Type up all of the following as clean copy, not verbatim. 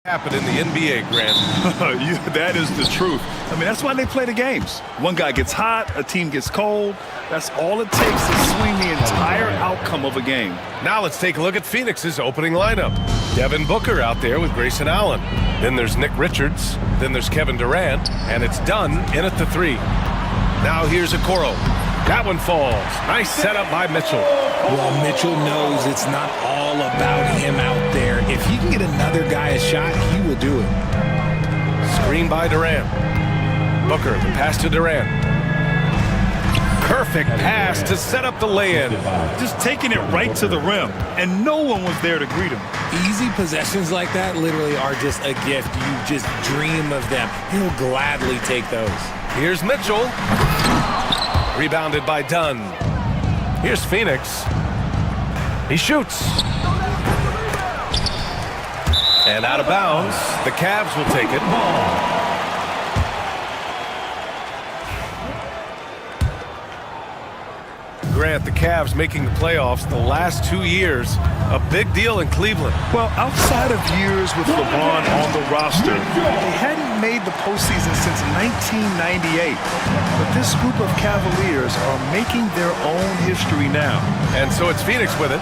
happen in the NBA, Grant. That is the truth. I mean, that's why they play the games. One guy gets hot, a team gets cold. That's all it takes to swing the entire outcome of a game. Now let's take a look at Phoenix's opening lineup. Devin Booker out there with Grayson Allen. Then there's Nick Richards. Then there's Kevin Durant. And it's Dunn in at the 3. Now here's Okoro. That one falls. Nice setup by Mitchell. Well, Mitchell knows it's not all about him out there. If he can get another guy a shot, he will do it. Screen by Durant. Booker, the pass to Durant. Perfect pass to set up the lay-in. Just taking it right to the rim, and no one was there to greet him. Easy possessions like that literally are just a gift. You just dream of them. He'll gladly take those. Here's Mitchell. Rebounded by Dunn. Here's Phoenix. He shoots. And out of bounds. The Cavs will take it. Grant, the Cavs making the playoffs the last 2 years. A big deal in Cleveland. Well, outside of years with LeBron on the roster, they hadn't made the postseason since 1998. But this group of Cavaliers are making their own history now. And so it's Phoenix with it.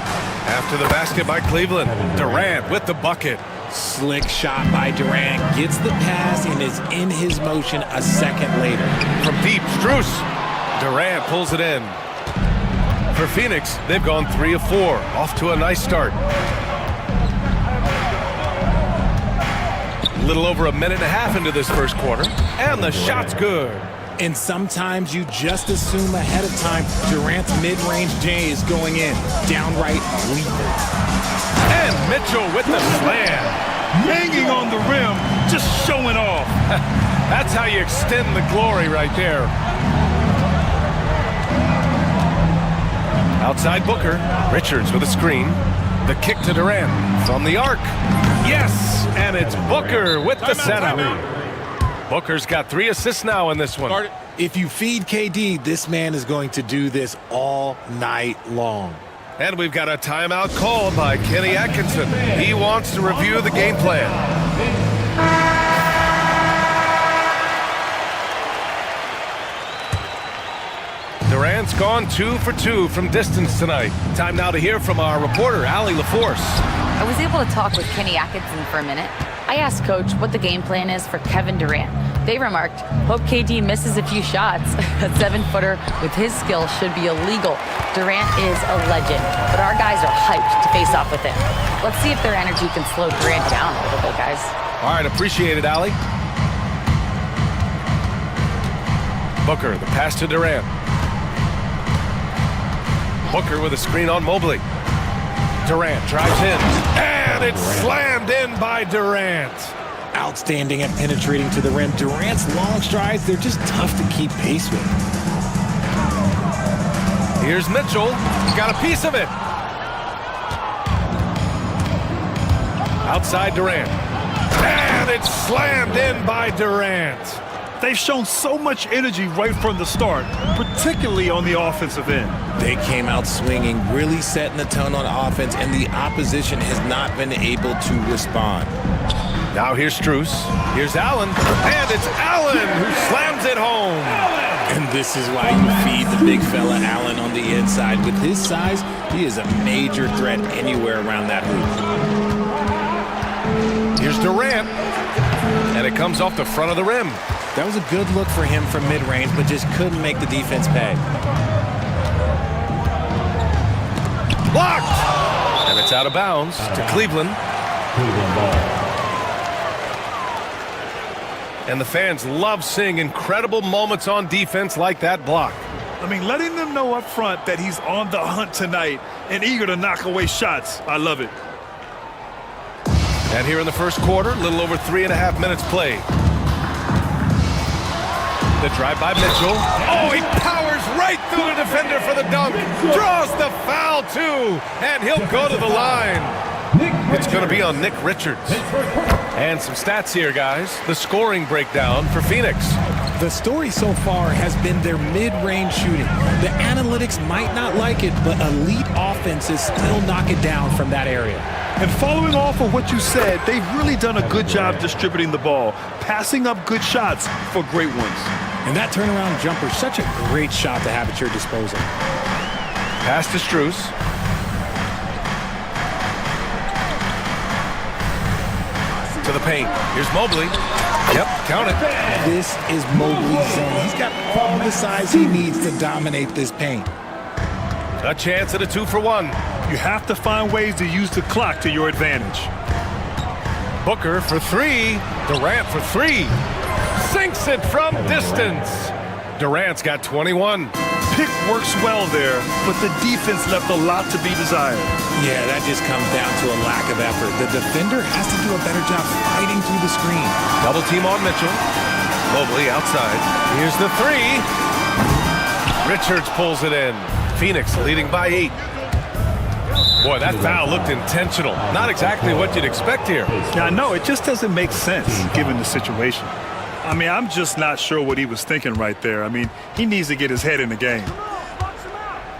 After the basket by Cleveland, Durant with the bucket. Slick shot by Durant. Gets the pass and is in his motion a second later. From deep, Strus. Durant pulls it in. For Phoenix, they've gone 3 of 4. Off to a nice start. A little over a minute and a half into this first quarter. And the shot's good. And sometimes you just assume ahead of time Durant's mid-range J is going in. Downright lethal. And Mitchell with the slam. Hanging on the rim, just showing off. That's how you extend the glory right there. Outside Booker. Richards with a screen. The kick to Durant from the arc. Yes, and it's Booker with the setup. Booker's got 3 assists now in this one. If you feed KD, this man is going to do this all night long. And we've got a timeout called by Kenny Atkinson. He wants to review the game plan. Durant's gone 2 for 2 from distance tonight. Time now to hear from our reporter, Allie LaForce. I was able to talk with Kenny Atkinson for a minute. I asked Coach what the game plan is for Kevin Durant. They remarked, hope KD misses a few shots. A 7-footer with his skill should be illegal. Durant is a legend, but our guys are hyped to face off with him. Let's see if their energy can slow Durant down a little bit, guys. All right, appreciate it, Allie. Booker, the pass to Durant. Booker with a screen on Mobley. Durant drives in, and it's slammed in by Durant. Outstanding at penetrating to the rim. Durant's long strides, they're just tough to keep pace with. Here's Mitchell. Got a piece of it. Outside Durant. And it's slammed in by Durant. They've shown so much energy right from the start, particularly on the offensive end. They came out swinging, really setting the tone on offense, and the opposition has not been able to respond. Now here's Strus. Here's Allen. And it's Allen who slams it home. And this is why you feed the big fella Allen on the inside. With his size, he is a major threat anywhere around that hoop. Here's Durant. And it comes off the front of the rim. That was a good look for him from mid-range, but just couldn't make the defense pay. Blocked! And it's out of bounds to Cleveland. And the fans love seeing incredible moments on defense like that block. I mean, letting them know up front that he's on the hunt tonight and eager to knock away shots. I love it. And here in the first quarter, a little over 3.5 minutes played. The drive by Mitchell. Oh, he powers right through the defender for the dunk. Draws the foul, too. And he'll go to the line. It's going to be on Nick Richards. And some stats here, guys. The scoring breakdown for Phoenix. The story so far has been their mid-range shooting. The analytics might not like it, but elite offenses still knock it down from that area. And following off of what you said, they've really done a good job distributing the ball, passing up good shots for great ones. And that turnaround jumper, such a great shot to have at your disposal. Pass to Strus. To the paint. Here's Mobley. Yep, count it. This is Mobley's zone. He's got all the size he needs to dominate this paint. A chance at a 2-for-1. You have to find ways to use the clock to your advantage. Booker for 3. Durant for 3. Sinks it from distance. Durant's got 21. Pick works well there, but the defense left a lot to be desired. Yeah, that just comes down to a lack of effort. The defender has to do a better job fighting through the screen. Double team on Mitchell. Mobley outside. Here's the 3. Richards pulls it in. Phoenix leading by 8. Boy, that foul looked intentional. Not exactly what you'd expect here. Yeah, I know. It just doesn't make sense given the situation. I mean, I'm just not sure what he was thinking right there. I mean, he needs to get his head in the game.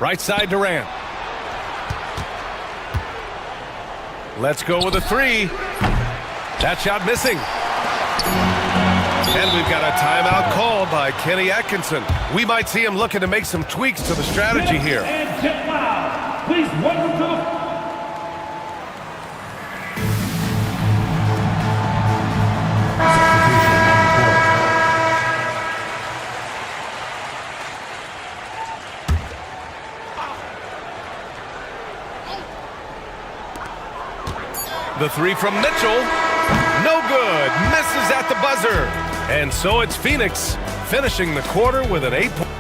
Right side Durant. Let's go with a 3. That shot missing. And we've got a timeout called by Kenny Atkinson. We might see him looking to make some tweaks to the strategy here. Please welcome to the 3 from Mitchell. No good. Misses at the buzzer. And so it's Phoenix finishing the quarter with an 8 point.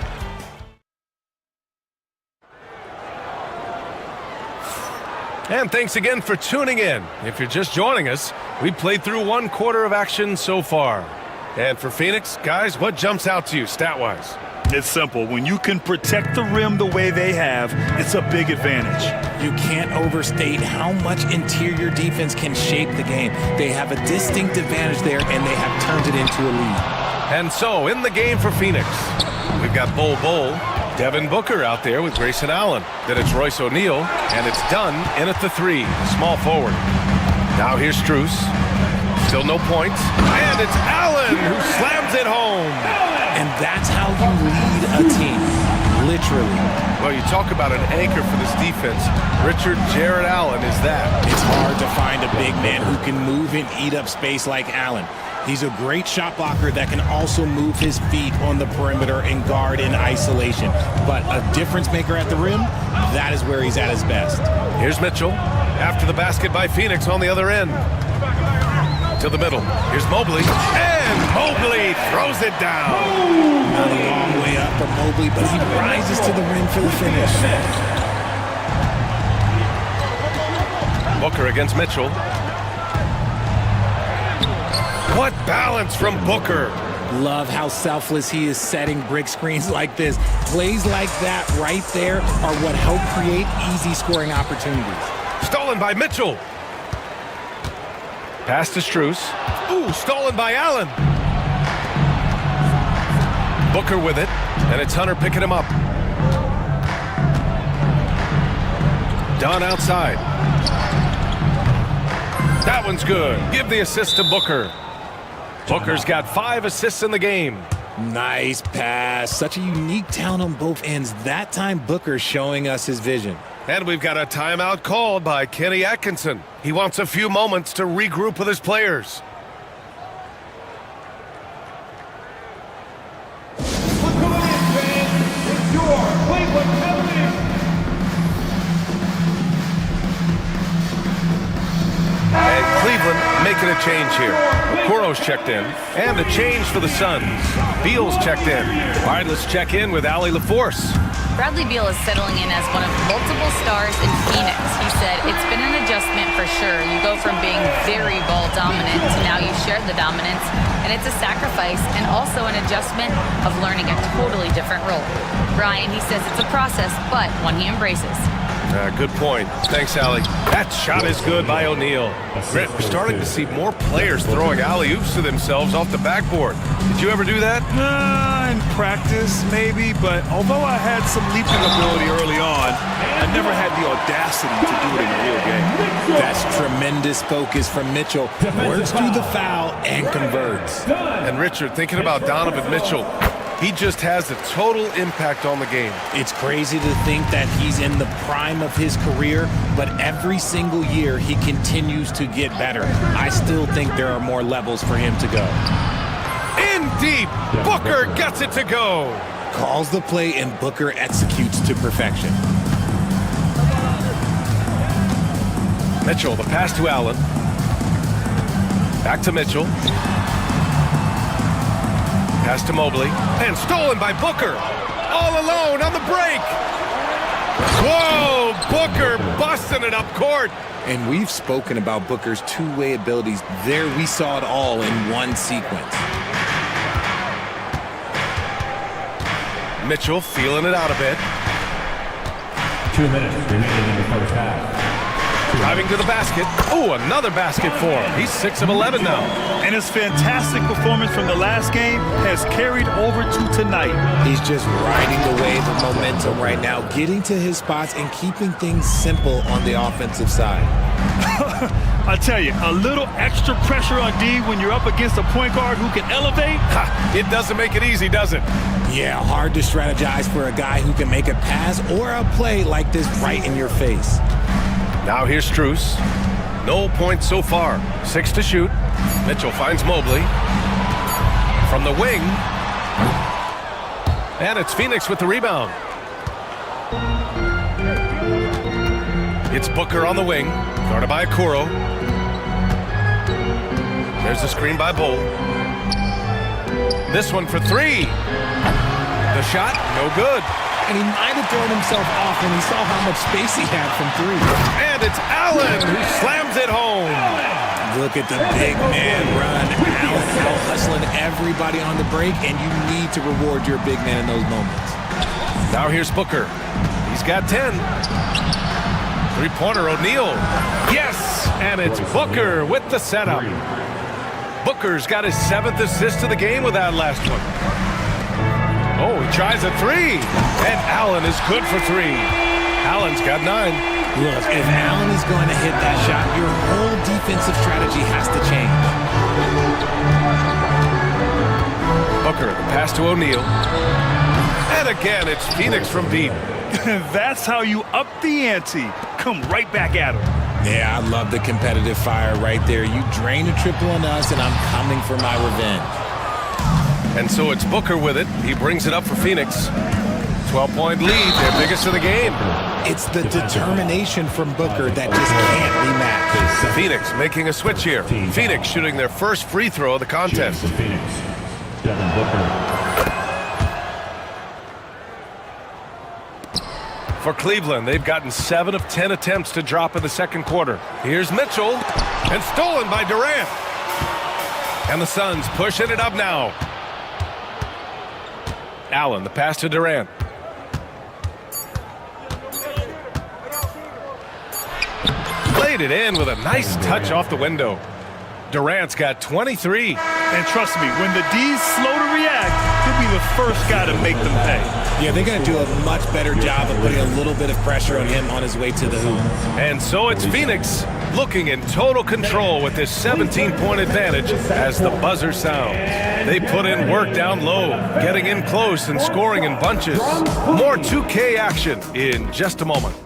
And thanks again for tuning in. If you're just joining us, we played through 1 quarter of action so far. And for Phoenix, guys, what jumps out to you stat-wise? It's simple. When you can protect the rim the way they have, it's a big advantage. You can't overstate how much interior defense can shape the game. They have a distinct advantage there, and they have turned it into a lead. And so, in the game for Phoenix, we've got Bol, Devin Booker out there with Grayson Allen. Then it's Royce O'Neal, and it's Dunn in at the 3, small forward. Now here's Strus. Still no points. And it's Allen who slams it home. And that's how you lead a team, literally. Well, you talk about an anchor for this defense. Richard Jarrett Allen is that. It's hard to find a big man who can move and eat up space like Allen. He's a great shot blocker that can also move his feet on the perimeter and guard in isolation. But a difference maker at the rim, that is where he's at his best. Here's Mitchell. After the basket by Phoenix on the other end. To the middle. Here's Mobley. And Mobley throws it down. Not a long way up for Mobley, but he rises to the rim for the finish. Booker against Mitchell. What balance from Booker. Love how selfless he is setting brick screens like this. Plays like that right there are what help create easy scoring opportunities. Stolen by Mitchell. Pass to Strus. Ooh, stolen by Allen. Booker with it, and it's Hunter picking him up. Dunn outside. That one's good. Give the assist to Booker. Booker's got 5 assists in the game. Nice pass. Such a unique talent on both ends. That time, Booker showing us his vision. And we've got a timeout called by Kenny Atkinson. He wants a few moments to regroup with his players. And Cleveland making a change here. Okoro's checked in. And a change for the Suns. Beal's checked in. All right, let's check in with Allie LaForce. Bradley Beal is settling in as one of multiple stars in Phoenix. He said, it's been an adjustment for sure. You go from being very ball dominant to now you share the dominance. And it's a sacrifice and also an adjustment of learning a totally different role. Brian, he says it's a process, but one he embraces. Good point. Thanks, Allie. That shot is good by O'Neal. Grant, we're starting to see more players throwing alley-oops to themselves off the backboard. Did you ever do that? In practice, maybe, but although I had some leaping ability early on, I never had the audacity to do it in a real game. That's Tremendous focus from Mitchell. Works through the foul and converts. And Richard, thinking about Donovan Mitchell, he just has a total impact on the game. It's crazy to think that he's in the prime of his career, but every single year he continues to get better. I still think there are more levels for him to go. In deep, Booker gets it to go. Calls the play and Booker executes to perfection. Mitchell, the pass to Allen. Back to Mitchell. Pass to Mobley. And stolen by Booker. All alone on the break. Whoa! Booker busting it up court. And we've spoken about Booker's two-way abilities. There we saw it all in one sequence. Mitchell feeling it out a bit. 2 minutes remaining in the first half. Driving to the basket. Ooh, another basket for him. He's 6 of 11 now. And his fantastic performance from the last game has carried over to tonight. He's just riding the wave of momentum right now, getting to his spots and keeping things simple on the offensive side. I tell you, a little extra pressure on D when you're up against a point guard who can elevate. Ha, it doesn't make it easy, does it? Yeah, hard to strategize for a guy who can make a pass or a play like this right in your face. Now here's Strus. No points so far. 6 to shoot. Mitchell finds Mobley. From the wing. And it's Phoenix with the rebound. It's Booker on the wing. Guarded by Okoro. There's a screen by Bull. This one for 3. The shot, no good. And he might have thrown himself off when he saw how much space he had from 3. And it's Allen who slams it home. Look at the big man run. Allen out hustling everybody on the break, and you need to reward your big man in those moments. Now here's Booker. He's got 10. Three-pointer, O'Neal. Yes! And it's Booker with the setup. Booker's got his 7th assist of the game with that last one. Oh, he tries a 3. And Allen is good for 3. Allen's got 9. Look, if Allen is going to hit that shot, your whole defensive strategy has to change. Booker, the pass to O'Neal. And again, it's Phoenix from deep. That's how you up the ante. Come right back at him. Yeah, I love the competitive fire right there. You drain a triple on us, and I'm coming for my revenge. And so it's Booker with it. He brings it up for Phoenix. 12-point lead, their biggest of the game. It's the determination from Booker that just can't be matched. Phoenix making a switch here. Phoenix shooting their first free throw of the contest. Phoenix. Devin Booker. For Cleveland, they've gotten 7 of 10 attempts to drop in the second quarter. Here's Mitchell, and stolen by Durant. And the Suns pushing it up now. Allen, the pass to Durant. Played it in with a nice touch off the window. Durant's got 23. And trust me, when the D's slow to react, he'll be the first guy to make them pay. Yeah, they're going to do a much better job of putting a little bit of pressure on him on his way to the hoop. And so it's Phoenix looking in total control with this 17-point advantage as the buzzer sounds. They put in work down low, getting in close and scoring in bunches. More 2K action in just a moment.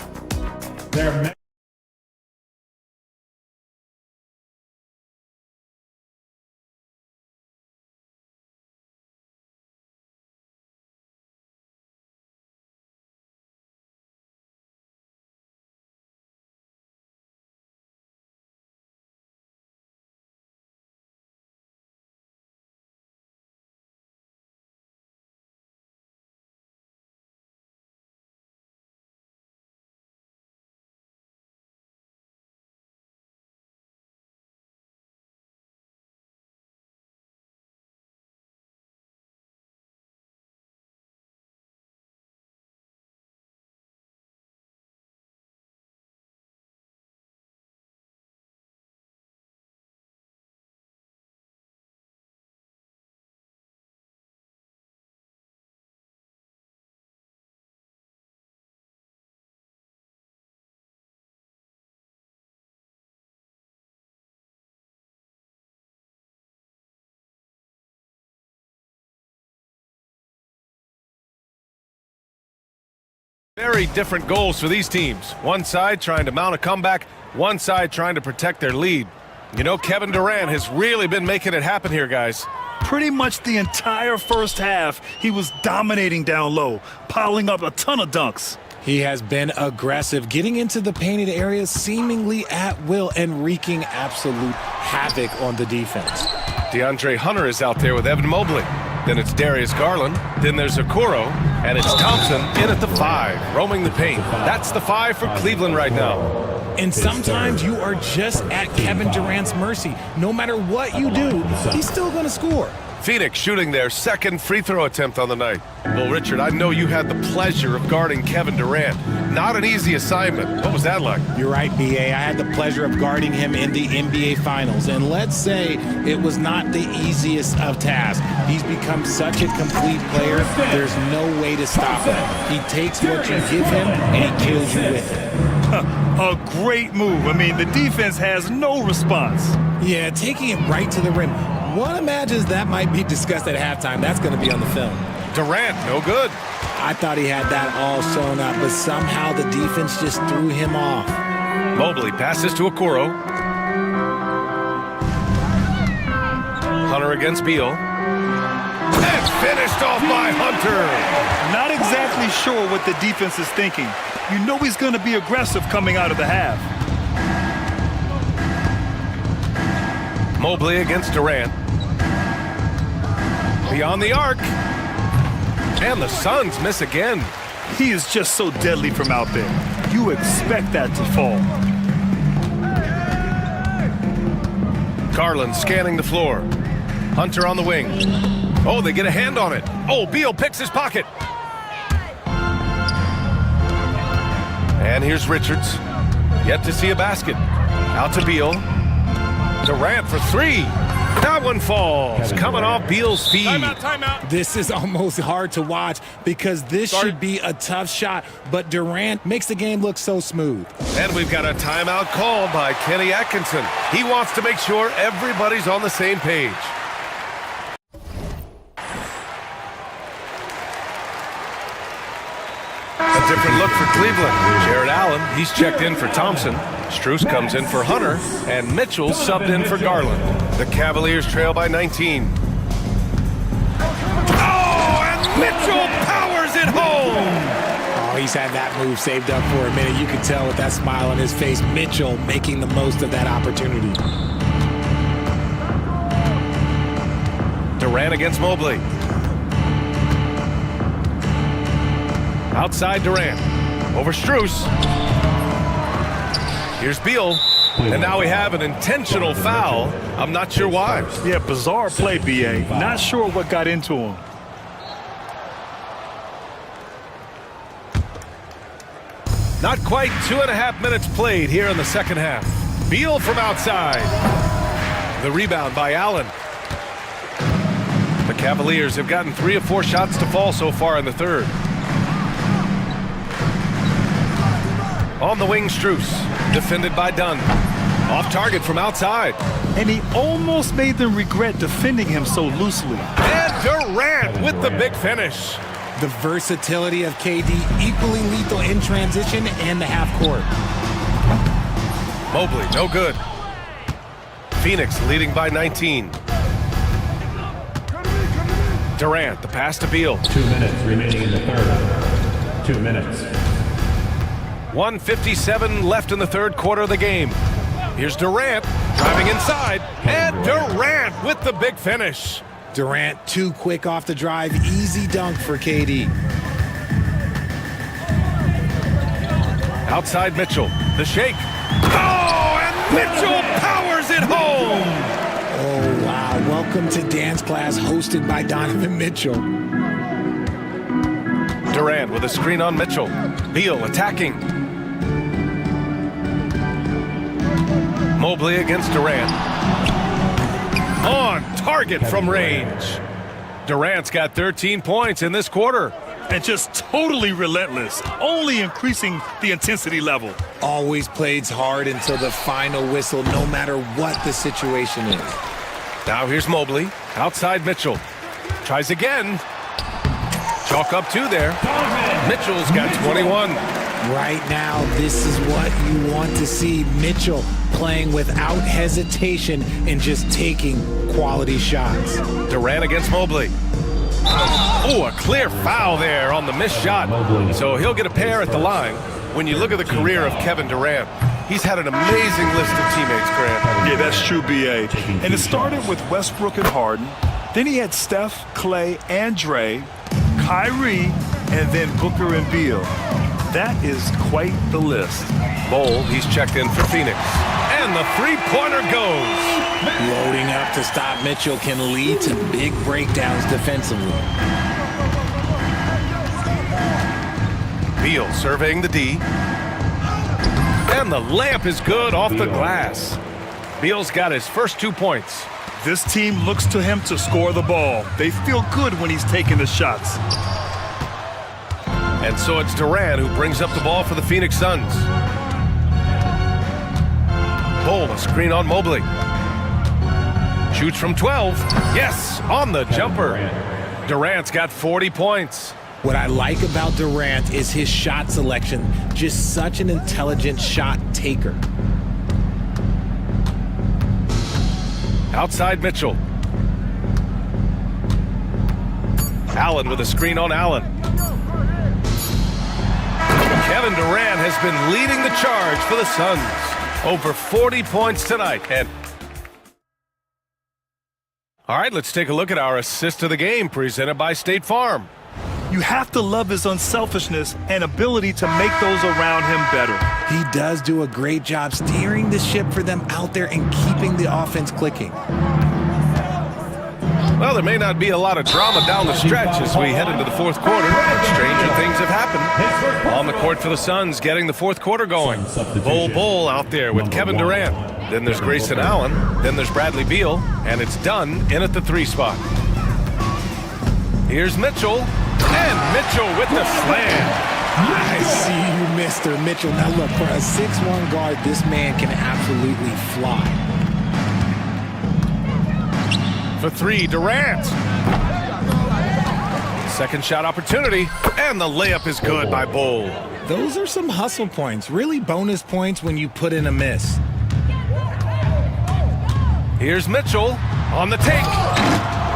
Very different goals for these teams. One side trying to mount a comeback, one side trying to protect their lead. You know, Kevin Durant has really been making it happen here, guys. Pretty much the entire first half, he was dominating down low, piling up a ton of dunks. He has been aggressive, getting into the painted areas seemingly at will and wreaking absolute havoc on the defense. DeAndre Hunter is out there with Evan Mobley. Then it's Darius Garland. Then there's Okoro. And it's Thompson in at the 5, roaming the paint. That's the 5 for Cleveland right now. And sometimes you are just at Kevin Durant's mercy. No matter what you do, he's still going to score. Phoenix shooting their second free throw attempt on the night. Well, Richard, I know you had the pleasure of guarding Kevin Durant. Not an easy assignment. What was that like? You're right, B.A. I had the pleasure of guarding him in the NBA Finals. And let's say it was not the easiest of tasks. He's become such a complete player, there's no way to stop him. He takes what you give him and he kills you with it. A great move. I mean, the defense has no response. Yeah, taking it right to the rim. One imagines that might be discussed at halftime. That's going to be on the film. Durant, no good. I thought he had that all sewn up, but somehow the defense just threw him off. Mobley passes to Okoro. Hunter against Beal. And finished off by Hunter. Not exactly sure what the defense is thinking. You know he's going to be aggressive coming out of the half. Mobley against Durant. Beyond the arc. And the Suns miss again. He is just so deadly from out there. You expect that to fall. Garland scanning the floor. Hunter on the wing. Oh, they get a hand on it. Oh, Beal picks his pocket. And here's Richards. Yet to see a basket. Out to Beal. Durant for 3. That one falls. Coming off Beal's feed. Timeout. This is almost hard to watch because this should be a tough shot, but Durant makes the game look so smooth. And we've got a timeout called by Kenny Atkinson. He wants to make sure everybody's on the same page. A different look for Cleveland. Jared Allen, he's checked in for Thompson. Strus comes in for Hunter, and Mitchell subbed in for Garland. The Cavaliers trail by 19. Oh, and Mitchell powers it home! Oh, he's had that move saved up for a minute. You can tell with that smile on his face, Mitchell making the most of that opportunity. Durant against Mobley. Outside Durant. Over Strus. Here's Beal. And now we have an intentional foul. I'm not sure why. Yeah, bizarre play, B.A. Not sure what got into him. Not quite 2.5 minutes played here in the second half. Beal from outside. The rebound by Allen. The Cavaliers have gotten 3 of 4 shots to fall so far in the third. On the wing, Strus. Defended by Dunn. Off target from outside. And he almost made them regret defending him so loosely. And Durant with the big finish. The versatility of KD, equally lethal in transition and the half court. Mobley, no good. Phoenix leading by 19. Durant, the pass to Beal. 2 minutes remaining in the third. 2 minutes. 1:57 left in the third quarter of the game. Here's Durant driving inside, and Durant with the big finish. Durant too quick off the drive, easy dunk for KD. Outside Mitchell, the shake. Oh, and Mitchell powers it home. Oh, wow. Welcome to dance class hosted by Donovan Mitchell. Durant with a screen on Mitchell. Beal attacking. Mobley against Durant. On target from range. Durant's got 13 points in this quarter. And just totally relentless, only increasing the intensity level. Always plays hard until the final whistle, no matter what the situation is. Now here's Mobley. Outside Mitchell. Tries again. Chalk up 2 there. Mitchell's got 21. Right now, this is what you want to see. Mitchell playing without hesitation and just taking quality shots. Durant against Mobley. Oh, a clear foul there on the missed shot. So he'll get a pair at the line. When you look at the career of Kevin Durant, he's had an amazing list of teammates, Grant. Yeah, that's true, B.A. And it started with Westbrook and Harden. Then he had Steph, Clay, and Dre, Kyrie, and then Booker and Beal. That is quite the list. Bol, he's checked in for Phoenix. And the three-pointer goes. Loading up to stop Mitchell can lead to big breakdowns defensively. Beal surveying the D. And the layup is good off the glass. Beal's got his first 2 points. This team looks to him to score the ball. They feel good when he's taking the shots. And so it's Durant who brings up the ball for the Phoenix Suns. Bol, a screen on Mobley. Shoots from 12. Yes, on the jumper. Durant's got 40 points. What I like about Durant is his shot selection. Just such an intelligent shot taker. Outside Mitchell. Allen with a screen on Allen. Kevin Durant has been leading the charge for the Suns. Over 40 points tonight. And all right, let's take a look at our assist of the game presented by State Farm. You have to love his unselfishness and ability to make those around him better. He does do a great job steering the ship for them out there and keeping the offense clicking. Well, there may not be a lot of drama down the stretch as we head into the fourth quarter, but stranger things have happened. On the court for the Suns, getting the fourth quarter going. Bol out there with Kevin Durant. Then there's Grayson Allen. Then there's Bradley Beal. And it's done in at the 3 spot. Here's Mitchell. And Mitchell with the slam. I see you, Mr. Mitchell. Now look, for a 6'1 guard, this man can absolutely fly. For 3, Durant. Second shot opportunity, and the layup is good by Bol. Those are some hustle points, really bonus points when you put in a miss. Here's Mitchell on the take.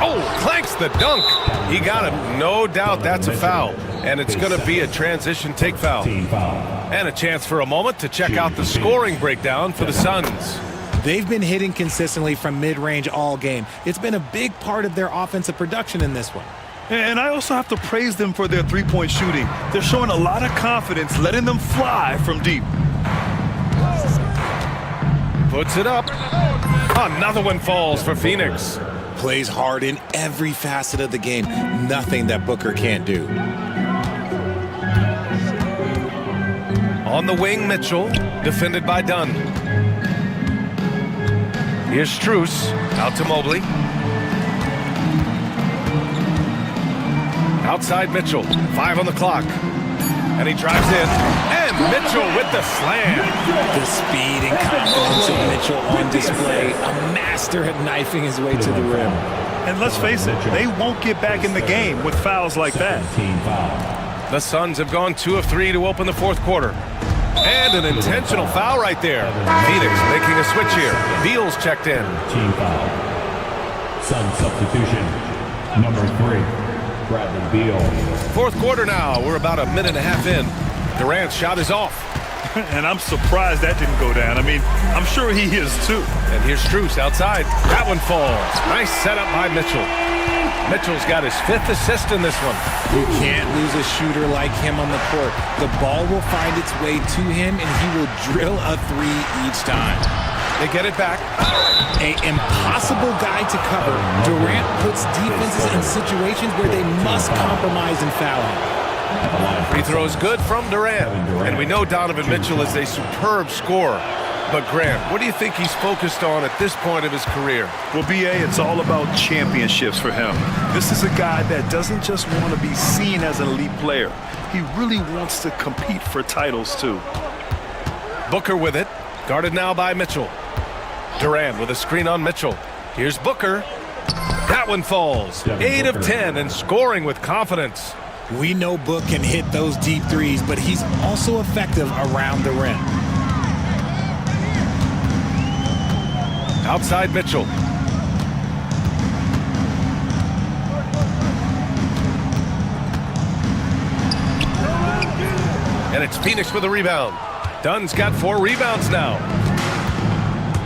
Oh, clanks the dunk. He got him. No doubt that's a foul. And it's going to be a transition take foul. And a chance for a moment to check out the scoring breakdown for the Suns. They've been hitting consistently from mid-range all game. It's been a big part of their offensive production in this one. And I also have to praise them for their three-point shooting. They're showing a lot of confidence, letting them fly from deep. Puts it up. Another one falls for Phoenix. Plays hard in every facet of the game. Nothing that Booker can't do. On the wing, Mitchell, defended by Dunn. Here's Strus, out to Mobley. Outside Mitchell, 5 on the clock. And he drives in, and Mitchell with the slam. The speed and confidence of Mitchell on display. A master at knifing his way to the rim. And let's face it, they won't get back in the game with fouls like that. The Suns have gone 2 of 3 to open the fourth quarter. And an intentional foul right there. Phoenix making a switch here. Beal's checked in. Team foul. Sun substitution. Number 3, Bradley Beal. Fourth quarter now. We're about a minute and a half in. Durant's shot is off. And I'm surprised that didn't go down. I mean, I'm sure he is too. And here's Strus outside. That one falls. Nice setup by Mitchell. Mitchell's got his 5th assist in this one. You can't lose a shooter like him on the court. The ball will find its way to him, and he will drill a 3 each time. They get it back. An impossible guy to cover. Durant puts defenses in situations where they must compromise and foul him. Free throw is good from Durant. And we know Donovan Mitchell is a superb scorer. But Grant, what do you think he's focused on at this point of his career? Well, B.A., it's all about championships for him. This is a guy that doesn't just want to be seen as an elite player. He really wants to compete for titles, too. Booker with it. Guarded now by Mitchell. Durant with a screen on Mitchell. Here's Booker. That one falls. 8 of 10 and scoring with confidence. We know Book can hit those deep threes, but he's also effective around the rim. Outside Mitchell. And it's Phoenix with a rebound. Dunn's got 4 rebounds now.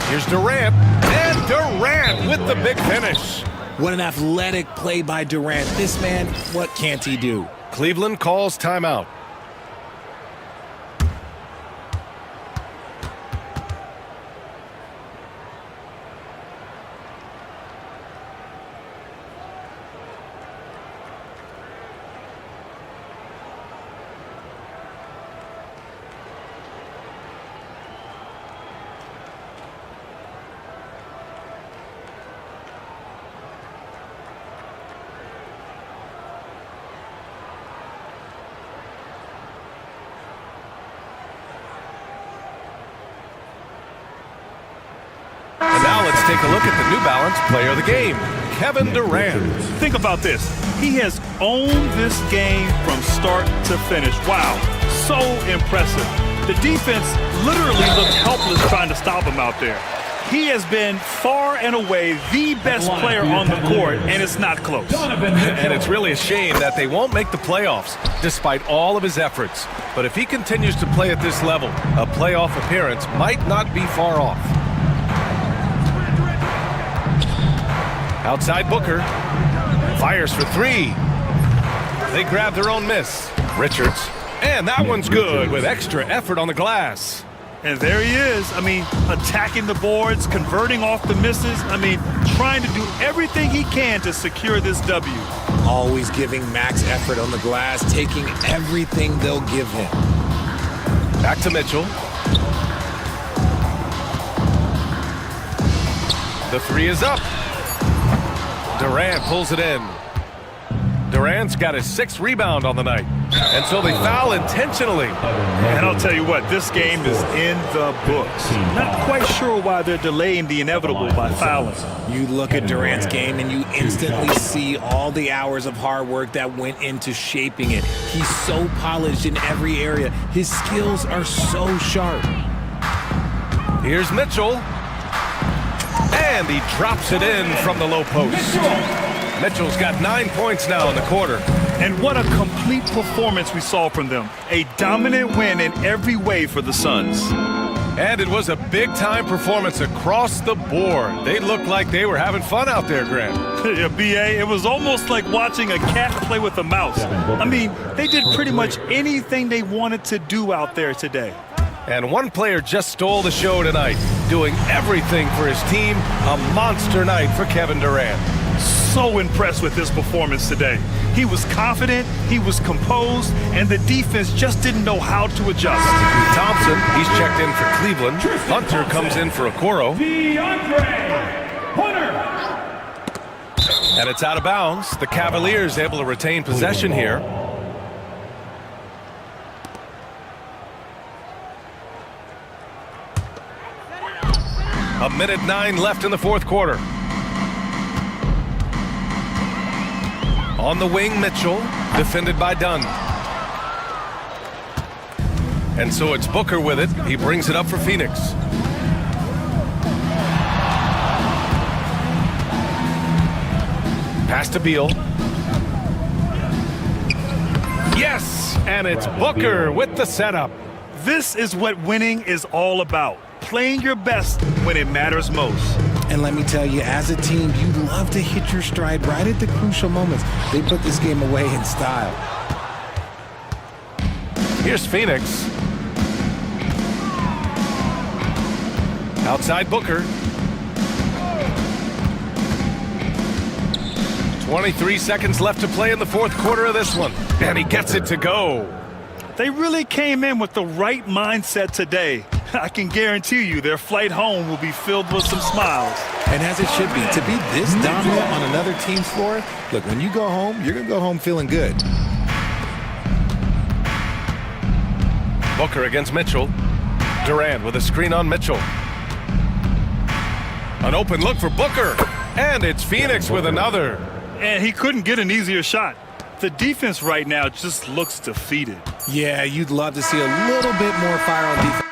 Here's Durant, and Durant with the big finish. What an athletic play by Durant. This man, what can't he do? Cleveland calls timeout. And now let's take a look at the New Balance player of the game, Kevin Durant. Think about this. He has owned this game from start to finish. Wow, so impressive. The defense literally looked helpless trying to stop him out there. He has been far and away the best player on the court, and it's not close. And it's really a shame that they won't make the playoffs, despite all of his efforts. But if he continues to play at this level, a playoff appearance might not be far off. Outside Booker. Fires for 3. They grab their own miss. Richards. And that one's good with extra effort on the glass. And there he is. I mean, attacking the boards, converting off the misses. I mean, trying to do everything he can to secure this W. Always giving max effort on the glass, taking everything they'll give him. Back to Mitchell. The 3 is up. Durant pulls it in. Durant's got his 6th rebound on the night. And so they foul intentionally. And I'll tell you what, this game is in the books. Not quite sure why they're delaying the inevitable by fouling. You look at Durant's game and you instantly see all the hours of hard work that went into shaping it. He's so polished in every area. His skills are so sharp. Here's Mitchell. And he drops it in from the low post. Mitchell's got 9 points now in the quarter. And what a complete performance we saw from them. A dominant win in every way for the Suns. And it was a big-time performance across the board. They looked like they were having fun out there, Grant. Yeah, B.A., it was almost like watching a cat play with a mouse. I mean, they did pretty much anything they wanted to do out there today. And one player just stole the show tonight, doing everything for his team. A monster night for Kevin Durant. So impressed with his performance today. He was confident, he was composed, and the defense just didn't know how to adjust. Thompson, he's checked in for Cleveland. Hunter comes in for Okoro. And it's out of bounds. The Cavaliers able to retain possession here. A minute 9 left in the 4th quarter. On the wing, Mitchell, defended by Dunn. And so it's Booker with it. He brings it up for Phoenix. Pass to Beal. Yes! And it's Booker with the setup. This is what winning is all about. Playing your best when it matters most. And let me tell you, as a team, you love to hit your stride right at the crucial moments. They put this game away in style. Here's Phoenix. Outside Booker. 23 seconds left to play in the 4th quarter of this one. And he gets it to go. They really came in with the right mindset today. I can guarantee you their flight home will be filled with some smiles. And as it should be, to be this dominant on another team's floor, look, when you go home, you're going to go home feeling good. Booker against Mitchell. Durant with a screen on Mitchell. An open look for Booker. And it's Phoenix with another. And he couldn't get an easier shot. The defense right now just looks defeated. Yeah, you'd love to see a little bit more fire on defense.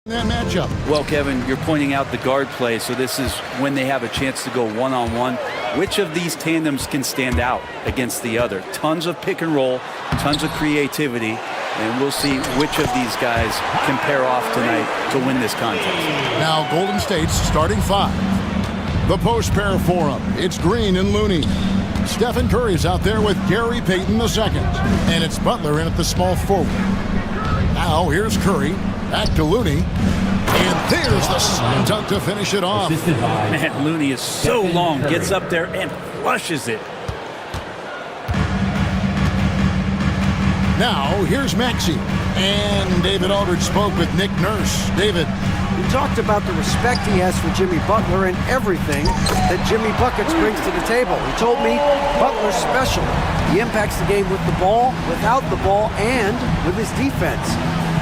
that matchup. Well, Kevin, you're pointing out the guard play, so this is when they have a chance to go one-on-one. Which of these tandems can stand out against the other? Tons of pick and roll, tons of creativity, and we'll see which of these guys can pair off tonight to win this contest. Now Golden State's starting five. The post pair for them. It's Green and Looney. Stephen Curry's out there with Gary Payton II. And it's Butler in at the small forward. Now here's Curry. Back to Looney. And there's the slam dunk to finish it off. Man, Looney is so long, gets up there and flushes it. Now here's Maxey. And David Aldridge spoke with Nick Nurse. David. He talked about the respect he has for Jimmy Butler and everything that Jimmy Buckets brings to the table. He told me Butler's special. He impacts the game with the ball, without the ball, and with his defense.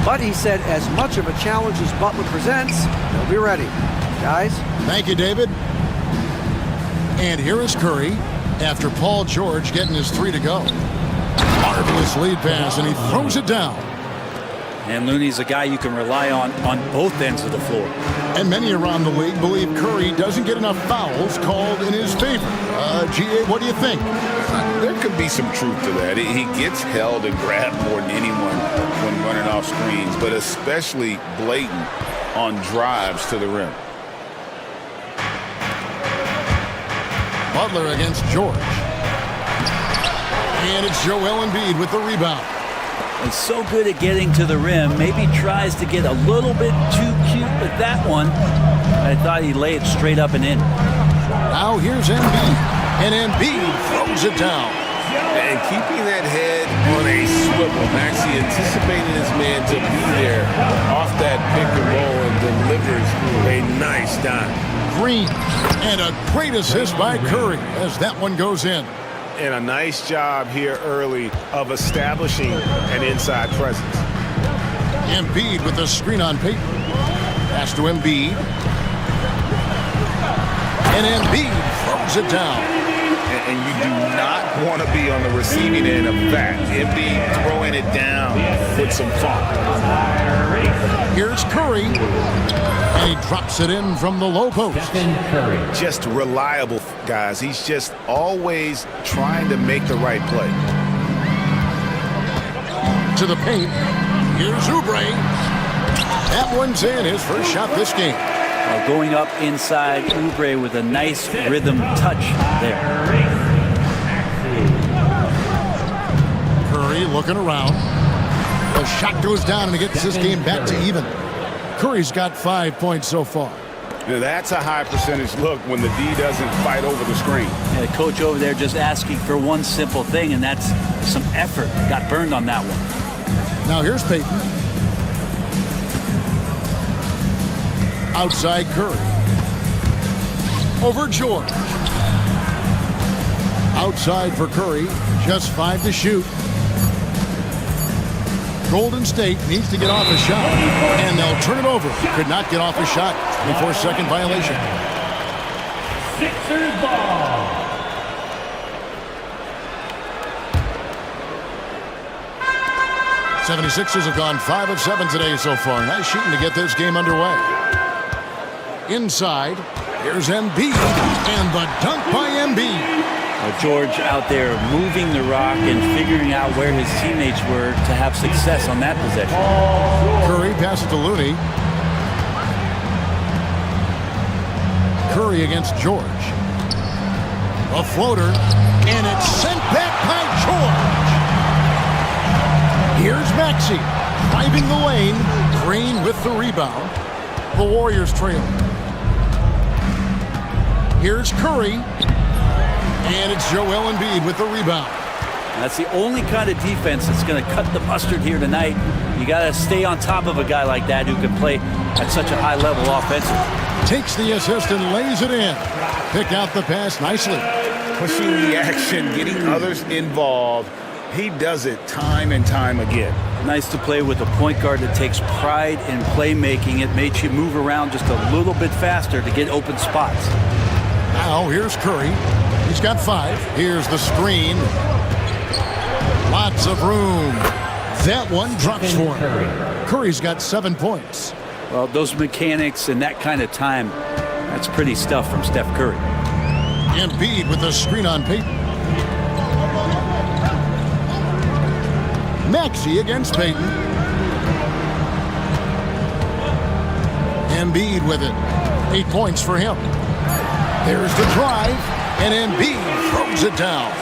But he said as much of a challenge as Butler presents, he'll be ready. Guys? Thank you, David. And here is Curry after Paul George getting his three to go. Marvelous lead pass, and he throws it down. And Looney's a guy you can rely on both ends of the floor. And many around the league believe Curry doesn't get enough fouls called in his favor. G.A., what do you think? There could be some truth to that. He gets held and grabbed more than anyone when running off screens, but especially blatant on drives to the rim. Butler against George. And it's Joel Embiid with the rebound. He's so good at getting to the rim. Maybe tries to get a little bit too cute with that one. I thought he'd lay it straight up and in. Now here's Embiid. And Embiid throws it down. And keeping that head on a swivel. Maxey anticipating his man to be there off that pick and roll and delivers a nice dime. Green. And a great assist by Curry as that one goes in. And a nice job here early of establishing an inside presence. Embiid with the screen on Payton. Pass to Embiid. And Embiid throws it down. And you do not want to be on the receiving end of that. Embiid throwing it down with some funk. Here's Curry. And he drops it in from the low post. Just reliable, guys. He's just always trying to make the right play. To the paint. Here's Oubre. That one's in, his first shot this game. Going up inside Oubre with a nice rhythm touch there. Curry looking around. The shot goes down and he gets this game back to even. Curry's got 5 points so far. Now that's a high percentage look when the D doesn't fight over the screen. Yeah, the coach over there just asking for one simple thing, and that's some effort. Got burned on that one. Now here's Payton. Outside Curry. Over George. Outside for Curry. Just 5 to shoot. Golden State needs to get off a shot, and they'll turn it over. Could not get off a shot. 24-second violation. Sixers ball. '76ers have gone 5 of 7 today so far. Nice shooting to get this game underway. Inside, here's Embiid, and the dunk by Embiid. George out there moving the rock and figuring out where his teammates were to have success on that possession. Curry passes to Looney. Curry against George. A floater, and it's sent back by George. Here's Maxey, driving the lane. Green with the rebound. The Warriors trail. Here's Curry. And it's Joel Embiid with the rebound. That's the only kind of defense that's going to cut the mustard here tonight. You got to stay on top of a guy like that who can play at such a high level offensively. Takes the assist and lays it in. Pick out the pass nicely. Pushing the action, getting others involved. He does it time and time again. Nice to play with a point guard that takes pride in playmaking. It makes you move around just a little bit faster to get open spots. Now here's Curry. He's got 5. Here's the screen. Lots of room. That one drops for him. Curry's got 7 points. Well, those mechanics and that kind of time, that's pretty stuff from Steph Curry. Embiid with the screen on Payton. Maxey against Payton. Embiid with it. 8 points for him. There's the drive, and Embiid throws it down.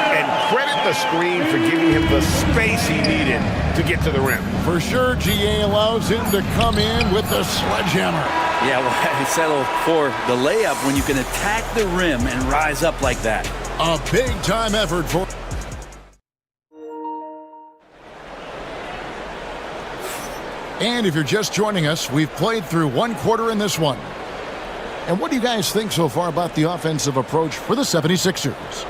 And credit the screen for giving him the space he needed to get to the rim. For sure, GA allows him to come in with the sledgehammer. Yeah, well, I settle for the layup when you can attack the rim and rise up like that. A big-time effort for... And if you're just joining us, we've played through one quarter in this one. And what do you guys think so far about the offensive approach for the 76ers?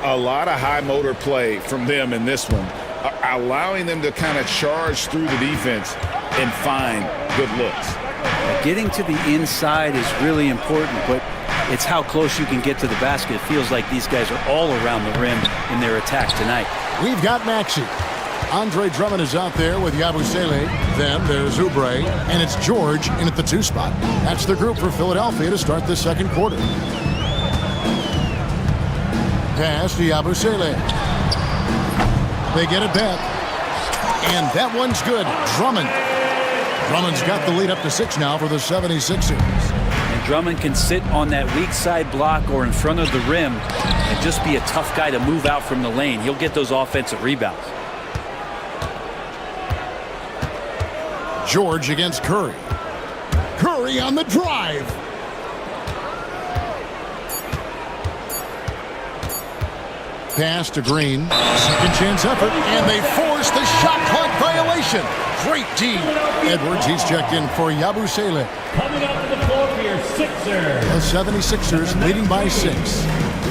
A lot of high motor play from them in this one, allowing them to kind of charge through the defense and find good looks. Getting to the inside is really important, but it's how close you can get to the basket. It feels like these guys are all around the rim in their attack tonight. We've got Maxey. Andre Drummond is out there with Yabusele. Then there's Oubre, and it's George in at the 2 spot. That's the group for Philadelphia to start the second quarter. Pass to Yabusele. They get it back. And that one's good. Drummond. Drummond's got the lead up to 6 now for the 76ers. And Drummond can sit on that weak side block or in front of the rim and just be a tough guy to move out from the lane. He'll get those offensive rebounds. George against Curry. Curry on the drive. Pass to Green. Second chance effort, and they force the shot clock violation. Great D. Edwards, he's checked in for Yabusele. Coming up to the floor for your Sixers. The 76ers leading by 6.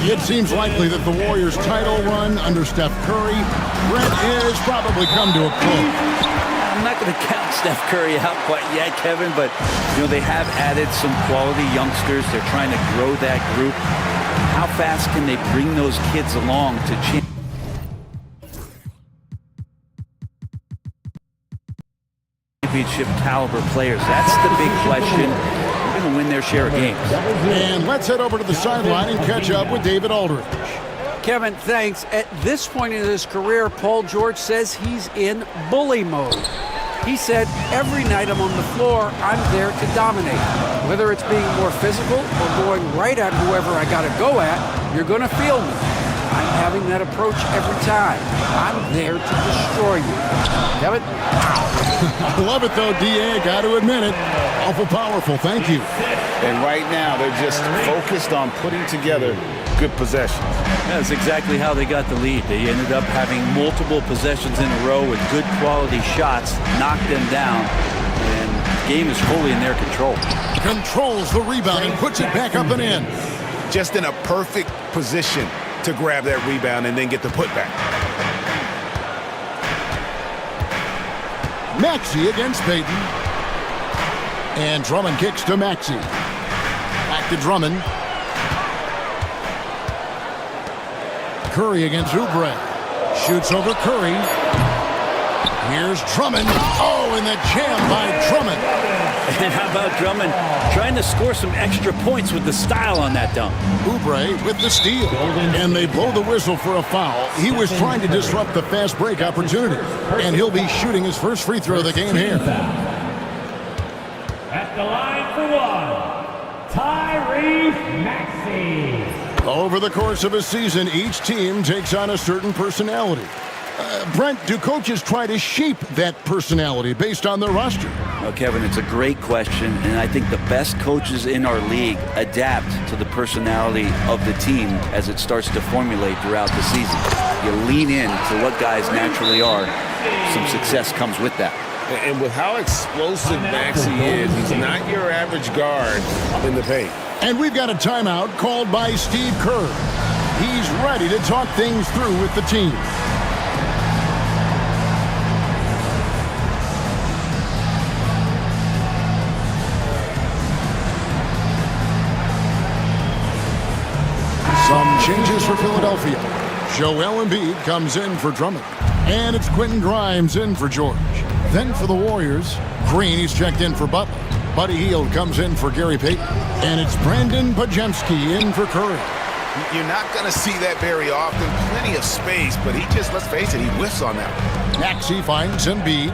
It seems likely that the Warriors' title run under Steph Curry, Brett, is probably come to a close. I'm not going to count Steph Curry out quite yet, Kevin, but you know they have added some quality youngsters. They're trying to grow that group. How fast can they bring those kids along to championship caliber players? That's the big question. They're going to win their share of games. And let's head over to the sideline and catch up with David Aldridge. Kevin, thanks. At this point in his career, Paul George says he's in bully mode. He said, every night I'm on the floor, I'm there to dominate. Whether it's being more physical or going right at whoever I got to go at, you're going to feel me. I'm having that approach every time. I'm there to destroy you. Kevin? I love it, though, D.A. Got to admit it. Awful powerful. Thank you. And right now, they're just focused on putting together good possessions. That's exactly how they got the lead. They ended up having multiple possessions in a row with good quality shots, knocked them down, and the game is fully in their control. Controls the rebound and puts it back up and in. Just in a perfect position to grab that rebound and then get the putback. Maxey against Payton. And Drummond kicks to Maxey. Back to Drummond. Curry against Oubre. Shoots over Curry. Here's Drummond. Oh, and the jam by Drummond. And how about Drummond trying to score some extra points with the style on that dunk? Oubre with the steal. And they blow the whistle for a foul. He was trying to disrupt the fast break opportunity. And he'll be shooting his first free throw of the game here. At the line for 1, Tyrese Maxey. Over the course of a season, each team takes on a certain personality. Brent, do coaches try to shape that personality based on their roster? Well, Kevin, it's a great question, and I think the best coaches in our league adapt to the personality of the team as it starts to formulate throughout the season. You lean in to what guys naturally are. Some success comes with that. And with how explosive Maxey is, he's not your average guard in the paint. And we've got a timeout called by Steve Kerr. He's ready to talk things through with the team. Some changes for Philadelphia. Joel Embiid comes in for Drummond. And it's Quentin Grimes in for George. Then for the Warriors, Green, he's checked in for Butler. Buddy Hield comes in for Gary Payton. And it's Brandon Pajemski in for Curry. You're not going to see that very often. Plenty of space, but he just, let's face it, he whiffs on that. Maxey finds Embiid.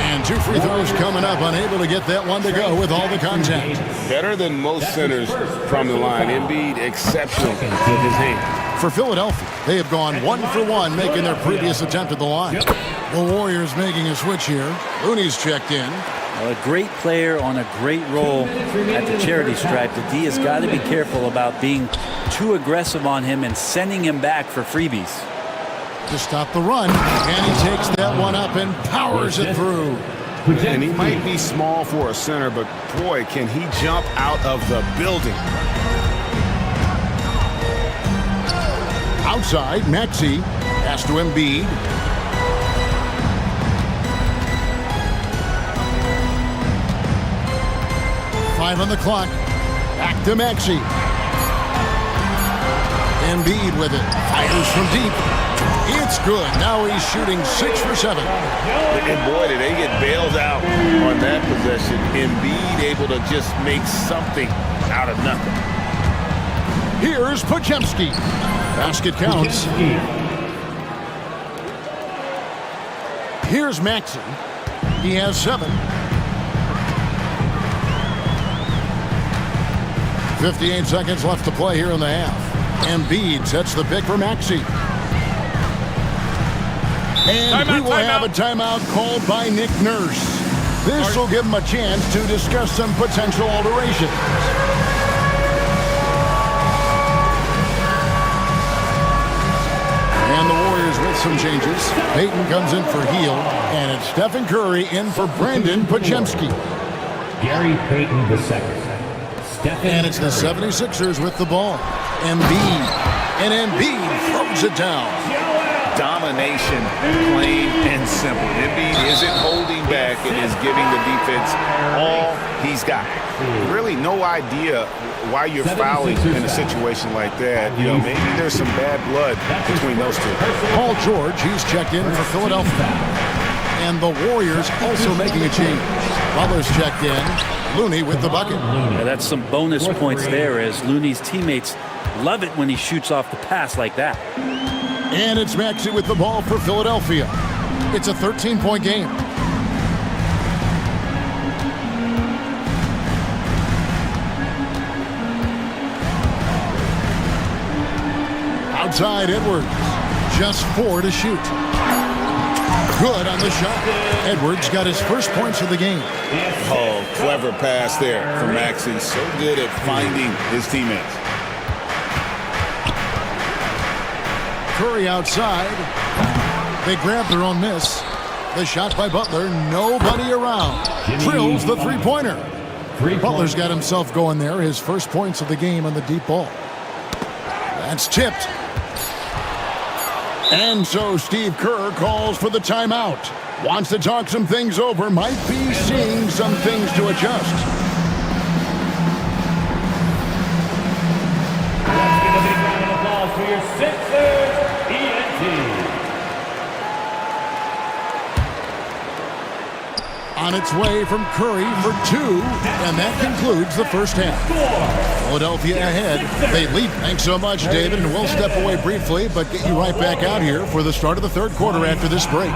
And 2 free throws coming up, unable to get that one to go with all the contact. Better than most centers from the line. Embiid exceptional with his hand. For Philadelphia, they have gone 1 for 1, making their previous attempt at the line. The Warriors making a switch here. Looney's checked in. Well, a great player on a great role at the charity stripe. The D has got to be careful about being too aggressive on him and sending him back for freebies. To stop the run, and he takes that one up and powers it through. And he might be small for a center, but boy, can he jump out of the building. Outside, Maxey has to Embiid. Five on the clock. Back to Maxey. Embiid with it. Fires from deep. It's good. Now he's shooting 6 for 7. And boy, did they get bailed out on that possession. Embiid able to just make something out of nothing. Here's Pajemski. Basket counts. Here's Maxey. He has 7. 58 seconds left to play here in the half. Embiid sets the pick for Maxey. And we will have a timeout called by Nick Nurse. This will give him a chance to discuss some potential alterations. And the Warriors with some changes. Payton comes in for Hield, and it's Stephen Curry in for Brandon Pajemski. Gary Payton II. And it's the 76ers with the ball. Embiid. And Embiid throws it down. Domination, plain and simple. Embiid isn't holding back and is giving the defense all he's got. Really no idea why you're fouling in a situation like that. You know, maybe there's some bad blood between those two. Paul George, he's checked in for Philadelphia. And the Warriors also making a change. Butler's checked in. Looney with the bucket. Yeah, that's some bonus points there, as Looney's teammates love it when he shoots off the pass like that. And it's Maxey with the ball for Philadelphia. It's a 13-point game. Outside Edwards. Just 4 to shoot. Good on the shot. Edwards got his first points of the game. Oh, clever pass there from Maxey. So good at finding his teammates. Curry outside. They grab their own miss. The shot by Butler. Nobody around. Drills the three-pointer. Butler's got himself going there. His first points of the game on the deep ball. That's tipped. And so Steve Kerr calls for the timeout. Wants to talk some things over. Might be seeing some things to adjust. Let's give a big round of applause for your Sixers, ENT. On its way from Curry for 2, and that concludes the first half. Philadelphia ahead. They lead. Thanks so much, David, and we'll step away briefly, but get you right back out here for the start of the third quarter after this break.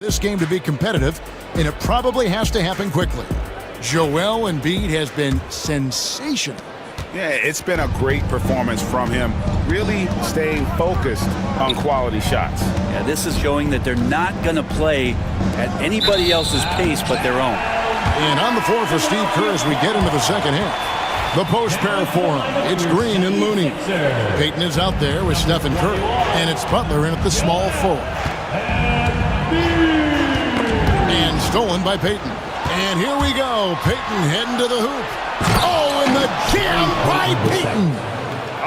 this game to be competitive, and it probably has to happen quickly. Joel Embiid has been sensational. Yeah, it's been a great performance from him, really staying focused on quality shots. Yeah, this is showing that they're not going to play at anybody else's pace but their own. And on the floor for Steve Kerr as we get into the second half. The post pair for him. It's Green and Looney. Payton is out there with Stephen Curry, and it's Butler in at the small forward. And stolen by Payton. And here we go. Payton heading to the hoop. Oh, and the jam by Payton.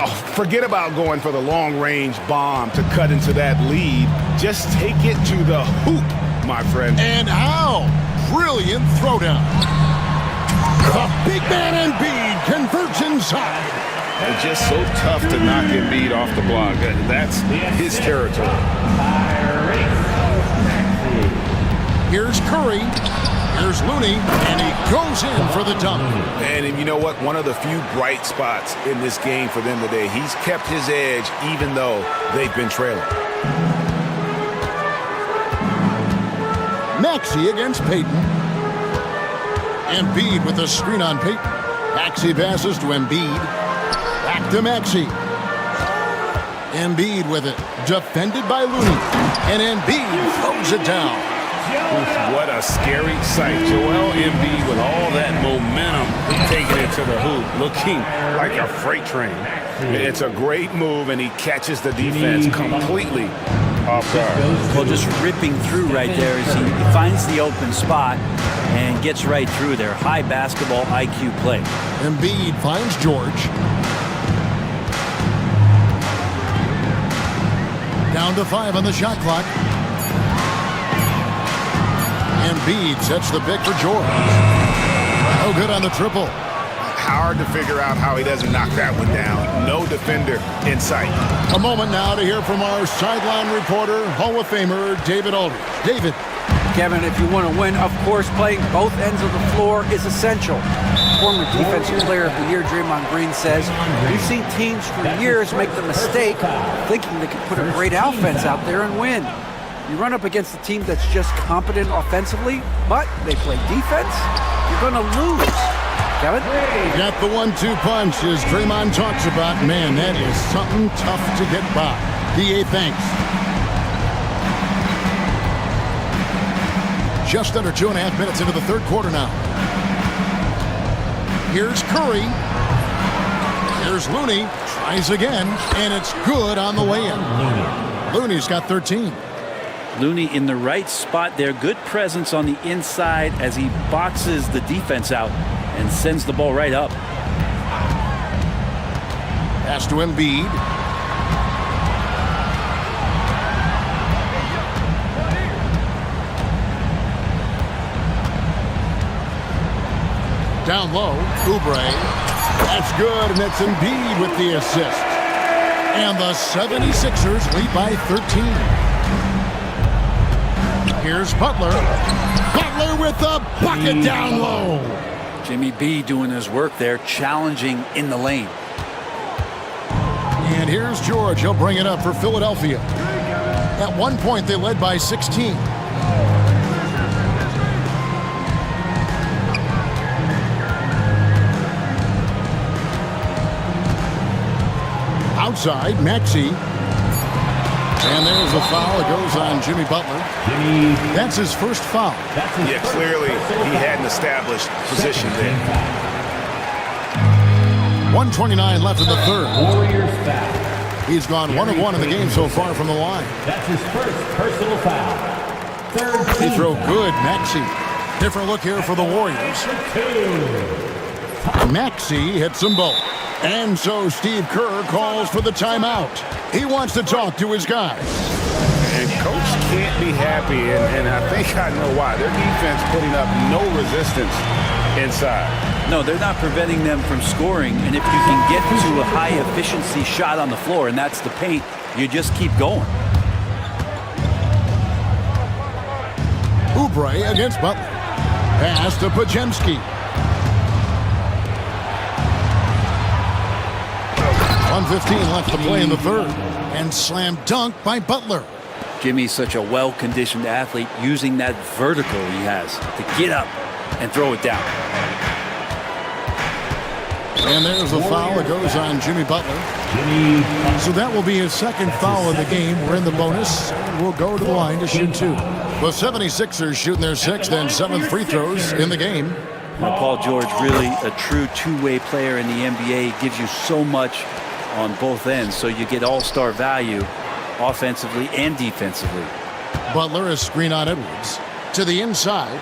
Oh, forget about going for the long-range bomb to cut into that lead. Just take it to the hoop, my friend. And how? Brilliant throwdown. The big man Embiid converts inside. It's just so tough to knock Embiid off the block. That's his territory. Here's Curry. Here's Looney, and he goes in for the dunk. And you know what? One of the few bright spots in this game for them today. He's kept his edge even though they've been trailing. Maxey against Payton. Embiid with a screen on Payton. Maxey passes to Embiid. Back to Maxey. Embiid with it. Defended by Looney. And Embiid throws it down. What a scary sight. Joel Embiid with all that momentum taking it to the hoop, looking like a freight train. It's a great move, and he catches the defense completely off guard. Well, just ripping through right there as he finds the open spot and gets right through there. High basketball IQ play. Embiid finds George. Down to 5 on the shot clock. Embiid sets the pick for George. No good on the triple. Hard to figure out how he doesn't knock that one down. No defender in sight. A moment now to hear from our sideline reporter, Hall of Famer David Aldridge. David. Kevin, if you want to win, of course, playing both ends of the floor is essential. Former Defensive Player of the Year Draymond Green says, we've seen teams for years make the mistake thinking they can put a great offense out there and win. You run up against a team that's just competent offensively, but they play defense, you're going to lose. Kevin? Got the 1-2 punch as Draymond talks about. Man, that is something tough to get by. DA thanks. Just under 2.5 minutes into the third quarter now. Here's Curry. Here's Looney. Tries again, and it's good on the way in. Looney's got 13. Looney in the right spot there. Good presence on the inside as he boxes the defense out and sends the ball right up. Pass to Embiid. Down low, Oubre. That's good, and it's Embiid with the assist. And the 76ers lead by 13. Here's Butler. Butler with the bucket down low. Jimmy B doing his work there, challenging in the lane. And here's George. He'll bring it up for Philadelphia. At one point, they led by 16. Outside, Maxey. And there's a foul. It goes on Jimmy Butler. That's his first foul. Yeah, clearly he hadn't established position there. 1:29 left in the third. Warriors foul. He's gone 1 of 1 in the game so far from the line. That's his first personal foul. Third They team throw foul. good, Maxey. Different look here for the Warriors. Maxey hits them both. And so Steve Kerr calls for the timeout. He wants to talk to his guys. And coach can't be happy, and I think I know why. Their defense putting up no resistance inside. No, they're not preventing them from scoring, and if you can get to a high-efficiency shot on the floor, and that's the paint, you just keep going. Oubre against Butler. Pass to Pajemski. 1:15 left to play in the third. And slam dunk by Butler. Jimmy's such a well-conditioned athlete, using that vertical he has to get up and throw it down. And there's a foul that goes on Jimmy Butler. So that will be his second foul of the game. We're in the bonus. We'll go to the line to shoot 2. The 76ers shooting their 6th and 7th free throws in the game. Now, Paul George, really a true two-way player in the NBA. He gives you so much on both ends, so you get all-star value offensively and defensively. Butler is screen on Edwards. To the inside.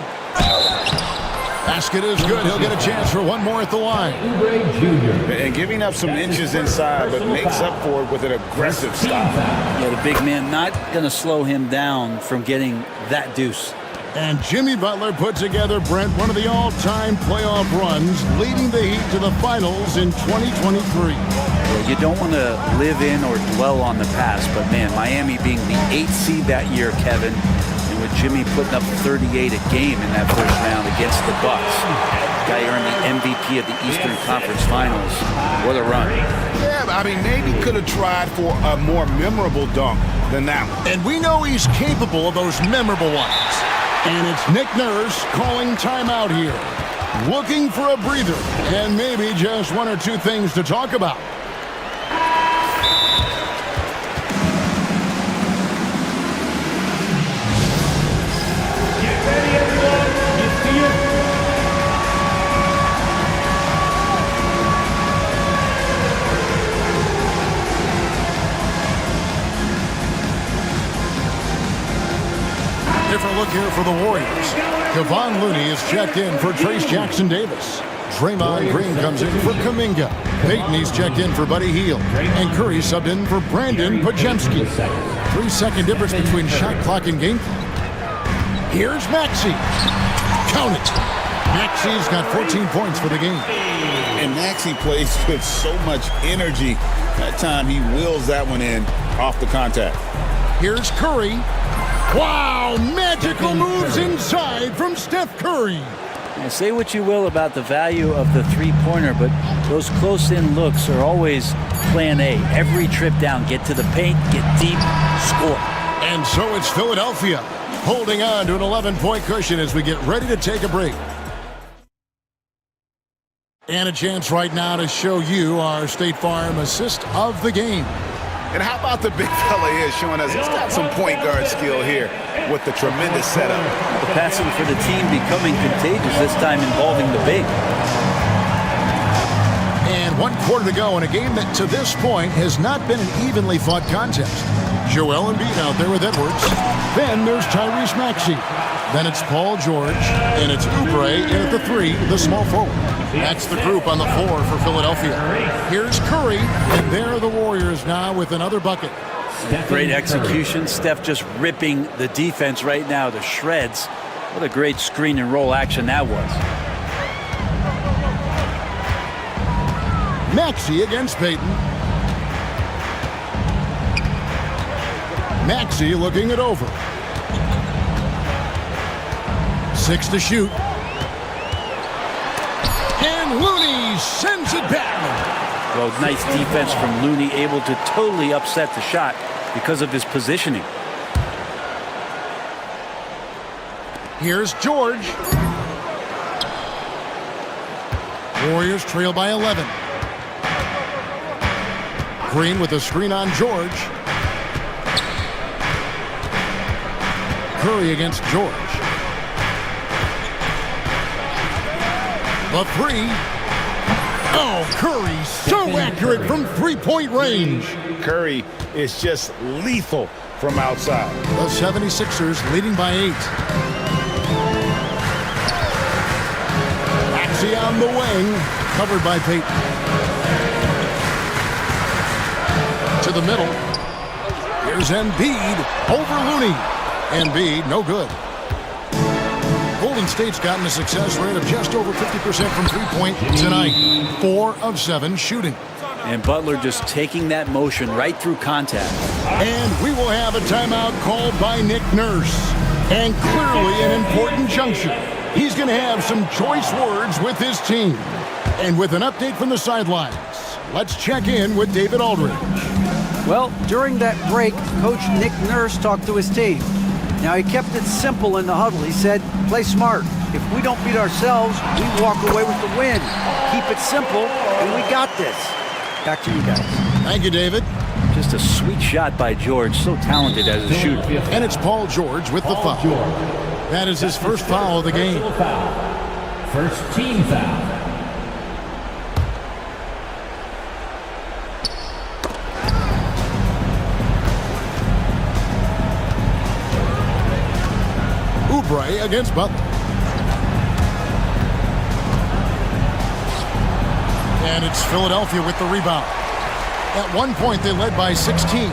Basket is good. He'll get a chance for one more at the line. And giving up some inches inside, but makes up for it with an aggressive stop. Yeah, the big man not going to slow him down from getting that deuce. And Jimmy Butler put together, Brent, one of the all-time playoff runs, leading the Heat to the finals in 2023. Well, you don't want to live in or dwell on the past, but man, Miami being the 8th seed that year, Kevin, and with Jimmy putting up 38 a game in that first round against the Bucks. Guy earned the MVP of the Eastern Conference Finals. What a run. Yeah, I mean, maybe could have tried for a more memorable dunk than that one. And we know he's capable of those memorable ones. And it's Nick Nurse calling timeout here. Looking for a breather and maybe just one or two things to talk about. Get ready, everyone. It's to you. Different look here for the Warriors. Kevon Looney is checked in for Trace Jackson Davis. Draymond Green comes in for Kuminga. Payton, he's checked in for Buddy Hield. And Curry subbed in for Brandon Pajemski. 3-second difference between shot clock and game clock. Here's Maxey. Count it. Maxey's got 14 points for the game. And Maxey plays with so much energy. That time he wheels that one in off the contact. Here's Curry. Wow, magical moves inside from Steph Curry. Now, say what you will about the value of the three-pointer, but those close-in looks are always plan A. Every trip down, get to the paint, get deep, score. And so it's Philadelphia holding on to an 11-point cushion as we get ready to take a break. And a chance right now to show you our State Farm assist of the game. And how about the big fella here showing us he's got some point guard skill here with the tremendous setup. The passing for the team becoming contagious, this time involving the big. And 1 quarter to go in a game that to this point has not been an evenly fought contest. Joel Embiid out there with Edwards. Then there's Tyrese Maxey. Then it's Paul George. And it's Oubre in at the 3, the small forward. That's the group on the floor for Philadelphia. Here's Curry, and there are the Warriors now with another bucket. Great execution. Steph just ripping the defense right now to shreds. What a great screen and roll action that was. Maxey against Payton. Maxey looking it over. 6 to shoot. And Looney sends it back. Well, nice defense from Looney, able to totally upset the shot because of his positioning. Here's George. Warriors trail by 11. Green with a screen on George. Curry against George. The 3. Oh, Curry so accurate from three-point range. Curry is just lethal from outside. The 76ers leading by 8. Maxey on the wing, covered by Payton. To the middle. Here's Embiid over Looney. Embiid, no good. Golden State's gotten a success rate of just over 50% from three-point tonight. 4 of 7 shooting. And Butler just taking that motion right through contact. And we will have a timeout called by Nick Nurse. And clearly an important juncture. He's going to have some choice words with his team. And with an update from the sidelines, let's check in with David Aldridge. Well, during that break, Coach Nick Nurse talked to his team. Now, he kept it simple in the huddle. He said, play smart. If we don't beat ourselves, we walk away with the win. Keep it simple, and we got this. Back to you guys. Thank you, David. Just a sweet shot by George, so talented as a shooter. And it's Paul George with the foul. That is his first foul of the game. First team foul. Oubre against Butler. And it's Philadelphia with the rebound. At one point, they led by 16.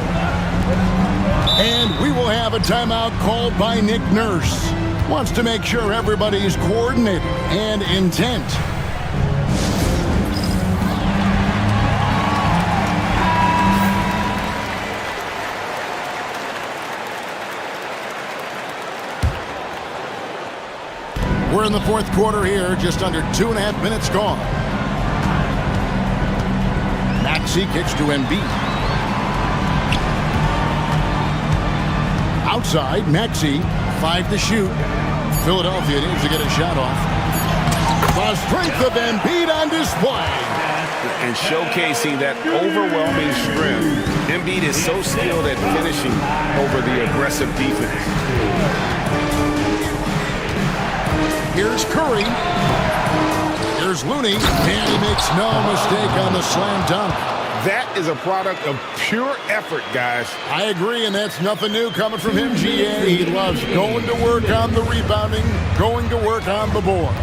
And we will have a timeout called by Nick Nurse. Wants to make sure everybody's coordinated and intent. We're in the fourth quarter here, just under 2.5 minutes gone. Maxey kicks to Embiid. Outside, Maxey, 5 to shoot. Philadelphia needs to get a shot off. The strength of Embiid on display. And showcasing that overwhelming strength. Embiid is so skilled at finishing over the aggressive defense. Here's Curry. Here's Looney. And he makes no mistake on the slam dunk. That is a product of pure effort, guys. I agree, and that's nothing new coming from him, GA. He loves going to work on the rebounding, going to work on the board.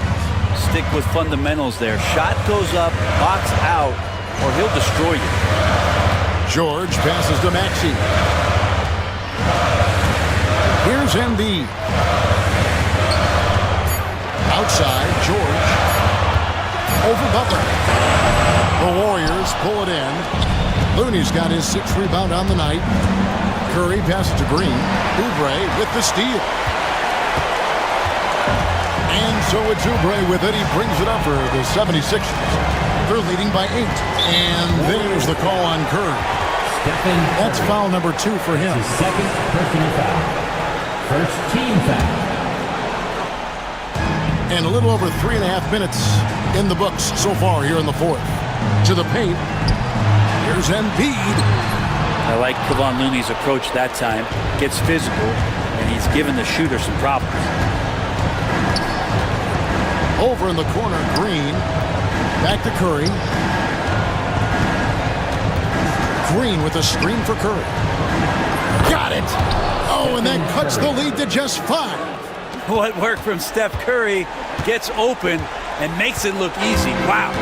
Stick with fundamentals there. Shot goes up, box out, or he'll destroy you. George passes to Maxey. Here's Embiid. Outside, George. Over Butler. The Warriors pull it in. Looney's got his 6th rebound on the night. Curry passes to Green. Oubre with the steal. And so it's Oubre with it. He brings it up for the 76ers. They're leading by 8. And there's the call on Curry. That's foul number 2 for him. His second personal foul. First team foul. And a little over 3.5 minutes in the books so far here in the fourth. To the paint. Here's Embiid. I like Kevon Looney's approach that time. Gets physical, and he's given the shooter some problems. Over in the corner, Green. Back to Curry. Green with a screen for Curry. Got it! Oh, and that cuts the lead to just 5. What work from Steph Curry, gets open and makes it look easy. Wow.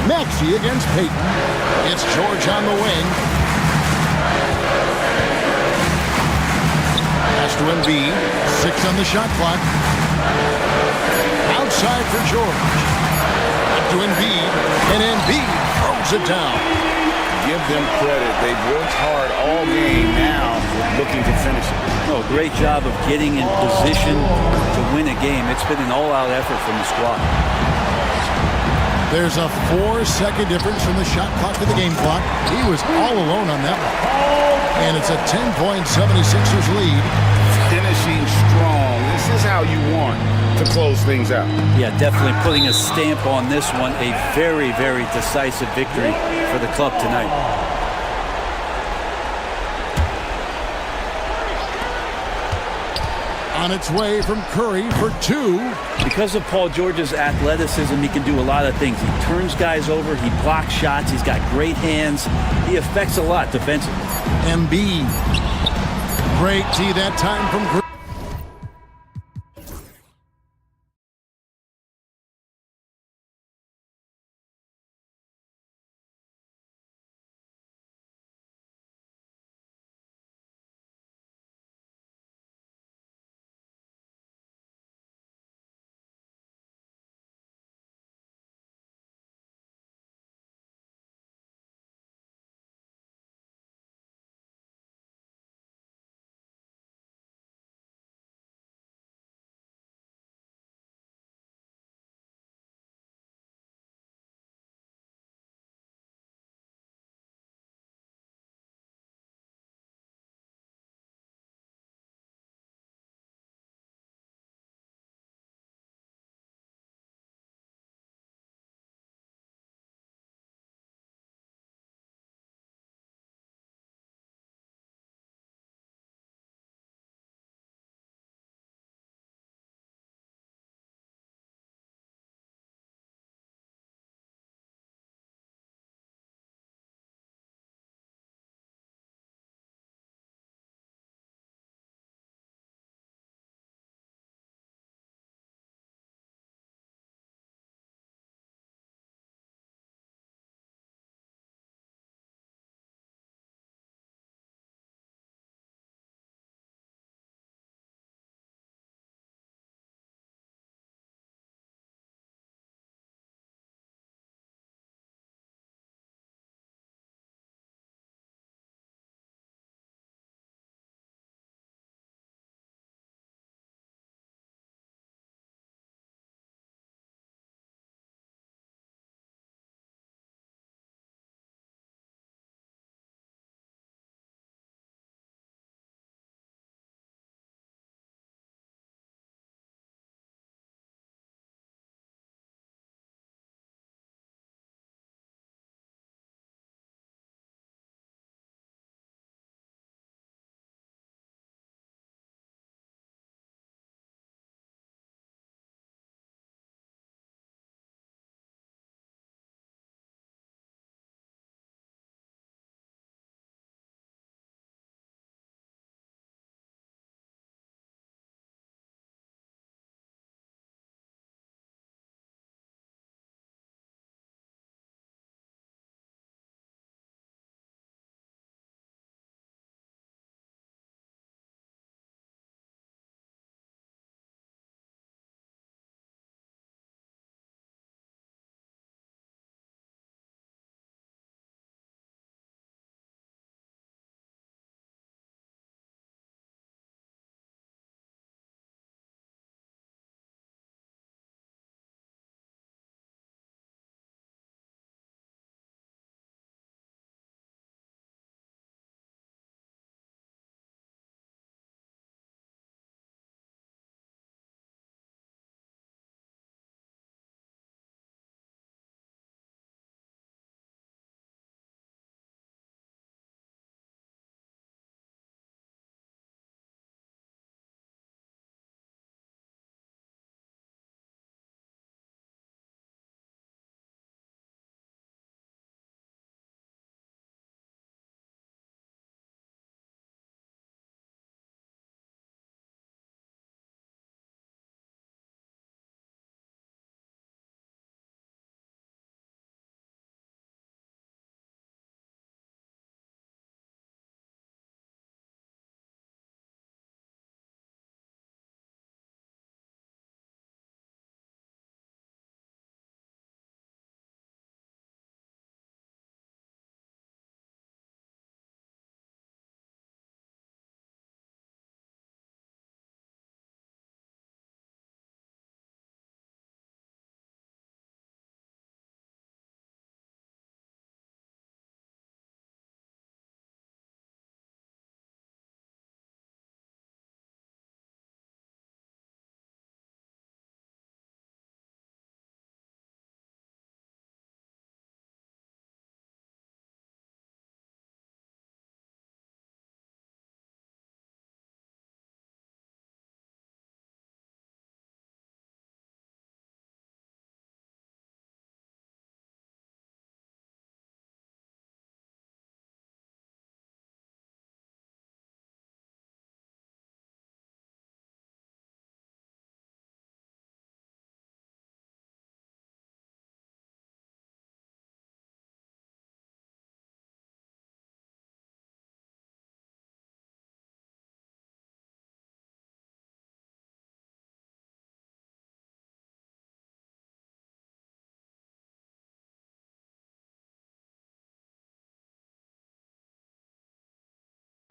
Maxey against Payton. It's George on the wing. Pass to Embiid. 6 on the shot clock. Outside for George. Up to Embiid. And Embiid throws it down. Give them credit. They've worked hard all game now, looking to finish it. Oh, great job of getting in position to win a game. It's been an all-out effort from the squad. There's a 4-second difference from the shot clock to the game clock. He was all alone on that one. And it's a 10-point 76ers lead. Finishing strong. This is how you want to close things out. Yeah, definitely putting a stamp on this one. A very, very decisive victory for the club tonight. On its way from Curry for 2. Because of Paul George's athleticism, he can do a lot of things. He turns guys over, he blocks shots, he's got great hands. He affects a lot defensively. Embiid. Great tee that time from Curry.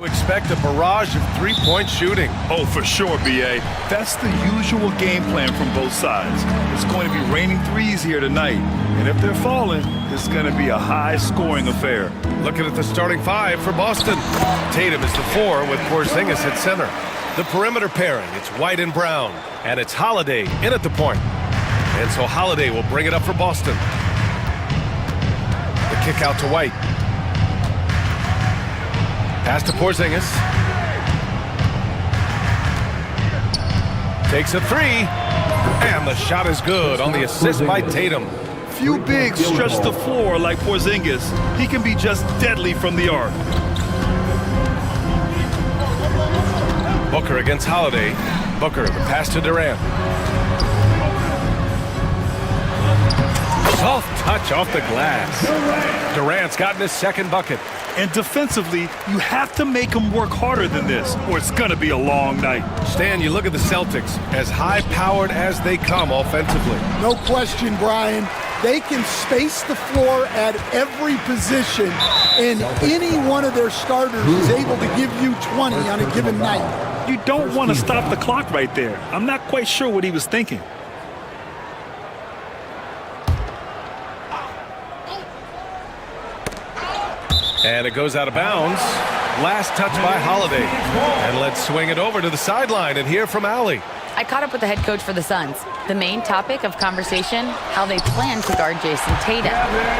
Expect a barrage of three-point shooting. Oh, for sure, B.A. That's the usual game plan from both sides. It's going to be raining threes here tonight. And if they're falling, it's going to be a high-scoring affair. Looking at the starting five for Boston. Tatum is the 4 with Porzingis at center. The perimeter pairing, it's White and Brown. And it's Holiday in at the point. And so Holiday will bring it up for Boston. The kick out to White. Pass to Porzingis. Takes a 3. And the shot is good on the assist by Tatum. Few bigs stretch the floor like Porzingis. He can be just deadly from the arc. Booker against Holiday. Booker, the pass to Durant. Soft touch off the glass. Durant's gotten his second bucket. And defensively, you have to make them work harder than this, or it's going to be a long night. Stan, you look at the Celtics, as high-powered as they come offensively. No question, Brian. They can space the floor at every position, and any one of their starters is able to give you 20 on a given night. You don't want to stop the clock right there. I'm not quite sure what he was thinking. And it goes out of bounds. Last touch by Holiday. And let's swing it over to the sideline and hear from Allie. I caught up with the head coach for the Suns. The main topic of conversation, how they plan to guard Jason Tatum.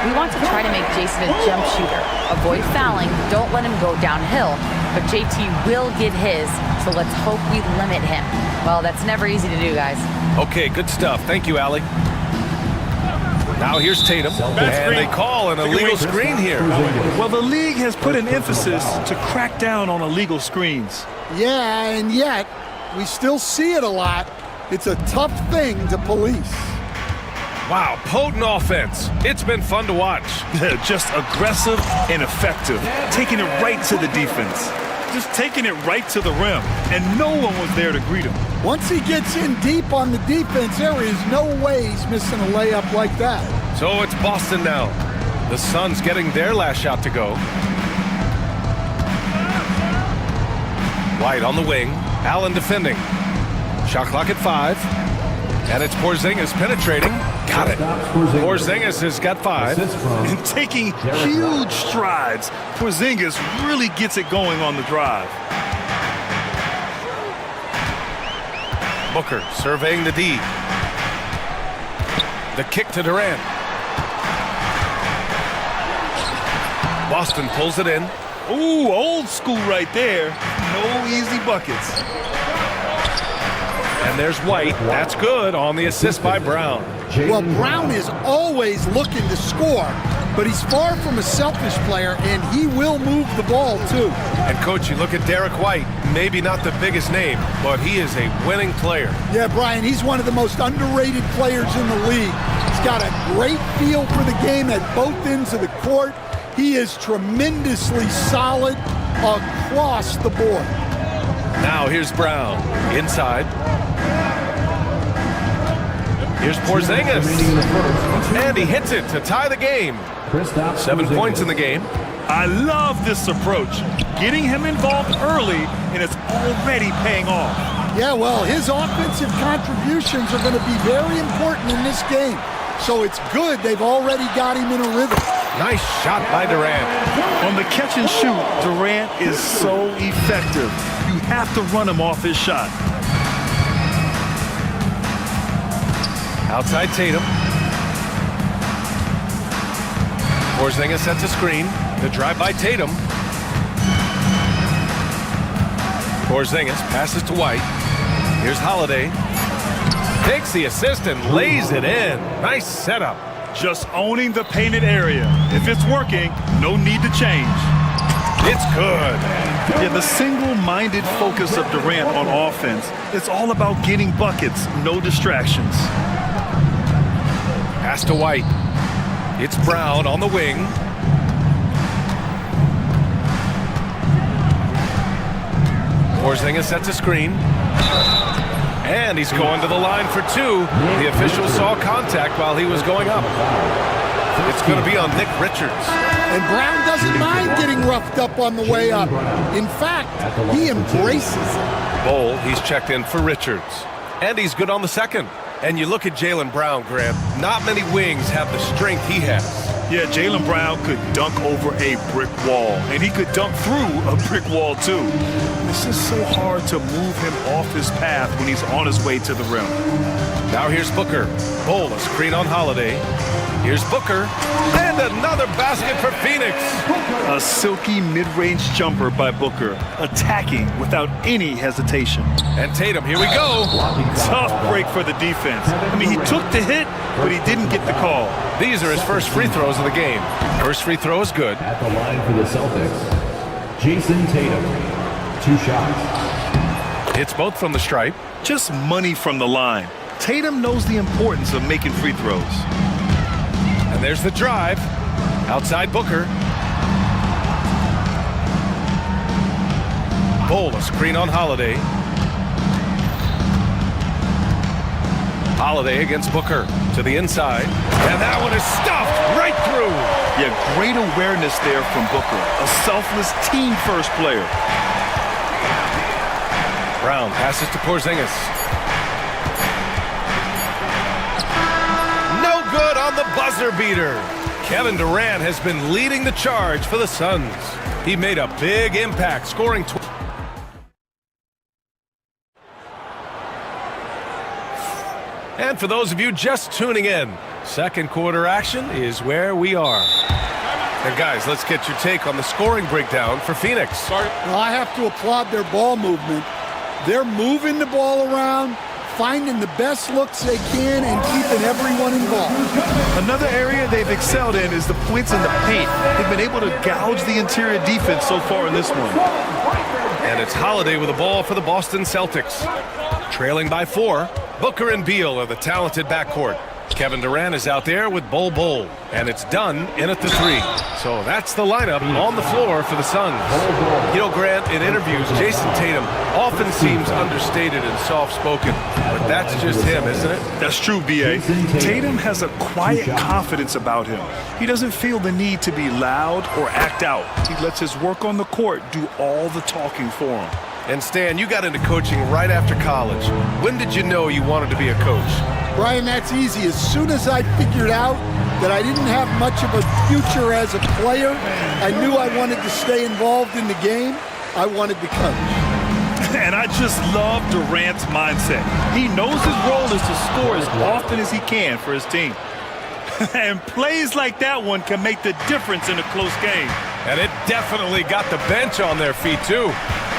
We want to try to make Jason a jump shooter. Avoid fouling, don't let him go downhill. But JT will get his, so let's hope we limit him. Well, that's never easy to do, guys. Okay, good stuff. Thank you, Allie. Now here's Tatum, and they call an illegal screen here. Well, the league has put an emphasis to crack down on illegal screens. Yeah, and yet, we still see it a lot. It's a tough thing to police. Wow, potent offense. It's been fun to watch. Just aggressive and effective, taking it right to the defense. Just taking it right to the rim, and no one was there to greet him. Once he gets in deep on the defense, there is no way he's missing a layup like that. So it's Boston now. The Suns getting their last shot to go. White on the wing. Allen defending. Shot clock at 5. And it's Porzingis penetrating. Got it. Porzingis has got 5. And taking huge strides, Porzingis really gets it going on the drive. Booker surveying the D. The kick to Durant. Boston pulls it in. Ooh, old school right there. No easy buckets. And there's White. That's good on the assist by Brown. Well, Brown is always looking to score, but he's far from a selfish player, and he will move the ball, too. And, Coach, you look at Derek White, maybe not the biggest name, but he is a winning player. Yeah, Brian, he's one of the most underrated players in the league. He's got a great feel for the game at both ends of the court. He is tremendously solid across the board. Now here's Brown inside. Here's Porzingis. And he hits it to tie the game. 7 points in the game. I love this approach. Getting him involved early, and it's already paying off. Yeah, well, his offensive contributions are going to be very important in this game. So it's good they've already got him in a rhythm. Nice shot by Durant. On the catch and shoot, Durant is so effective. You have to run him off his shot. Outside Tatum. Porzingis sets a screen. The drive by Tatum. Porzingis passes to White. Here's Holiday. Takes the assist and lays it in. Nice setup. Just owning the painted area. If it's working, no need to change. It's good. Yeah, the single-minded focus of Durant on offense, it's all about getting buckets, no distractions. Pass to White. It's Brown on the wing. Porzingis sets a screen. And he's going to the line for 2. The official saw contact while he was going up. It's going to be on Nick Richards. And Brown doesn't mind getting roughed up on the way up. In fact, he embraces it. Bowl, he's checked in for Richards. And he's good on the second. And you look at Jaylen Brown, Grant, not many wings have the strength he has. Yeah, Jaylen Brown could dunk over a brick wall, and he could dunk through a brick wall too. This is so hard to move him off his path when he's on his way to the rim. Now here's Booker. Bowl, a screen on Holiday. Here's Booker, and another basket for Phoenix. A silky mid-range jumper by Booker, attacking without any hesitation. And Tatum, here we go. Tough break for the defense. I mean, he took the hit, but he didn't get the call. These are his first free throws of the game. First free throw is good. At the line for the Celtics, Jason Tatum. 2 shots. Hits both from the stripe. Just money from the line. Tatum knows the importance of making free throws. And there's the drive. Outside Booker. Bowl, a screen on Holiday. Holiday against Booker to the inside. And that one is stuffed right through. Yeah, great awareness there from Booker. A selfless team-first player. Brown passes to Porzingis. No good on the buzzer beater. Kevin Durant has been leading the charge for the Suns. He made a big impact, scoring And for those of you just tuning in, second quarter action is where we are. And guys, let's get your take on the scoring breakdown for Phoenix. Well, I have to applaud their ball movement. They're moving the ball around, finding the best looks they can, and keeping everyone involved. Another area they've excelled in is the points in the paint. They've been able to gouge the interior defense so far in this one. And it's Holiday with the ball for the Boston Celtics. Trailing by 4, Booker and Beal are the talented backcourt. Kevin Durant is out there with Bowl. And it's done in at the 3. So that's the lineup on the floor for the Suns. You know, Grant, in interviews, Jason Tatum often seems understated and soft-spoken. But that's just him, isn't it? That's true, B.A. Tatum has a quiet confidence about him. He doesn't feel the need to be loud or act out. He lets his work on the court do all the talking for him. And Stan, you got into coaching right after college. When did you know you wanted to be a coach? Brian, that's easy. As soon as I figured out that I didn't have much of a future as a player, I knew I wanted to stay involved in the game. I wanted to coach. And I just love Durant's mindset. He knows his role is to score as often as he can for his team. And plays like that one can make the difference in a close game. And it definitely got the bench on their feet, too.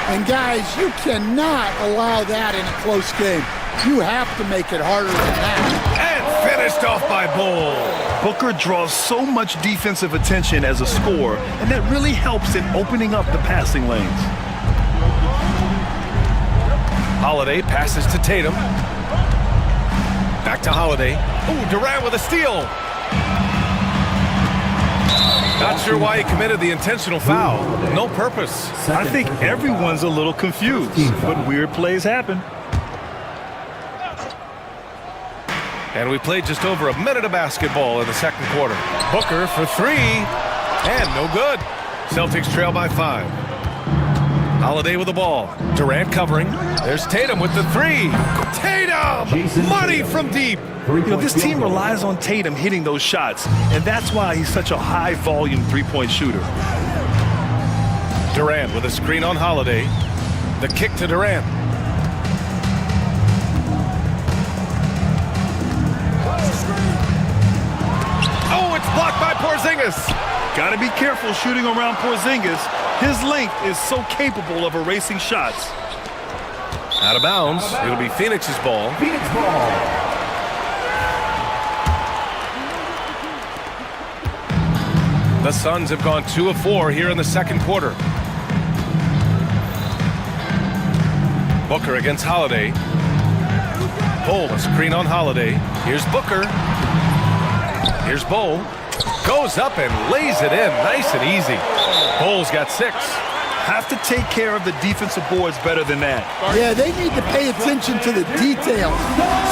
And guys, you cannot allow that in a close game. You have to make it harder than that. And finished off by Bowl. Booker draws so much defensive attention as a scorer, and that really helps in opening up the passing lanes. Holiday passes to Tatum. Back to Holiday. Ooh, Durant with a steal. Not sure why he committed the intentional foul. No purpose. I think everyone's a little confused, but weird plays happen. And we played just over a minute of basketball in the second quarter. Booker for 3, and no good. Celtics trail by 5. Holiday with the ball. Durant covering. There's Tatum with the 3. Tatum! Money from deep. You know, this team relies on Tatum hitting those shots, and that's why he's such a high-volume three-point shooter. Durant with a screen on Holiday. The kick to Durant. Oh, it's blocked by Porzingis. Got to be careful shooting around Porzingis. His length is so capable of erasing shots. Out of bounds. It'll be Phoenix's ball. Phoenix ball. The Suns have gone 2 of 4 here in the second quarter. Booker against Holiday. Bowl, a screen on Holiday. Here's Booker. Here's Bowl. Goes up and lays it in. Nice and easy. Bowl's got 6. have to take care of the defensive boards better than that. Yeah, they need to pay attention to the details.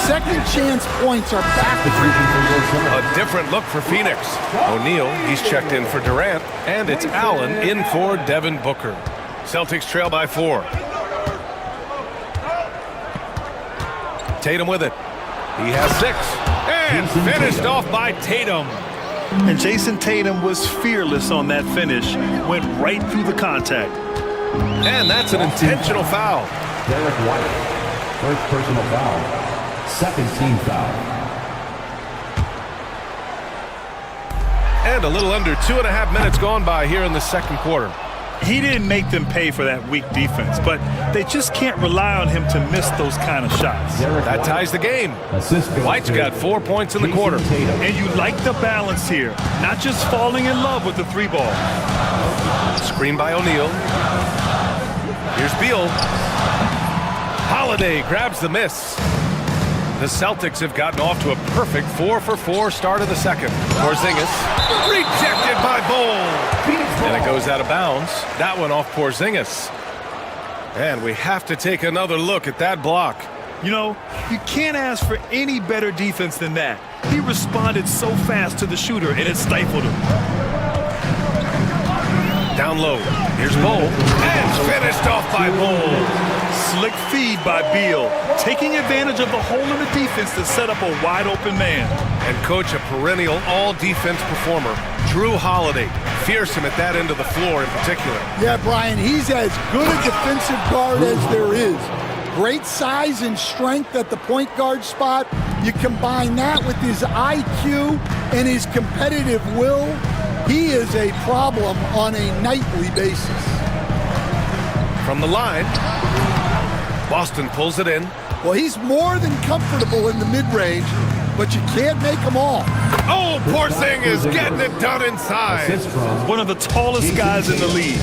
Second chance points are back. A different look for Phoenix. O'Neal, he's checked in for Durant, and it's Allen in for Devin Booker. Celtics trail by 4. Tatum with it. He has 6. And finished off by Tatum. And Jason Tatum was fearless on that finish. Went right through the contact. And that's an intentional foul. Derek White, first personal foul, second team foul. And a little under 2.5 minutes gone by here in the second quarter. He didn't make them pay for that weak defense, but they just can't rely on him to miss those kind of shots. That ties the game. White's got 4 points in the quarter. And you like the balance here, not just falling in love with the 3-ball. Screen by O'Neal. Here's Beal. Holiday grabs the miss. The Celtics have gotten off to a perfect 4-for-4 start of the second. Porzingis rejected by Beal. And it goes out of bounds. That one off Porzingis. And we have to take another look at that block. You know, you can't ask for any better defense than that. He responded so fast to the shooter, and it stifled him. Down low. Here's Beal. And finished off by Beal. Slick feed by Beal, taking advantage of the hole in the defense to set up a wide-open man. And coach, a perennial all-defense performer, Drew Holiday, fearsome at that end of the floor in particular. Yeah, Brian, he's as good a defensive guard as there is. Great size and strength at the point guard spot. You combine that with his IQ and his competitive will, he is a problem on a nightly basis. From the line, Boston pulls it in. Well, he's more than comfortable in the mid-range, but you can't make them all. Oh, Porzingis getting it done inside. One of the tallest guys in the league.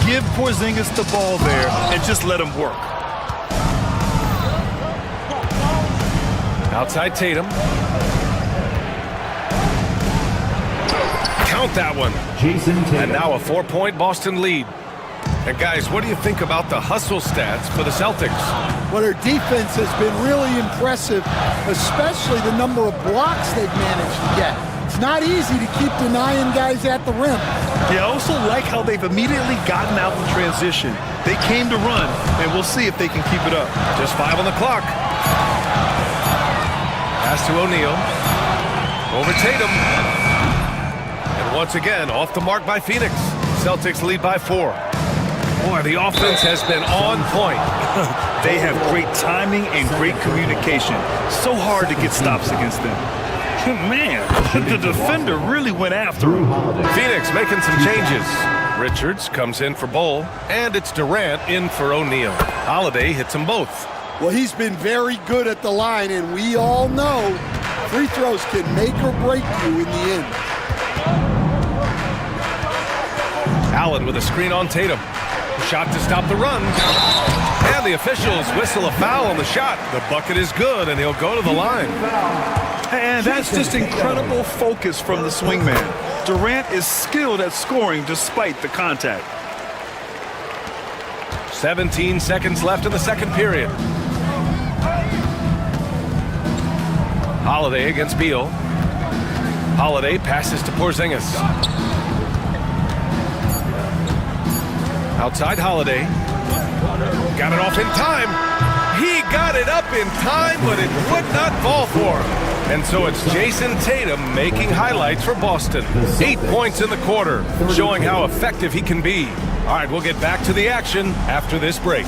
Give Porzingis the ball there and just let him work. Outside Tatum. Count that one. Jason Tatum. And now a 4-point Boston lead. And guys, what do you think about the hustle stats for the Celtics? Well, their defense has been really impressive, especially the number of blocks they've managed to get. It's not easy to keep denying guys at the rim. I also like how they've immediately gotten out in transition. They came to run, and we'll see if they can keep it up. Just 5 on the clock. Pass to O'Neal. Over Tatum. And once again, off the mark by Phoenix. Celtics lead by 4. Boy, the offense has been on point. They have great timing and great communication. So hard to get stops against them. Man, the defender really went after him. Phoenix making some changes. Richards comes in for Beal, and it's Durant in for O'Neal. Holiday hits them both. Well, he's been very good at the line, and we all know free throws can make or break you in the end. Allen with a screen on Tatum. Shot to stop the run. And the officials whistle a foul on the shot. The bucket is good, and he'll go to the line. And that's just incredible focus from the swingman. Durant is skilled at scoring despite the contact. 17 seconds left in the second period. Holiday against Beal. Holiday passes to Porzingis. Outside Holiday. Got it off in time. He got it up in time, but it would not fall for him. And so it's Jason Tatum making highlights for Boston. 8 points in the quarter, showing how effective he can be. All right, we'll get back to the action after this break.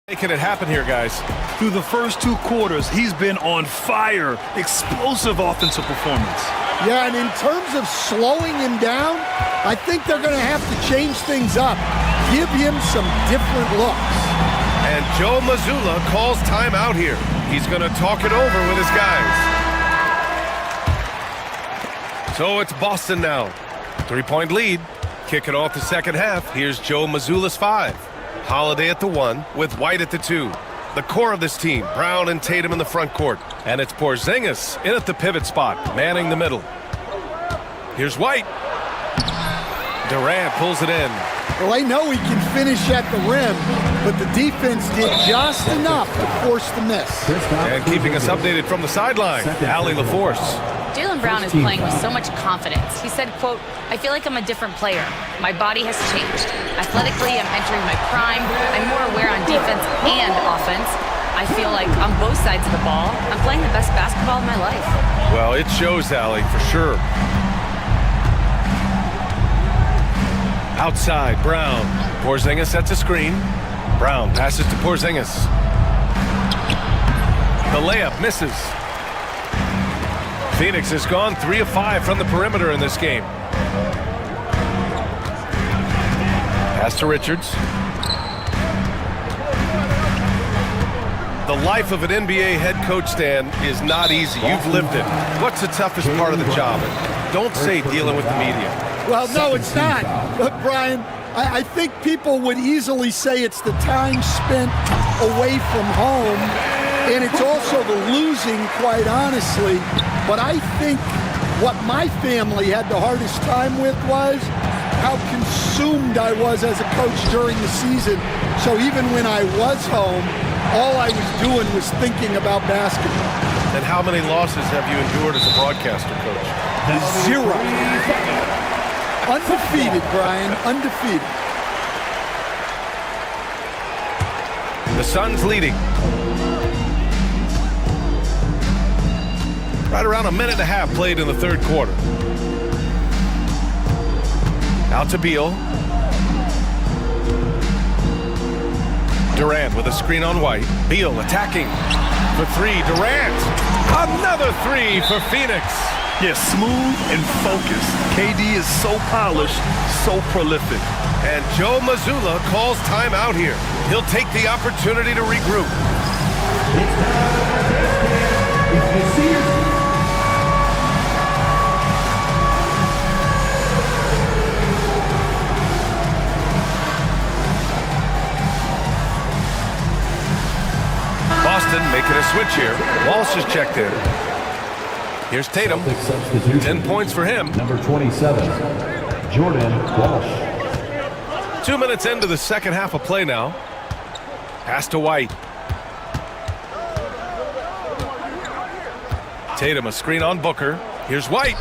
Making it happen here, guys. Through the first 2 quarters, he's been on fire. Explosive offensive performance. Yeah, and in terms of slowing him down, I think they're going to have to change things up. Give him some different looks. And Joe Mazzulla calls timeout here. He's going to talk it over with his guys. So it's Boston now. 3-point lead. Kicking off the second half. Here's Joe Mazzulla's 5. Holiday at the 1 with White at the 2. The core of this team, Brown and Tatum in the front court. And it's Porzingis in at the pivot spot, manning the middle. Here's White. Durant pulls it in. Well, I know he can finish at the rim, but the defense did just enough to force the miss. And keeping us updated from the sideline, Allie LaForce. Jaylen Brown is playing with so much confidence. He said, quote, "I feel like I'm a different player. My body has changed. Athletically, I'm entering my prime. I'm more aware on defense and offense. I feel like on both sides of the ball, I'm playing the best basketball of my life." Well, it shows, Allie, for sure. Outside, Brown. Porzingis sets a screen. Brown passes to Porzingis. The layup misses. Phoenix has gone 3 of 5 from the perimeter in this game. Pass to Richards. The life of an NBA head coach, Stan, is not easy. You've lived it. What's the toughest part of the job? And don't say dealing with the media. Well, no, it's not. Look, Brian, I think people would easily say it's the time spent away from home, and it's also the losing, quite honestly. But I think what my family had the hardest time with was how consumed I was as a coach during the season. So even when I was home, all I was doing was thinking about basketball. And how many losses have you endured as a broadcaster, Coach? 0. Undefeated, Brian, undefeated. The Suns leading. Right around a minute and a half played in the third quarter. Out to Beal. Durant with a screen on White. Beal attacking for 3. Durant. Another 3 for Phoenix. Yeah, smooth and focused. KD is so polished, so prolific. And Joe Mazzulla calls timeout here. He'll take the opportunity to regroup. Boston making a switch here. Walsh is checked in. Here's Tatum. 10 points for him. Number 27, Jordan Walsh. 2 minutes into the second half of play now. Pass to White. Tatum, a screen on Booker. Here's White.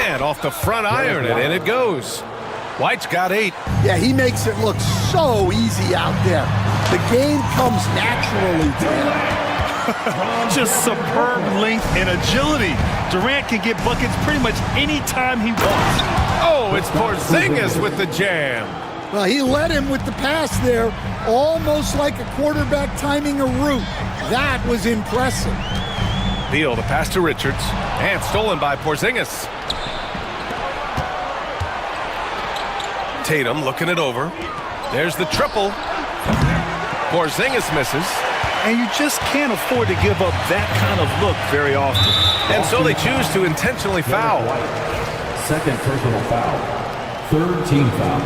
And off the front iron, and in it goes. White's got 8. Yeah, he makes it look so easy out there. The game comes naturally to him. Just superb length and agility. Durant can get buckets pretty much any time he wants. Oh, it's Porzingis with the jam. Well, he led him with the pass there, almost like a quarterback timing a route. That was impressive. Beal, the pass to Richards, and stolen by Porzingis. Tatum looking it over. There's the triple. Porzingis misses. And you just can't afford to give up that kind of look very often. And so they choose to intentionally foul. Second personal foul. Third team foul.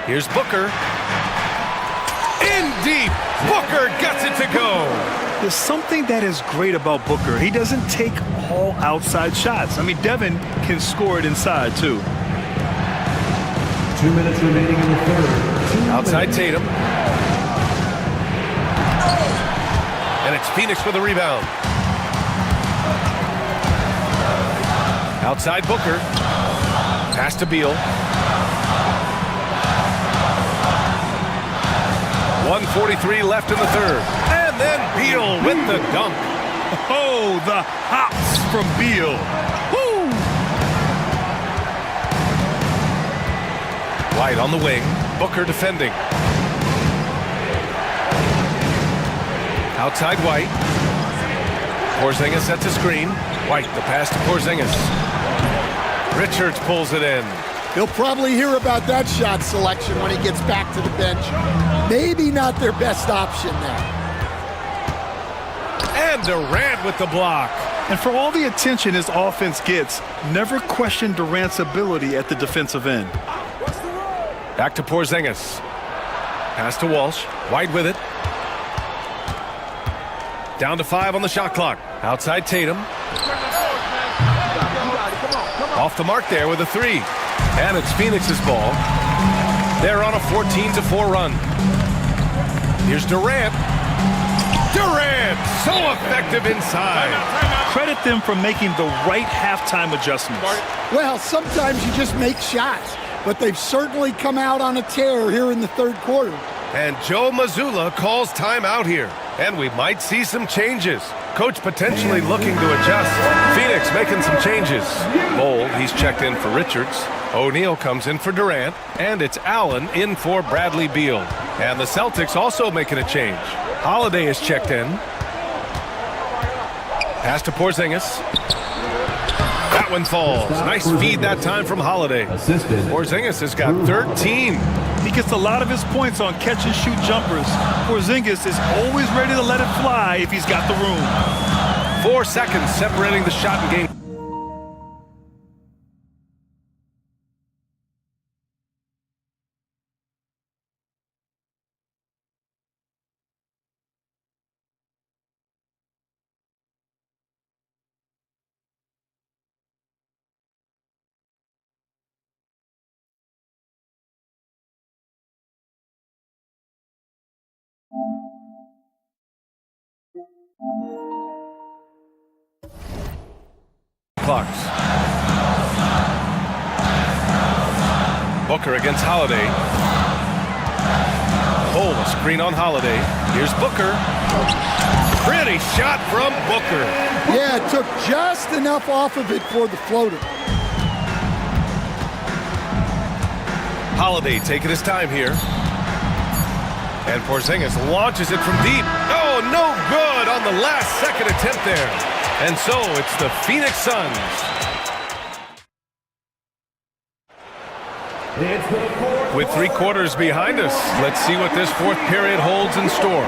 Here's Booker. In deep. Booker gets it to go. There's something that is great about Booker. He doesn't take all outside shots. I mean, Devin can score it inside, too. 2 minutes remaining in the third. Outside Tatum. And it's Phoenix with a rebound. Outside Booker. Pass to Beal. 1:43 left in the third. And then Beal with the dunk. Oh, the hops from Beal. Woo! White on the wing. Booker defending. Outside White. Porzingis sets a screen. White, the pass to Porzingis. Richards pulls it in. He'll probably hear about that shot selection when he gets back to the bench. Maybe not their best option there. And Durant with the block. And for all the attention his offense gets, never question Durant's ability at the defensive end. Back to Porzingis. Pass to Walsh. White with it. Down to 5 on the shot clock. Outside Tatum. Off the mark there with a 3. And it's Phoenix's ball. They're on a 14-4 run. Here's Durant. Durant, so effective inside. Credit them for making the right halftime adjustments. Well, sometimes you just make shots, but they've certainly come out on a tear here in the third quarter. And Joe Mazzulla calls timeout here. And we might see some changes. Coach potentially looking to adjust. Phoenix making some changes. Bold, he's checked in for Richards. O'Neal comes in for Durant. And it's Allen in for Bradley Beal. And the Celtics also making a change. Holiday is checked in. Pass to Porzingis. That one falls. Nice feed that time from Holiday. Porzingis has got 13. He gets a lot of his points on catch-and-shoot jumpers. Porzingis is always ready to let it fly if he's got the room. 4 seconds separating the shot and game. Clocks. Booker against Holiday. Oh, a screen on Holiday. Here's Booker. Pretty shot from Booker. Yeah, it took just enough off of it for the floater. Holiday taking his time here. And Porzingis launches it from deep. Oh, no good on the last second attempt there. And so it's the Phoenix Suns. With 3 quarters behind us, let's see what this fourth period holds in store.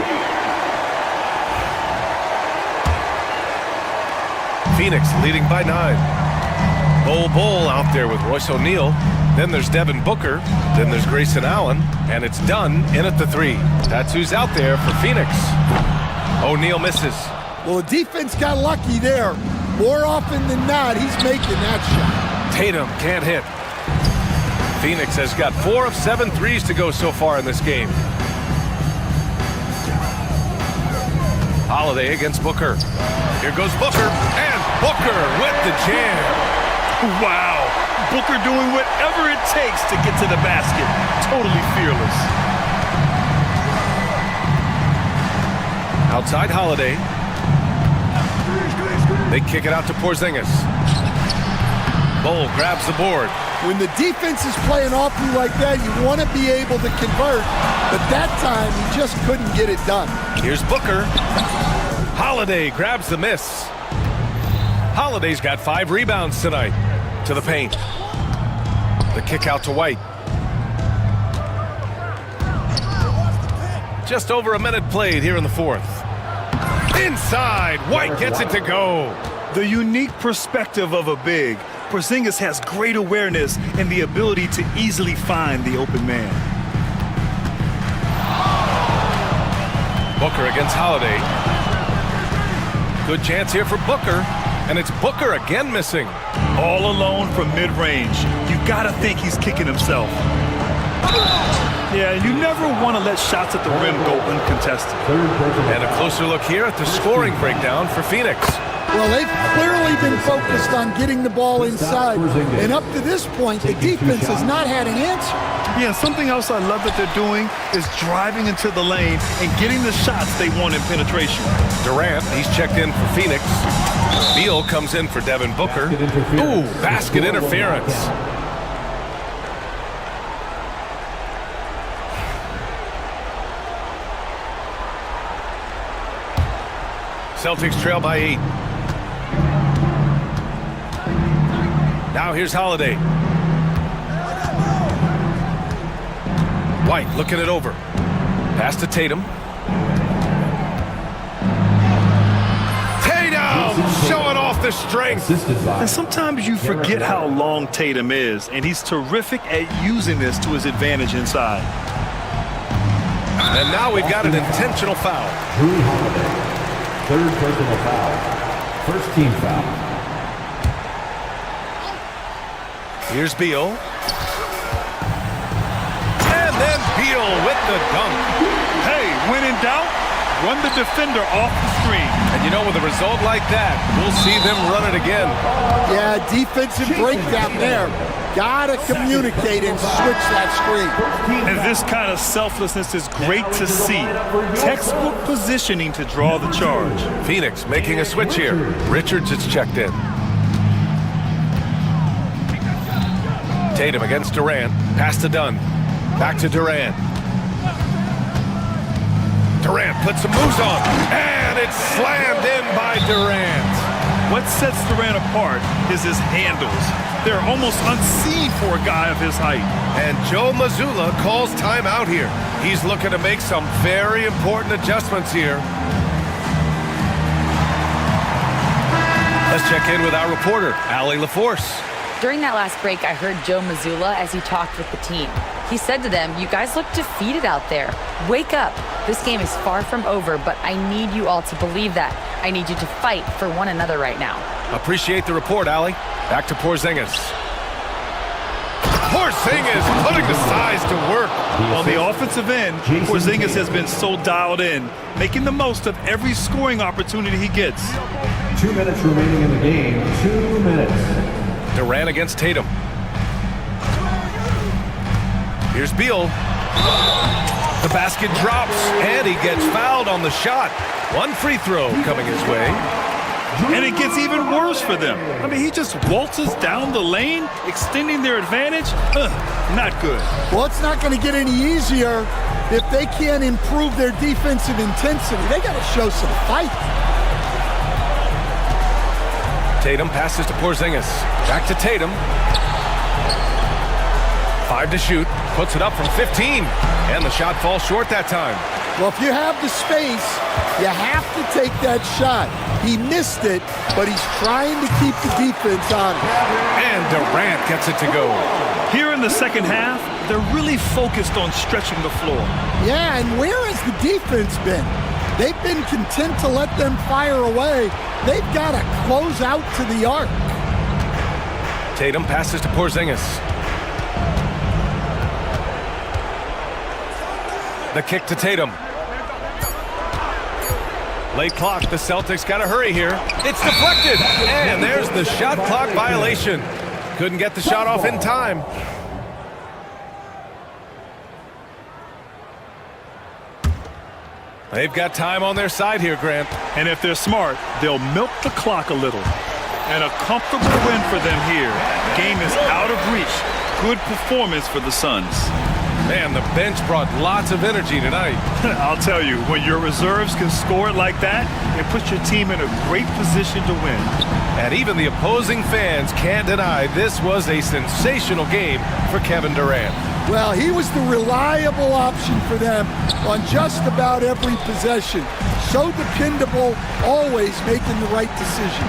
Phoenix leading by 9. Bull out there with Royce O'Neal. Then there's Devin Booker. Then there's Grayson Allen. And it's Dunn in at the 3. That's who's out there for Phoenix. O'Neal misses. Well, the defense got lucky there. More often than not, he's making that shot. Tatum can't hit. Phoenix has got 4 of 7 threes to go so far in this game. Holiday against Booker. Here goes Booker, and Booker with the jam. Wow. Booker doing whatever it takes to get to the basket. Totally fearless. Outside Holiday. They kick it out to Porzingis. Bull grabs the board. When the defense is playing off you like that, you want to be able to convert. But that time, he just couldn't get it done. Here's Booker. Holiday grabs the miss. Holiday's got 5 rebounds tonight. To the paint. The kick out to White. Just over a minute played here in the fourth. Inside, White gets it to go. The unique perspective of a big. Porzingis has great awareness and the ability to easily find the open man. Booker against Holiday. Good chance here for Booker. And it's Booker again missing. All alone from mid-range. You gotta think he's kicking himself. Yeah, you never want to let shots at the rim go uncontested. And a closer look here at the scoring breakdown for Phoenix. Well, they've clearly been focused on getting the ball inside. And up to this point, the defense has not had an answer. Yeah, something else I love that they're doing is driving into the lane and getting the shots they want in penetration. Durant, he's checked in for Phoenix. Beal comes in for Devin Booker. Ooh, basket interference. Celtics trail by 8. Now here's Holiday. White looking it over. Pass to Tatum. Showing off the strength. And sometimes you forget how long Tatum is, and he's terrific at using this to his advantage inside. And now we've got an intentional foul. Drew Holiday, third personal foul. First team foul. Here's Beal. And then Beal with the dunk. Hey, when in doubt, run the defender off the screen. And you know, with a result like that, we'll see them run it again. Yeah, defensive breakdown there. Gotta communicate and switch that screen. And this kind of selflessness is great to see. Textbook positioning to draw the charge. Phoenix making a switch here. Richards is checked in. Tatum against Durant. Pass to Dunn. Back to Durant. Durant puts some moves on, and it's slammed in by Durant. What sets Durant apart is his handles. They're almost unseen for a guy of his height. And Joe Mazzulla calls timeout here. He's looking to make some very important adjustments here. Let's check in with our reporter, Allie LaForce. During that last break, I heard Joe Mazzulla as he talked with the team. He said to them, "You guys look defeated out there. Wake up. This game is far from over, but I need you all to believe that. I need you to fight for one another right now." Appreciate the report, Allie. Back to Porzingis. Porzingis putting the size to work. On the offensive end, Porzingis has been so dialed in, making the most of every scoring opportunity he gets. 2 minutes remaining in the game. 2 minutes. Durant against Tatum. Here's Beal. The basket drops, and he gets fouled on the shot. One free throw coming his way. And it gets even worse for them. I mean, he just waltzes down the lane, extending their advantage. Not good. Well, it's not going to get any easier if they can't improve their defensive intensity. They got to show some fight. Tatum passes to Porzingis. Back to Tatum. 5 to shoot. Puts it up from 15. And the shot falls short that time. Well, if you have the space, you have to take that shot. He missed it, but he's trying to keep the defense on it. And Durant gets it to go. Here in the second half, they're really focused on stretching the floor. Yeah, and where has the defense been? They've been content to let them fire away. They've got to close out to the arc. Tatum passes to Porzingis. The kick to Tatum. Late clock, the Celtics got to hurry here. It's deflected, and there's the shot clock violation. Couldn't get the shot off in time. They've got time on their side here, Grant. And if they're smart, they'll milk the clock a little. And a comfortable win for them here. Game is out of reach. Good performance for the Suns. Man, the bench brought lots of energy tonight. I'll tell you, when your reserves can score it like that, it puts your team in a great position to win. And even the opposing fans can't deny this was a sensational game for Kevin Durant. Well, he was the reliable option for them on just about every possession. So dependable, always making the right decision.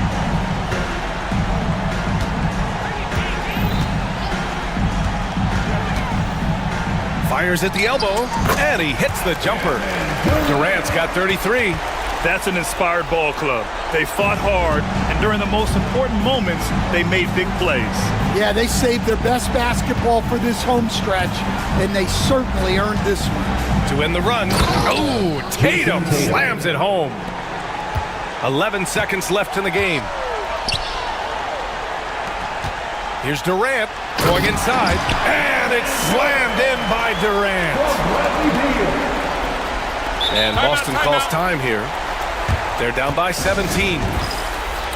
Fires at the elbow, and he hits the jumper. Durant's got 33. That's an inspired ball club. They fought hard, and during the most important moments, they made big plays. Yeah, they saved their best basketball for this home stretch, and they certainly earned this one. To end the run, oh, Tatum slams it home. 11 seconds left in the game. Here's Durant going inside, and it's slammed in by Durant. And Boston calls time here. They're down by 17.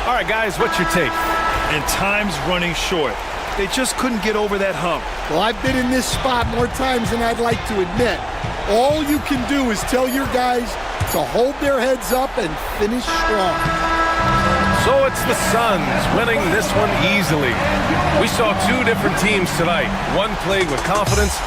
All right, guys, what's your take? And time's running short. They just couldn't get over that hump. Well, I've been in this spot more times than I'd like to admit. All you can do is tell your guys to hold their heads up and finish strong. So it's the Suns winning this one easily. We saw two different teams tonight. One played with confidence.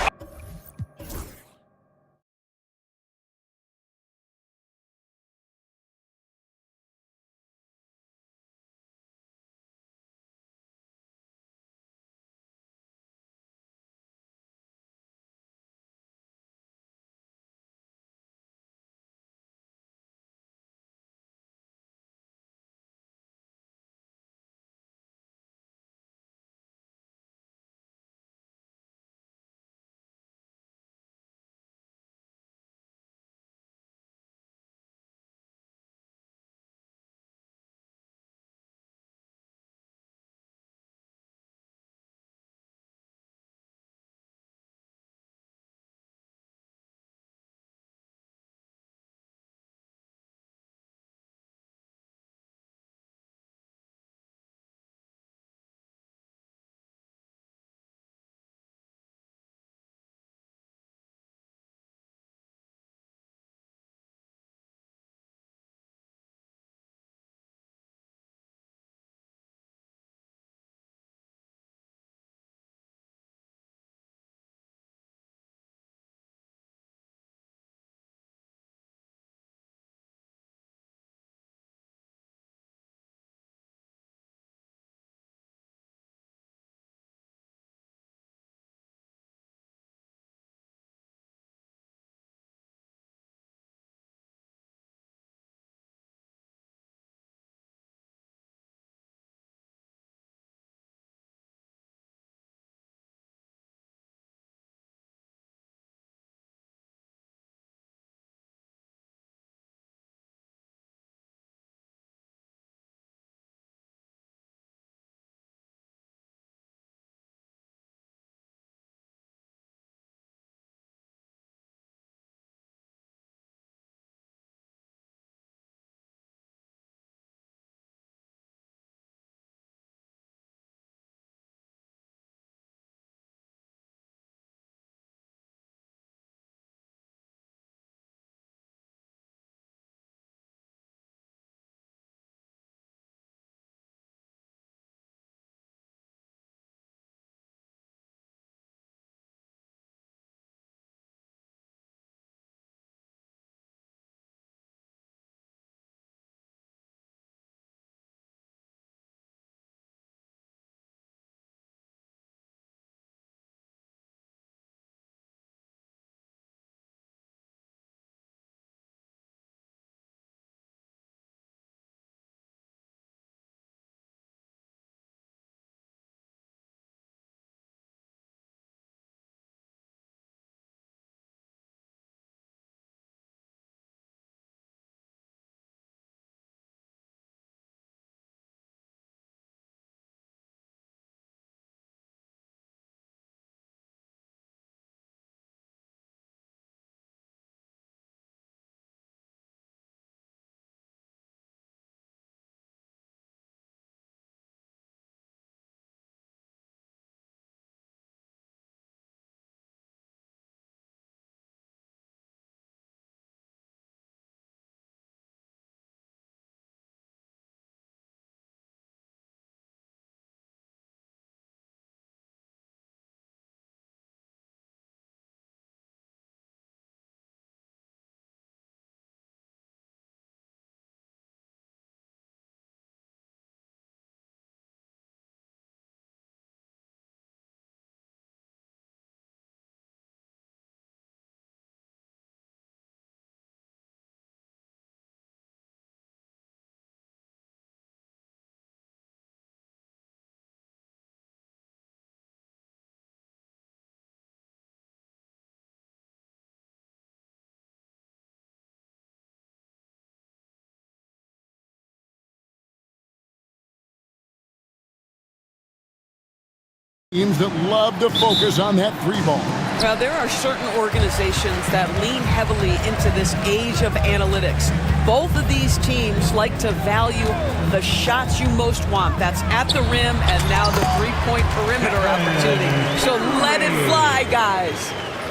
Teams that love to focus on that three ball. Well, there are certain organizations that lean heavily into this age of analytics. Both of these teams like to value the shots you most want. That's at the rim and now the three-point perimeter opportunity. So let it fly, guys.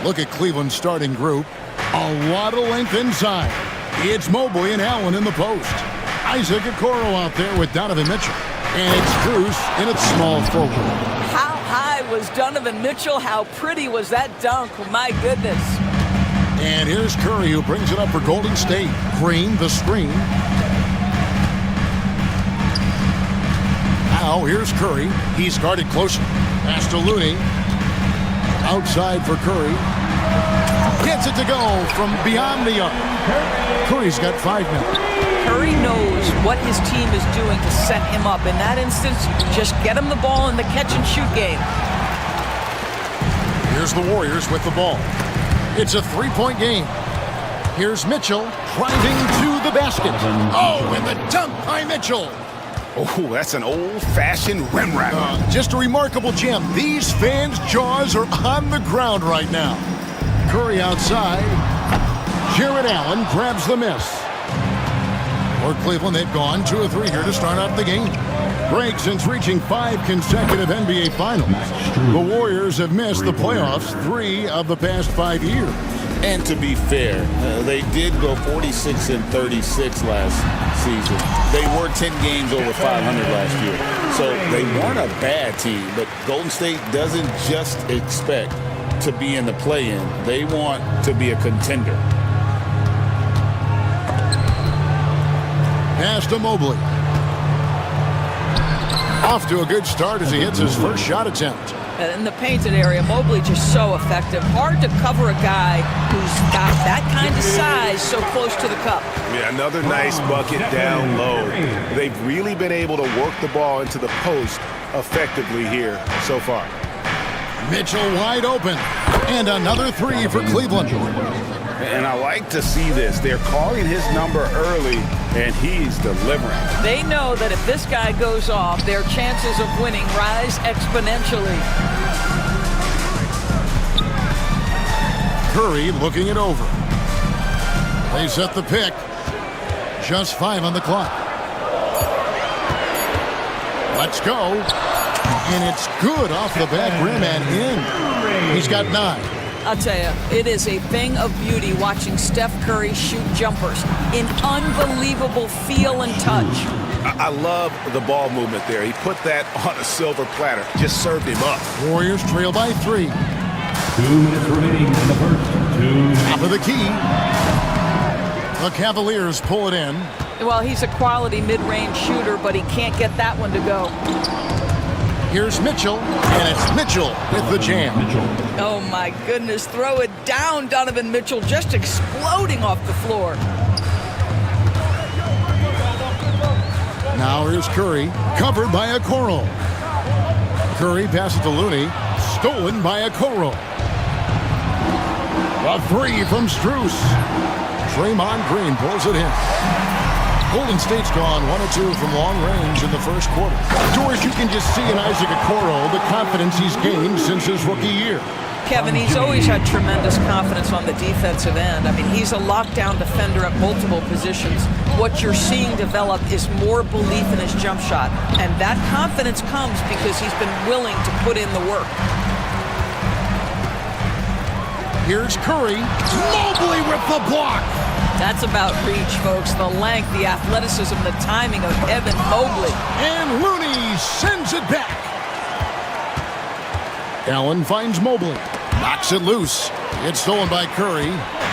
Look at Cleveland's starting group. A lot of length inside. It's Mobley and Allen in the post. Isaac Okoro out there with Donovan Mitchell. And it's Strus in its small forward. How high was Donovan Mitchell? How pretty was that dunk? My goodness. And here's Curry, who brings it up for Golden State. Green, the screen. Now here's Curry. He's guarded closer. Pass to Looney. Outside for Curry. Gets it to go from beyond the arc. Curry's got 5 now. Curry knows what his team is doing to set him up. In that instance, just get him the ball in the catch-and-shoot game. Here's the Warriors with the ball. It's a 3-point game. Here's Mitchell driving to the basket. Oh, and the dunk by Mitchell. Oh, that's an old-fashioned rim wrap. Just a remarkable gem. These fans' jaws are on the ground right now. Curry outside. Jared Allen grabs the miss. For Cleveland, they've gone 2 of 3 here to start out the game. Break since reaching 5 consecutive NBA Finals. The Warriors have missed the playoffs 3 of the past 5 years. And to be fair, they did go 46-36 last season. They were 10 games over 500 last year. So they weren't a bad team, but Golden State doesn't just expect to be in the play-in. They want to be a contender. Pass to Mobley. Off to a good start as he hits his first shot attempt. In the painted area, Mobley just so effective. Hard to cover a guy who's got that kind of size so close to the cup. Yeah, another nice bucket down low. They've really been able to work the ball into the post effectively here so far. Mitchell wide open. And another 3 for Cleveland. And I like to see this. They're calling his number early, and he's delivering. They know that if this guy goes off, their chances of winning rise exponentially. Curry looking it over. They set the pick. Just 5 on the clock. Let's go. And it's good off the back rim and in. He's got 9. I'll tell you, it is a thing of beauty watching Steph Curry shoot jumpers in unbelievable feel and touch. I love the ball movement there. He put that on a silver platter. Just served him up. Warriors trail by 3. 2 minutes remaining in the first. 2. Top of the key. The Cavaliers pull it in. Well, he's a quality mid-range shooter, but he can't get that one to go. Here's Mitchell, and it's Mitchell with the jam. Oh, my goodness. Throw it down, Donovan Mitchell, just exploding off the floor. Now here's Curry, covered by Okoro. Curry passes to Looney, stolen by Okoro. A 3 from Strus. Draymond Green pulls it in. Golden State's gone 1 of 2 from long range in the first quarter. George, you can just see in Isaac Okoro the confidence he's gained since his rookie year. Kevin, he's always had tremendous confidence on the defensive end. I mean, he's a lockdown defender at multiple positions. What you're seeing develop is more belief in his jump shot. And that confidence comes because he's been willing to put in the work. Here's Curry. Mobley with the block. That's about reach, folks. The length, the athleticism, the timing of Evan Mobley. And Looney sends it back. Allen finds Mobley. Knocks it loose. It's stolen by Curry.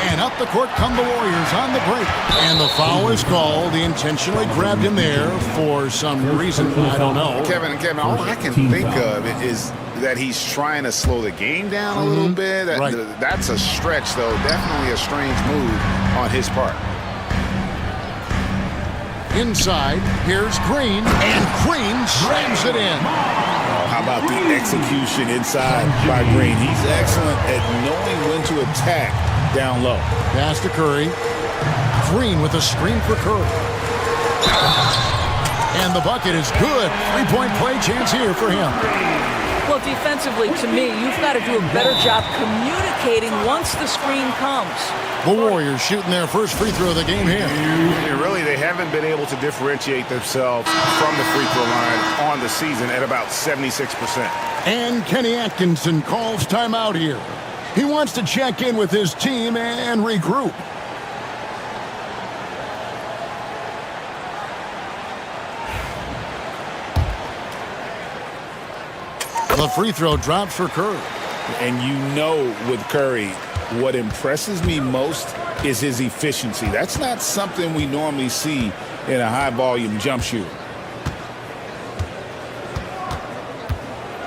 And up the court come the Warriors on the break. And the foul is called. He intentionally grabbed him there for some reason. I don't know. Kevin, all I can think of is that he's trying to slow the game down a little bit. That's a stretch, though. Definitely a strange move on his part. Inside, here's Green. And Green slams it in. How about the execution inside by Green? He's excellent at knowing when to attack down low. Pass to Curry. Green with a screen for Curry. And the bucket is good. 3-point play chance here for him. Well, defensively, to me, you've got to do a better job communicating once the screen comes. The Warriors shooting their first free throw of the game here. Really, they haven't been able to differentiate themselves from the free throw line on the season at about 76%. And Kenny Atkinson calls timeout here. He wants to check in with his team and regroup. The free throw drops for Curry. And you know with Curry, what impresses me most is his efficiency. That's not something we normally see in a high-volume jump shooter.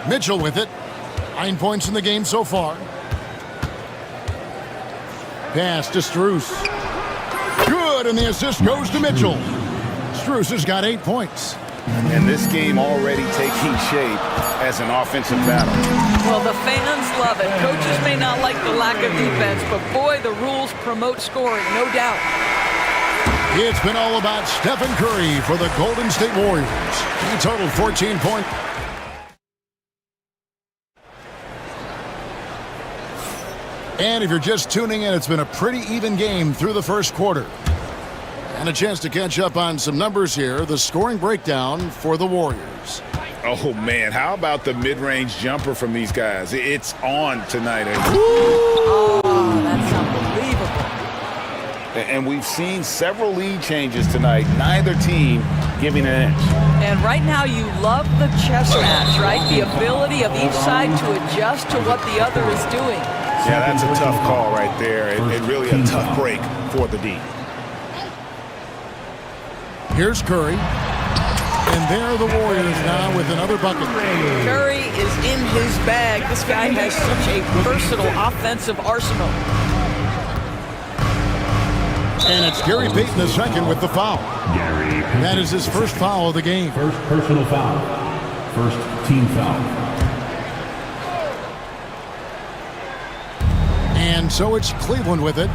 Mitchell with it. 9 points in the game so far. Pass to Strus. Good, and the assist goes to Mitchell. Strus has got 8 points. And this game already taking shape as an offensive battle. Well, the fans love it. Coaches may not like the lack of defense, but boy, the rules promote scoring, no doubt. It's been all about Stephen Curry for the Golden State Warriors. He totaled 14 points. And if you're just tuning in, it's been a pretty even game through the first quarter. And a chance to catch up on some numbers here. The scoring breakdown for the Warriors. Oh, man, how about the mid-range jumper from these guys? It's on tonight. Oh, that's unbelievable. And we've seen several lead changes tonight, neither team giving an inch. And right now you love the chess match, right? The ability of each side to adjust to what the other is doing. Yeah, that's a tough call right there, and really a tough break for the D. Here's Curry. And there are the Warriors now with another bucket. Curry is in his bag. This guy has such a versatile offensive arsenal. And it's Gary Payton II with the foul. Gary Payton. That is his first foul of the game. First personal foul. First team foul. And so it's Cleveland with it.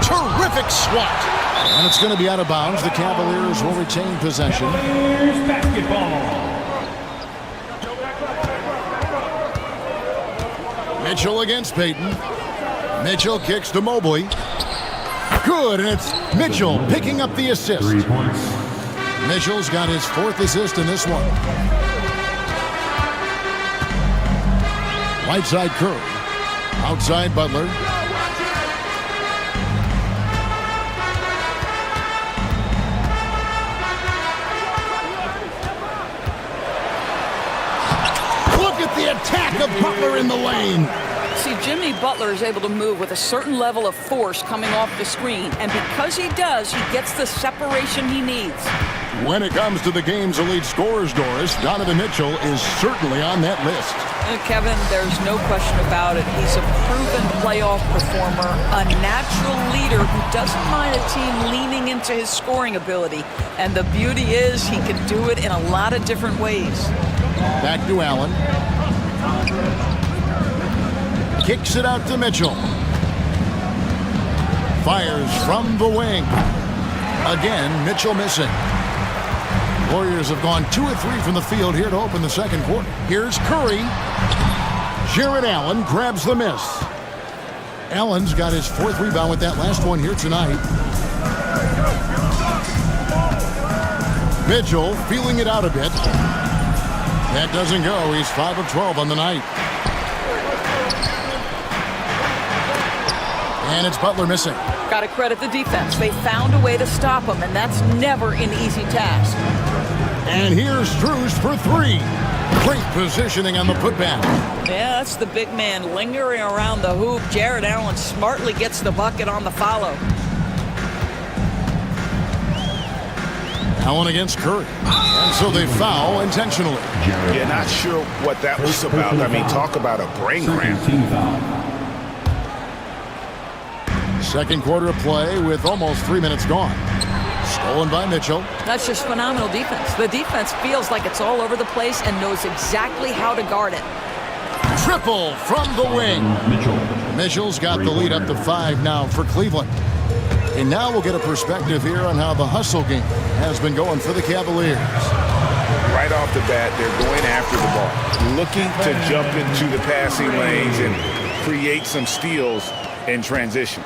Terrific swat. And it's going to be out of bounds. The Cavaliers will retain possession. Basketball. Mitchell against Payton. Mitchell kicks to Mobley. Good, and it's Mitchell picking up the assist. 3 points. Mitchell's got his 4th assist in this one. Right side Curry. Outside Butler. Look at the attack of Butler in the lane. See, Jimmy Butler is able to move with a certain level of force coming off the screen, and because he does, he gets the separation he needs. When it comes to the game's elite scorers, Doris, Donovan Mitchell is certainly on that list. Kevin, there's no question about it. He's a proven playoff performer, a natural leader who doesn't mind a team leaning into his scoring ability. And the beauty is he can do it in a lot of different ways. Back to Allen. Kicks it out to Mitchell. Fires from the wing. Again, Mitchell missing. Warriors have gone 2 or 3 from the field here to open the second quarter. Here's Curry. Jared Allen grabs the miss. Allen's got his 4th rebound with that last one here tonight. Mitchell feeling it out a bit. That doesn't go. He's 5 of 12 on the night. And it's Butler missing. Got to credit the defense. They found a way to stop him, and that's never an easy task. And here's Strus for 3. Great positioning on the putback. Yeah, that's the big man lingering around the hoop. Jared Allen smartly gets the bucket on the follow. Allen against Curry. And so they foul intentionally. Yeah, not sure what that was about. I mean, talk about a brain cramp. Team foul. Second quarter of play with almost 3 minutes gone. Stolen by Mitchell. That's just phenomenal defense. The defense feels like it's all over the place and knows exactly how to guard it. Triple from the wing. Mitchell's got the lead up to 5 now for Cleveland. And now we'll get a perspective here on how the hustle game has been going for the Cavaliers. Right off the bat, they're going after the ball, looking to jump into the passing lanes and create some steals in transition.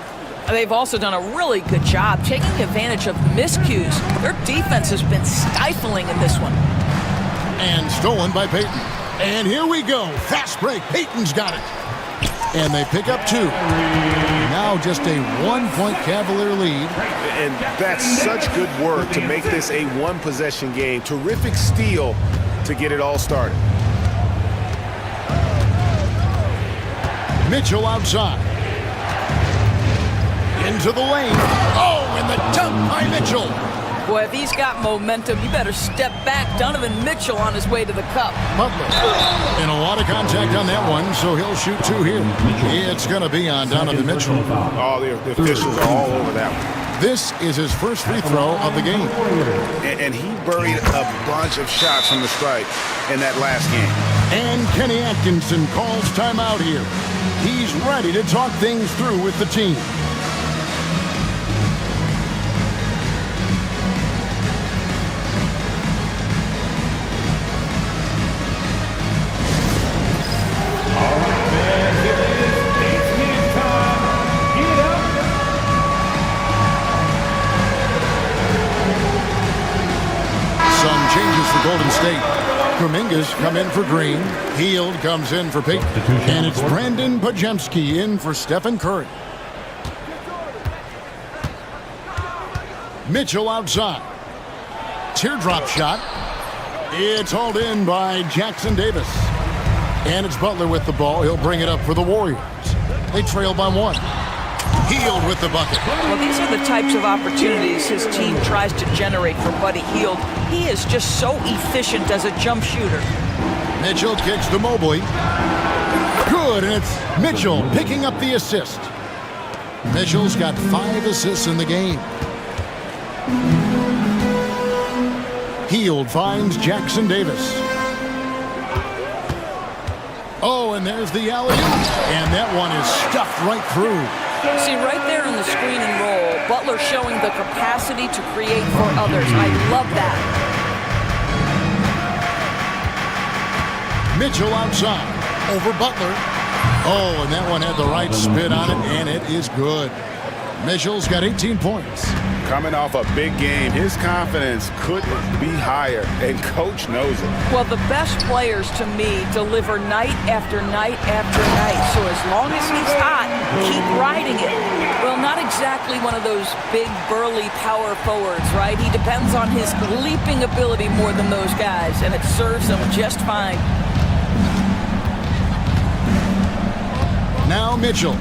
They've also done a really good job taking advantage of miscues. Their defense has been stifling in this one. And stolen by Payton. And here we go. Fast break. Payton's got it. And they pick up 2. Now just a 1-point Cavalier lead. And that's such good work to make this a 1-possession game. Terrific steal to get it all started. Mitchell outside. Into the lane. Oh, and the dunk by Mitchell. Boy, if he's got momentum, you better step back. Donovan Mitchell on his way to the cup. Butler. And a lot of contact on that one, so he'll shoot two here. It's going to be on Donovan Mitchell. Oh, the officials are all over that one. This is his first free throw of the game. And he buried a bunch of shots from the stripe in that last game. And Kenny Atkinson calls timeout here. He's ready to talk things through with the team. Golden State. Kuminga's come in for Green. Hield comes in for Peyton. And it's Brandon Pajemski in for Stephen Curry. Mitchell outside. Teardrop shot. It's hauled in by Jackson Davis. And it's Butler with the ball. He'll bring it up for the Warriors. They trail by one. Hield with the bucket. Well, these are the types of opportunities his team tries to generate for Buddy Hield. He is just so efficient as a jump shooter. Mitchell kicks to Mobley. Good, and it's Mitchell picking up the assist. Mitchell's got 5 assists in the game. Hield finds Jackson Davis. Oh, and there's the alley-oop. And that one is stuffed right through. See, right there in the screen and roll, Butler showing the capacity to create for others. I love that. Mitchell outside. Over Butler. Oh, and that one had the right spin on it, and it is good. Mitchell's got 18 points. Coming off a big game, his confidence couldn't be higher, and Coach knows it. Well, the best players, to me, deliver night after night after night. So as long as he's hot, keep riding it. Well, not exactly one of those big, burly power forwards, right? He depends on his leaping ability more than those guys, and it serves him just fine. Now Mitchell.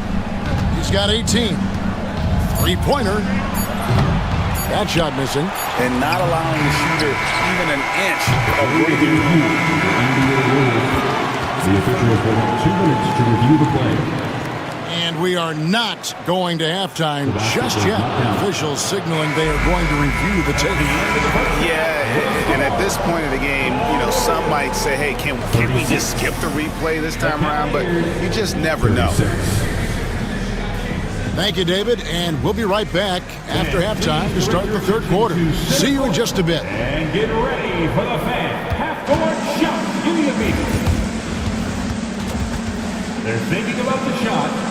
He's got 18. Three-pointer. That shot missing. And not allowing the shooter even an inch of breathing room. The officials will have 2 minutes to review the play. And we are not going to halftime just yet. Officials signaling they are going to review the tape. Yeah, and at this point of the game, you know, some might say, hey, can we just skip the replay this time around? But you just never know. Thank you, David, and we'll be right back after halftime to start the third quarter. See you in just a bit. And get ready for the fan half-court shot immediately. They're thinking about the shot.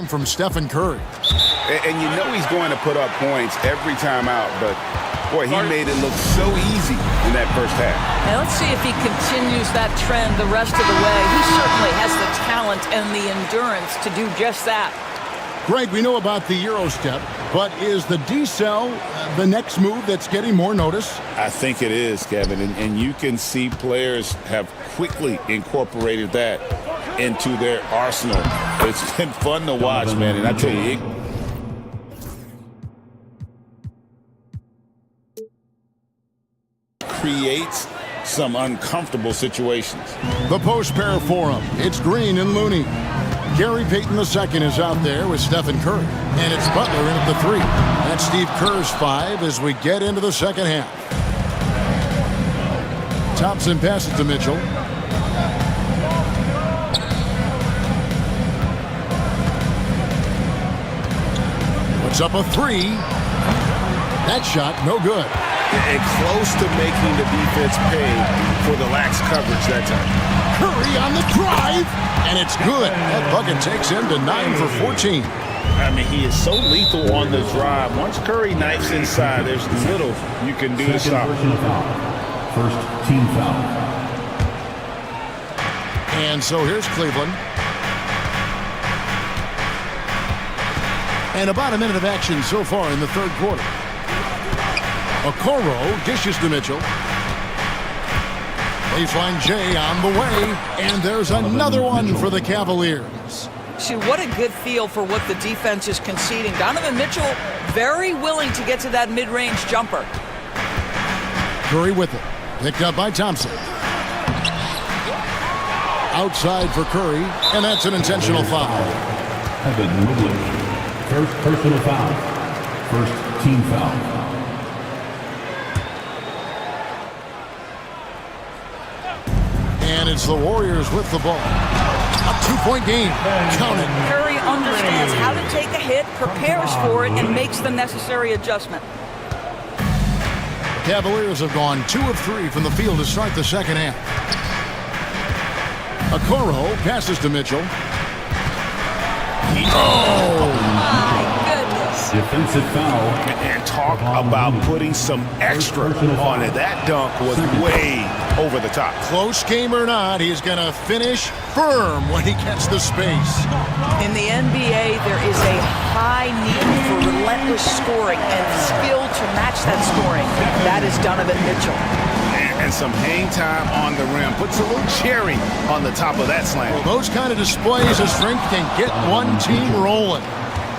From Stephen Curry. And you know he's going to put up points every time out, but boy, he made it look so easy in that first half. Now let's see if he continues that trend the rest of the way. He certainly has the talent and the endurance to do just that. Greg, we know about the Euro step. But is the decel the next move that's getting more notice? I think it is, Kevin, and you can see players have quickly incorporated that into their arsenal. It's been fun to watch, man, and I tell you, it creates some uncomfortable situations. The post pair for him. It's Green and Looney. Gary Payton II is out there with Stephen Curry. And it's Butler in at the 3. That's Steve Kerr's 5 as we get into the second half. Thompson passes to Mitchell. Puts up a 3. That shot, no good. And close to making the defense pay for the lax coverage that time. Curry on the drive, and it's good. That bucket takes him to 9 for 14. I mean, he is so lethal on the drive. Once Curry knifes inside, there's little you can do to stop him. First team foul. And so here's Cleveland. And about a minute of action so far in the third quarter. Okoro dishes to Mitchell. Baseline J on the way, and there's another one for the Cavaliers. See, what a good feel for what the defense is conceding. Donovan Mitchell very willing to get to that mid-range jumper. Curry with it. Picked up by Thompson. Outside for Curry, and that's an intentional foul. Evan Mobley. First personal foul. First team foul. And it's the Warriors with the ball. A 2-point game. Count it. Curry understands how to take a hit, prepares for it, and makes the necessary adjustment. Cavaliers have gone 2 of 3 from the field to start the second half. Okoro passes to Mitchell. Oh! My goodness. Defensive foul. And talk about putting some extra on it. That dunk was way over the top. Close game or not, he's going to finish firm when he gets the space. In the NBA, there is a high need for relentless scoring and skill to match that scoring. That is Donovan Mitchell. And some hang time on the rim. Puts a little cherry on the top of that slam. Well, those kind of displays of strength can get one team rolling.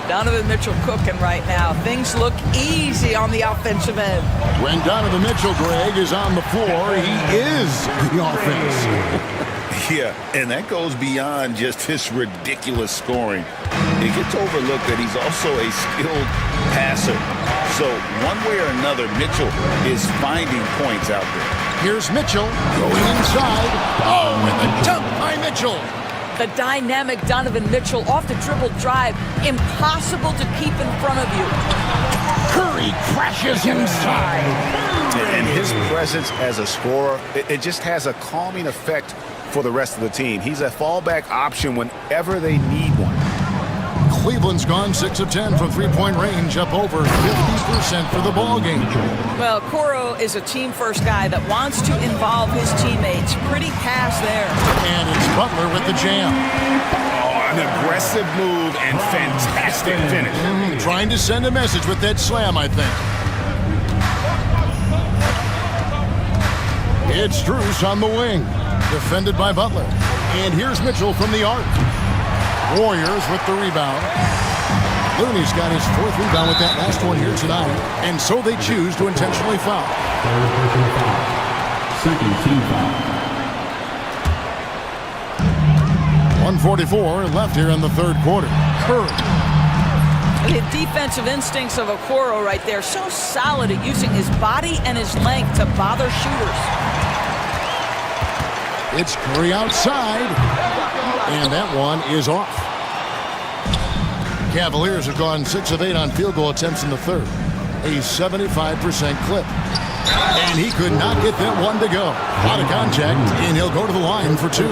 Donovan Mitchell cooking right now. Things look easy on the offensive end. When Donovan Mitchell, Greg, is on the floor, he is the offense. Yeah, and that goes beyond just his ridiculous scoring. It gets overlooked that he's also a skilled passer. So one way or another, Mitchell is finding points out there. Here's Mitchell going inside. Oh, and the dunk by Mitchell. The dynamic Donovan Mitchell off the dribble drive. Impossible to keep in front of you. Curry crashes inside. And his presence as a scorer, it just has a calming effect for the rest of the team. He's a fallback option whenever they need one. Cleveland's gone 6 of 10 from three-point range, up over 50% for the ball game. Well, Okoro is a team-first guy that wants to involve his teammates. Pretty pass there. And it's Butler with the jam. Oh, an aggressive move and fantastic finish. Trying to send a message with that slam, I think. It's Strus on the wing, defended by Butler. And here's Mitchell from the arc. Warriors with the rebound. Looney's got his 4th rebound with that last one here tonight. And so they choose to intentionally foul. Third personal foul. Second team foul. 1:44 left here in the third quarter. Curry. The defensive instincts of Okoro right there. So solid at using his body and his length to bother shooters. It's Curry outside. And that one is off. Cavaliers have gone 6 of 8 on field goal attempts in the third. A 75% clip. And he could not get that one to go. Out of contact, and he'll go to the line for 2.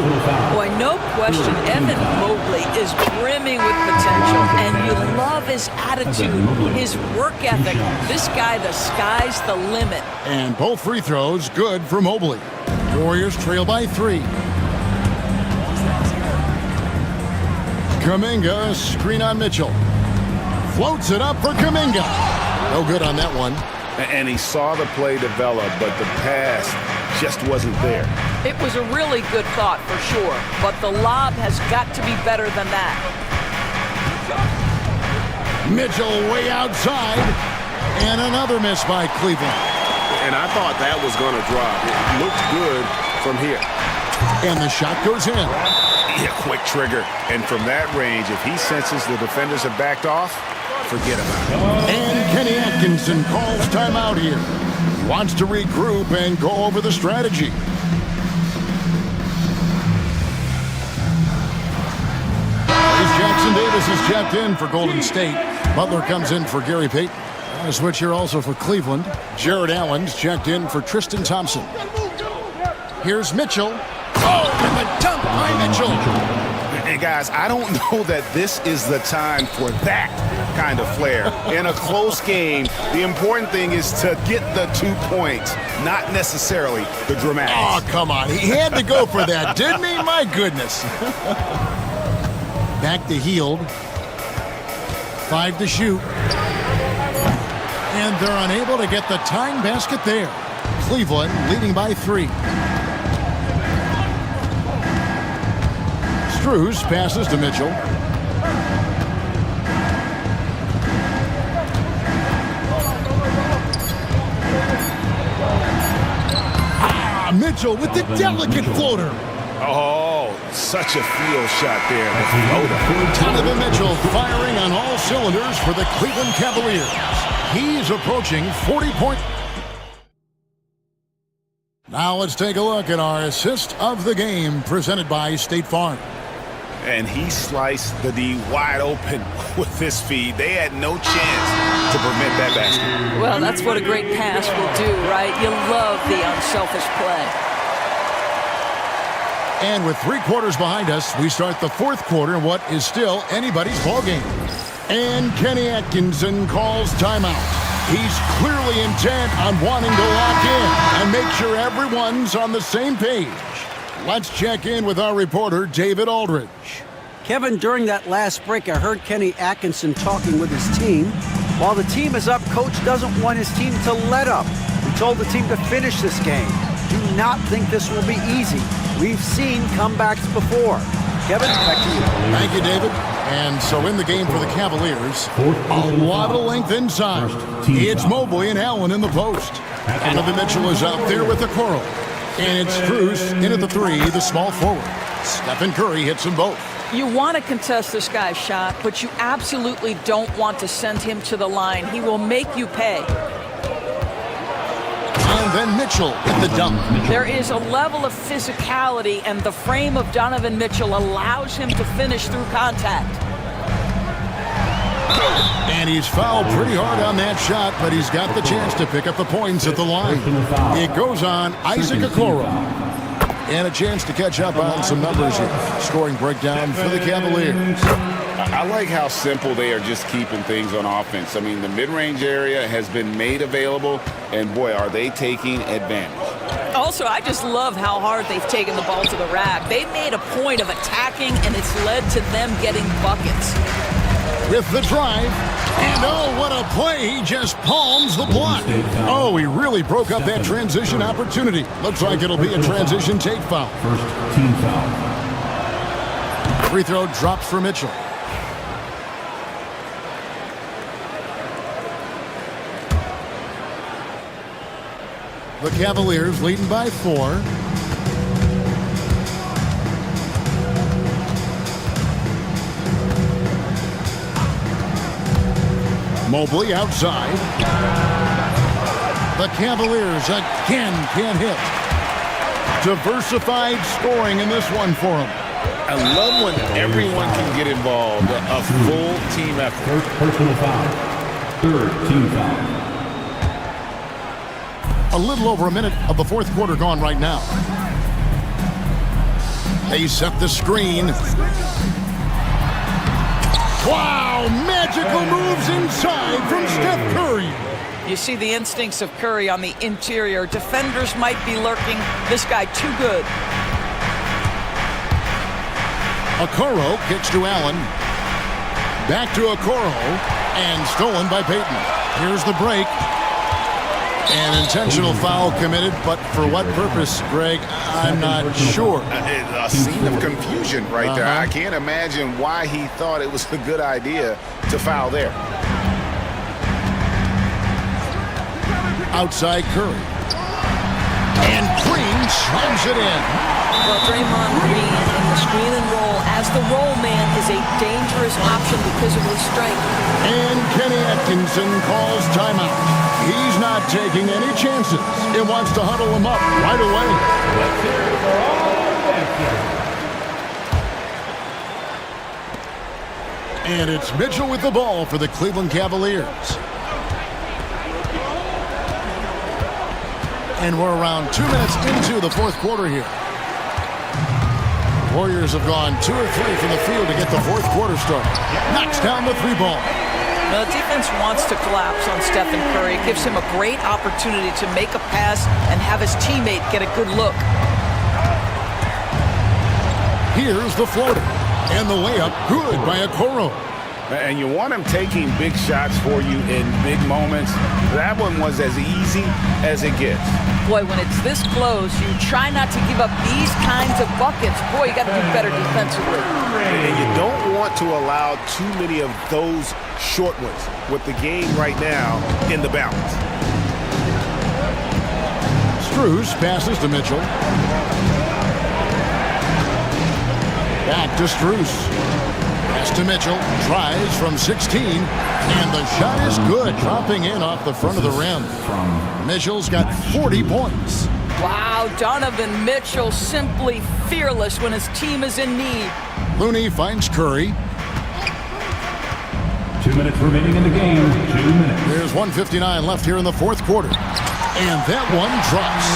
Boy, no question, Evan Mobley is brimming with potential, and you love his attitude, his work ethic. This guy, the sky's the limit. And both free throws good for Mobley. Warriors trail by 3. Kuminga, screen on Mitchell. Floats it up for Kuminga. No good on that one. And he saw the play develop, but the pass just wasn't there. It was a really good thought for sure, but the lob has got to be better than that. Mitchell way outside. And another miss by Cleveland. And I thought that was going to drop. It looked good from here. And the shot goes in. Yeah, quick trigger. And from that range, if he senses the defenders have backed off, forget about it. And Kenny Atkinson calls timeout here. Wants to regroup and go over the strategy. Jackson Davis is checked in for Golden State. Butler comes in for Gary Payton. A switch here also for Cleveland. Jared Allen's checked in for Tristan Thompson. Here's Mitchell. Oh, and the dunk by Mitchell. Hey, guys, I don't know that this is the time for that kind of flair. In a close game, the important thing is to get the 2 points, not necessarily the dramatics. Oh, come on. He had to go for that, didn't he? My goodness. Back to Hield. 5 to shoot. And they're unable to get the tying basket there. Cleveland leading by 3. Strus passes to Mitchell. Mitchell with the delicate floater. Oh, such a field shot there. The floater. Donovan Mitchell firing on all cylinders for the Cleveland Cavaliers. He's approaching 40 points. Now let's take a look at our assist of the game presented by State Farm. And he sliced the D wide open with his feed. They had no chance to prevent that basket. Well, that's what a great pass will do, right? You love the unselfish play. And with 3 quarters behind us, we start the 4th quarter in what is still anybody's ballgame. And Kenny Atkinson calls timeout. He's clearly intent on wanting to lock in and make sure everyone's on the same page. Let's check in with our reporter, David Aldridge. Kevin, during that last break, I heard Kenny Atkinson talking with his team. While the team is up, Coach doesn't want his team to let up. He told the team to finish this game. Do not think this will be easy. We've seen comebacks before. Kevin, back to you. Thank you, David. And so in the game for the Cavaliers, a lot of length inside. It's Mobley and Allen in the post. Donovan Mitchell is out there with the Okoro. And it's Strus in at the 3, the small forward. Stephen Curry hits them both. You want to contest this guy's shot, but you absolutely don't want to send him to the line. He will make you pay. And then Mitchell with the dunk. There is a level of physicality, and the frame of Donovan Mitchell allows him to finish through contact. And he's fouled pretty hard on that shot, but he's got the chance to pick up the points at the line. It goes on Isaac Okoro. And a chance to catch up on some numbers here. Scoring breakdown for the Cavaliers. I like how simple they are just keeping things on offense. I mean, the mid-range area has been made available, and boy, are they taking advantage. Also, I just love how hard they've taken the ball to the rack. They've made a point of attacking, and it's led to them getting buckets. With the drive, and oh, what a play, he just palms the block. Oh, he really broke up that transition opportunity. Looks like it'll be a transition take foul. First team foul. Free throw drops for Mitchell. The Cavaliers leading by 4. Mobley outside. The Cavaliers again can't hit. Diversified scoring in this one for them. I love when everyone can get involved. A full team effort. First personal foul. Third team foul. A little over a minute of the 4th quarter gone right now. They set the screen. Wow, magical moves inside from Steph Curry. You see the instincts of Curry on the interior. Defenders might be lurking. This guy too good. Okoro kicks to Allen. Back to Okoro. And stolen by Payton. Here's the break. An intentional foul committed, but for what purpose, Greg? I'm not sure. A scene of confusion right there. I can't imagine why he thought it was a good idea to foul there. Outside Curry. And Green slams it in. Well, Draymond Green in the screen and roll as the roll man is a dangerous option because of his strength. And Kenny Atkinson calls timeout. He's not taking any chances. He wants to huddle him up right away. And it's Mitchell with the ball for the Cleveland Cavaliers. And we're around 2 minutes into the fourth quarter here. Warriors have gone 2 or 3 from the field to get the fourth quarter started. Knocks down the 3 ball. The defense wants to collapse on Stephen Curry. It gives him a great opportunity to make a pass and have his teammate get a good look. Here's the floater. And the layup good by Okoro. And you want him taking big shots for you in big moments. That one was as easy as it gets. Boy, when it's this close, you try not to give up these kinds of buckets. Boy, you got to do better defensively. And you don't want to allow too many of those short ones with the game right now in the balance. Strus passes to Mitchell. Back to Strus. Pass to Mitchell. Tries from 16. And the shot is good. Dropping in off the front of the rim. Mitchell's got 40 points. Wow, Donovan Mitchell simply fearless when his team is in need. Looney finds Curry. 2 minutes remaining in the game. 2 minutes. There's 1:59 left here in the fourth quarter. And that one drops.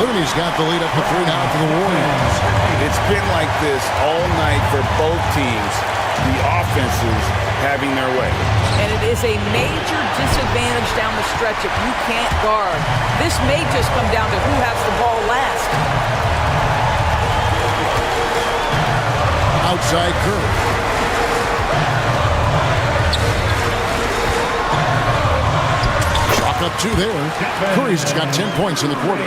Looney's got the lead up to 3 now for the Warriors. It's been like this all night for both teams. The offenses having their way. And it is a major disadvantage down the stretch if you can't guard. This may just come down to who has the ball last. Outside Curry. Chalk up 2 there. Curry's got 10 points in the quarter.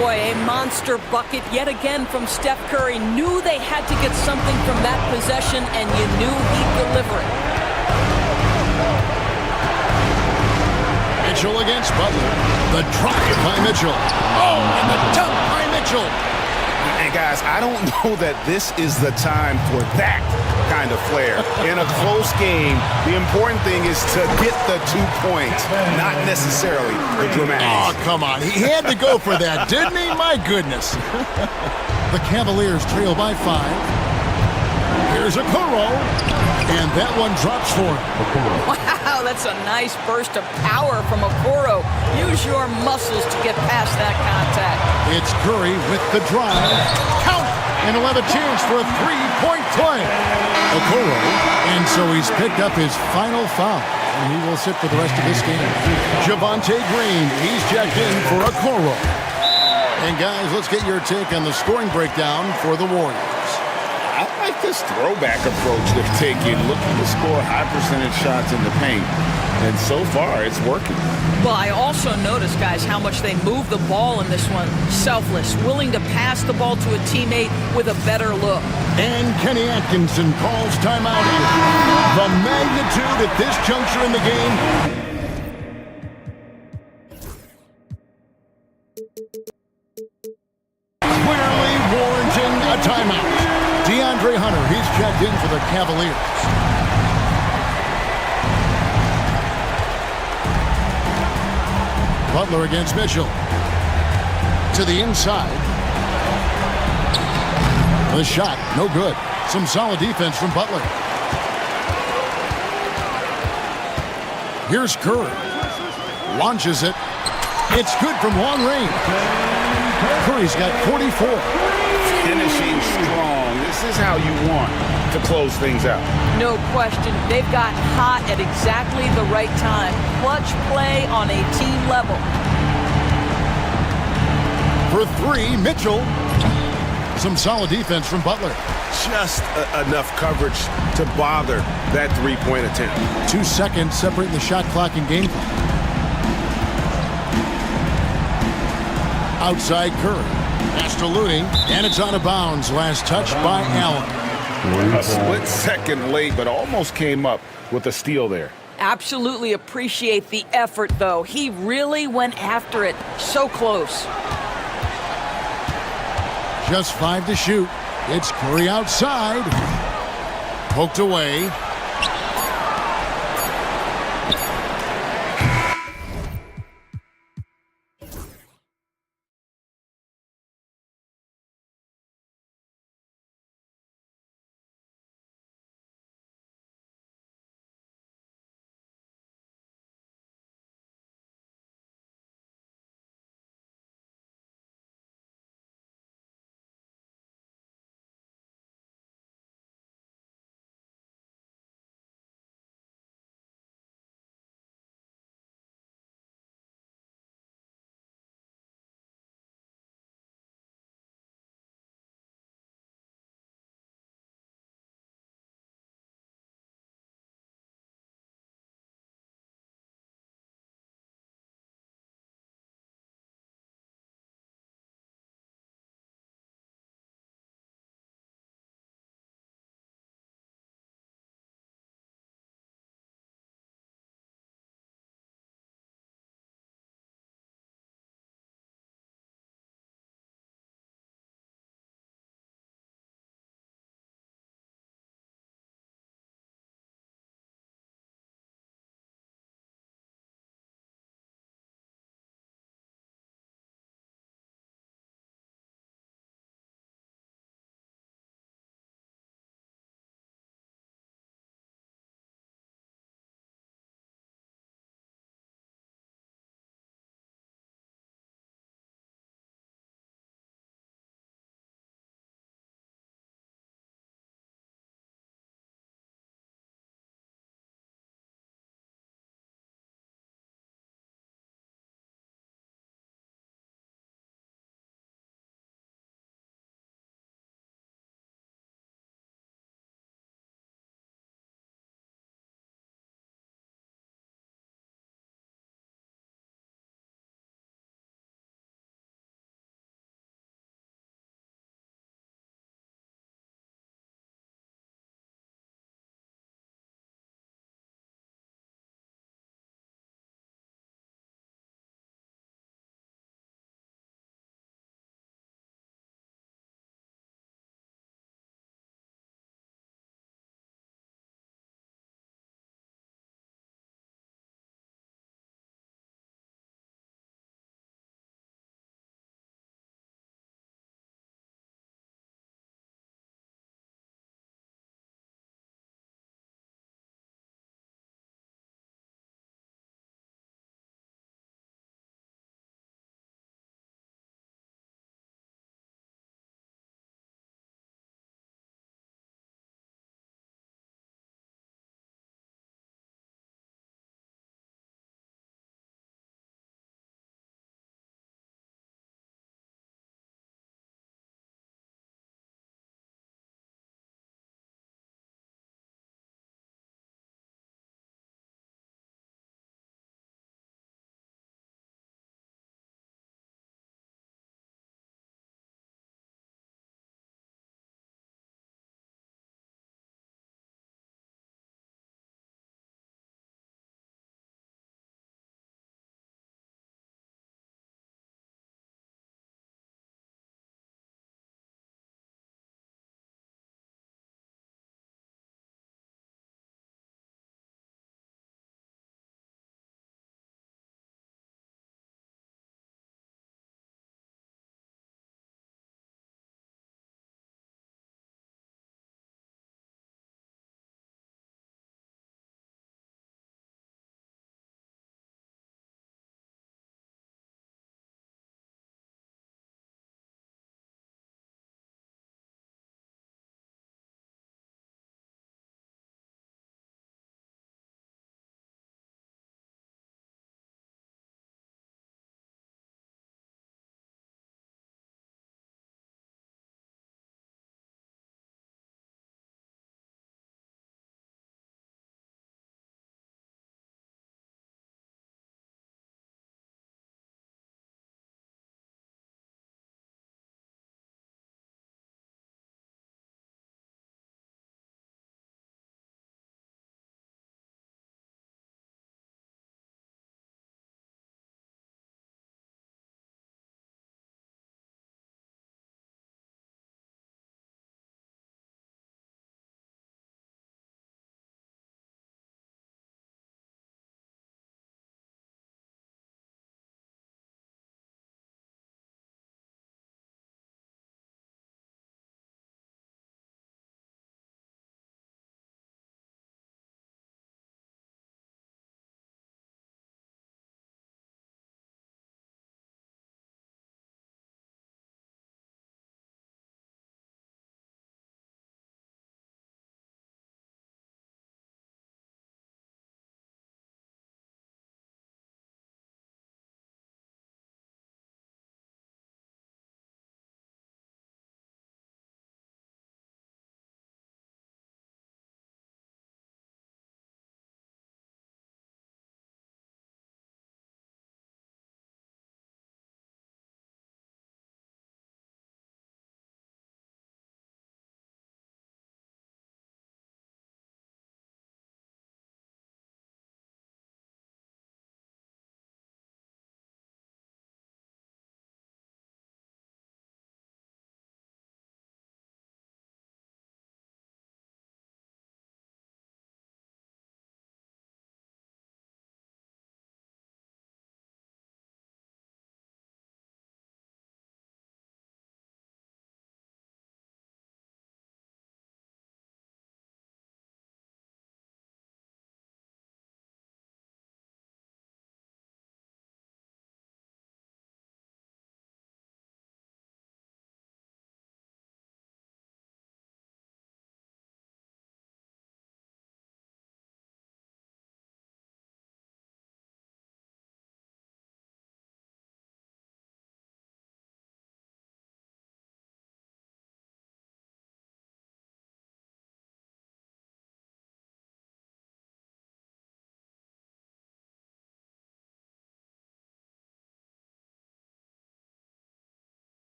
Boy, a monster bucket yet again from Steph Curry. Knew they had to get something from that possession, and you knew he'd deliver it. Mitchell against Butler. The drive by Mitchell. Oh, and the dunk by Mitchell. And guys, I don't know that this is the time for that kind of flair. In a close game, the important thing is to get the 2 points, not necessarily the dramatics. Oh, come on. He had to go for that, didn't he? My goodness. The Cavaliers trail by 5. Here's Okoro. And that one drops for him. Wow, that's a nice burst of power from Okoro. Use your muscles to get past that contact. It's Curry with the drive. Count! And he'll have a chance for a 3-point play. Okoro. And so he's picked up his final foul. And he will sit for the rest of this game. Javonte Green, he's checked in for Okoro. And guys, let's get your take on the scoring breakdown for the Warriors. I like this throwback approach they're taking, looking to score high percentage shots in the paint. And so far, it's working. Well, I also noticed, guys, how much they move the ball in this one. Selfless, willing to pass the ball to a teammate with a better look. And Kenny Atkinson calls timeout here. The magnitude at this juncture in the game. Clearly warranting a timeout. DeAndre Hunter, he's checked in for the Cavaliers. Butler against Mitchell. To the inside. The shot, no good. Some solid defense from Butler. Here's Curry. Launches it. It's good from long range. Curry's got 44. Finishing strong. This is how you want to close things out. No question. They've got hot at exactly the right time. Clutch play on a team level. For 3, Mitchell. Some solid defense from Butler. just enough coverage to bother that three-point attempt. 2 seconds separating the shot clock and game clock. Outside Curry. Pass to Looney, and it's out of bounds. Last touch by Allen. A split second late, but almost came up with a steal there. Absolutely appreciate the effort, though. He really went after it. So close. Just 5 to shoot. It's Curry outside. Poked away.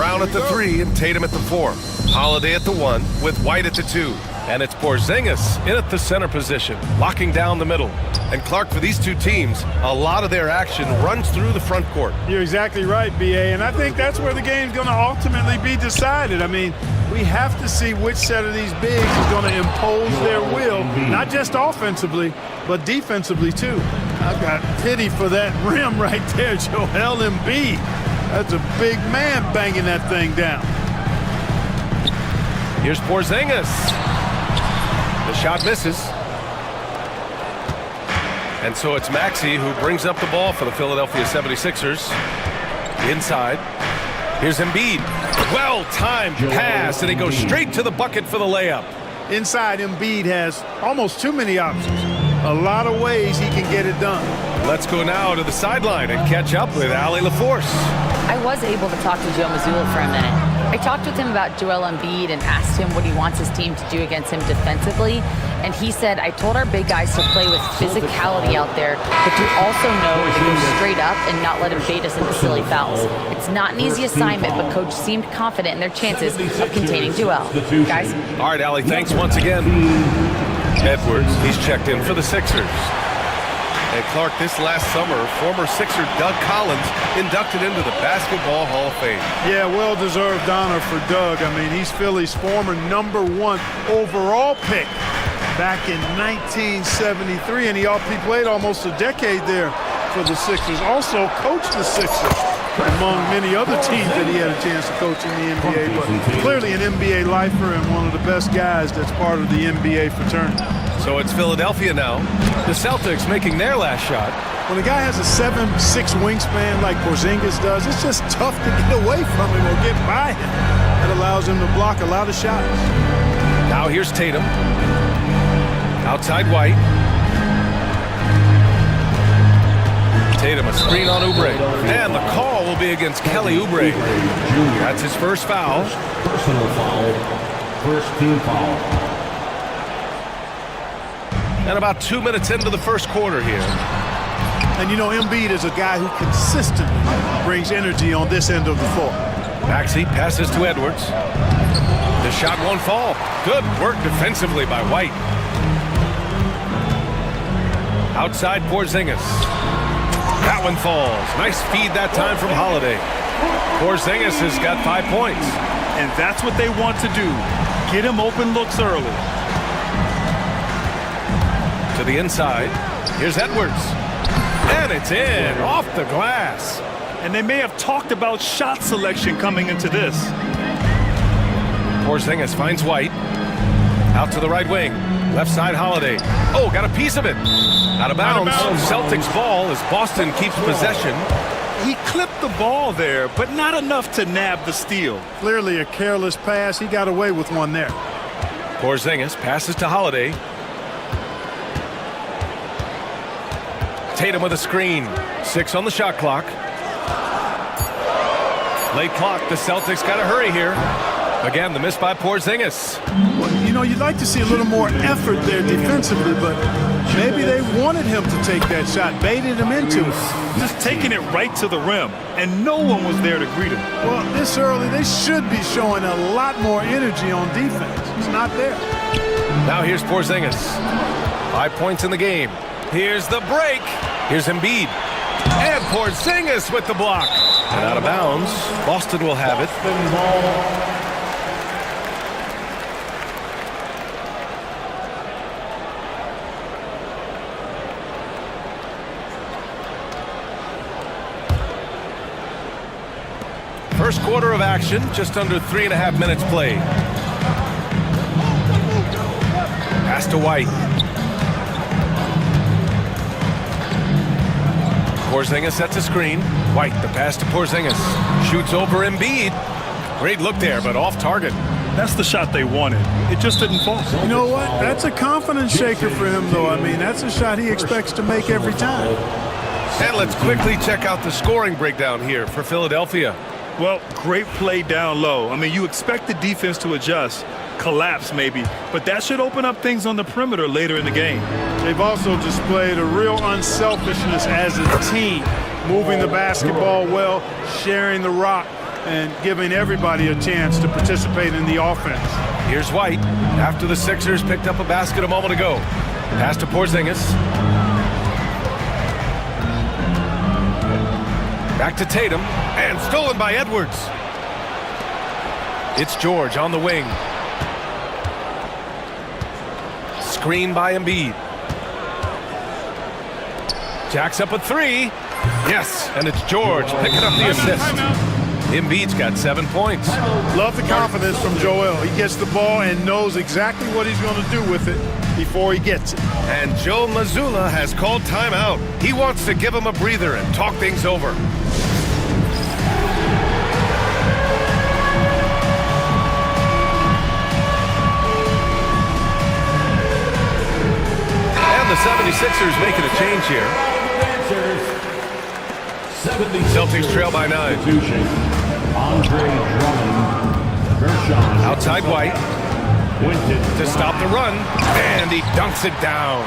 Brown at the 3 and Tatum at the 4. Holiday at the 1 with White at the 2. And it's Porzingis in at the center position, locking down the middle. And Clark, for these two teams, a lot of their action runs through the front court. You're exactly right, B.A., and I think that's where the game's going to ultimately be decided. I mean, we have to see which set of these bigs is going to impose their will, not just offensively, but defensively, too. I've got pity for that rim right there, Joel Embiid. That's a big man banging that thing down. Here's Porzingis. The shot misses. And so it's Maxey who brings up the ball for the Philadelphia 76ers. Inside. Here's Embiid. Well-timed pass, and he goes straight to the bucket for the layup. Inside, Embiid has almost too many options. A lot of ways he can get it done. Let's go now to the sideline and catch up with Allie LaForce. I was able to talk to Joe Mazzulla for a minute. I talked with him about Joel Embiid and asked him what he wants his team to do against him defensively. And he said, I told our big guys to play with physicality out there, but to also know to go straight up and not let him bait us into silly fouls. It's not an easy assignment, but coach seemed confident in their chances of containing Joel. Guys? All right, Allie, thanks once again. Edwards, he's checked in for the Sixers. And Clark, this last summer, former Sixer Doug Collins inducted into the Basketball Hall of Fame. Yeah, well-deserved honor for Doug. I mean, he's Philly's former #1 overall pick back in 1973, and he played almost a decade there for the Sixers. Also coached the Sixers, among many other teams that he had a chance to coach in the NBA, but clearly an NBA lifer and one of the best guys that's part of the NBA fraternity. So it's Philadelphia now. The Celtics making their last shot. When a guy has a 7'6" wingspan like Porzingis does, it's just tough to get away from him or get by him. That allows him to block a lot of shots. Now here's Tatum. Outside White. Tatum, a screen on Oubre. And the call will be against Kelly Oubre. That's his first foul. Personal foul. First team foul. And about 2 minutes into the first quarter here. And you know, Embiid is a guy who consistently brings energy on this end of the floor. Maxey passes to Edwards. The shot won't fall. Good work defensively by White. Outside Porzingis. That one falls. Nice feed that time from Holiday. Porzingis has got 5 points. And that's what they want to do. Get him open looks early. To the inside. Here's Edwards. And it's in. Off the glass. And they may have talked about shot selection coming into this. Porzingis finds White. Out to the right wing. Left side Holiday. Oh, got a piece of it. Out of bounds. Celtics ball as Boston keeps possession. He clipped the ball there, but not enough to nab the steal. Clearly a careless pass. He got away with one there. Porzingis passes to Holiday. Tatum with a screen. 6 on the shot clock. Late clock. The Celtics got to hurry here. Again, the miss by Porzingis. Well, you know, you'd like to see a little more effort there defensively, but maybe they wanted him to take that shot, baited him into it. Just taking it right to the rim, and no one was there to greet him. Well, this early, they should be showing a lot more energy on defense. He's not there. Now here's Porzingis. 5 points in the game. Here's the break. Here's Embiid. And Porzingis with the block. And out of bounds. Boston will have it. First quarter of action, just under 3.5 minutes played. Pass to White. Porzingis sets a screen. White, the pass to Porzingis. Shoots over Embiid. Great look there, but off target. That's the shot they wanted. It just didn't fall. You know what? That's a confidence shaker for him, though. I mean, that's a shot he expects to make every time. And let's quickly check out the scoring breakdown here for Philadelphia. Well, great play down low. I mean, you expect the defense to adjust, collapse maybe, but that should open up things on the perimeter later in the game. They've also displayed a real unselfishness as a team, moving the basketball well, sharing the rock, and giving everybody a chance to participate in the offense. Here's White after the Sixers picked up a basket a moment ago. Pass to Porzingis. Back to Tatum, and stolen by Edwards. It's George on the wing. Screen by Embiid. Jacks up a three. Yes, and it's George picking up the assist. Embiid's got 7 points. Love the confidence from Joel. He gets the ball and knows exactly what he's going to do with it before he gets it. And Joe Mazzulla has called timeout. He wants to give him a breather and talk things over. The 76ers making a change here. Celtics trail by 9. Outside White to stop the run, and he dunks it down.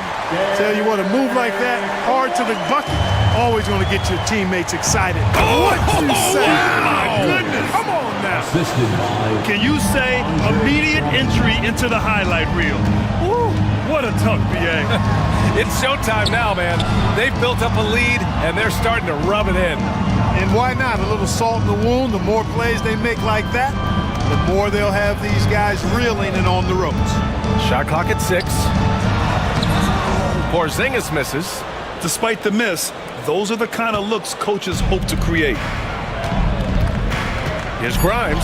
Tell you what, a move like that, hard to the bucket, always going to get your teammates excited. What you say? My goodness. Come on now. Can you say immediate entry into the highlight reel? Woo, what a dunk, BA. It's showtime now, man. They've built up a lead, and they're starting to rub it in. And why not? A little salt in the wound. The more plays they make like that, the more they'll have these guys reeling and on the ropes. Shot clock at 6. Porzingis misses. Despite the miss, those are the kind of looks coaches hope to create. Here's Grimes.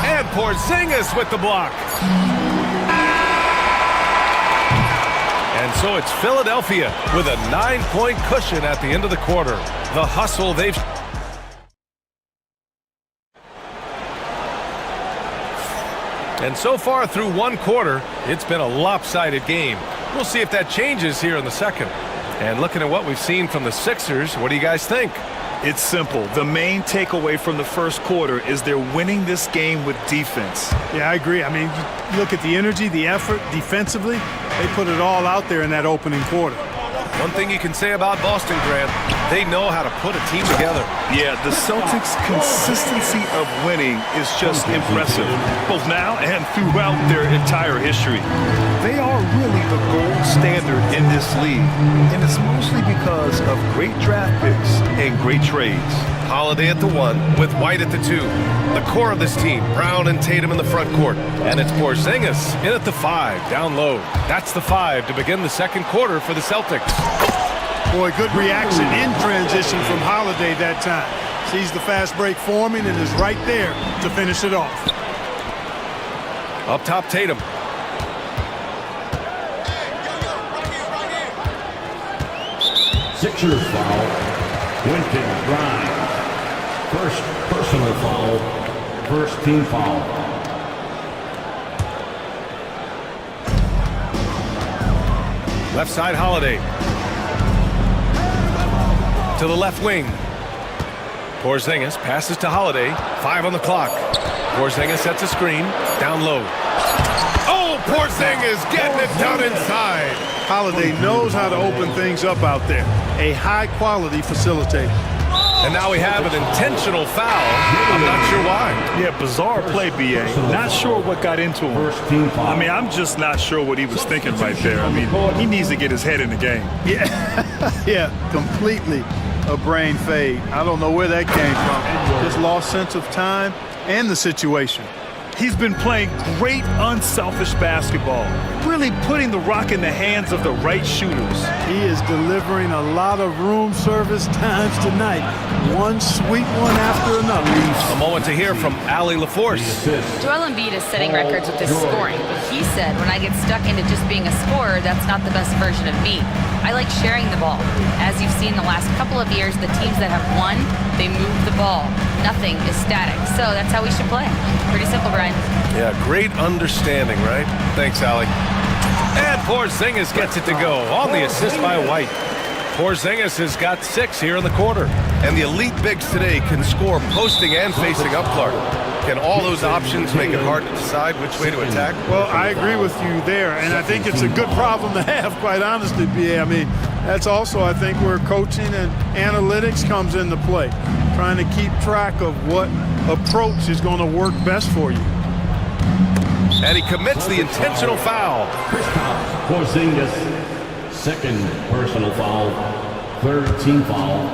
And Porzingis with the block. And so it's Philadelphia with a 9-point cushion at the end of the quarter. The hustle they've... And so far through one quarter, it's been a lopsided game. We'll see if that changes here in the second. And looking at what we've seen from the Sixers, what do you guys think? It's simple. The main takeaway from the first quarter is they're winning this game with defense. Yeah, I agree. I mean, look at the energy, the effort defensively. They put it all out there in that opening quarter. One thing you can say about Boston, Grant, they know how to put a team together. Yeah, the Celtics' consistency of winning is just impressive, both now and throughout their entire history. They are really the gold standard in this league, and it's mostly because of great draft picks and great trades. Holiday at the 1 with White at the 2. The core of this team, Brown and Tatum in the front court. And it's Porzingis in at the 5, down low. That's the 5 to begin the second quarter for the Celtics. Boy, good reaction in transition from Holiday that time. Sees the fast break forming and is right there to finish it off. Up top, Tatum. Sixers foul. Quentin Grimes. First personal foul. First team foul. Left side, Holiday. To the left wing. Porzingis passes to Holiday. 5 on the clock. Porzingis sets a screen. Down low. Oh, Porzingis getting it done inside. Holiday knows how to open things up out there. A high-quality facilitator. And now we have an intentional foul. I'm not sure why. Yeah, bizarre play, BA. Not sure what got into him. I mean, I'm just not sure what he was thinking right there. I mean, he needs to get his head in the game. Yeah, yeah, completely a brain fade. I don't know where that came from. Just lost sense of time and the situation. He's been playing great, unselfish basketball, really putting the rock in the hands of the right shooters. He is delivering a lot of room service times tonight. One sweet one after another. A moment to hear from Allie LaForce. Joel Embiid is setting records with his scoring, but he said, when I get stuck into just being a scorer, that's not the best version of me. I like sharing the ball. As you've seen the last couple of years, the teams that have won, they move the ball. Nothing is static. So that's how we should play. Pretty simple, Brian. Yeah, great understanding, right? Thanks, Allie. And Porzingis gets it to go on the assist by White. Porzingis has got 6 here in the quarter. And the elite bigs today can score posting and facing up Clark. Can all those options make it hard to decide which way to attack? Well, I agree with you there, and I think it's a good problem to have, quite honestly, BA. I mean, that's also, I think, where coaching and analytics comes into play, trying to keep track of what approach is going to work best for you. And he commits the intentional foul. Porzingis, second personal foul, third team foul.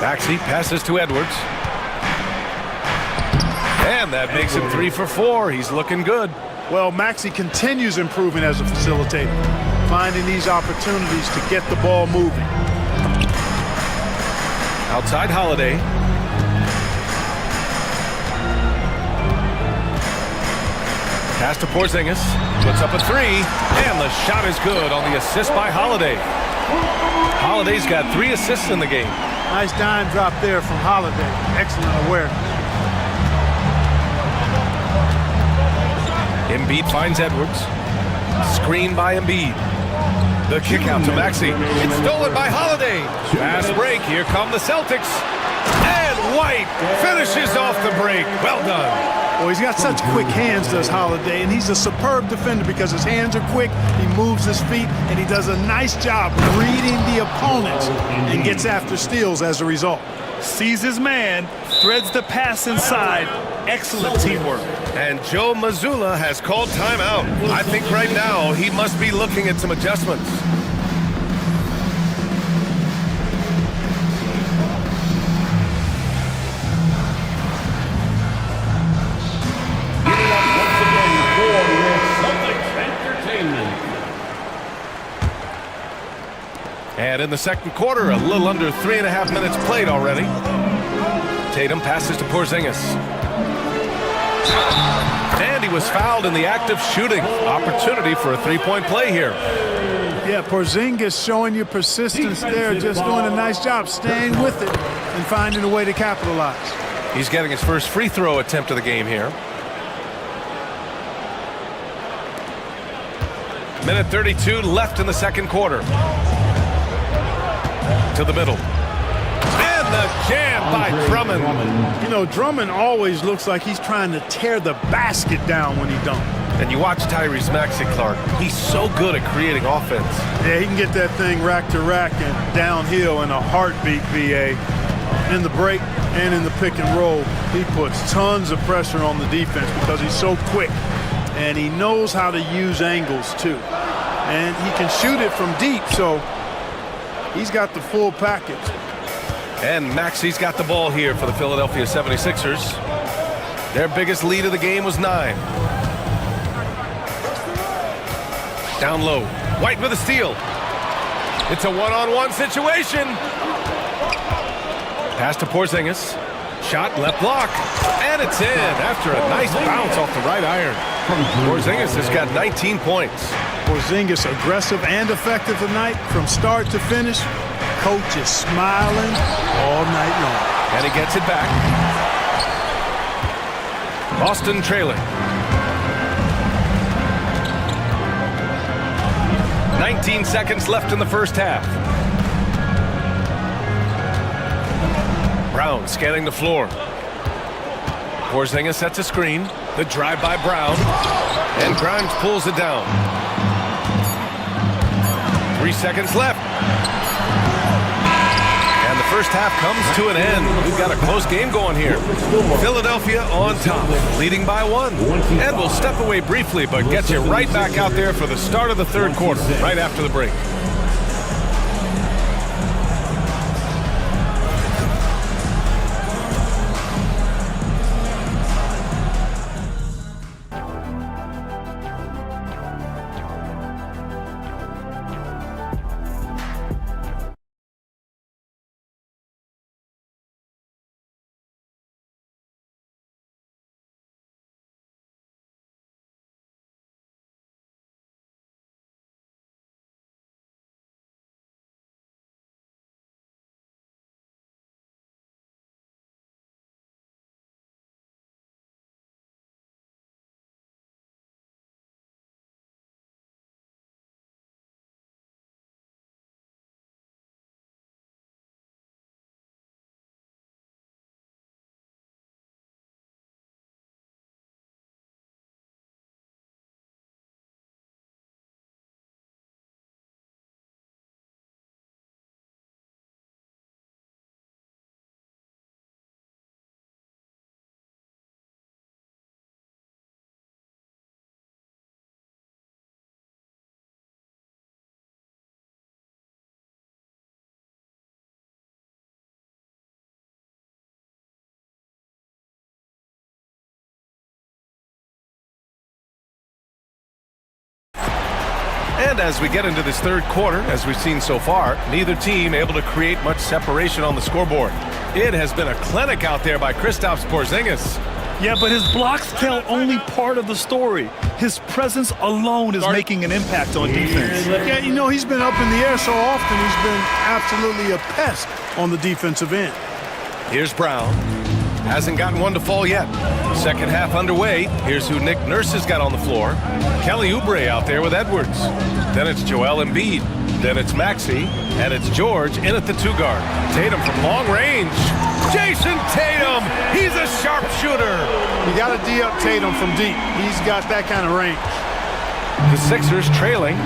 Maxey passes to Edwards. And that makes him 3 for 4. He's looking good. Well, Maxey continues improving as a facilitator, finding these opportunities to get the ball moving. Outside Holiday. Pass to Porzingis. Puts up a 3. And the shot is good on the assist by Holiday. Holiday's got 3 assists in the game. Nice dime drop there from Holiday. Excellent awareness. Embiid finds Edwards. Screen by Embiid. The kick out to Maxey. It's stolen by Holiday. Fast break. Here come the Celtics. And White finishes off the break. Well done. Well, he's got such quick hands, does Holiday, and he's a superb defender because his hands are quick, he moves his feet, and he does a nice job reading the opponents and gets after steals as a result. Sees his man, threads the pass inside. Excellent teamwork. And Joe Mazzulla has called timeout. I think right now he must be looking at some adjustments. And in the second quarter, a little under 3.5 minutes played already. Tatum passes to Porzingis. And he was fouled in the act of shooting. Opportunity for a three-point play here. Yeah, Porzingis showing you persistence there, just doing a nice job staying with it and finding a way to capitalize. He's getting his first free throw attempt of the game here. Minute 32 left in the second quarter. To the middle. And the jam by Drummond. You know, Drummond always looks like he's trying to tear the basket down when he dunks. And you watch Tyrese Maxey, Clark. He's so good at creating offense. Yeah, he can get that thing rack to rack and downhill in a heartbeat, BA. In the break and in the pick and roll, he puts tons of pressure on the defense because he's so quick. And he knows how to use angles, too. And he can shoot it from deep, so he's got the full package. And Maxey's got the ball here for the Philadelphia 76ers. Their biggest lead of the game was 9. Down low. White with a steal. It's a one-on-one situation. Pass to Porzingis. Shot left block. And it's in after a nice bounce off the right iron. Porzingis has got 19 points. Porzingis aggressive and effective tonight from start to finish. Coach is smiling all night long. And he gets it back. Boston trailing. 19 seconds left in the first half. Brown scanning the floor. Porzingis sets a screen. The drive by Brown. And Grimes pulls it down. 3 seconds left. And the first half comes to an end. We've got a close game going here. Philadelphia on top, leading by 1. And we'll step away briefly, but get you right back out there for the start of the third quarter, right after the break. And as we get into this third quarter, as we've seen so far, neither team able to create much separation on the scoreboard. It has been a clinic out there by Kristaps Porzingis. Yeah, but his blocks tell only part of the story. His presence alone is making an impact on defense. Yeah, you know, he's been up in the air so often, he's been absolutely a pest on the defensive end. Here's Brown. Hasn't gotten one to fall yet. Second half underway. Here's who Nick Nurse has got on the floor. Kelly Oubre out there with Edwards. Then it's Joel Embiid. Then it's Maxey. And it's George in at the 2-guard. Tatum from long range. Jason Tatum! He's a sharpshooter! You got to D up Tatum from deep. He's got that kind of range. The Sixers trailing.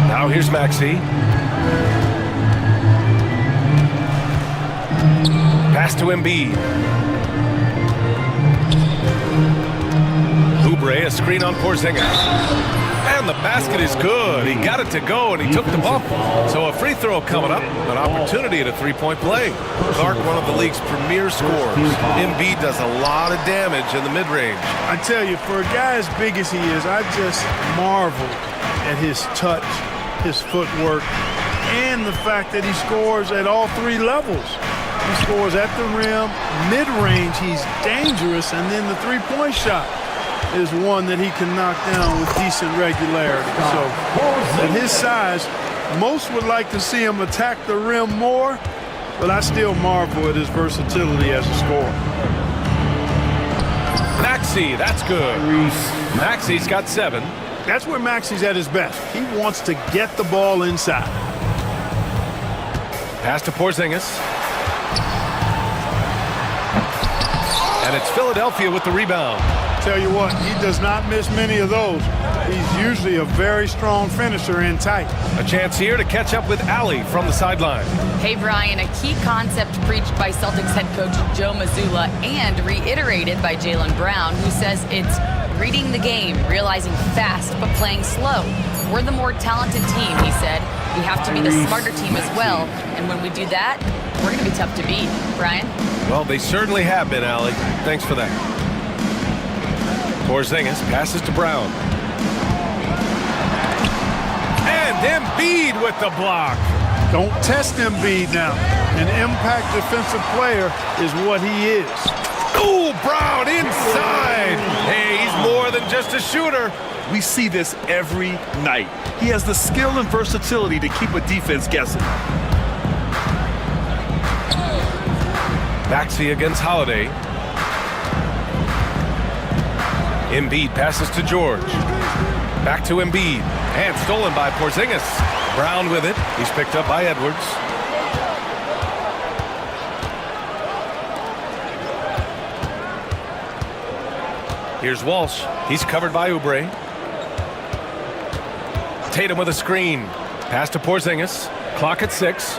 Now here's Maxey. Pass to Embiid. Oubre, a screen on Porzingis. And the basket is good. He got it to go, and he took the bump. So a free throw coming up, an opportunity at a three-point play. Clark, one of the league's premier scorers. Embiid does a lot of damage in the mid-range. I tell you, for a guy as big as he is, I just marvel at his touch, his footwork, and the fact that he scores at all three levels. He scores at the rim, mid-range, he's dangerous, and then the three-point shot is one that he can knock down with decent regularity. So at his size, most would like to see him attack the rim more, but I still marvel at his versatility as a scorer. Maxey, that's good. Maxey's got 7. That's where Maxey's at his best. He wants to get the ball inside. Pass to Porzingis. And it's Philadelphia with the rebound. Tell you what, he does not miss many of those. He's usually a very strong finisher in tight. A chance here to catch up with Allie from the sideline. Hey, Brian, a key concept preached by Celtics head coach Joe Mazzulla and reiterated by Jaylen Brown, who says it's reading the game, realizing fast, but playing slow. We're the more talented team, he said. We have to be the smarter team as well. And when we do that, we're going to be tough to beat. Brian? Well, they certainly have been, Allie. Thanks for that. Porzingis passes to Brown. And Embiid with the block. Don't test Embiid now. An impact defensive player is what he is. Ooh, Brown inside. Hey, he's more than just a shooter. We see this every night. He has the skill and versatility to keep a defense guessing. Maxey against Holiday. Embiid passes to George. Back to Embiid. And stolen by Porzingis. Brown with it. He's picked up by Edwards. Here's Walsh. He's covered by Oubre. Tatum with a screen. Pass to Porzingis. Clock at 6.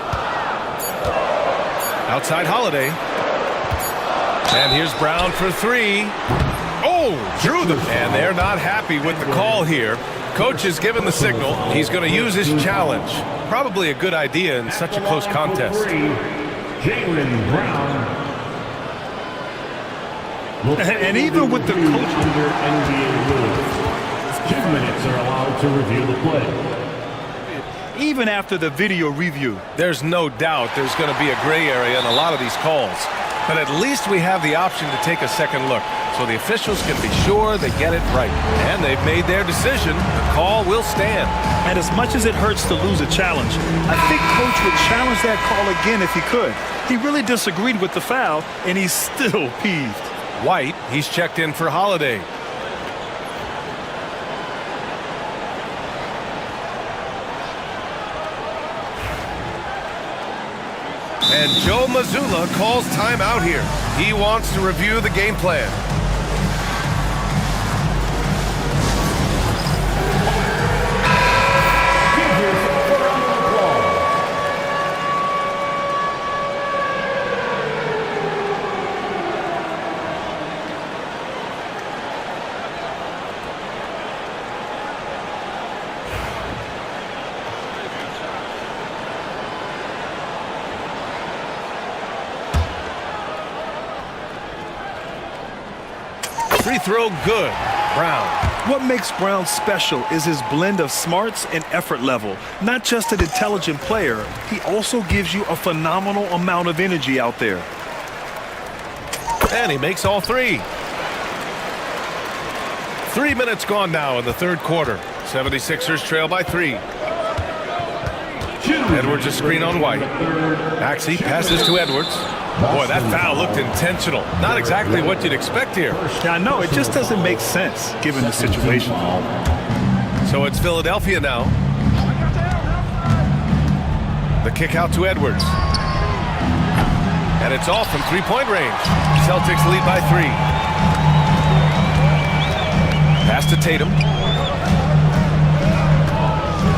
Outside Holiday. And here's Brown for 3. Oh, drew them. And they're not happy with the call here. Coach has given the signal. He's going to use his challenge. Probably a good idea in such a close contest. Jaylen Brown. And even with the coach under NBA rules, 2 minutes are allowed to review the play. Even after the video review, there's no doubt there's going to be a gray area in a lot of these calls. But at least we have the option to take a second look, so the officials can be sure they get it right. And they've made their decision. The call will stand. And as much as it hurts to lose a challenge, I think Coach would challenge that call again if he could. He really disagreed with the foul, and he's still peeved. White, he's checked in for Holiday. And Joe Mazzulla calls timeout here. He wants to review the game plan. Free throw good. Brown. What makes Brown special is his blend of smarts and effort level. Not just an intelligent player, he also gives you a phenomenal amount of energy out there. And he makes all three. 3 minutes gone now in the third quarter. 76ers trail by 3. Edwards a screen on White. Maxey passes to Edwards. Boy, that foul looked intentional. Not exactly what you'd expect here. Yeah, I know. It just doesn't make sense given the situation. So it's Philadelphia now. The kick out to Edwards. And it's off from three-point range. Celtics lead by 3. Pass to Tatum.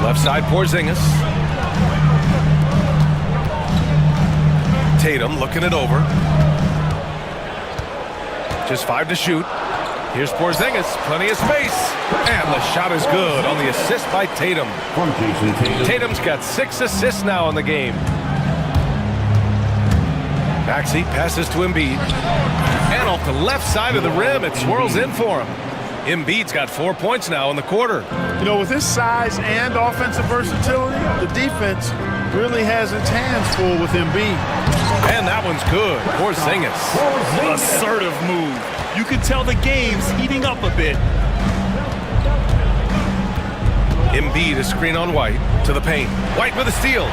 Left side, Porzingis. Tatum looking it over. Just 5 to shoot. Here's Porzingis, plenty of space. And the shot is good on the assist by Tatum. Tatum's got 6 assists now in the game. Maxey passes to Embiid. And off the left side of the rim, it swirls in for him. Embiid's got 4 points now in the quarter. You know, with his size and offensive versatility, the defense really has its hands full with Embiid. And that one's good. Porzingis. Assertive move. You can tell the game's heating up a bit. Embiid a screen on White to the paint. White with a steal.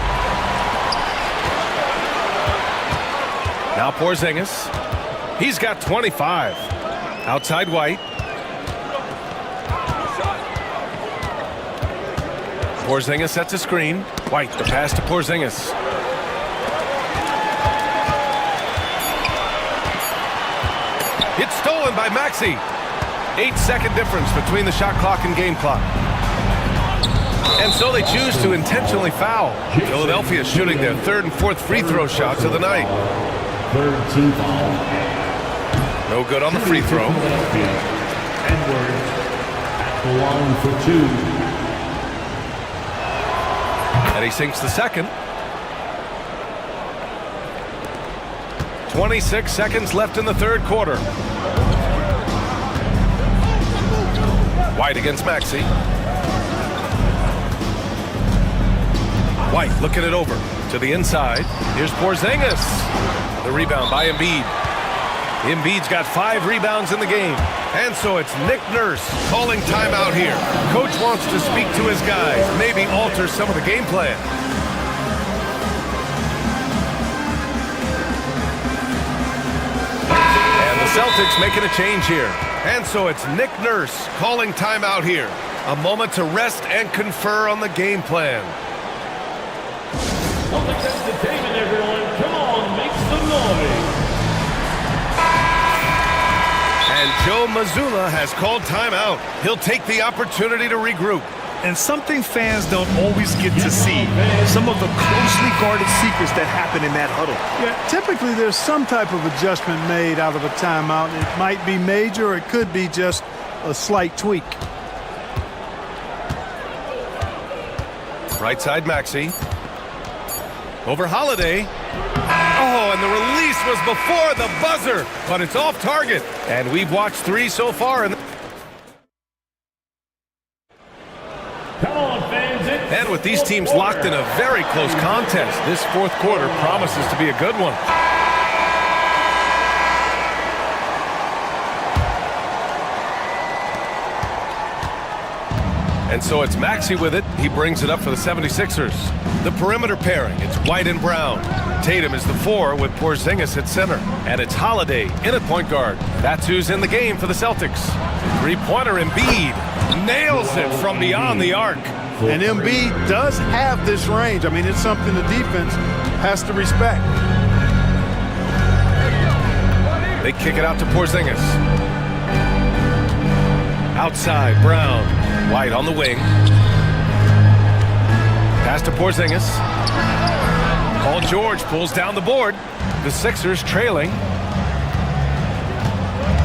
Now Porzingis. He's got 25. Outside White. Porzingis sets a screen. White, the pass to Porzingis. It's stolen by Maxey. 8-second difference between the shot clock and game clock. And so they choose to intentionally foul. Philadelphia shooting their 3rd and 4th free throw shots of the night. 3rd team foul. No good on the free throw. Edwards at the line for 2. And he sinks the second. 26 seconds left in the third quarter. White against Maxey. White looking it over to the inside. Here's Porzingis. The rebound by Embiid. Embiid's got 5 rebounds in the game. And so it's Nick Nurse calling timeout here. Coach wants to speak to his guys, maybe alter some of the game plan. And the Celtics making a change here. And so it's Nick Nurse calling timeout here. A moment to rest and confer on the game plan. Celtics entertainment, everyone. Come on, make some noise. And Joe Mazzulla has called timeout. He'll take the opportunity to regroup. And something fans don't always get to see. Some of the closely guarded secrets that happen in that huddle. Yeah, typically there's some type of adjustment made out of a timeout. It might be major or it could be just a slight tweak. Right side Maxey. Over Holiday. Oh, and the release was before the buzzer, but it's off target. And we've watched 3 so far. Come on, fans. And with these teams locked in a very close contest, this fourth quarter promises to be a good one. And so it's Maxey with it. He brings it up for the 76ers. The perimeter pairing, it's White and Brown. Tatum is the 4 with Porzingis at center. And it's Holiday in at point guard. That's who's in the game for the Celtics. Three-pointer Embiid nails it from beyond the arc. And Embiid does have this range. I mean, it's something the defense has to respect. They kick it out to Porzingis. Outside, Brown. White on the wing. Pass to Porzingis. Paul George pulls down the board. The Sixers trailing.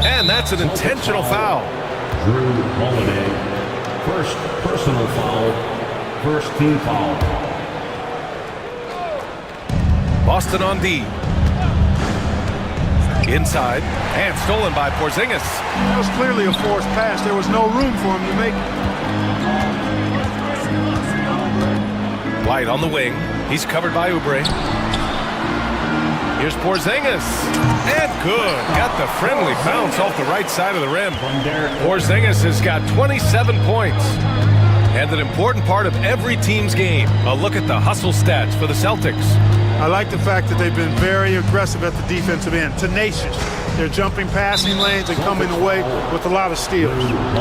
And that's an intentional foul. Drew Holiday. First personal foul. First team foul. Boston on D. Inside, and stolen by Porzingis. That was clearly a forced pass. There was no room for him to make it. White on the wing. He's covered by Oubre. Here's Porzingis. And good. Got the friendly bounce off the right side of the rim. Porzingis has got 27 points. And an important part of every team's game. A look at the hustle stats for the Celtics. I like the fact that they've been very aggressive at the defensive end. Tenacious. They're jumping passing lanes and coming away with a lot of steals.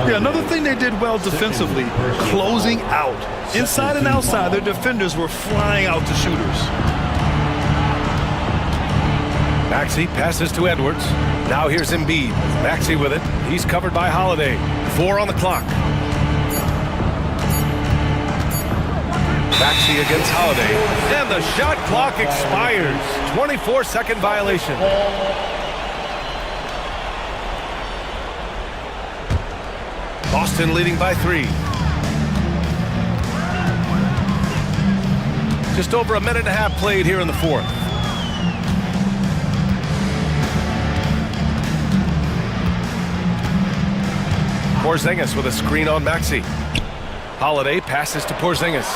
Yeah, another thing they did well defensively, closing out. Inside and outside, their defenders were flying out to shooters. Maxey passes to Edwards. Now here's Embiid. Maxey with it. He's covered by Holiday. 4 on the clock. Maxey against Holiday. And the shot clock expires. 24-second violation. Boston leading by 3. Just over a minute and a half played here in the fourth. Porzingis with a screen on Maxey. Holiday passes to Porzingis.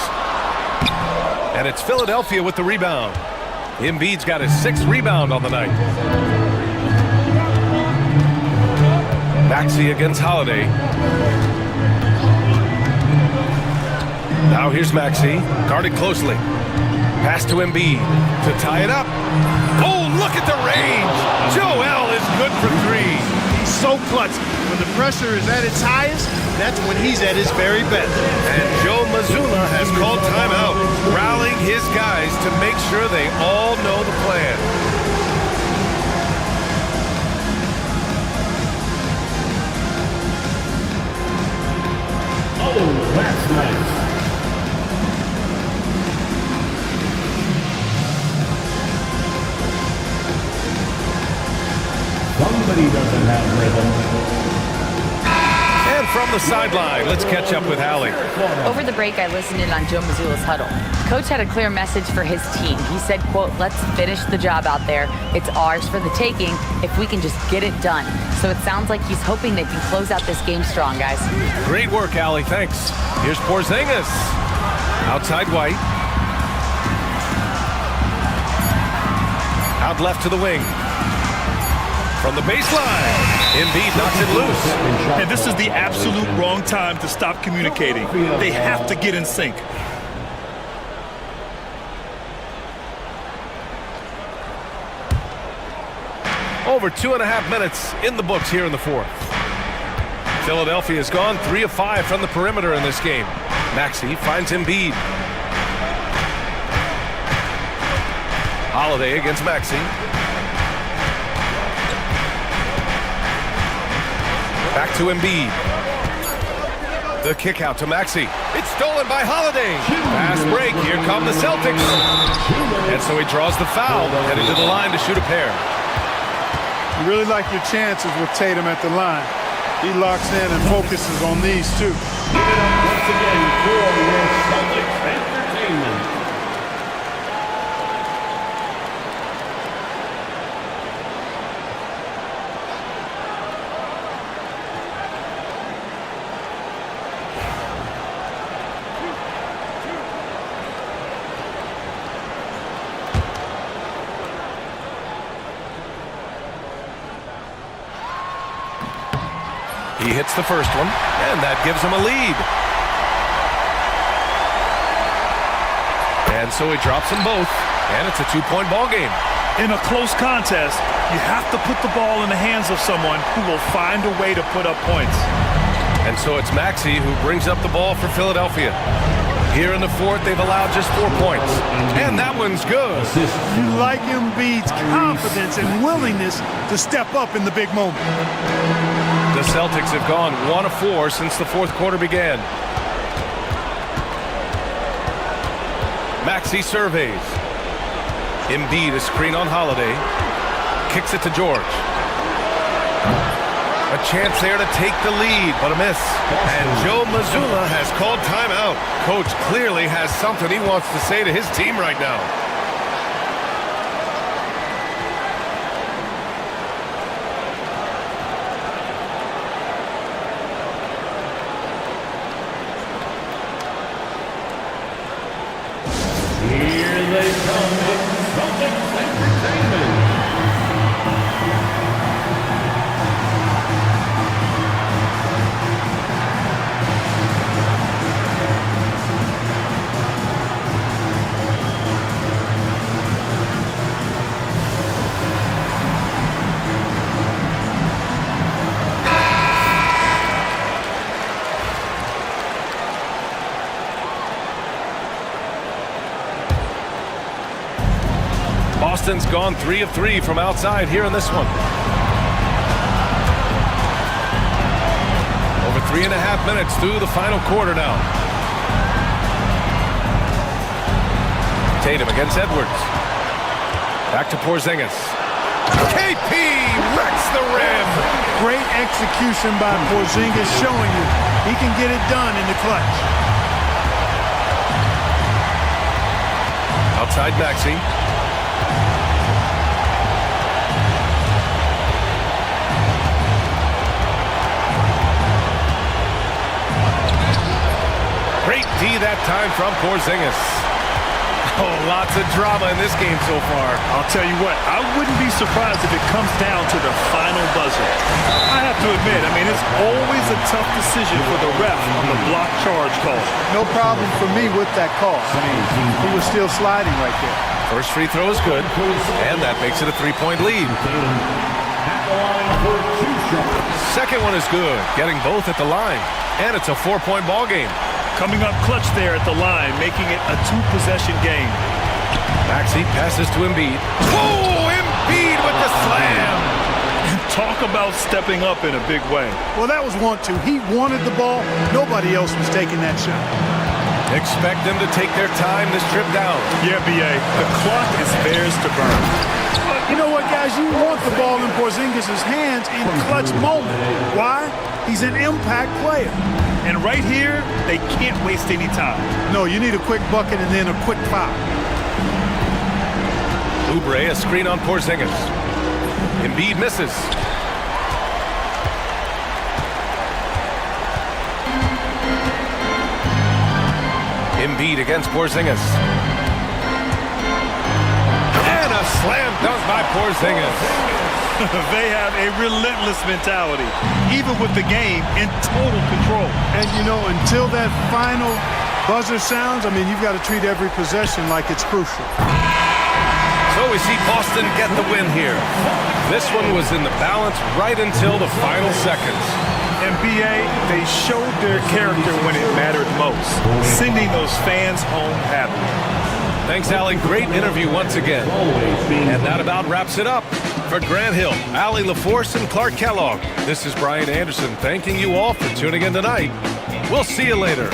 And it's Philadelphia with the rebound. Embiid's got his 6th rebound on the night. Maxey against Holiday. Now here's Maxey, guarded closely. Pass to Embiid to tie it up. Oh, look at the range. Joel is good for 3. He's so clutch. When the pressure is at its highest, that's when he's at his very best. And Joe Mazzulla has called timeout, rallying his guys to make sure they all know the plan. Oh, that's nice. Somebody doesn't have rhythm. And from the sideline, let's catch up with Allie. Over the break, I listened in on Joe Mazzulla's huddle. Coach had a clear message for his team. He said, quote, "Let's finish the job out there. It's ours for the taking if we can just get it done." So it sounds like he's hoping they can close out this game strong, guys. Great work, Allie. Thanks. Here's Porzingis. Outside White. Out left to the wing. From the baseline, Embiid knocks it loose. And this is the absolute wrong time to stop communicating. They have to get in sync. Over 2.5 minutes in the books here in the fourth. Philadelphia has gone 3 of 5 from the perimeter in this game. Maxey finds Embiid. Holiday against Maxey. Back to Embiid. The kick out to Maxey. It's stolen by Holiday. Fast break. Here come the Celtics. And so he draws the foul, heading to the line to shoot a pair. You really like your chances with Tatum at the line. He locks in and focuses on these two. Give it up once again for your Celtics Entertainment. He hits the first one, and that gives him a lead. And so he drops them both, and it's a 2-point ball game. In a close contest, you have to put the ball in the hands of someone who will find a way to put up points. And so it's Maxey who brings up the ball for Philadelphia. Here in the fourth, they've allowed just 4 points. And that one's good. You like Embiid's confidence and willingness to step up in the big moment. The Celtics have gone 1 of 4 since the fourth quarter began. Maxey surveys. Embiid a screen on Holiday. Kicks it to George. A chance there to take the lead, but a miss. And Joe Mazzulla has called timeout. Coach clearly has something he wants to say to his team right now. Boston's gone 3 of 3 from outside here in this one. Over 3.5 minutes through the final quarter now. Tatum against Edwards. Back to Porzingis. KP wrecks the rim. Great execution by Porzingis, showing you he can get it done in the clutch. Outside Maxey. Great D that time from Porzingis. Oh, lots of drama in this game so far. I'll tell you what, I wouldn't be surprised if it comes down to the final buzzer. I have to admit, it's always a tough decision for the ref on the block charge call. No problem for me with that call. He was still sliding right there. First free throw is good, and that makes it a 3-point lead. Second one is good, getting both at the line, and it's a 4-point ball game. Coming up clutch there at the line, making it a 2-possession game. Maxey passes to Embiid. Oh, Embiid with the slam! Talk about stepping up in a big way. Well, that was 1-2. He wanted the ball. Nobody else was taking that shot. Expect them to take their time this trip down. Yeah, B.A., the clock is theirs to burn. You know what, guys? You want the ball in Porzingis' hands in clutch moment. Why? He's an impact player. And right here, they can't waste any time. No, you need a quick bucket and then a quick foul. Oubre, a screen on Porzingis. Embiid misses. Embiid against Porzingis. And a slam dunk by Porzingis. They have a relentless mentality, even with the game in total control. And, until that final buzzer sounds, you've got to treat every possession like it's crucial. So we see Boston get the win here. This one was in the balance right until the final seconds. And B.A., they showed their character when it mattered most, sending those fans home happy. Thanks, Allie. Great interview once again. And that about wraps it up. For Grant Hill, Allie LaForce, and Clark Kellogg, this is Brian Anderson thanking you all for tuning in tonight. We'll see you later.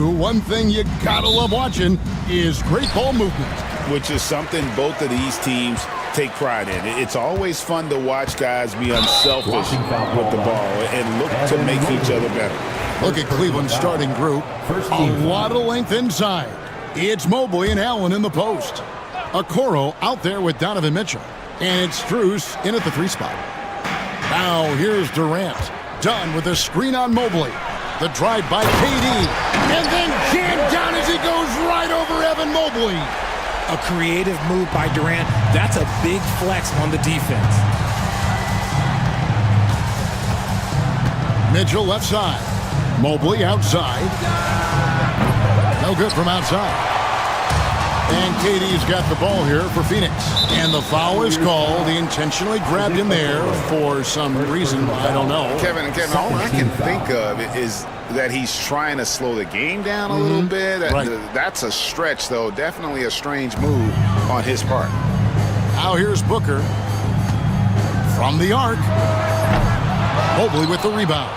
two, one thing you gotta love watching is great ball movement. Which is something both of these teams take pride in. It's always fun to watch guys be unselfish with the ball and look to make each other better. Look at Cleveland's starting group. A lot of length inside. It's Mobley and Allen in the post. Okoro out there with Donovan Mitchell. And it's Strus in at the 3 spot. Now here's Durant. Done with a screen on Mobley. The drive by KD. And then jammed down as he goes right over Evan Mobley. A creative move by Durant. That's a big flex on the defense. Mitchell left side. Mobley outside. No good from outside. And KD's got the ball here for Phoenix. And the foul is called. He intentionally grabbed him there for some reason. I don't know. Kevin, all I can think of is that he's trying to slow the game down a little bit. That's a stretch, though. Definitely a strange move on his part. Now here's Booker. From the arc. Mobley with the rebound.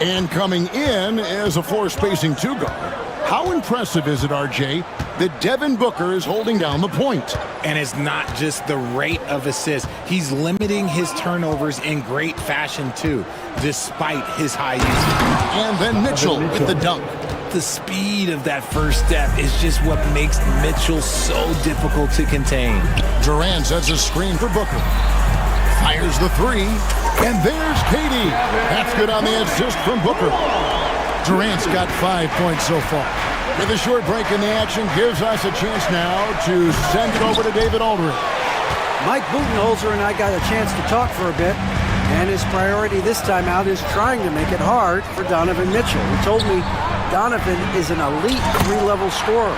And coming in as a floor-spacing 2-guard. How impressive is it, RJ, that Devin Booker is holding down the point? And it's not just the rate of assists. He's limiting his turnovers in great fashion, too, despite his high usage. And then Mitchell with the dunk. The speed of that first step is just what makes Mitchell so difficult to contain. Durant sets a screen for Booker. Fires the 3. And there's KD. That's good on the assist from Booker. Durant's got 5 points so far. With a short break in the action, gives us a chance now to send it over to David Aldridge. Mike Budenholzer and I got a chance to talk for a bit, and his priority this time out is trying to make it hard for Donovan Mitchell. He told me Donovan is an elite 3-level scorer.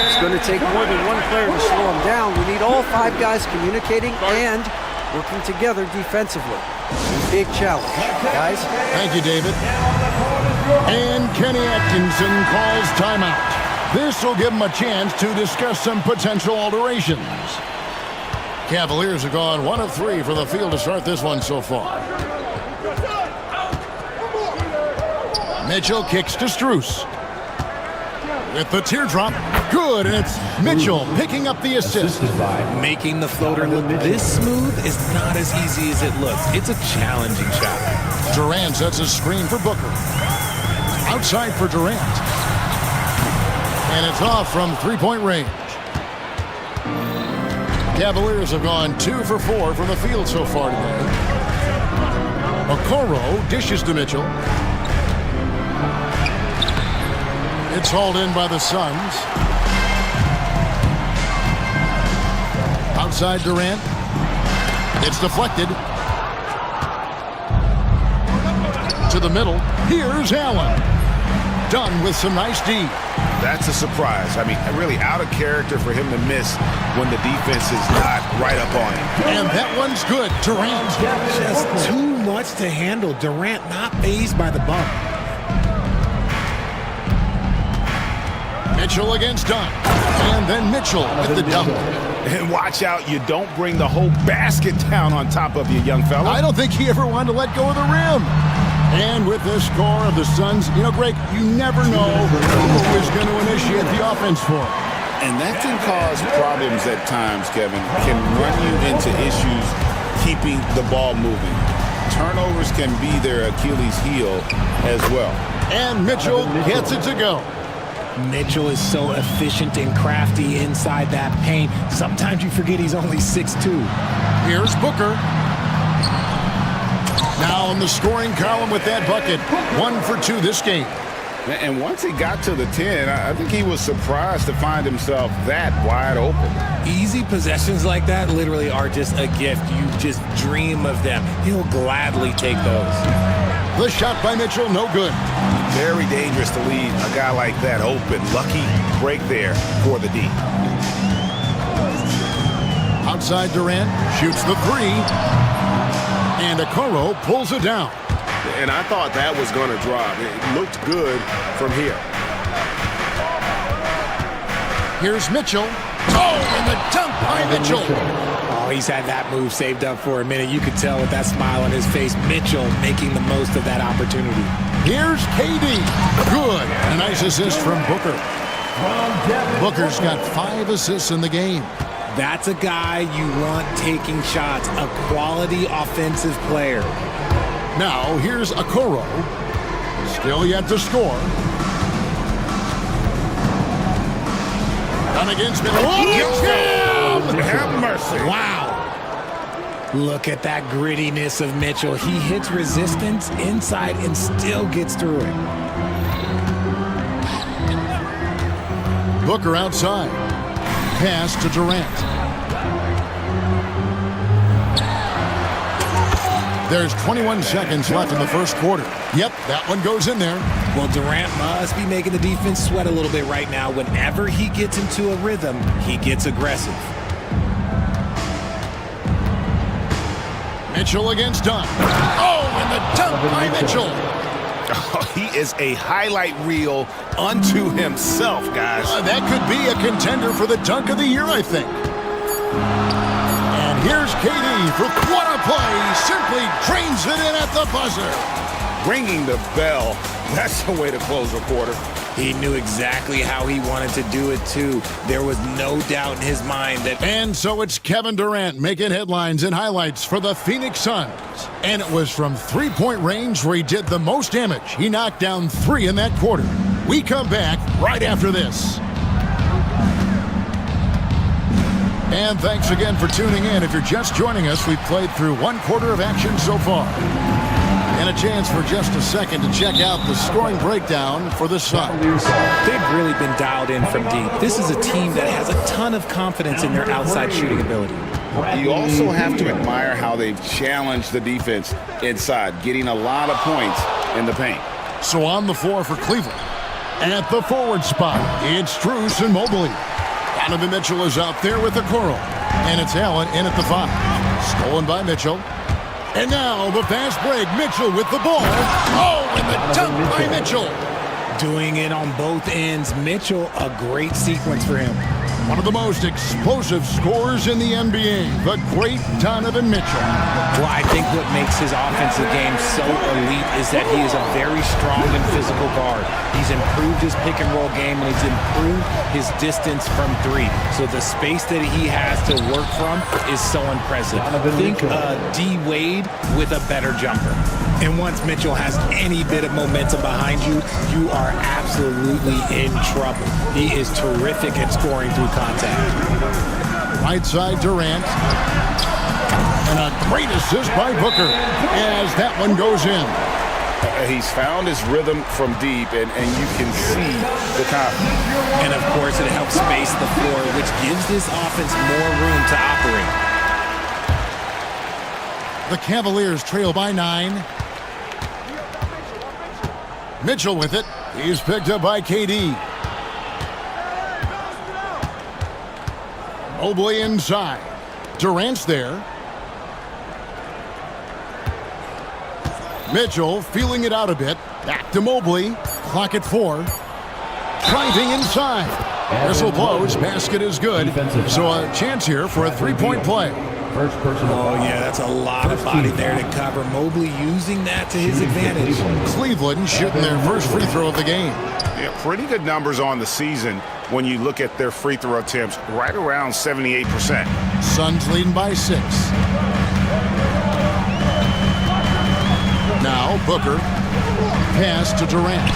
It's going to take more than one player to slow him down. We need all 5 guys communicating and working together defensively. Big challenge, guys. Thank you, David. And Kenny Atkinson calls timeout. This will give him a chance to discuss some potential alterations. Cavaliers have gone 1 of 3 from the field to start this one so far. Mitchell kicks to Strus. With the teardrop, good, and it's Mitchell picking up the assist. Making the floater look this smooth is not as easy as it looks. It's a challenging shot. Durant sets a screen for Booker. Outside for Durant. And it's off from 3-point range. Cavaliers have gone 2 for 4 from the field so far today. Okoro dishes to Mitchell. It's hauled in by the Suns. Outside Durant. It's deflected. To the middle. Here's Allen. Done with some nice D. That's a surprise. I mean, really out of character for him to miss when the defense is not right up on him. And that one's good. Durant. Just too much to handle. Durant not fazed by the bump. Mitchell against Dunn. And then Mitchell with the dunk. And watch out, you don't bring the whole basket down on top of you, young fella. I don't think he ever wanted to let go of the rim. And with the score of the Suns, you know, Greg, you never know who is going to initiate the offense for him. And that can cause problems at times, Kevin. Can run you into issues keeping the ball moving. Turnovers can be their Achilles heel as well. And Mitchell gets it to go. Mitchell is so efficient and crafty inside that paint. Sometimes you forget he's only 6'2". Here's Booker. Now in the scoring column with that bucket. 1 for 2 this game. And once he got to the 10, I think he was surprised to find himself that wide open. Easy possessions like that literally are just a gift. You just dream of them. He'll gladly take those. The shot by Mitchell, no good. Very dangerous to leave a guy like that open. Lucky break there for the D. Outside Durant, shoots the 3. And Okoro pulls it down. And I thought that was going to drop. It looked good from here. Here's Mitchell. Oh, and the dunk by Mitchell. Oh, he's had that move saved up for a minute. You could tell with that smile on his face. Mitchell making the most of that opportunity. Here's KD. Good. And a nice assist from Booker. Booker's got 5 assists in the game. That's a guy you want taking shots, a quality offensive player. Now, here's Okoro. Still yet to score. Done against Milwaukee. Have mercy. Wow. Look at that grittiness of Mitchell. He hits resistance inside and still gets through it. Booker outside. Pass to Durant. There's 21 seconds left in the first quarter. Yep, that one goes in there. Well, Durant must be making the defense sweat a little bit right now. Whenever he gets into a rhythm, he gets aggressive. Mitchell against Dunn. Oh, and the dunk by Mitchell. Oh, he is a highlight reel unto himself, guys. That could be a contender for the dunk of the year, I think. And here's KD for what a play. Simply drains it in at the buzzer. Ringing the bell. That's the way to close a quarter. He knew exactly how he wanted to do it, too. There was no doubt in his mind that... And so it's Kevin Durant making headlines and highlights for the Phoenix Suns. And it was from three-point range where he did the most damage. He knocked down 3 in that quarter. We come back right after this. And thanks again for tuning in. If you're just joining us, we've played through 1 quarter of action so far. And a chance for just a second to check out the scoring breakdown for the Suns. They've really been dialed in from deep. This is a team that has a ton of confidence in their outside shooting ability. You also have to admire how they've challenged the defense inside, getting a lot of points in the paint. So on the floor for Cleveland. At the forward spot, it's Strus and Mobley. Donovan Mitchell is out there with the Okoro. And it's Allen in at the 5. Stolen by Mitchell. And now the fast break. Mitchell with the ball. Oh, and the dunk by Mitchell. Doing it on both ends. Mitchell, a great sequence for him. One of the most explosive scorers in the NBA, the great Donovan Mitchell. Well, I think what makes his offensive game so elite is that he is a very strong and physical guard. He's improved his pick and roll game, and he's improved his distance from 3. So the space that he has to work from is so impressive. Think D. Wade with a better jumper. And once Mitchell has any bit of momentum behind you, you are absolutely in trouble. He is terrific at scoring through contact. Right side Durant. And a great assist by Booker as that one goes in. He's found his rhythm from deep, and you can see the confidence. And, of course, it helps space the floor, which gives this offense more room to operate. The Cavaliers trail by 9. Mitchell with it. He's picked up by KD. Mobley inside. Durant's there. Mitchell feeling it out a bit. Back to Mobley. Clock at 4. Driving inside. Whistle blows. Basket is good. So a chance here for a 3-point play. Oh, yeah, that's a lot of body there to cover. Mobley using that to his advantage. Cleveland shooting their first free throw of the game. Yeah, pretty good numbers on the season when you look at their free throw attempts, right around 78%. Suns leading by 6. Now Booker. Pass to Durant.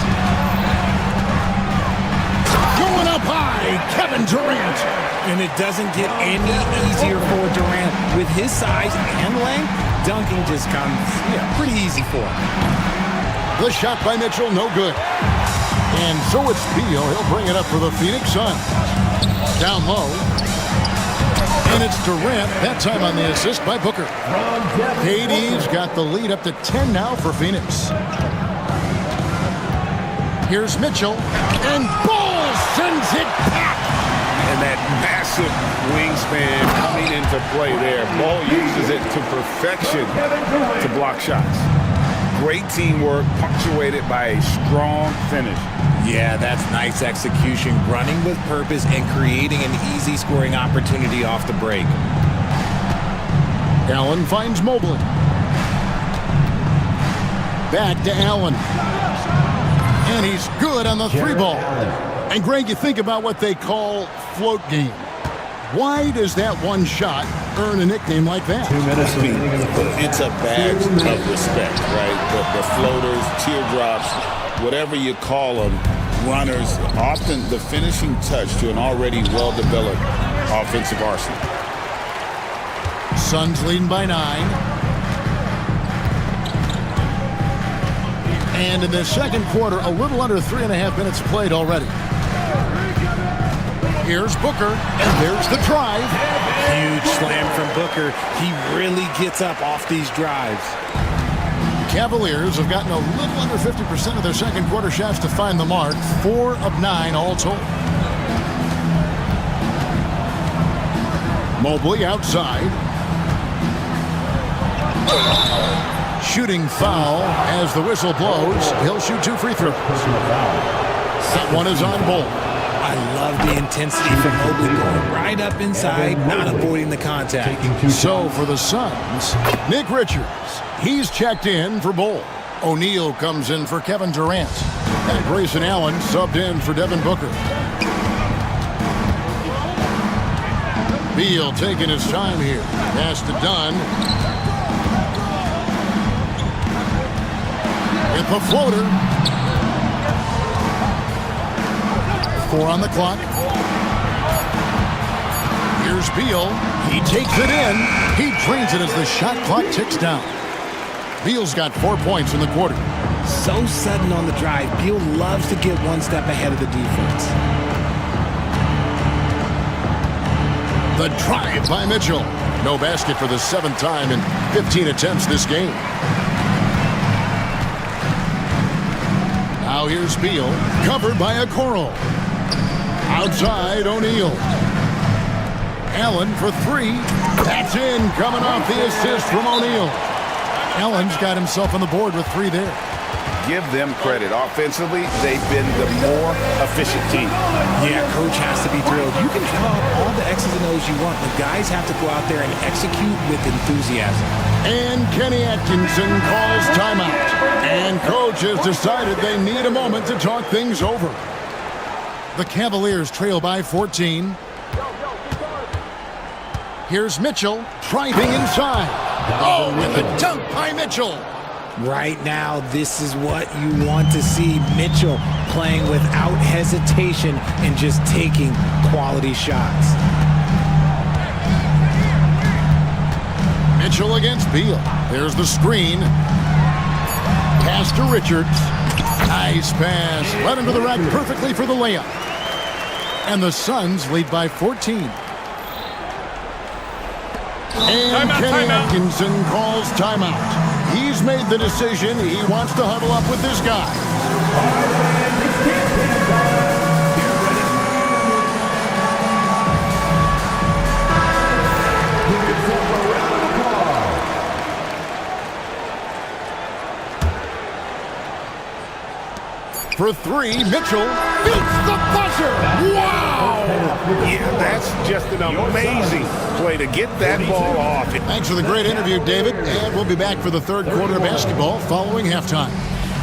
Going up high, Kevin Durant. And it doesn't get any easier for Durant. With his size and length, dunking just comes pretty easy for him. The shot by Mitchell, no good. And so it's Beal. He'll bring it up for the Phoenix Suns. Down low. And it's Durant, that time on the assist by Booker. KD's got the lead up to 10 now for Phoenix. Here's Mitchell. And Ball sends it back. And that massive wingspan coming into play there. Ball uses it to perfection to block shots. Great teamwork, punctuated by a strong finish. Yeah, that's nice execution. Running with purpose and creating an easy scoring opportunity off the break. Allen finds Mobley. Back to Allen. And he's good on the three ball. And Greg, you think about what they call float game. Why does that one shot earn a nickname like that? 2 minutes. It's a badge of respect, right? The floaters, teardrops, whatever you call them, runners, often the finishing touch to an already well-developed offensive arsenal. Suns leading by 9. And in the second quarter, a little under 3.5 minutes played already. Here's Booker, and there's the drive. Huge slam from Booker. He really gets up off these drives. Cavaliers have gotten a little under 50% of their second quarter shots to find the mark. 4 of 9 all told. Mobley outside. Shooting foul as the whistle blows. He'll shoot 2 free throws. That one is on Bull. I love the intensity from Mobley going right up inside, not avoiding the contact. So for the Suns, Nick Richards. He's checked in for Bull. O'Neal comes in for Kevin Durant. And Grayson Allen subbed in for Devin Booker. Beal taking his time here. Pass to Dunn. Hit the floater. 4 on the clock. Here's Beal. He takes it in. He drains it as the shot clock ticks down. Beal's got 4 points in the quarter. So sudden on the drive. Beal loves to get one step ahead of the defense. The drive by Mitchell. No basket for the 7th time in 15 attempts this game. Now here's Beal, covered by Okoro. Outside, O'Neal. Allen for 3. That's in, coming off the assist from O'Neal. Allen's got himself on the board with 3 there. Give them credit. Offensively, they've been the more efficient team. Yeah, coach has to be thrilled. You can draw all the X's and O's you want, but guys have to go out there and execute with enthusiasm. And Kenny Atkinson calls timeout. And coach has decided they need a moment to talk things over. The Cavaliers trail by 14. Here's Mitchell driving inside. Oh, with a dunk by Mitchell. Right now, this is what you want to see. Mitchell playing without hesitation and just taking quality shots. Mitchell against Beal. There's the screen. Pass to Richards. Nice pass. Led into the rack perfectly for the layup. And the Suns lead by 14. And Kenny Atkinson calls timeout. He's made the decision. He wants to huddle up with this guy. For 3, Mitchell beats the buzzer. Wow! Yeah, that's just an amazing play to get that ball off. Thanks for the great interview, David. And we'll be back for the third quarter of basketball following halftime.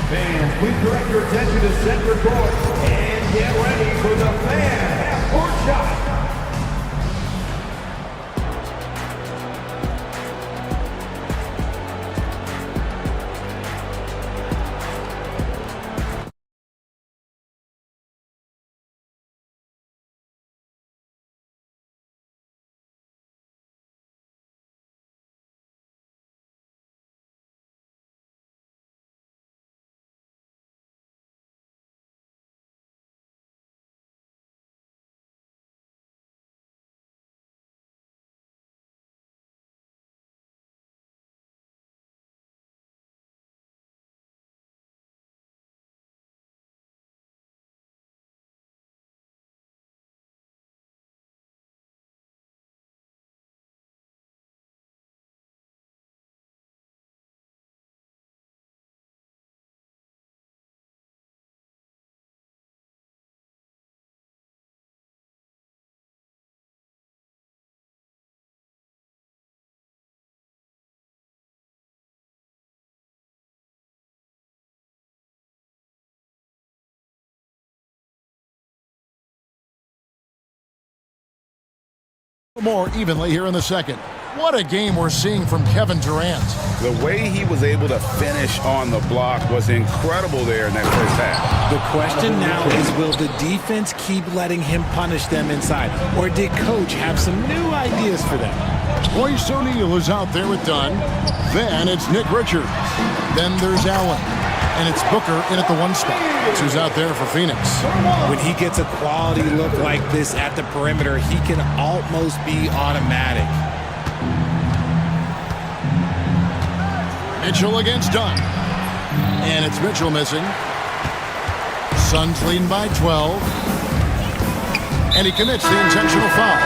Fans, please direct your attention to center court and get ready for the fan half-court shot. More evenly here in the second. What a game we're seeing from Kevin Durant. The way he was able to finish on the block was incredible there in that first half. The question now is, will the defense keep letting him punish them inside? Or did coach have some new ideas for them? Royce O'Neal is out there with Dunn. Then it's Nick Richards. Then there's Allen. And it's Booker in at the one spot. That's who's out there for Phoenix. When he gets a quality look like this at the perimeter, he can almost be automatic. Mitchell against Dunn. And it's Mitchell missing. Suns leading by 12. And he commits the intentional foul.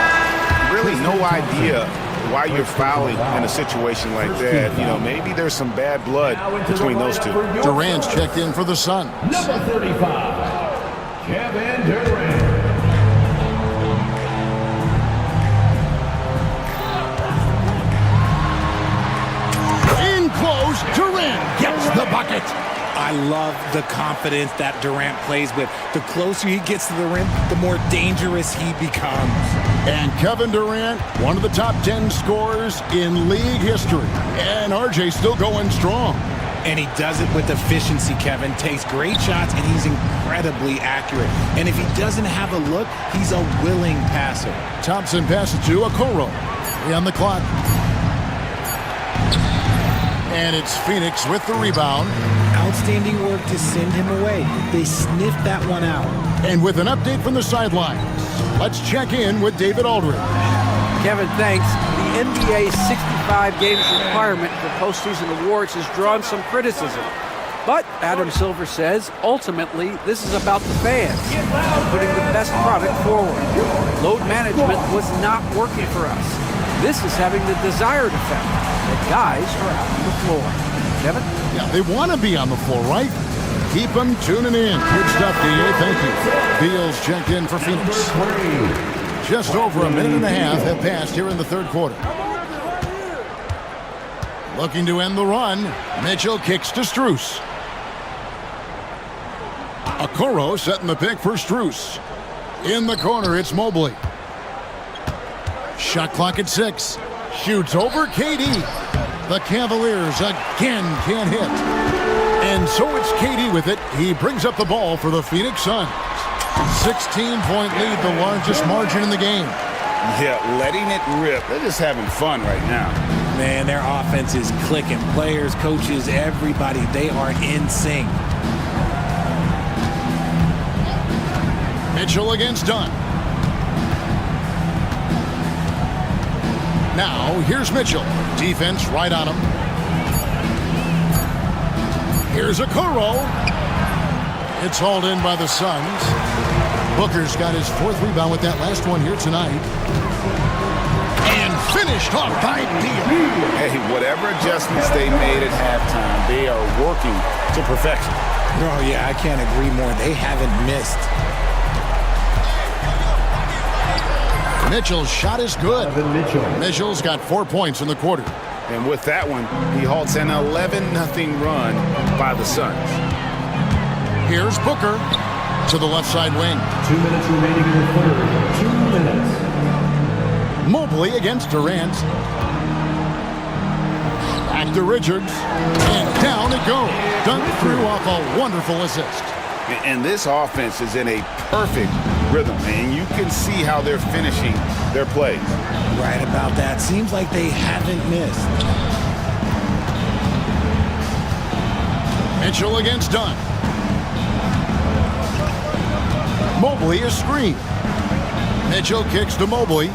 Really no idea why you're fouling in a situation like that. You know, maybe there's some bad blood between those two. Durant's checked in for the Suns. Number 35, Kevin Durant. In close, Durant gets the bucket. I love the confidence that Durant plays with. The closer he gets to the rim, the more dangerous he becomes. And Kevin Durant, one of the top 10 scorers in league history. And RJ's still going strong. And he does it with efficiency, Kevin. Takes great shots, and he's incredibly accurate. And if he doesn't have a look, he's a willing passer. Thompson passes to Okoro. 3 on the clock. And it's Phoenix with the rebound. Outstanding work to send him away. They sniffed that one out. And with an update from the sidelines, let's check in with David Aldridge. Kevin, thanks. The NBA's 65 games requirement for postseason awards has drawn some criticism. But Adam Silver says, ultimately, this is about the fans putting the best product forward. Load management was not working for us. This is having the desired effect. The guys are out on the floor. Kevin? Yeah, they want to be on the floor, right? Keep them tuning in. Good stuff, DA. Thank you. Beal's checked in for Phoenix. Just over a minute and a half have passed here in the third quarter. Looking to end the run. Mitchell kicks to Strus. Okoro setting the pick for Strus. In the corner, it's Mobley. Shot clock at 6. Shoots over KD. The Cavaliers again can't hit. And so it's KD with it. He brings up the ball for the Phoenix Suns. 16-point lead, the largest margin in the game. Yeah, letting it rip. They're just having fun right now. Man, their offense is clicking. Players, coaches, everybody, they are in sync. Mitchell against Dunn. Now, here's Mitchell. Defense right on him. Here's Okoro. It's hauled in by the Suns. Booker's got his 4th rebound with that last one here tonight. And finished off by Beal. Hey, whatever adjustments they made at halftime, they are working to perfection. Oh, yeah, I can't agree more. They haven't missed. Mitchell's shot is good. Mitchell's got 4 points in the quarter. And with that one, he halts an 11-0 run by the Suns. Here's Booker to the left side wing. 2 minutes remaining in the third. 2 minutes. Mobley against Durant. Back to Richards. And down it goes. Dunk through off a wonderful assist. And this offense is in a perfect rhythm, and you can see how they're finishing their plays. Right about that. Seems like they haven't missed. Mitchell against Dunn. Mobley is screened. Mitchell kicks to Mobley.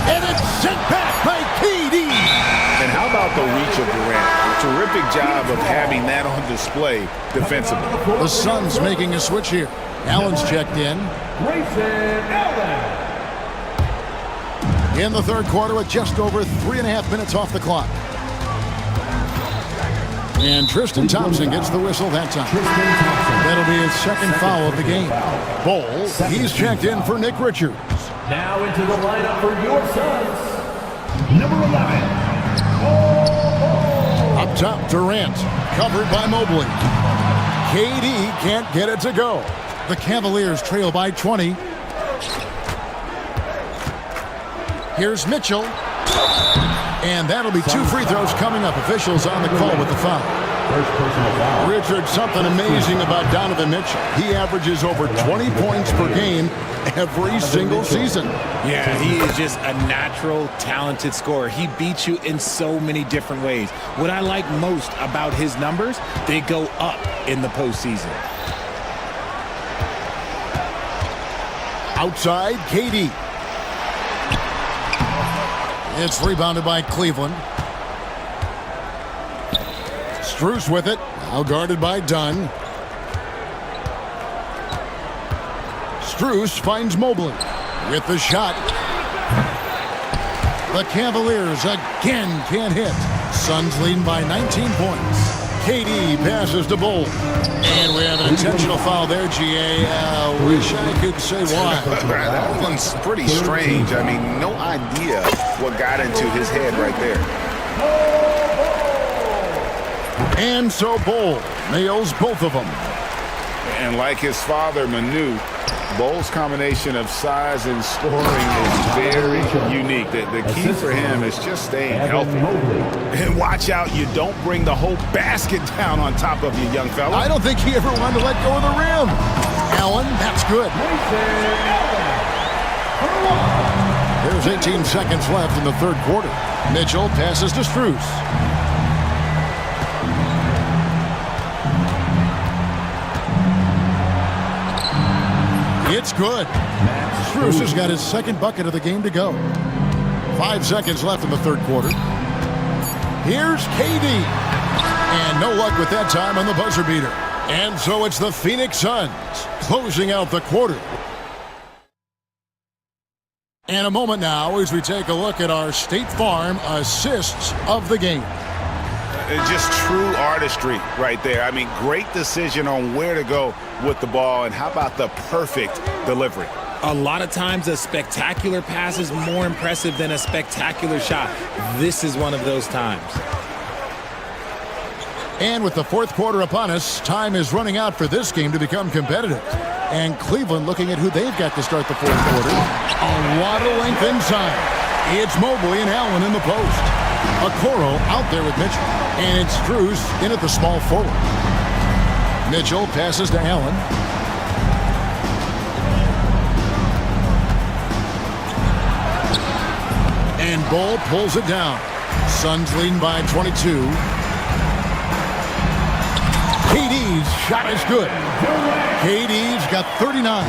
And it's sent back by KD. And how about the reach of Durant? Terrific job of having that on display defensively. The Suns making a switch here. Allen's checked in. In the third quarter with just over 3.5 minutes off the clock. And Tristan Thompson gets the whistle that time. That'll be his 2nd foul of the game. Bol, he's checked in for Nick Richards. Now into the lineup for your Suns, number 11. Up top, Durant, covered by Mobley. KD can't get it to go. The Cavaliers trail by 20. Here's Mitchell. And that'll be 2 free throws coming up. Officials on the call with the foul. First personal foul. Richard, something amazing about Donovan Mitchell. He averages over 20 points per game every single season. Yeah, he is just a natural, talented scorer. He beats you in so many different ways. What I like most about his numbers, they go up in the postseason. Outside, KD. It's rebounded by Cleveland. Strus with it. Now guarded by Dunn. Strus finds Mobley with the shot. The Cavaliers again can't hit. Suns leading by 19 points. KD passes to Bull. And we have an intentional foul there, GA. Wish I could say why. That one's pretty strange. I mean, no idea what got into his head right there. And so Bull nails both of them. And like his father, Manu, Bull's combination of size and scoring is very unique. The key for him is just staying healthy. And watch out, you don't bring the whole basket down on top of you, young fella. I don't think he ever wanted to let go of the rim. Allen, that's good. There's 18 seconds left in the third quarter. Mitchell passes to Strus. It's good. Strus has got his second bucket of the game to go. 5 seconds left in the third quarter. Here's KD. And no luck with that time on the buzzer beater. And so it's the Phoenix Suns closing out the quarter. And a moment now as we take a look at our State Farm assists of the game. Just true artistry right there. I mean, great decision on where to go with the ball, and how about the perfect delivery? A lot of times a spectacular pass is more impressive than a spectacular shot. This is one of those times. And with the fourth quarter upon us, time is running out for this game to become competitive. And Cleveland looking at who they've got to start the fourth quarter. A lot of length inside. It's Mobley and Allen in the post. Okoro out there with Mitchell. And it's Strus in at the small forward. Mitchell passes to Allen. And Bull pulls it down. Suns leading by 22. KD's shot is good. KD's got 39.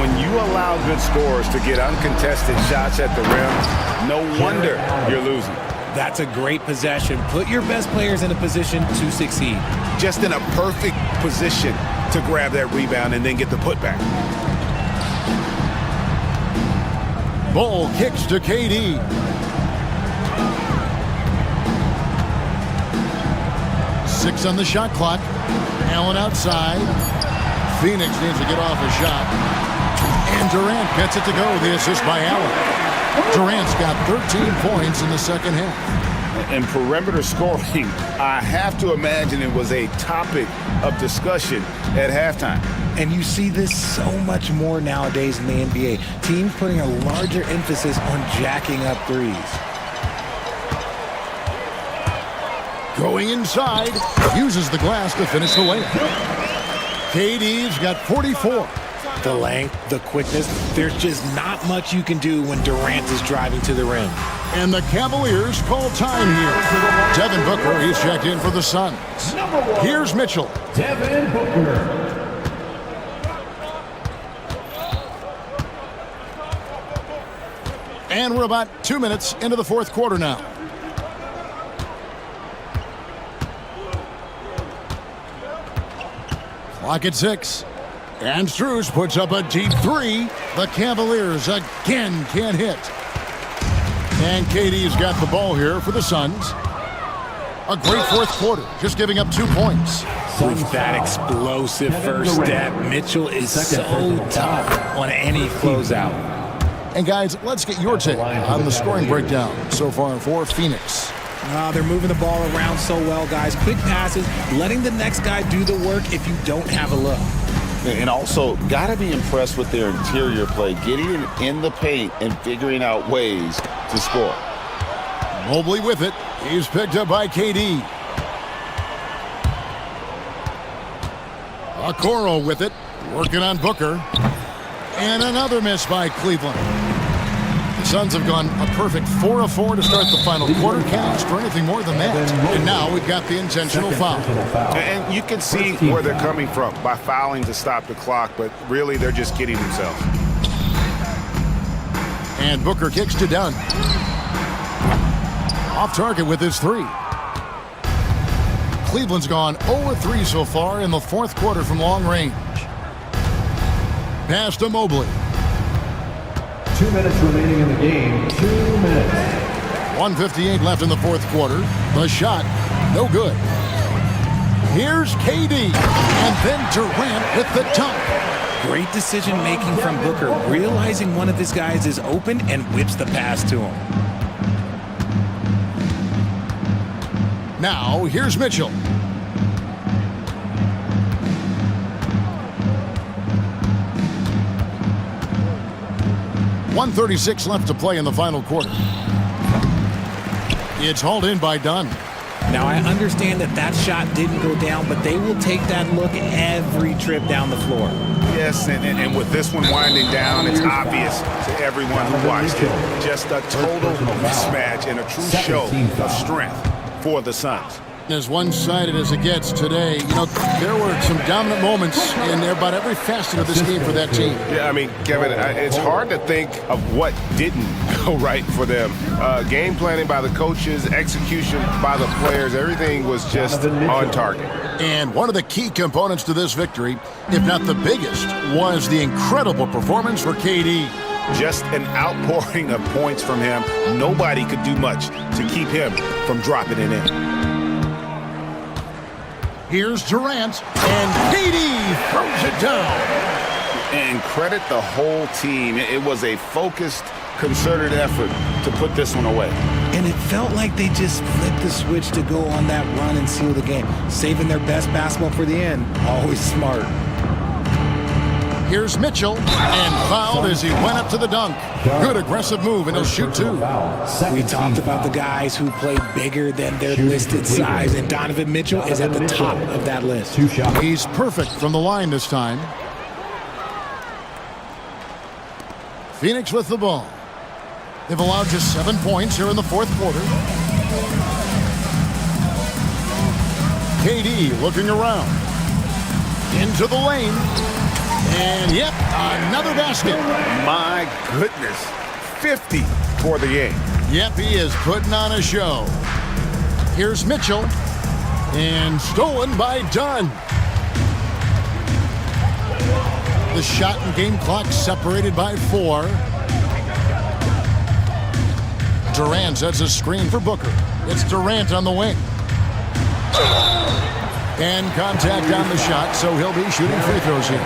When you allow good scorers to get uncontested shots at the rim, no wonder you're losing. That's a great possession. Put your best players in a position to succeed. Just in a perfect position to grab that rebound and then get the putback. Bull kicks to KD. Six on the shot clock. Allen outside. Phoenix needs to get off a shot. And Durant gets it to go. The assist by Allen. Durant's got 13 points in the second half. And perimeter scoring, I have to imagine it was a topic of discussion at halftime. And you see this so much more nowadays in the NBA. Teams putting a larger emphasis on jacking up threes. Going inside, uses the glass to finish the layup. KD's got 44. The length, the quickness, there's just not much you can do when Durant is driving to the rim. And the Cavaliers call time here. Devin Booker, he's checked in for the Suns. Here's Mitchell. Devin Booker. And we're about 2 minutes into the fourth quarter now. Clock at 6. And Strus puts up a deep three. The Cavaliers again can't hit. And KD's got the ball here for the Suns. A great fourth quarter, just giving up 2 points. With that explosive first step, Mitchell is so tough on any closeout. And guys, let's get your take on the scoring breakdown so far for Phoenix. They're moving the ball around so well, guys. Quick passes, letting the next guy do the work if you don't have a look. And also, got to be impressed with their interior play, getting in the paint and figuring out ways to score. Mobley with it. He's picked up by KD. Okoro with it. Working on Booker. And another miss by Cleveland. The Suns have gone a perfect 4 of 4 to start the final quarter. Can't ask for anything more than that. And now we've got the intentional foul. And you can see where they're coming from by fouling to stop the clock, but really they're just kidding themselves. And Booker kicks to Dunn. Off target with his three. Cleveland's gone 0-3 so far in the fourth quarter from long range. Pass to Mobley. 2 minutes remaining in the game. 2 minutes. 1:58 left in the fourth quarter. The shot, no good. Here's KD. And then Durant with the dunk. Great decision making from Booker, realizing one of his guys is open and whips the pass to him. Now, here's Mitchell. .136 left to play in the final quarter. It's hauled in by Dunn. Now, I understand that shot didn't go down, but they will take that look every trip down the floor. Yes, and with this one winding down, it's obvious to everyone who watched it. Just a total mismatch and a true show of strength for the Suns. As one-sided as it gets today, you know, there were some dominant moments in about every facet of this game for that team. Yeah, I mean, Kevin, it's hard to think of what didn't go right for them. Game planning by the coaches, execution by the players, everything was just on target. And one of the key components to this victory, if not the biggest, was the incredible performance for KD. Just an outpouring of points from him. Nobody could do much to keep him from dropping it in. Here's Durant, and KD throws it down. And credit the whole team. It was a focused, concerted effort to put this one away. And it felt like they just flipped the switch to go on that run and seal the game. Saving their best basketball for the end. Always smart. Here's Mitchell, and fouled as he went up to the dunk. Good aggressive move, and he'll shoot two. We talked about the guys who played bigger than their listed size, and Donovan Mitchell is at the top of that list. He's perfect from the line this time. Phoenix with the ball. They've allowed just 7 points here in the fourth quarter. KD looking around. Into the lane. And yep, another basket. My goodness, 50 for the game. Yep, he is putting on a show. Here's Mitchell, and stolen by Dunn. The shot and game clock separated by 4. Durant sets a screen for Booker. It's Durant on the wing. And contact on the shot, so he'll be shooting free throws here.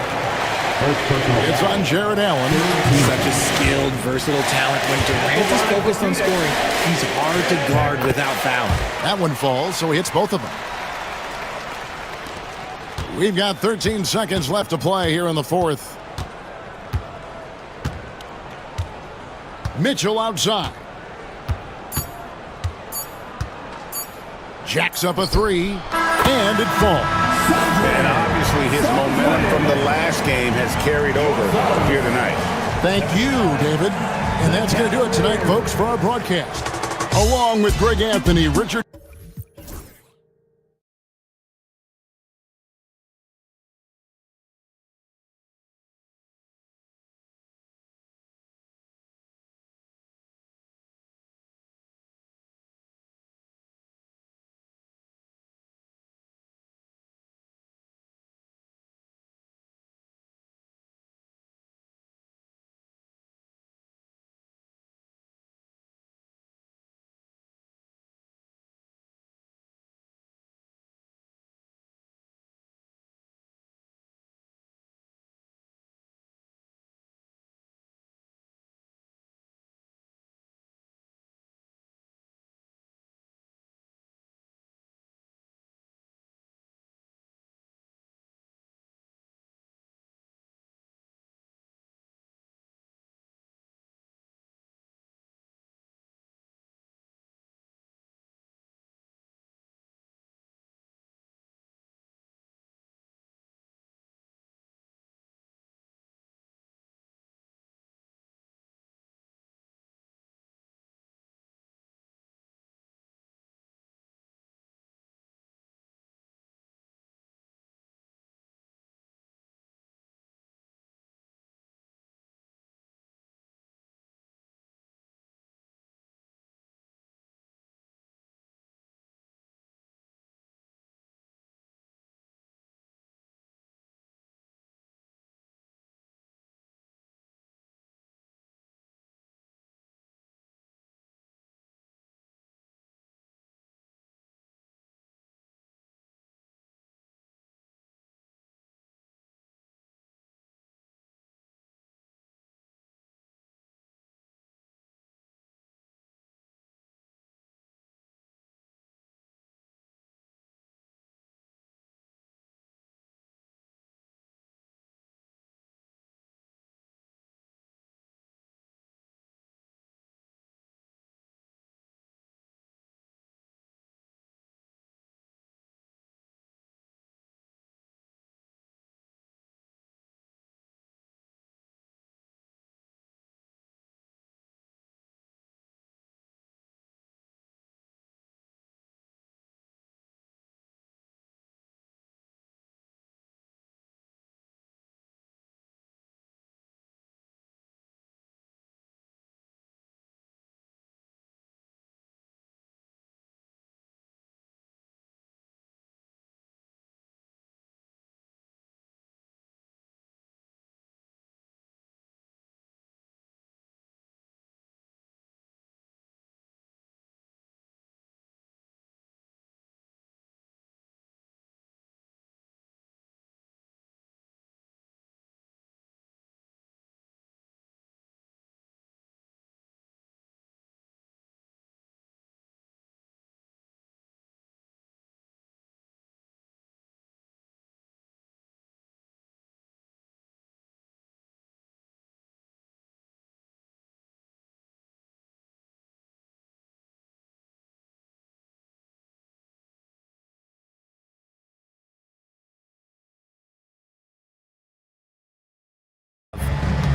It's on Jared Allen. Such a skilled, versatile talent. When Durant is focused on scoring, he's hard to guard without fouling. That one falls, so he hits both of them. We've got 13 seconds left to play here in the fourth. Mitchell outside. Jacks up a three, and it falls. And obviously his momentum from the last game has carried over here tonight. Thank you, David. And that's going to do it tonight, folks, for our broadcast. Along with Greg Anthony, Richard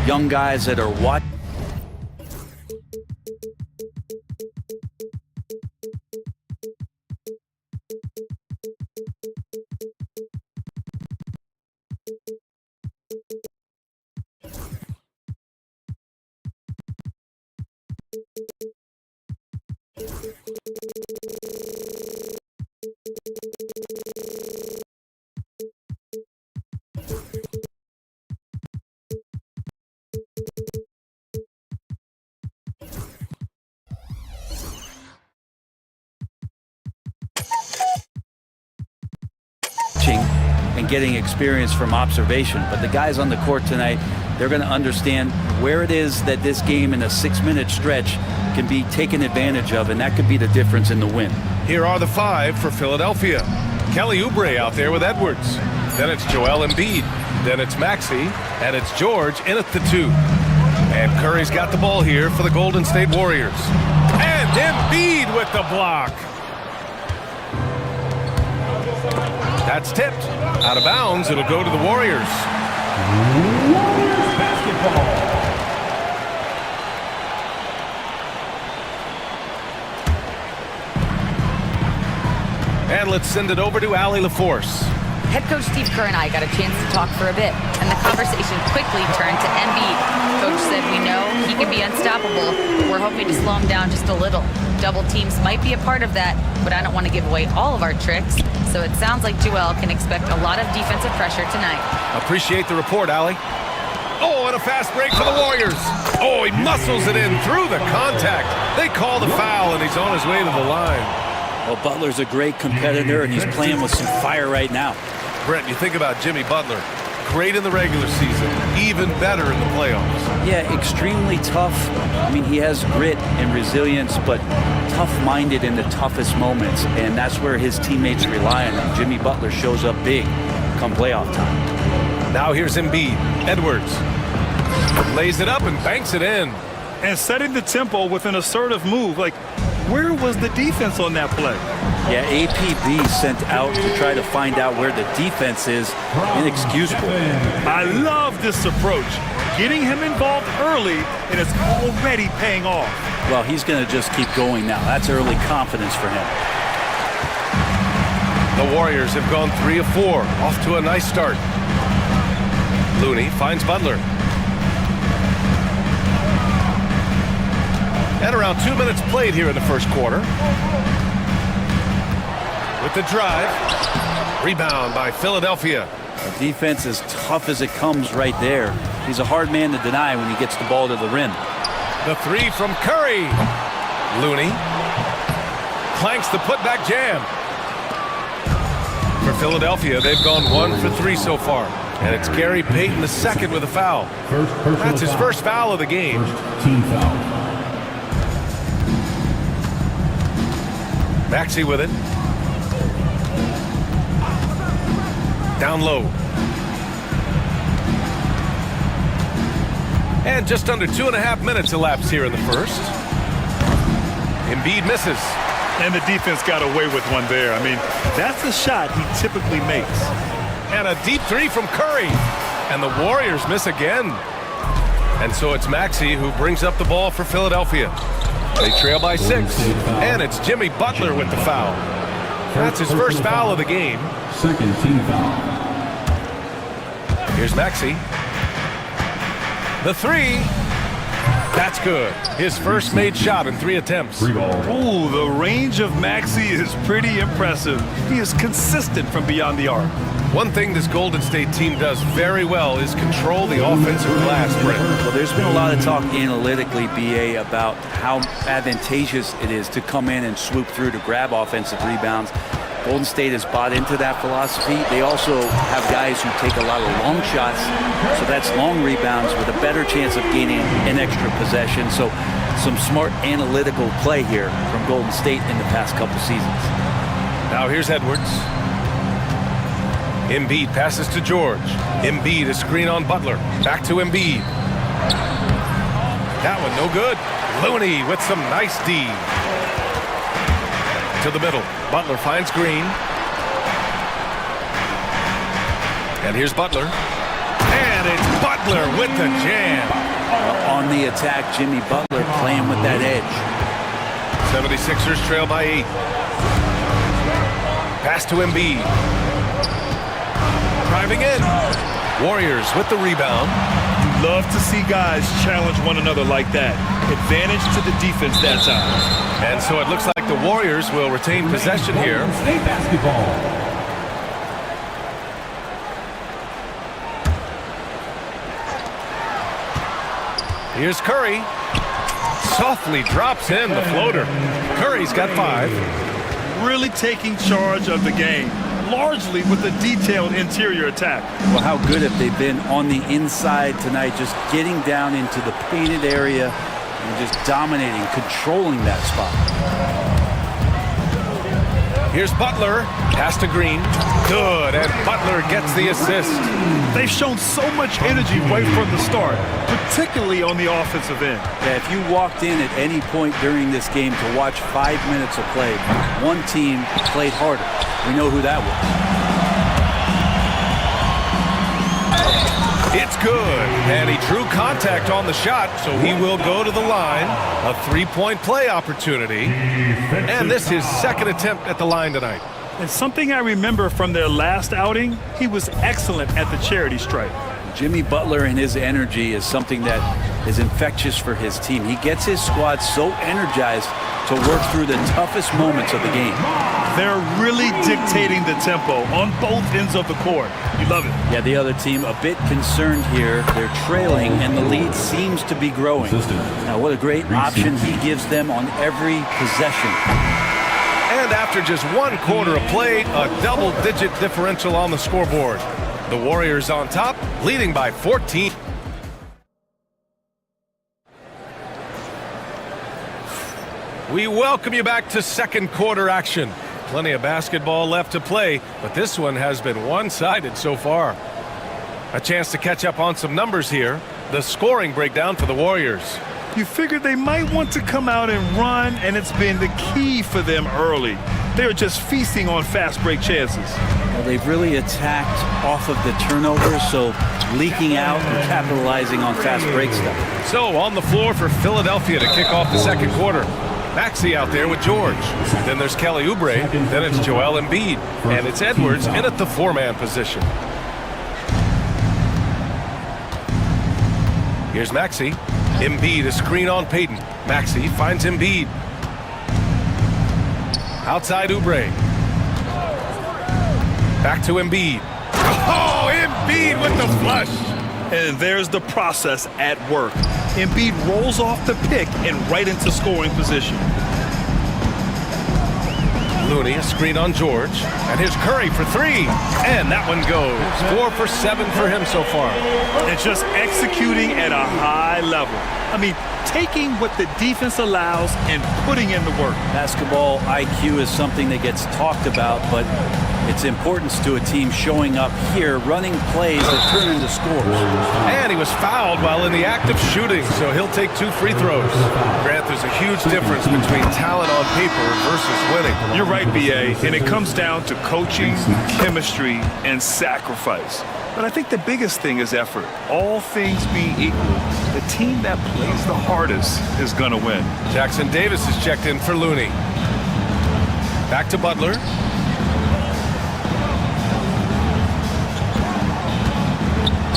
young guys that are watching. And getting experience from observation. But the guys on the court tonight, they're going to understand where it is that this game in a 6-minute stretch can be taken advantage of, and that could be the difference in the win. Here are the 5 for Philadelphia. Kelly Oubre out there with Edwards. Then it's Joel Embiid. Then it's Maxey. And it's George in at the 2. And Curry's got the ball here for the Golden State Warriors. And Embiid with the block. That's tipped. Out of bounds, it'll go to the Warriors. Warriors basketball. And let's send it over to Allie LaForce. Head coach Steve Kerr and I got a chance to talk for a bit, and the conversation quickly turned to Embiid. Coach said we know he can be unstoppable, but we're hoping to slow him down just a little. Double teams might be a part of that, but I don't want to give away all of our tricks, so it sounds like Joel can expect a lot of defensive pressure tonight. Appreciate the report, Allie. Oh, and a fast break for the Warriors. Oh, he muscles it in through the contact. They call the foul, and he's on his way to the line. Well, Butler's a great competitor, and he's playing with some fire right now. Brent, you think about Jimmy Butler. Great in the regular season, even better in the playoffs. Yeah, extremely tough. I mean, he has grit and resilience, but tough-minded in the toughest moments, and that's where his teammates rely on him. Jimmy Butler shows up big come playoff time. Now here's Embiid. Edwards lays it up and banks it in. And setting the tempo with an assertive move. Like, where was the defense on that play? Yeah, APB sent out to try to find out where the defense is. Inexcusable. I love this approach. Getting him involved early, and it's already paying off. Well, he's going to just keep going now. That's early confidence for him. The Warriors have gone 3 of 4, off to a nice start. Looney finds Butler. And around 2 minutes played here in the first quarter. With the drive. Rebound by Philadelphia. The defense is tough as it comes right there. He's a hard man to deny when he gets the ball to the rim. The 3 from Curry. Looney clanks the putback jam. For Philadelphia, they've gone 1 for 3 so far. And it's Gary Payton II with a foul. That's his first foul of the game. First team foul. Maxey with it. Down low. And just under 2.5 minutes elapsed here in the first. Embiid misses. And the defense got away with one there. I mean, that's a shot he typically makes. And a deep 3 from Curry. And the Warriors miss again. And so it's Maxey who brings up the ball for Philadelphia. They trail by 6. And it's Jimmy Butler with the foul. That's his first foul of the game. Second team foul. Here's Maxey. The 3. That's good. His first made shot in 3 attempts. Ooh, the range of Maxey is pretty impressive. He is consistent from beyond the arc. One thing this Golden State team does very well is control the offensive glass, Brent. Well, there's been a lot of talk analytically, BA, about how advantageous it is to come in and swoop through to grab offensive rebounds. Golden State has bought into that philosophy. They also have guys who take a lot of long shots, so that's long rebounds with a better chance of gaining an extra possession. So some smart analytical play here from Golden State in the past couple seasons. Now here's Edwards. Embiid passes to George. Embiid, a screen on Butler. Back to Embiid. That one no good. Looney with some nice D. To the middle. Butler finds Green. And here's Butler. And it's Butler Butler with the jam. On the attack, Jimmy Butler playing with that edge. 76ers trail by 8. Pass to Embiid. Driving in. Warriors with the rebound. Love to see guys challenge one another like that. Advantage to the defense that time. And so it looks like the Warriors will retain possession here. Basketball. Here's Curry. Softly drops in the floater. Curry's got 5. Really taking charge of the game, largely with a detailed interior attack. Well, how good have they been on the inside tonight, just getting down into the painted area and just dominating, controlling that spot. Here's Butler. Pass to Green. Good, and Butler gets the assist. They've shown so much energy right from the start, particularly on the offensive end. Yeah, if you walked in at any point during this game to watch 5 minutes of play, one team played harder. We know who that was. It's good, and he drew contact on the shot, so he will go to the line. A 3-point play opportunity, and this is his second attempt at the line tonight. And something I remember from their last outing, he was excellent at the charity stripe. Jimmy Butler and his energy is something that is infectious for his team. He gets his squad so energized to work through the toughest moments of the game. They're really dictating the tempo on both ends of the court. You love it. Yeah, the other team a bit concerned here. They're trailing, and the lead seems to be growing. Now, what a great option he gives them on every possession. And after just 1 quarter of play, a double-digit differential on the scoreboard. The Warriors on top, leading by 14. We welcome you back to second quarter action. Plenty of basketball left to play, but this one has been one-sided so far. A chance to catch up on some numbers here. The scoring breakdown for the Warriors. You figured they might want to come out and run, and it's been the key for them early. They're just feasting on fast break chances. Well, they've really attacked off of the turnovers, so leaking out and capitalizing on fast break stuff. So on the floor for Philadelphia to kick off the second quarter. Maxey out there with George. Then there's Kelly Oubre. Then it's Joel Embiid. And it's Edwards in at the 4-man position. Here's Maxey. Embiid, a screen on Payton. Maxey finds Embiid. Outside Oubre. Back to Embiid. Oh, Embiid with the flush. And there's the process at work. Embiid rolls off the pick and right into scoring position. Looney, a screen on George. And here's Curry for 3. And that one goes. 4 for 7 for him so far. And just executing at a high level. I mean, taking what the defense allows and putting in the work. Basketball IQ is something that gets talked about, but its importance to a team showing up here, running plays that turn into scores. And he was fouled while in the act of shooting, so he'll take 2 free throws. Grant, there's a huge difference between talent on paper versus winning. You're right, B.A., and it comes down to coaching, chemistry, and sacrifice. But I think the biggest thing is effort. All things being equal, the team that plays the hardest is going to win. Jackson Davis is checked in for Looney. Back to Butler.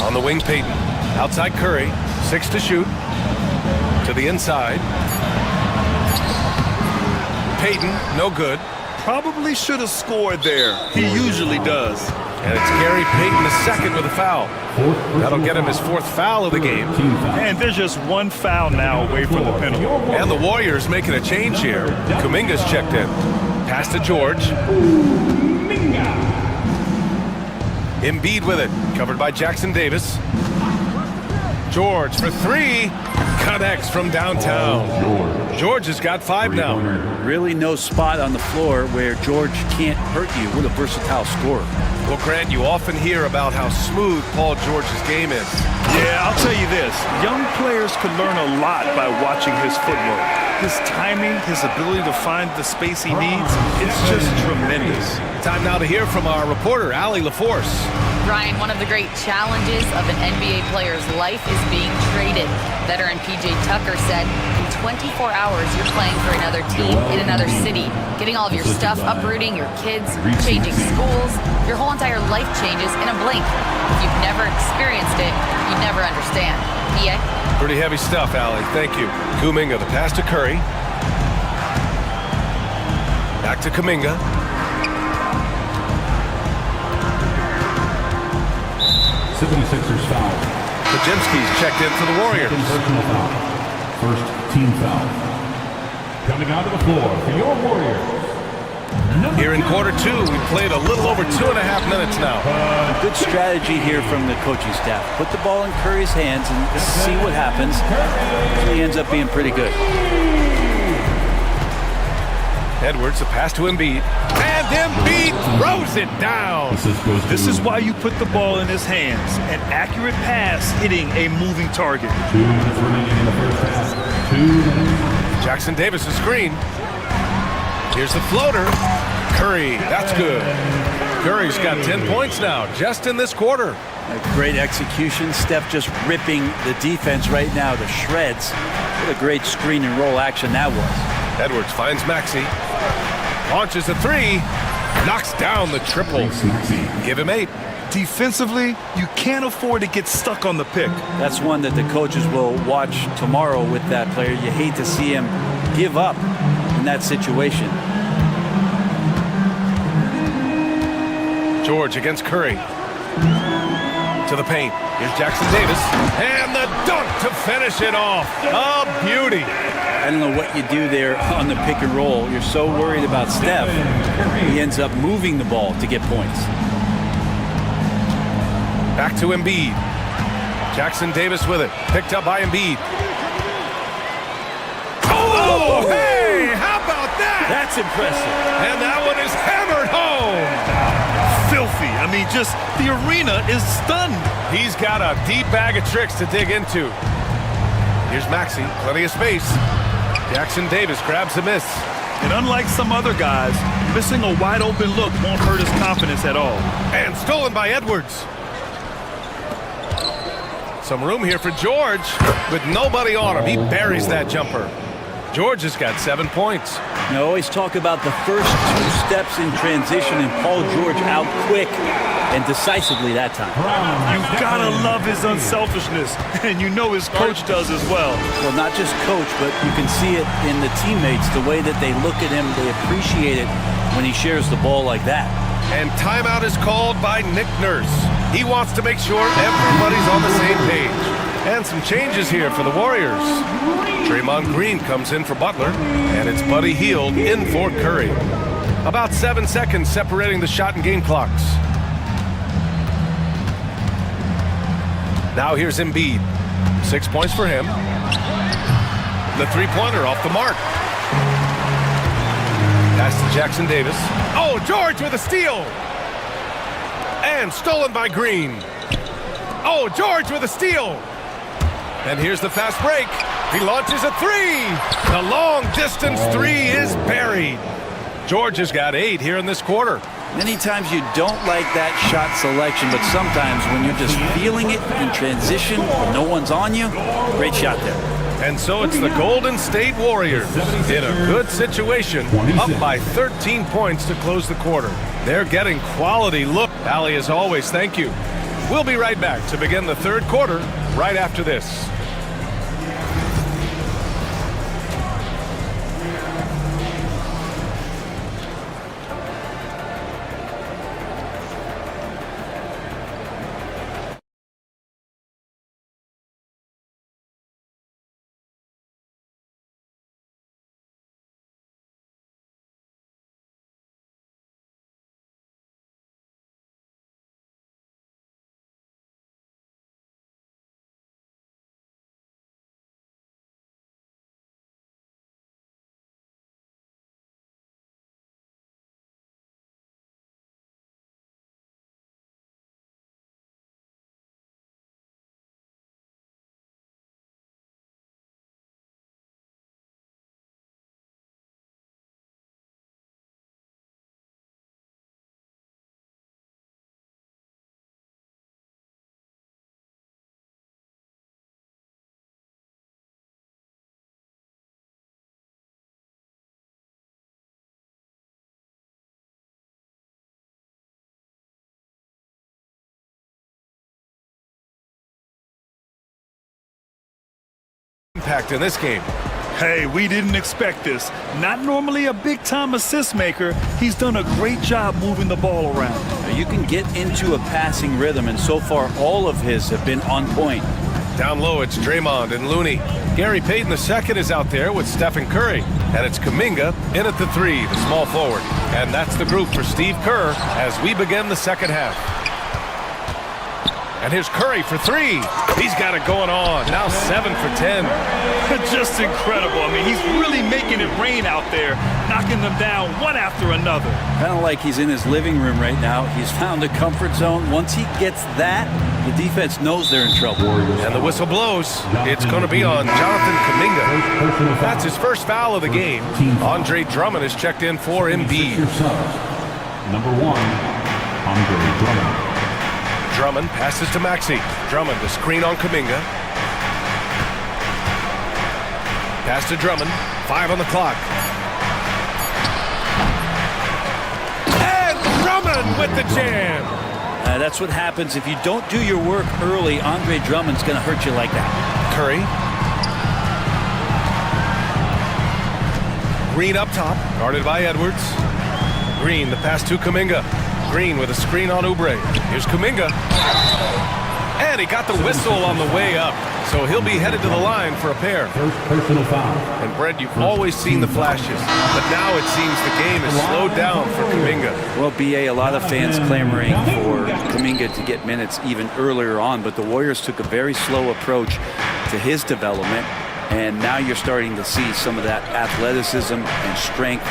On the wing, Payton. Outside Curry. 6 to shoot. To the inside. Payton, no good. Probably should have scored there. He usually does. And it's Gary Payton the second with a foul. That'll get him his 4th foul of the game. And there's just 1 foul now away from the penalty. And the Warriors making a change here. Kuminga's checked in. Pass to George. Embiid with it. Covered by Jackson Davis. George for 3. connects from downtown. George has got 5 now. Really no spot on the floor where George can't hurt you. What a versatile scorer. Well, Grant, you often hear about how smooth Paul George's game is. Yeah, I'll tell you this. Young players could learn a lot by watching his footwork. His timing, his ability to find the space he needs, it's just tremendous. Time now to hear from our reporter, Allie LaForce. Ryan, one of the great challenges of an NBA player's life is being traded. Veteran PJ Tucker said, in 24 hours, you're playing for another team in another city, getting all of your stuff, uprooting your kids, changing schools. Your whole entire life changes in a blink. If you've never experienced it, you'd never understand. PA? Pretty heavy stuff, Allie. Thank you. Kuminga, the pass to Curry. Back to Kuminga. 76ers foul. Pajemski's checked in for the Warriors. Personal foul. First team foul. Coming onto the floor for your Warriors. Here in quarter 2, we played a little over 2.5 minutes now. Good strategy here from the coaching staff. Put the ball in Curry's hands and see what happens. He ends up being pretty good. Edwards, a pass to Embiid. And Embiid throws it down. This is why you put the ball in his hands. An accurate pass hitting a moving target. 2 minutes remaining in the first half. 2 minutes. Jackson Davis' screen. Here's the floater. Curry, that's good. Curry's got 10 points now, just in this quarter. A great execution. Steph just ripping the defense right now to shreds. What a great screen and roll action that was. Edwards finds Maxey. Launches a 3. Knocks down the triple. Give him 8. Defensively, you can't afford to get stuck on the pick. That's one that the coaches will watch tomorrow with that player. You hate to see him give up in that situation. George against Curry. To the paint. Here's Jackson Davis. And the dunk to finish it off. A beauty. I don't know what you do there on the pick and roll. You're so worried about Steph. He ends up moving the ball to get points. Back to Embiid. Jackson Davis with it. Picked up by Embiid. Oh, hey! How about that? That's impressive. And that one is hammered home. Filthy. I mean, just the arena is stunned. He's got a deep bag of tricks to dig into. Here's Maxey. Plenty of space. Jackson Davis grabs a miss. And unlike some other guys, missing a wide open look won't hurt his confidence at all. And stolen by Edwards. Some room here for George with nobody on him. He buries that jumper. George has got 7 points. You always talk about the first 2 steps in transition, and Paul George out quick and decisively that time. You gotta love his unselfishness, and you know his coach does as well. Well, not just coach, but you can see it in the teammates, the way that they look at him, they appreciate it when he shares the ball like that. And timeout is called by Nick Nurse. He wants to make sure everybody's on the same page. And some changes here for the Warriors. Draymond Green comes in for Butler, and it's Buddy Hield in for Curry. About 7 seconds separating the shot and game clocks. Now here's Embiid. 6 points for him. The three-pointer off the mark. Pass to Jackson Davis. Oh, George with a steal. And stolen by Green. Oh, George with a steal. And here's the fast break. He launches a 3. The long-distance 3 is buried. George has got 8 here in this quarter. Many times you don't like that shot selection, but sometimes when you're just feeling it in transition, no one's on you, great shot there. And so it's the Golden State Warriors in a good situation, up by 13 points to close the quarter. They're getting quality look. Allie, as always, thank you. We'll be right back to begin the third quarter right after this. impact in this game. Hey, we didn't expect this. Not normally a big-time assist maker, he's done a great job moving the ball around. You can get into a passing rhythm, and so far all of his have been on point. Down low, it's Draymond and Looney. Gary Payton II is out there with Stephen Curry. And it's Kuminga in at the 3, the small forward. And that's the group for Steve Kerr as we begin the second half. And here's Curry for 3. He's got it going on. Now 7 for 10. Just incredible. I mean, he's really making it rain out there, knocking them down one after another. Kind of like he's in his living room right now. He's found a comfort zone. Once he gets that, the defense knows they're in trouble. And the whistle blows. It's going to be on Jonathan Kuminga. That's his first foul of the game. Andre Drummond is checked in for Embiid. Number 1, Andre Drummond. Drummond passes to Maxey. Drummond, the screen on Kuminga. Pass to Drummond. 5 on the clock. And Drummond with the jam. That's what happens if you don't do your work early. Andre Drummond's going to hurt you like that. Curry. Green up top, guarded by Edwards. Green, the pass to Kuminga. Green with a screen on Oubre. Here's Kuminga. And he got the whistle on the way up. So he'll be headed to the line for a pair. First personal foul. And Brett, you've always seen the flashes, but now it seems the game is slowed down for Kuminga. Well, BA, a lot of fans clamoring for Kuminga to get minutes even earlier on, but the Warriors took a very slow approach to his development, and now you're starting to see some of that athleticism and strength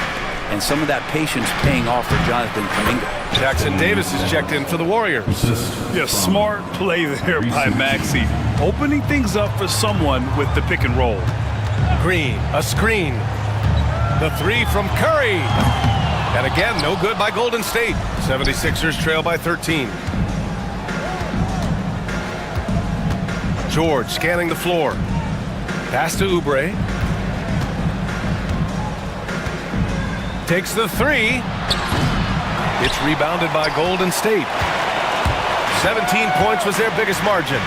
and some of that patience paying off for Jonathan Kuminga. Jackson Davis is checked in for the Warriors. Yeah, smart play there by Maxey, opening things up for someone with the pick and roll. Green, a screen. The 3 from Curry. And again, no good by Golden State. 76ers trail by 13. George scanning the floor. Pass to Oubre. Takes the 3. It's rebounded by Golden State. 17 points was their biggest margin.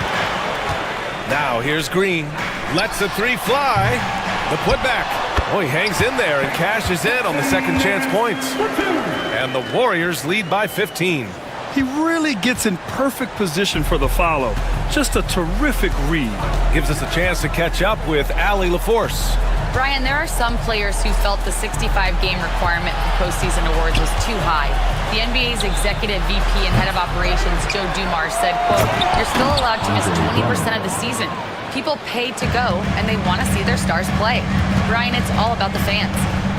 Now here's Green. Lets the 3 fly. The putback. Oh, he hangs in there and cashes in on the second chance points. And the Warriors lead by 15. He really gets in perfect position for the follow. Just a terrific read. Gives us a chance to catch up with Allie LaForce. Brian, there are some players who felt the 65-game requirement for postseason awards was too high. The NBA's executive VP and head of operations, Joe Dumars, said, quote, "You're still allowed to miss 20% of the season. People pay to go, and they want to see their stars play." Brian, it's all about the fans.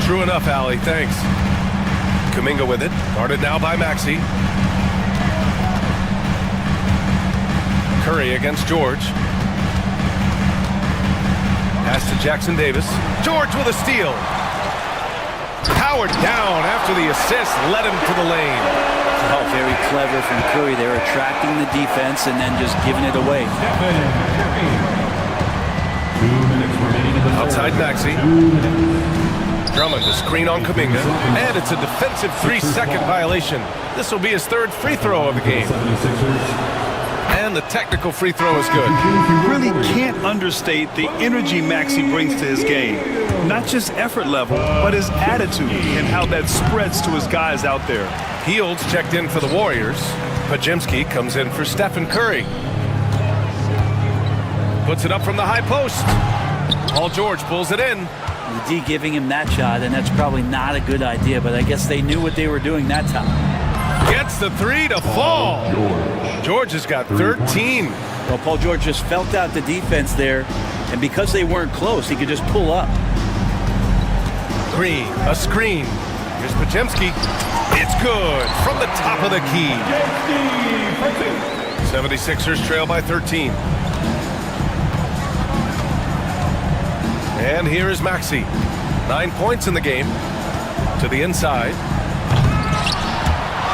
True enough, Allie. Thanks. Kuminga with it. Guarded now by Maxey. Curry against George. Pass to Jackson Davis. George with a steal. Powered down after the assist led him to the lane. Oh, very clever from Curry. They're attracting the defense and then just giving it away. 2 minutes remaining in the Outside Maxey. Drummond, the screen on Kuminga. And it's a defensive 3-second violation. This will be his 3rd free throw of the game. And the technical free throw is good. You really can't understate the energy Maxey brings to his game. Not just effort level, but his attitude and how that spreads to his guys out there. Fields checked in for the Warriors. Pajimski comes in for Stephen Curry. Puts it up from the high post. Paul George pulls it in. The D giving him that shot, and that's probably not a good idea, but I guess they knew what they were doing that time. Gets the 3 to fall. George has got 13. Well, Paul George just felt out the defense there, and because they weren't close, he could just pull up. Green, a screen. Here's Pajimski. It's good from the top of the key. 76ers trail by 13. And here is Maxey. 9 points in the game. To the inside.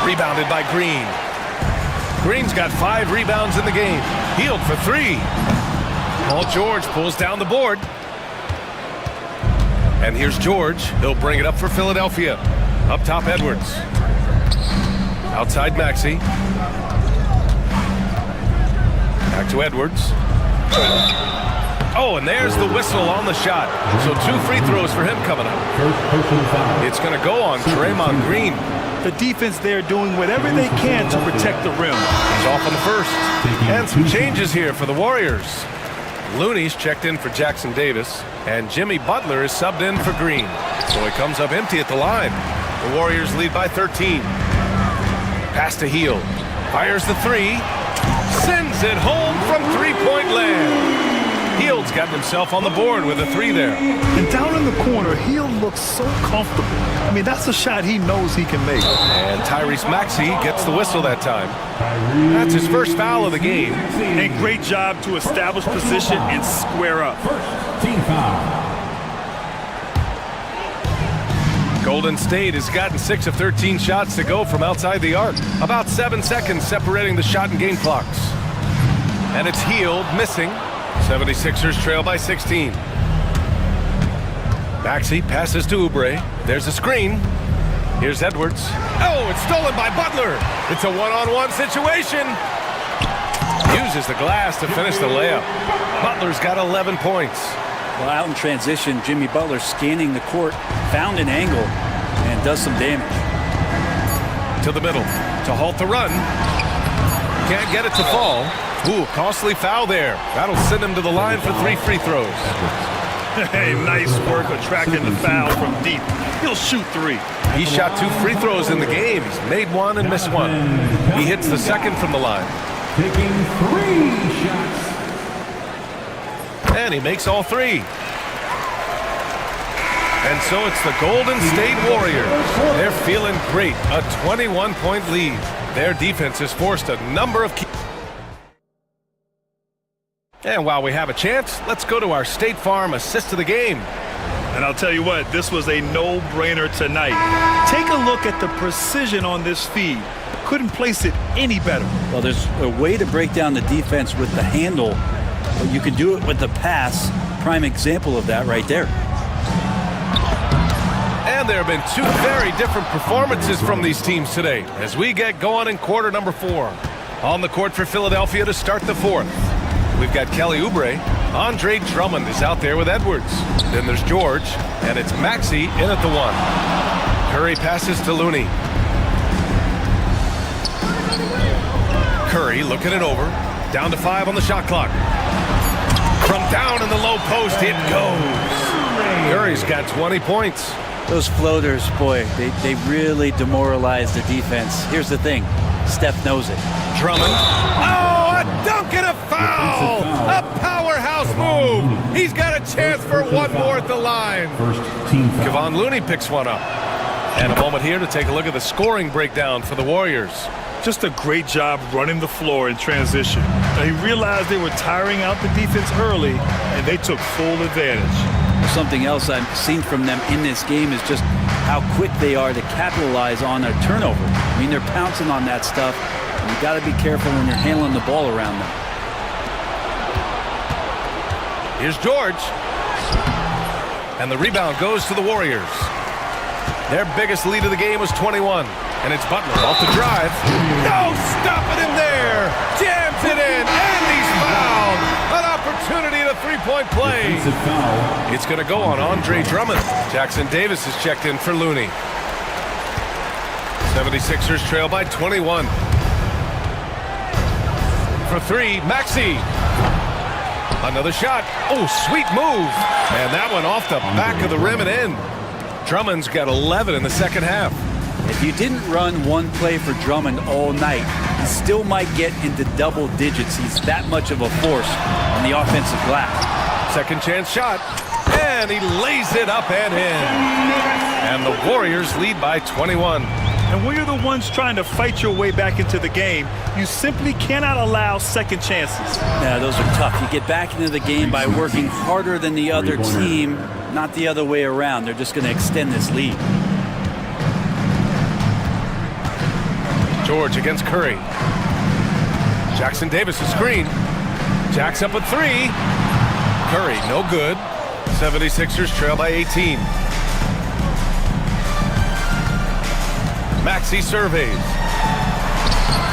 Rebounded by Green. Green's got 5 rebounds in the game. Healed for 3. Paul George pulls down the board. And here's George. He'll bring it up for Philadelphia. Up top, Edwards. Outside, Maxey. Back to Edwards. Oh, and there's the whistle on the shot. So 2 free throws for him coming up. It's going to go on Draymond Green. The defense there doing whatever they can to protect the rim. He's off on the first. And some changes here for the Warriors. Looney's checked in for Jackson Davis, and Jimmy Butler is subbed in for Green. So he comes up empty at the line. The Warriors lead by 13. Pass to Hield. Fires the 3. Sends it home from three-point land. Hield's got himself on the board with a 3 there. And down in the corner, Hield looks so comfortable. I mean, that's a shot he knows he can make. And Tyrese Maxey gets the whistle that time. That's his first foul of the game. And great job to establish position and square up. Team foul. Golden State has gotten 6 of 13 shots to go from outside the arc. About 7 seconds separating the shot and game clocks. And it's Hield missing. 76ers trail by 16. Maxey passes to Oubre. There's a screen. Here's Edwards. Oh, it's stolen by Butler. It's a one-on-one situation. Uses the glass to finish the layup. Butler's got 11 points. Well, out in transition, Jimmy Butler scanning the court, found an angle, and does some damage. To the middle to halt the run. Can't get it to fall. Ooh, costly foul there. That'll send him to the line for 3 free throws. Hey, nice work attracting the foul from deep. He'll shoot 3. He shot 2 free throws in the game. He's made 1 and missed 1. He hits the second from the line. Taking 3 shots. And he makes all 3. And so it's the Golden State Warriors. They're feeling great. A 21-point lead. Their defense has forced a number of key. And while we have a chance, let's go to our State Farm assist of the game. And I'll tell you what, this was a no-brainer tonight. Take a look at the precision on this feed. Couldn't place it any better. Well, there's a way to break down the defense with the handle, but you can do it with the pass. Prime example of that right there. And there have been 2 very different performances from these teams today as we get going in quarter number 4. On the court for Philadelphia to start the 4th. We've got Kelly Oubre. Andre Drummond is out there with Edwards. Then there's George, and it's Maxey in at the 1. Curry passes to Looney. Curry looking it over. Down to 5 on the shot clock. From down in the low post, it goes. Curry's got 20 points. Those floaters, boy, they really demoralize the defense. Here's the thing. Steph knows it. Drummond. Oh, a dunk and a foul! A powerhouse move! He's got a chance for 1 more at the line. First team foul. Kevon Looney picks 1 up. And a moment here to take a look at the scoring breakdown for the Warriors. Just a great job running the floor in transition. Now, he realized they were tiring out the defense early, and they took full advantage. Something else I've seen from them in this game is just how quick they are to capitalize on a turnover. I mean, they're pouncing on that stuff. And you got to be careful when you're handling the ball around them. Here's George. And the rebound goes to the Warriors. Their biggest lead of the game was 21. And it's Butler off the drive. No stopping him there. Jams it in. And he's fouled. An opportunity to 3-point play. It's going to go on Andre Drummond. Jackson Davis is checked in for Looney. 76ers trail by 21. For 3, Maxey. Another shot. Oh, sweet move. And that one off the back of the rim and in. Drummond's got 11 in the second half. If you didn't run one play for Drummond all night, he still might get into double digits. He's that much of a force on the offensive glass. Second chance shot. And he lays it up and in. And the Warriors lead by 21. And when you're the ones trying to fight your way back into the game, you simply cannot allow second chances. Yeah, those are tough. You get back into the game by working harder than the other team, not the other way around. They're just going to extend this lead. George against Curry. Jackson Davis a screen. Jack's up at 3. Curry, no good. 76ers trail by 18. Maxey surveys.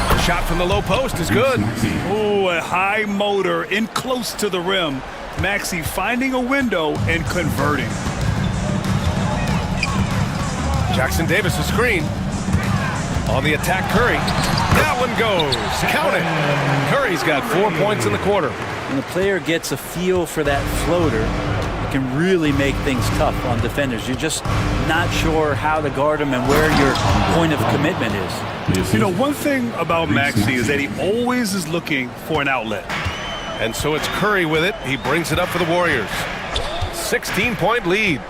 The shot from the low post is good. Ooh, a high motor in close to the rim. Maxey finding a window and converting. Jackson Davis a screen. On the attack, Curry. That one goes. Count it. Curry's got 4 points in the quarter. When the player gets a feel for that floater, it can really make things tough on defenders. You're just not sure how to guard him and where your point of commitment is. You know, one thing about Maxey is that he always is looking for an outlet. And so it's Curry with it. He brings it up for the Warriors. 16-point lead.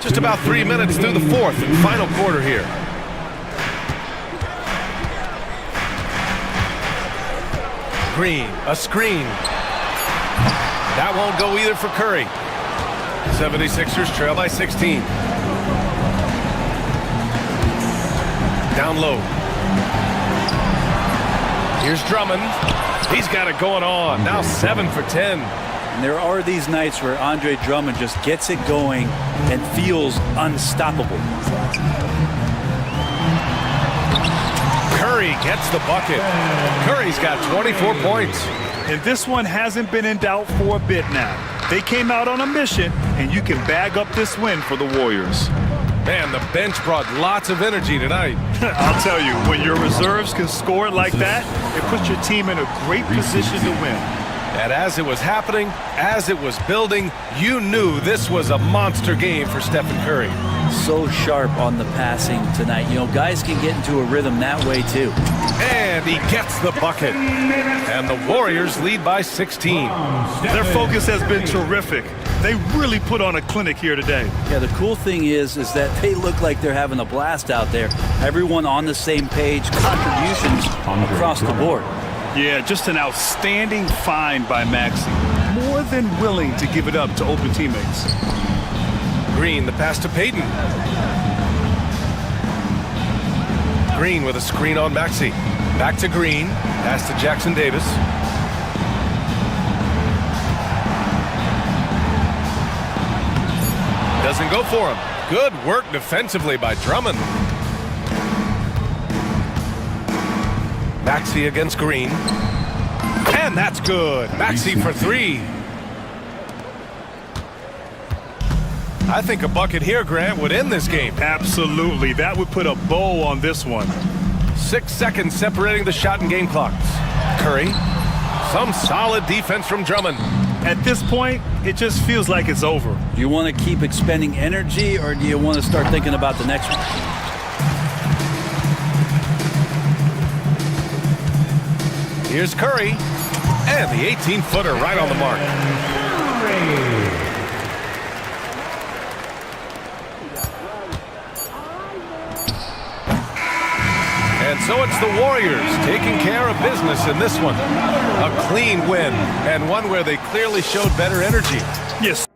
Just about 3 minutes through the fourth and final quarter here. Green, a screen. That won't go either for Curry. 76ers trail by 16. Down low. Here's Drummond. He's got it going on. Now 7 for 10. And there are these nights where Andre Drummond just gets it going and feels unstoppable. Curry gets the bucket. Curry's got 24 points. And this one hasn't been in doubt for a bit now. They came out on a mission, and you can bag up this win for the Warriors. Man, the bench brought lots of energy tonight. I'll tell you, when your reserves can score like that, it puts your team in a great position to win. And as it was happening, as it was building, you knew this was a monster game for Stephen Curry. So sharp on the passing tonight. You know, guys can get into a rhythm that way too. And he gets the bucket. And the Warriors lead by 16. Their focus has been terrific. They really put on a clinic here today. Yeah, the cool thing is that they look like they're having a blast out there. Everyone on the same page, contributions across the board. Yeah, just an outstanding find by Maxey. More than willing to give it up to open teammates. Green, the pass to Payton. Green with a screen on Maxey. Back to Green. Pass to Jackson Davis. Doesn't go for him. Good work defensively by Drummond. Maxey against Green. And that's good. Maxey for three. I think a bucket here, Grant, would end this game. Absolutely. That would put a bow on this one. 6 seconds separating the shot and game clocks. Curry. Some solid defense from Drummond. At this point, it just feels like it's over. Do you want to keep expending energy, or do you want to start thinking about the next one? Here's Curry, and the 18-footer right on the mark. And so it's the Warriors taking care of business in this one. A clean win, and one where they clearly showed better energy. Yes.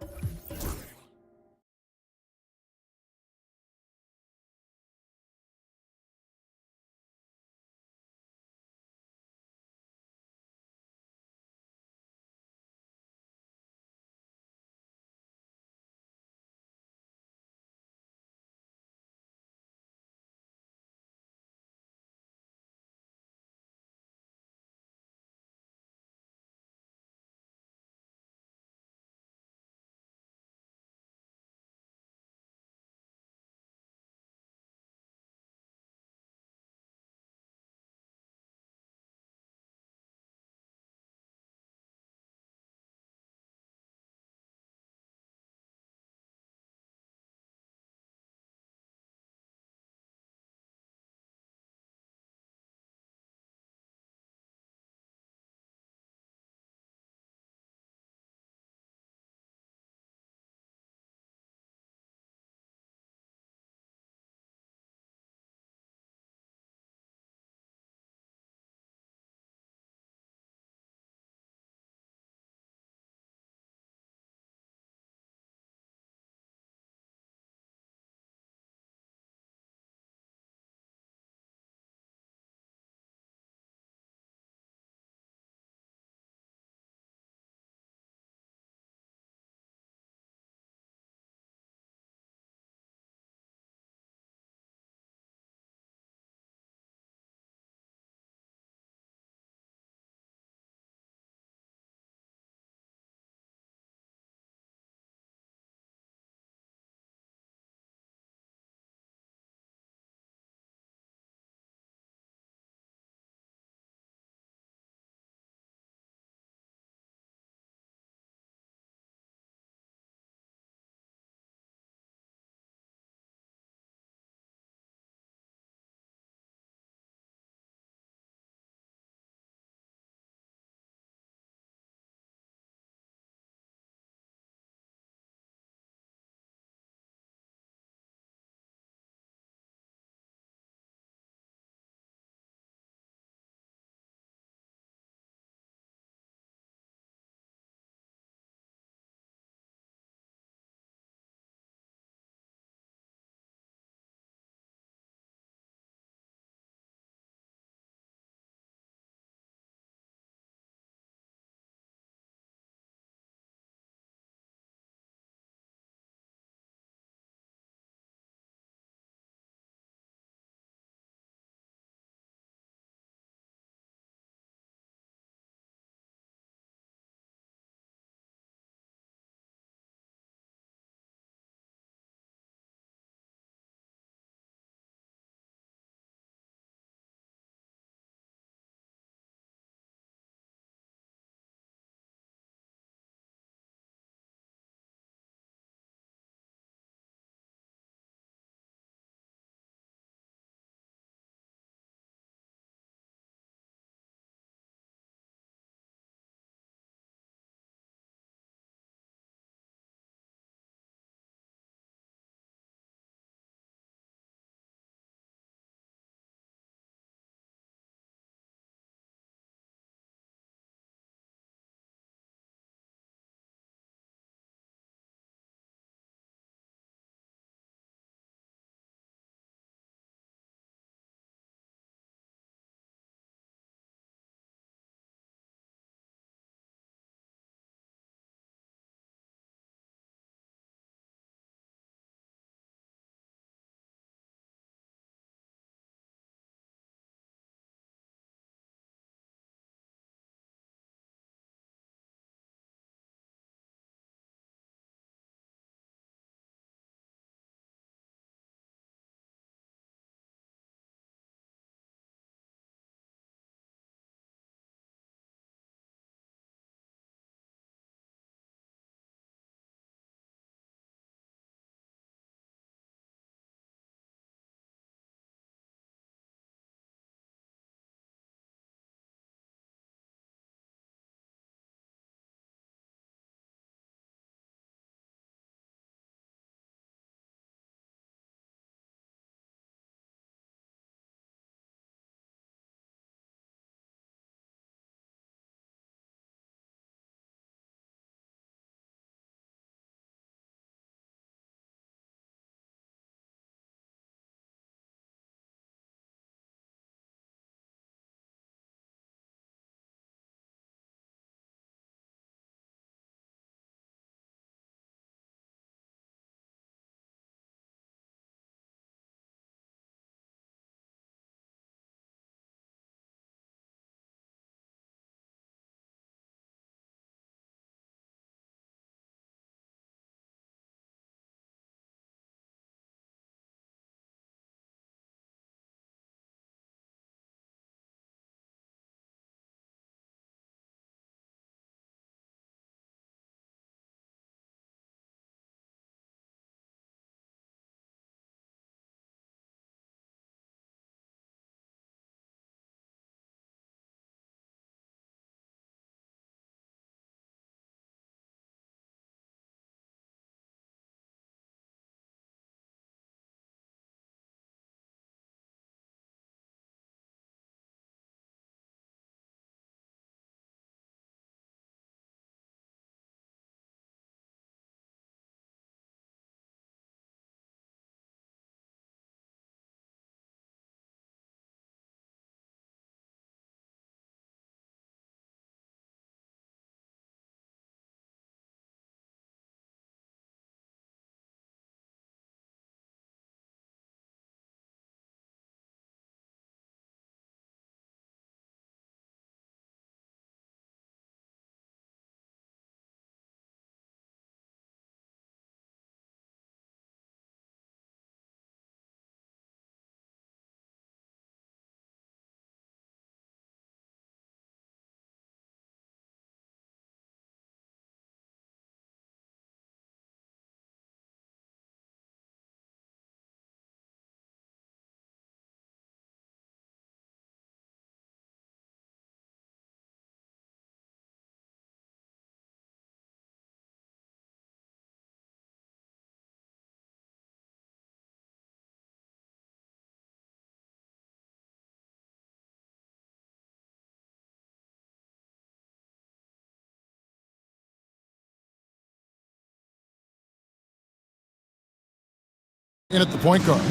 in at the point guard.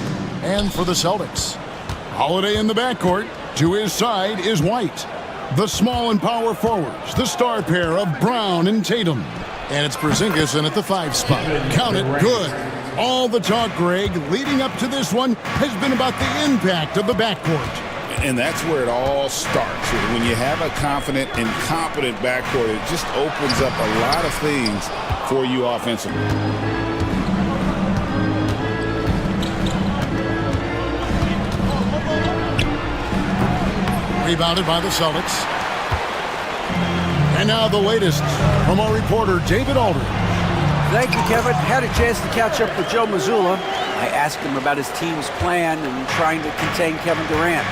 And for the Celtics, Holiday in the backcourt. To his side is White. The small and power forwards, the star pair of Brown and Tatum. And it's Porzingis in at the 5 spot. Count it, good. All the talk, Greg, leading up to this one has been about the impact of the backcourt. And that's where it all starts. When you have a confident and competent backcourt, it just opens up a lot of things for you offensively. Rebounded by the Celtics. And now the latest from our reporter, David Aldridge. Thank you, Kevin. Had a chance to catch up with Joe Mazzulla. I asked him about his team's plan and trying to contain Kevin Durant.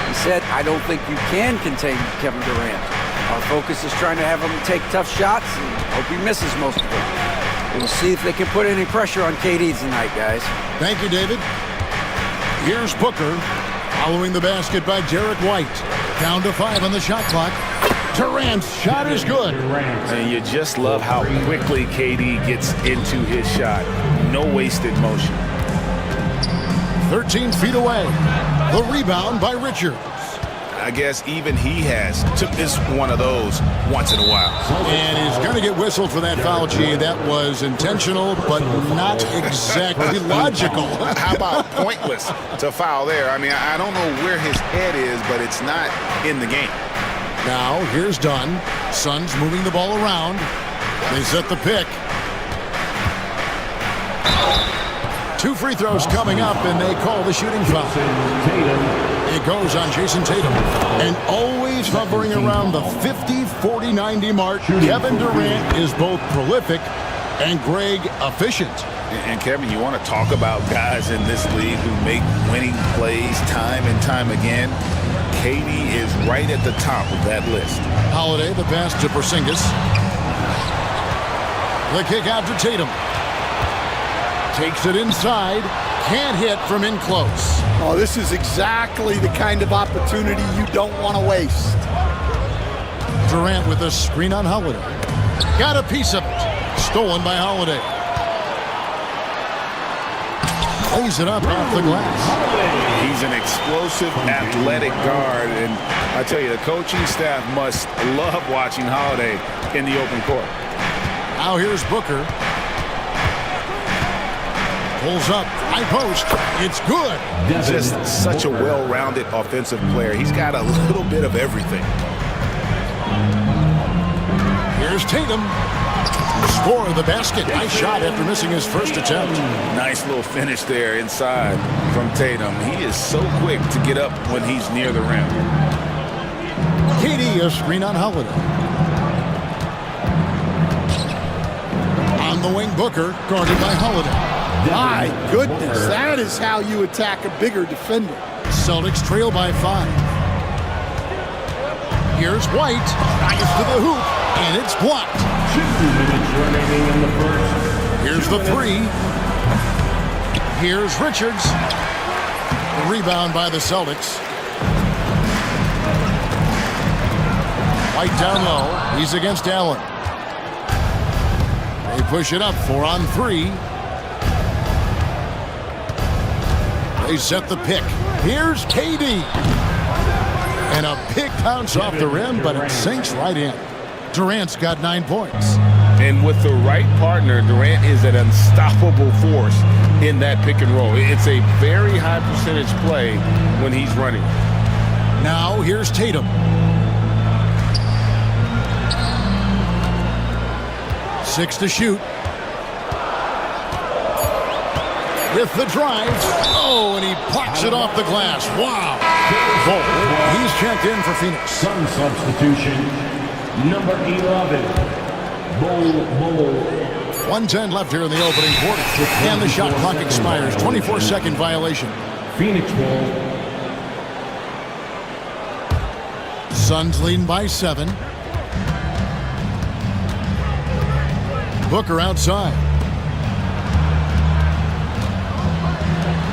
He said, I don't think you can contain Kevin Durant. Our focus is trying to have him take tough shots and hope he misses most of them. We'll see if they can put any pressure on KD tonight, guys. Thank you, David. Here's Booker, following the basket by Derek White. Down to 5 on the shot clock. Durant's shot is good. And you just love how quickly KD gets into his shot. No wasted motion. 13 feet away. The rebound by Richards. I guess even he took this one of those once in a while. And he's going to get whistled for that foul, G. That was intentional, but not exactly logical. How about pointless to foul there? I mean, I don't know where his head is, but it's not in the game. Now, here's Dunn. Suns moving the ball around. They set the pick. 2 free throws coming up, and they call the shooting foul. It goes on Jason Tatum. And always hovering around the 50, 40, 90 mark. Kevin Durant is both prolific and Greg efficient. And Kevin, you want to talk about guys in this league who make winning plays time and time again? KD is right at the top of that list. Holiday, the pass to Porzingis. The kick out to Tatum. Takes it inside. Can't hit from in close. Oh, this is exactly the kind of opportunity you don't want to waste. Durant with a screen on Holiday. Got a piece of it. Stolen by Holiday. Lays it up off the glass. He's an explosive, athletic guard, and I tell you, the coaching staff must love watching Holiday in the open court. Now here's Booker. Pulls up, high post. It's good. Just such a well-rounded offensive player. He's got a little bit of everything. Here's Tatum. Score the basket. Nice shot after missing his first attempt. Nice little finish there inside from Tatum. He is so quick to get up when he's near the rim. KD, a screen on Holiday. On the wing, Booker, guarded by Holiday. My goodness, that is how you attack a bigger defender. Celtics trail by 5. Here's White. Nice to the hoop, and it's blocked. 2 minutes remaining in the first. Here's the 3. Here's Richards. The rebound by the Celtics. White down low. He's against Allen. They push it up 4 on 3. They set the pick. Here's KD. And a pick bounce off the rim, but it sinks right in. Durant's got 9 points. And with the right partner, Durant is an unstoppable force in that pick and roll. It's a very high percentage play when he's running. Now here's Tatum. Six to shoot. With the drive. Oh, and he blocks it off the glass. Wow. He's checked in for Phoenix. Sun substitution, number 11, Bull. 1:10 left here in the opening quarter. And the shot clock expires. 24-second violation. Phoenix ball. Suns leading by 7. Booker outside.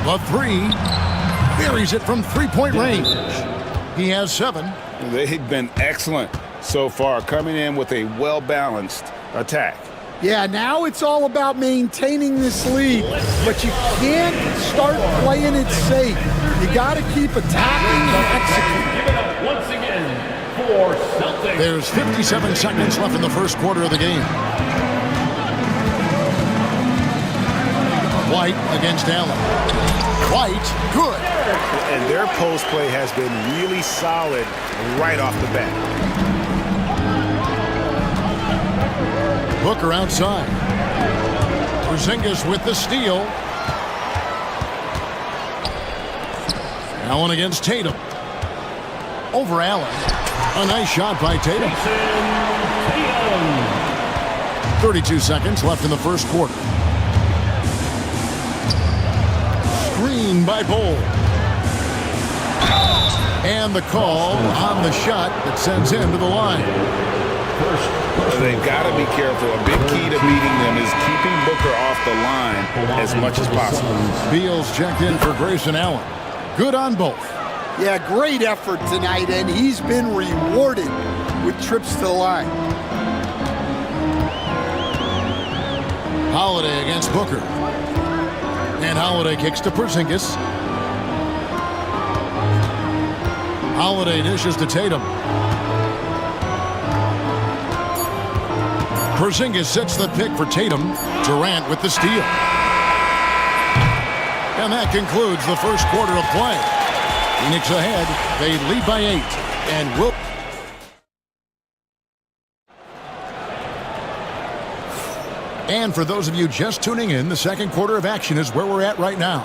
The 3. Buries it from 3-point range. He has 7. They've been excellent so far, coming in with a well-balanced attack. Yeah, now it's all about maintaining this lead, but you can't start playing it safe. You got to keep attacking and executing. Give it up once again for Celtics. There's 57 seconds left in the first quarter of the game. White against Allen. White, good. And their post play has been really solid right off the bat. Booker outside. Porzingis with the steal. Allen against Tatum. Over Allen. A nice shot by Tatum. 32 seconds left in the first quarter. Screen by Beal. And the call on the shot that sends him to the line. They've got to be careful. A big key to beating them is keeping Booker off the line as much as possible. Beal's checked in for Grayson Allen. Good on both. Yeah, great effort tonight, and he's been rewarded with trips to the line. Holiday against Booker. And Holiday kicks to Porzingis. Holiday dishes to Tatum. Porzingis sets the pick for Tatum. Durant with the steal. And that concludes the first quarter of play. Phoenix ahead. They lead by 8. And will... And for those of you just tuning in, the second quarter of action is where we're at right now.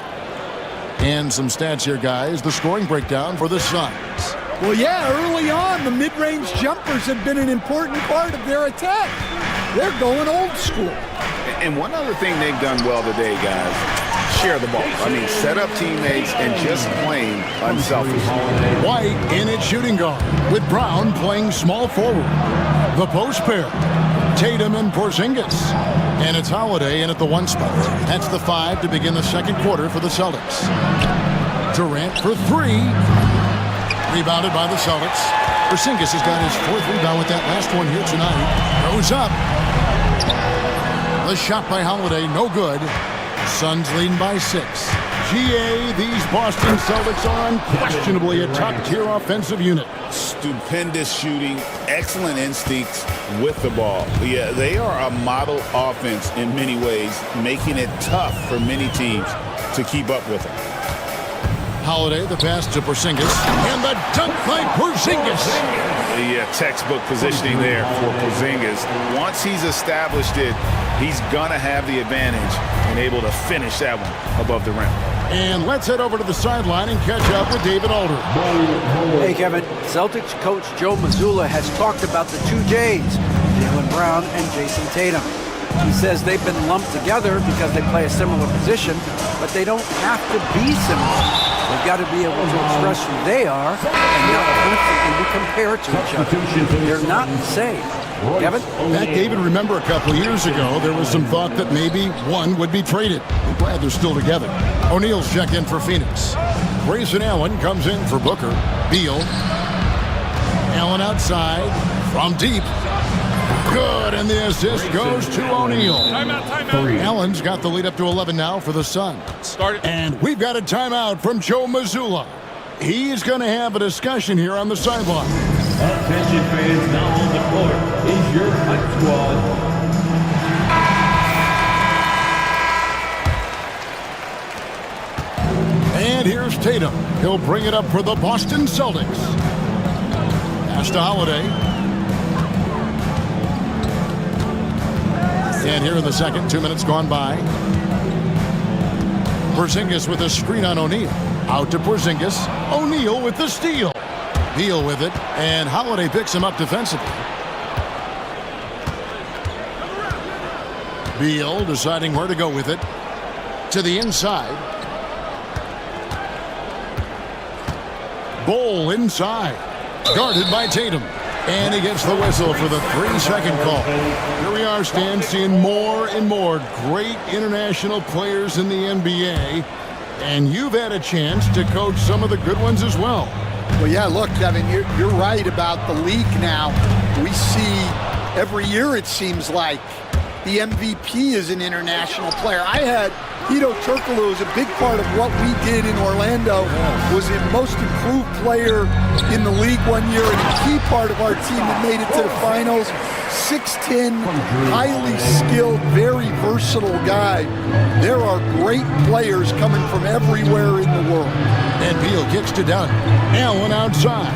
And some stats here, guys. The scoring breakdown for the Suns. Well, yeah, early on, the mid-range jumpers have been an important part of their attack. They're going old school. And one other thing they've done well today, guys, share the ball. I mean, set up teammates and just plain unselfish. White in at shooting guard, with Brown playing small forward. The post pair, Tatum and Porzingis. And it's Holiday in at the 1 spot. That's the 5 to begin the second quarter for the Celtics. Durant for 3. Rebounded by the Celtics. Porzingis has got his 4th rebound with that last one here tonight. Goes up. The shot by Holiday, no good. Suns leading by 6. GA, these Boston Celtics are unquestionably a top-tier offensive unit. Stupendous shooting, excellent instincts with the ball. Yeah, they are a model offense in many ways, making it tough for many teams to keep up with them. Holiday, the pass to Porzingis, and the dunk by Porzingis. The textbook positioning there for Porzingis. Once he's established it, he's gonna have the advantage and able to finish that one above the rim. And let's head over to the sideline and catch up with David Alder. Hey, Kevin. Celtics coach Joe Mazzulla has talked about the 2 J's, Jaylen Brown and Jason Tatum. He says they've been lumped together because they play a similar position, but they don't have to be similar. They've got to be able to express who they are and not constantly be compared to each other. They're not the same. Kevin? Matt, David, remember a couple of years ago, there was some thought that maybe one would be traded. I'm glad they're still together. O'Neal's checked in for Phoenix. Grayson Allen comes in for Booker. Beal. Allen outside from deep. Good, and the assist goes to O'Neal. Timeout. Allen's got the lead up to 11 now for the Suns. And we've got a timeout from Joe Mazzulla. He's going to have a discussion here on the sideline. Attention fans, now on the court is your hype squad. And here's Tatum. He'll bring it up for the Boston Celtics. Pass to Holiday. And here in the second, 2 minutes gone by. Porzingis with a screen on O'Neal. Out to Porzingis. O'Neal with the steal. Beal with it, and Holiday picks him up defensively. Beal deciding where to go with it. To the inside. Beal inside. Guarded by Tatum. And he gets the whistle for the 3-second call. Here we are, Stan, seeing more and more great international players in the NBA. And you've had a chance to coach some of the good ones as well. Well, yeah, look, Kevin, you're right about the league now. We see every year, it seems like, the MVP is an international player. I had Hedo Turkoglu as a big part of what we did in Orlando, was the most improved player in the league one year and a key part of our team that made it to the finals. 6'10", highly skilled, very versatile guy. There are great players coming from everywhere in the world. And Beal kicks to Dunn. Allen outside.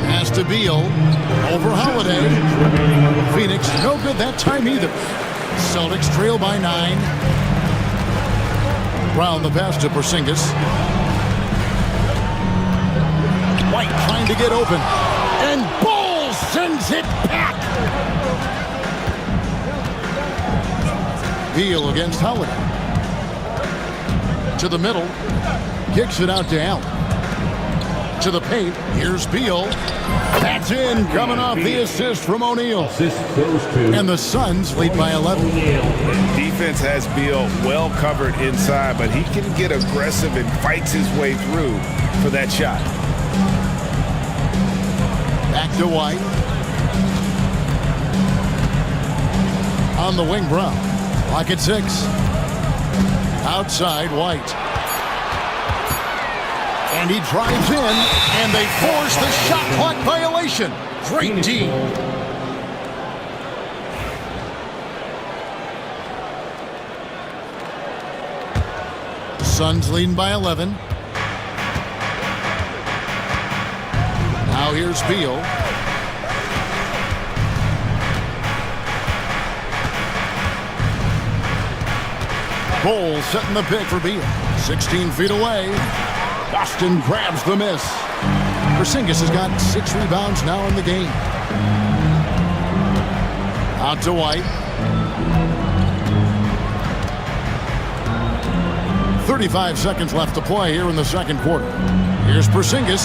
Pass to Beal. Over Holiday. Phoenix, no good that time either. Celtics trail by 9. Brown the pass to Porzingis. White trying to get open. And Ball sends it back. Beal against Holiday. To the middle. Kicks it out to Allen. To the paint. Here's Beal. That's in, coming off the assist from O'Neal. And the Suns lead by 11. Defense has Beal well covered inside, but he can get aggressive and fights his way through for that shot. Back to White. On the wing, Brown. Clock at 6. Outside, White. And he drives in, and they force the shot clock violation. Great D. Suns leading by 11. Now here's Beal. Ball setting the pick for Beal. 16 feet away. Boston grabs the miss. Porzingis has got 6 rebounds now in the game. Out to White. 35 seconds left to play here in the second quarter. Here's Porzingis.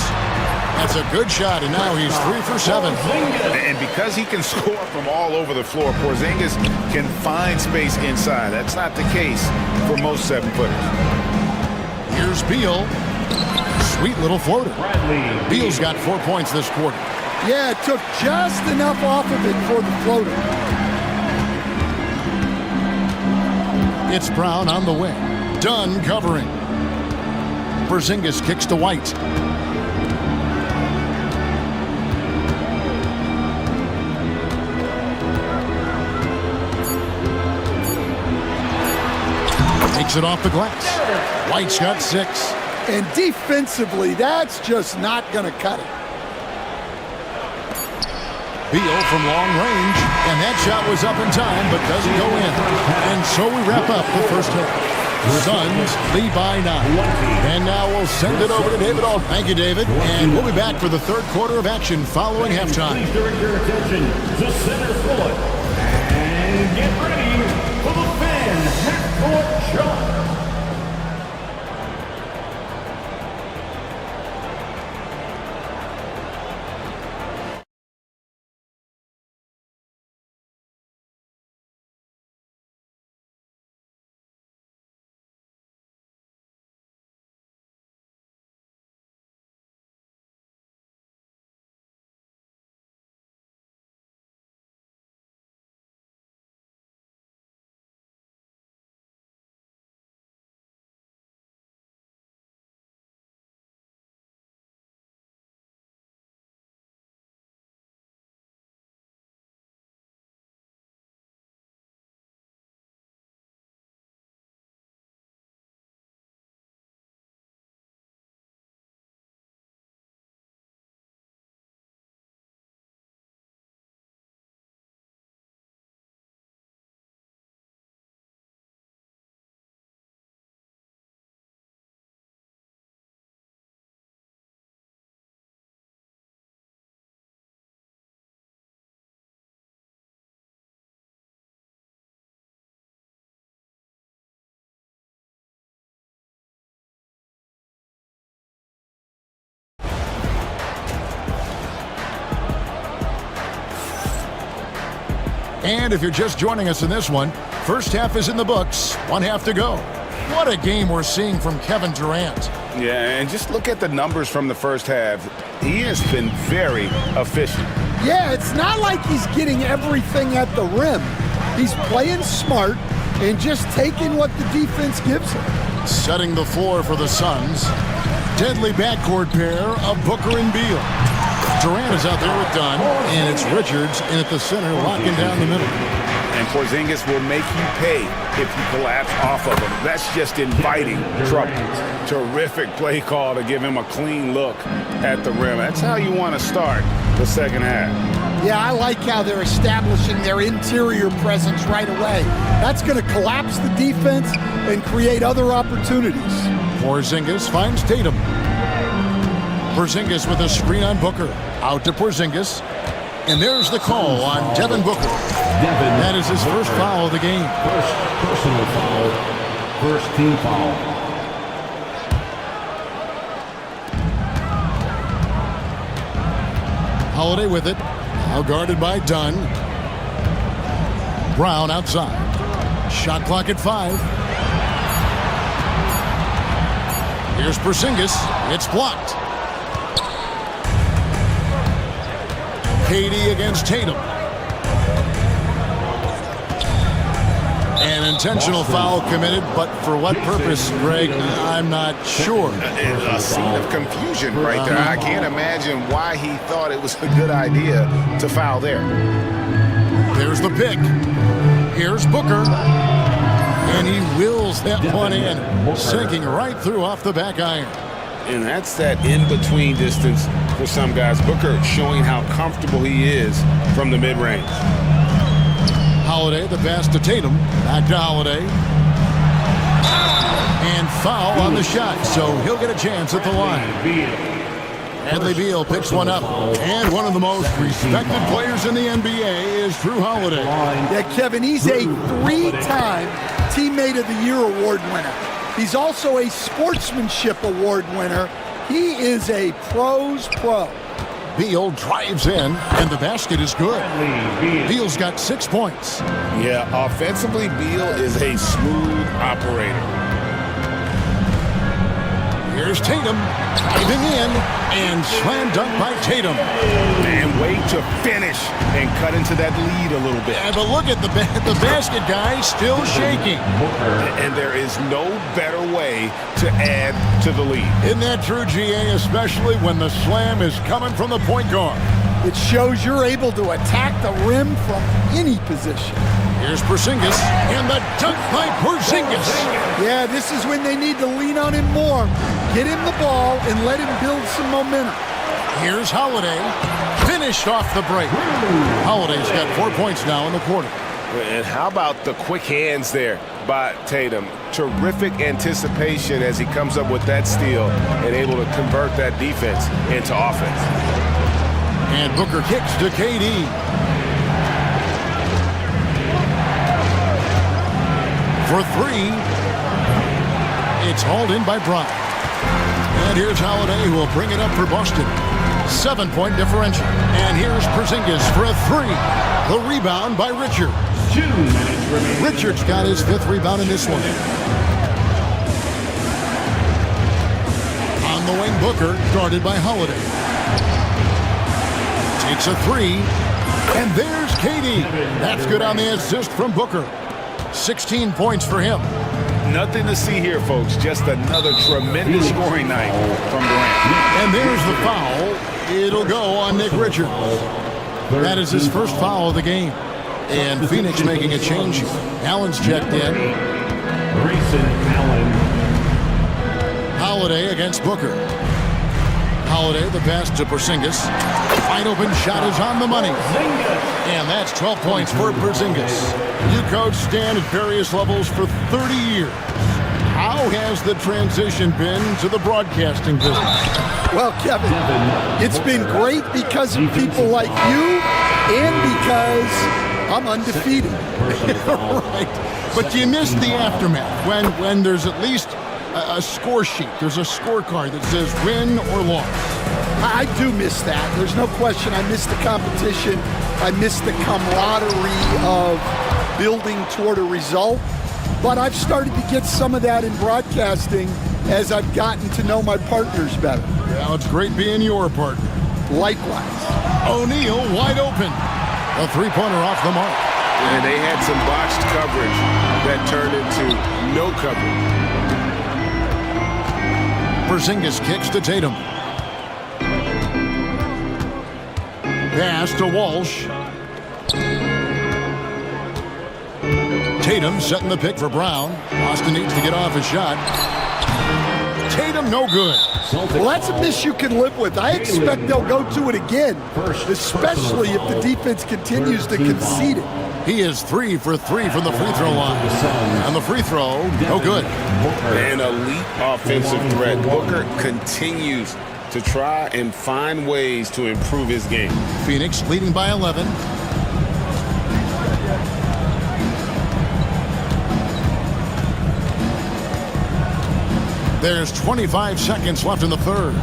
That's a good shot, and now he's 3 for 7. And because he can score from all over the floor, Porzingis can find space inside. That's not the case for most 7-footers. Here's Beal. Sweet little floater. Beal's got 4 points this quarter. Yeah, it took just enough off of it for the floater. It's Brown on the wing. Dunn covering. Porzingis kicks to White. Takes it off the glass. White's got 6. And defensively, that's just not going to cut it. Beal from long range, and that shot was up in time, but doesn't go in. And so we wrap up the first half. Suns lead by 9. And now we'll send it over to David Aldridge. Thank you, David. And we'll be back for the third quarter of action following halftime. Please direct your attention to center court. And get ready for the fan half-court shot. And if you're just joining us in this one, first half is in the books, 1 half to go. What a game we're seeing from Kevin Durant. Yeah, and just look at the numbers from the first half. He has been very efficient. Yeah, it's not like he's getting everything at the rim. He's playing smart and just taking what the defense gives him. Setting the floor for the Suns. Deadly backcourt pair of Booker and Beal. Durant is out there with Dunn, and it's Richards in at the center, locking down the middle. And Porzingis will make you pay if you collapse off of him. That's just inviting trouble. Terrific play call to give him a clean look at the rim. That's how you want to start the second half. Yeah, I like how they're establishing their interior presence right away. That's going to collapse the defense and create other opportunities. Porzingis finds Tatum. Porzingis with a screen on Booker. Out to Porzingis. And there's the call on Devin Booker. That is his first foul of the game. First personal foul. First team foul. Holiday with it. Now guarded by Dunn. Brown outside. Shot clock at 5. Here's Porzingis. It's blocked. KD against Tatum. An intentional foul committed, but for what purpose, Greg, I'm not sure. A scene of confusion right there. I can't imagine why he thought it was a good idea to foul there. There's the pick. Here's Booker. And he wills that one in, sinking right through off the back iron. And that's that in-between distance for some guys. Booker showing how comfortable he is from the mid-range. Holiday, the pass to Tatum. Back to Holiday. And foul on the shot, so he'll get a chance at the line. Bradley Beal picks one up. And one of the most respected players in the NBA is Drew Holiday. Yeah, Kevin, he's a 3-time Teammate of the Year award winner. He's also a Sportsmanship Award winner. He is a pro's pro. Beal drives in, and the basket is good. Beal's got 6 points. Yeah, offensively, Beal is a smooth operator. Here's Tatum, driving in, and slam dunk by Tatum. And way to finish and cut into that lead a little bit. Yeah, but look at the basket guy still shaking. And there is no better way to add to the lead. Isn't that true, GA, especially when the slam is coming from the point guard? It shows you're able to attack the rim from any position. Here's Porzingis, and the dunk by Porzingis. Yeah, this is when they need to lean on him more. Get him the ball and let him build some momentum. Here's Holiday, finished off the break. Holiday's got 4 points now in the quarter. And how about the quick hands there by Tatum? Terrific anticipation as he comes up with that steal and able to convert that defense into offense. And Booker kicks to KD. For 3. It's hauled in by Bryant. And here's Holiday, who will bring it up for Boston. 7-point differential. And here's Porzingis for a 3. The rebound by Richards. 2 minutes remaining. Richards got his 5th rebound in this one. On the wing, Booker, guarded by Holiday. Takes a 3. And there's KD. That's good on the assist from Booker. 16 points for him. Nothing to see here, folks. Just another tremendous scoring night from Durant. And there's the foul. It'll go on Nick Richards. That is his first foul of the game. And Phoenix making a change. Allen's checked in. Grayson Allen. Holiday against Booker. Holiday, the pass to Porzingis. Wide open shot is on the money. And that's 12 points for Porzingis. You coached Stan at various levels for 30 years. How has the transition been to the broadcasting business? Well, Kevin, it's been great because of people like you and because I'm undefeated. Right. But you missed the aftermath when there's at least a score sheet. There's a scorecard that says win or loss. I do miss that. There's no question I miss the competition. I miss the camaraderie of building toward a result. But I've started to get some of that in broadcasting as I've gotten to know my partners better. Yeah, it's great being your partner. Likewise. O'Neal wide open. A three-pointer off the mark. And they had some botched coverage that turned into no coverage. Porzingis kicks to Tatum. Pass to Walsh. Tatum setting the pick for Brown. Boston needs to get off a shot. Tatum no good. Well, that's a miss you can live with. I expect they'll go to it again, especially if the defense continues to concede it. He is 3 for 3 from the free throw line. And the free throw, no good. An elite offensive threat. Booker continues to try and find ways to improve his game. Phoenix leading by 11. There's 25 seconds left in the third.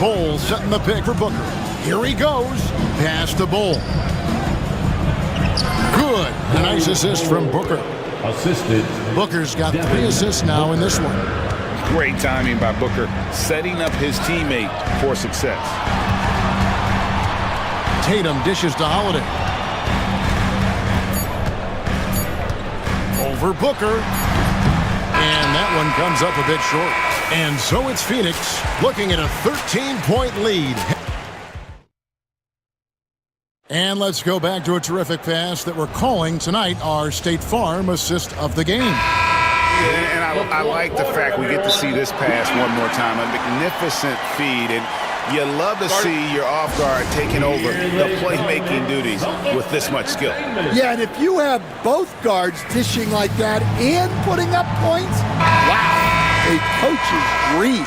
Bull setting the pick for Booker. Here he goes. Pass to Bull. Good. A nice assist from Booker. Assisted. Booker's got 3 assists now in this one. Great timing by Booker, setting up his teammate for success. Tatum dishes to Holiday. Over Booker. And that one comes up a bit short. And so it's Phoenix looking at a 13-point lead. And let's go back to a terrific pass that we're calling tonight our State Farm assist of the game. Yeah, and I like the fact we get to see this pass one more time. A magnificent feed, and you love to see your off guard taking over the playmaking duties with this much skill. Yeah, and if you have both guards dishing like that and putting up points, wow, a coach's dream.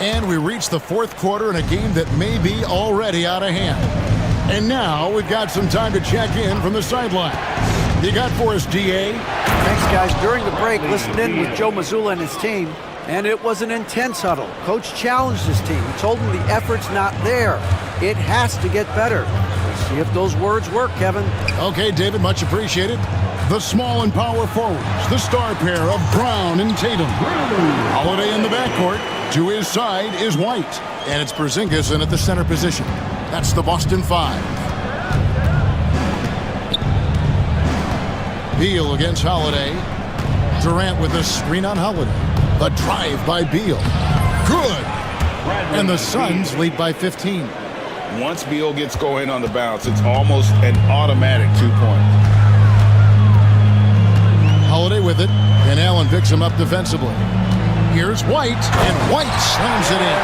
And we reach the fourth quarter in a game that may be already out of hand. And now we've got some time to check in from the sideline. You got for us, DA? Thanks, guys. During the break, listened in with Joe Mazzulla and his team, and it was an intense huddle. Coach challenged his team. He told them the effort's not there. It has to get better. Let's see if those words work, Kevin. Okay, David, much appreciated. The small and power forwards, the star pair of Brown and Tatum. Holiday in the backcourt. To his side is White. And it's Porzingis in at the center position. That's the Boston 5. Beal against Holiday. Durant with a screen on Holiday. A drive by Beal. Good. And the Suns lead by 15. Once Beal gets going on the bounce, it's almost an automatic 2-point. Holiday with it, and Allen picks him up defensively. Here's White, and White slams it in.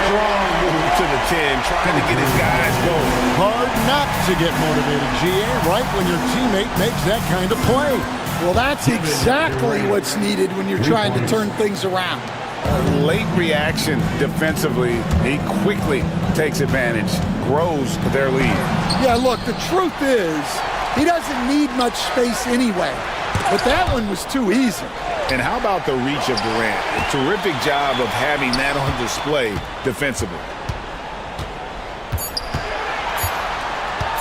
Strong move to the 10, trying to get his guys going. Hard not to get motivated, GA, right when your teammate makes that kind of play. Well, that's exactly what's needed when you're trying to turn things around. A late reaction defensively. He quickly takes advantage, grows their lead. Yeah, look, the truth is, he doesn't need much space anyway. But that one was too easy. And how about the reach of Durant? A terrific job of having that on display defensively.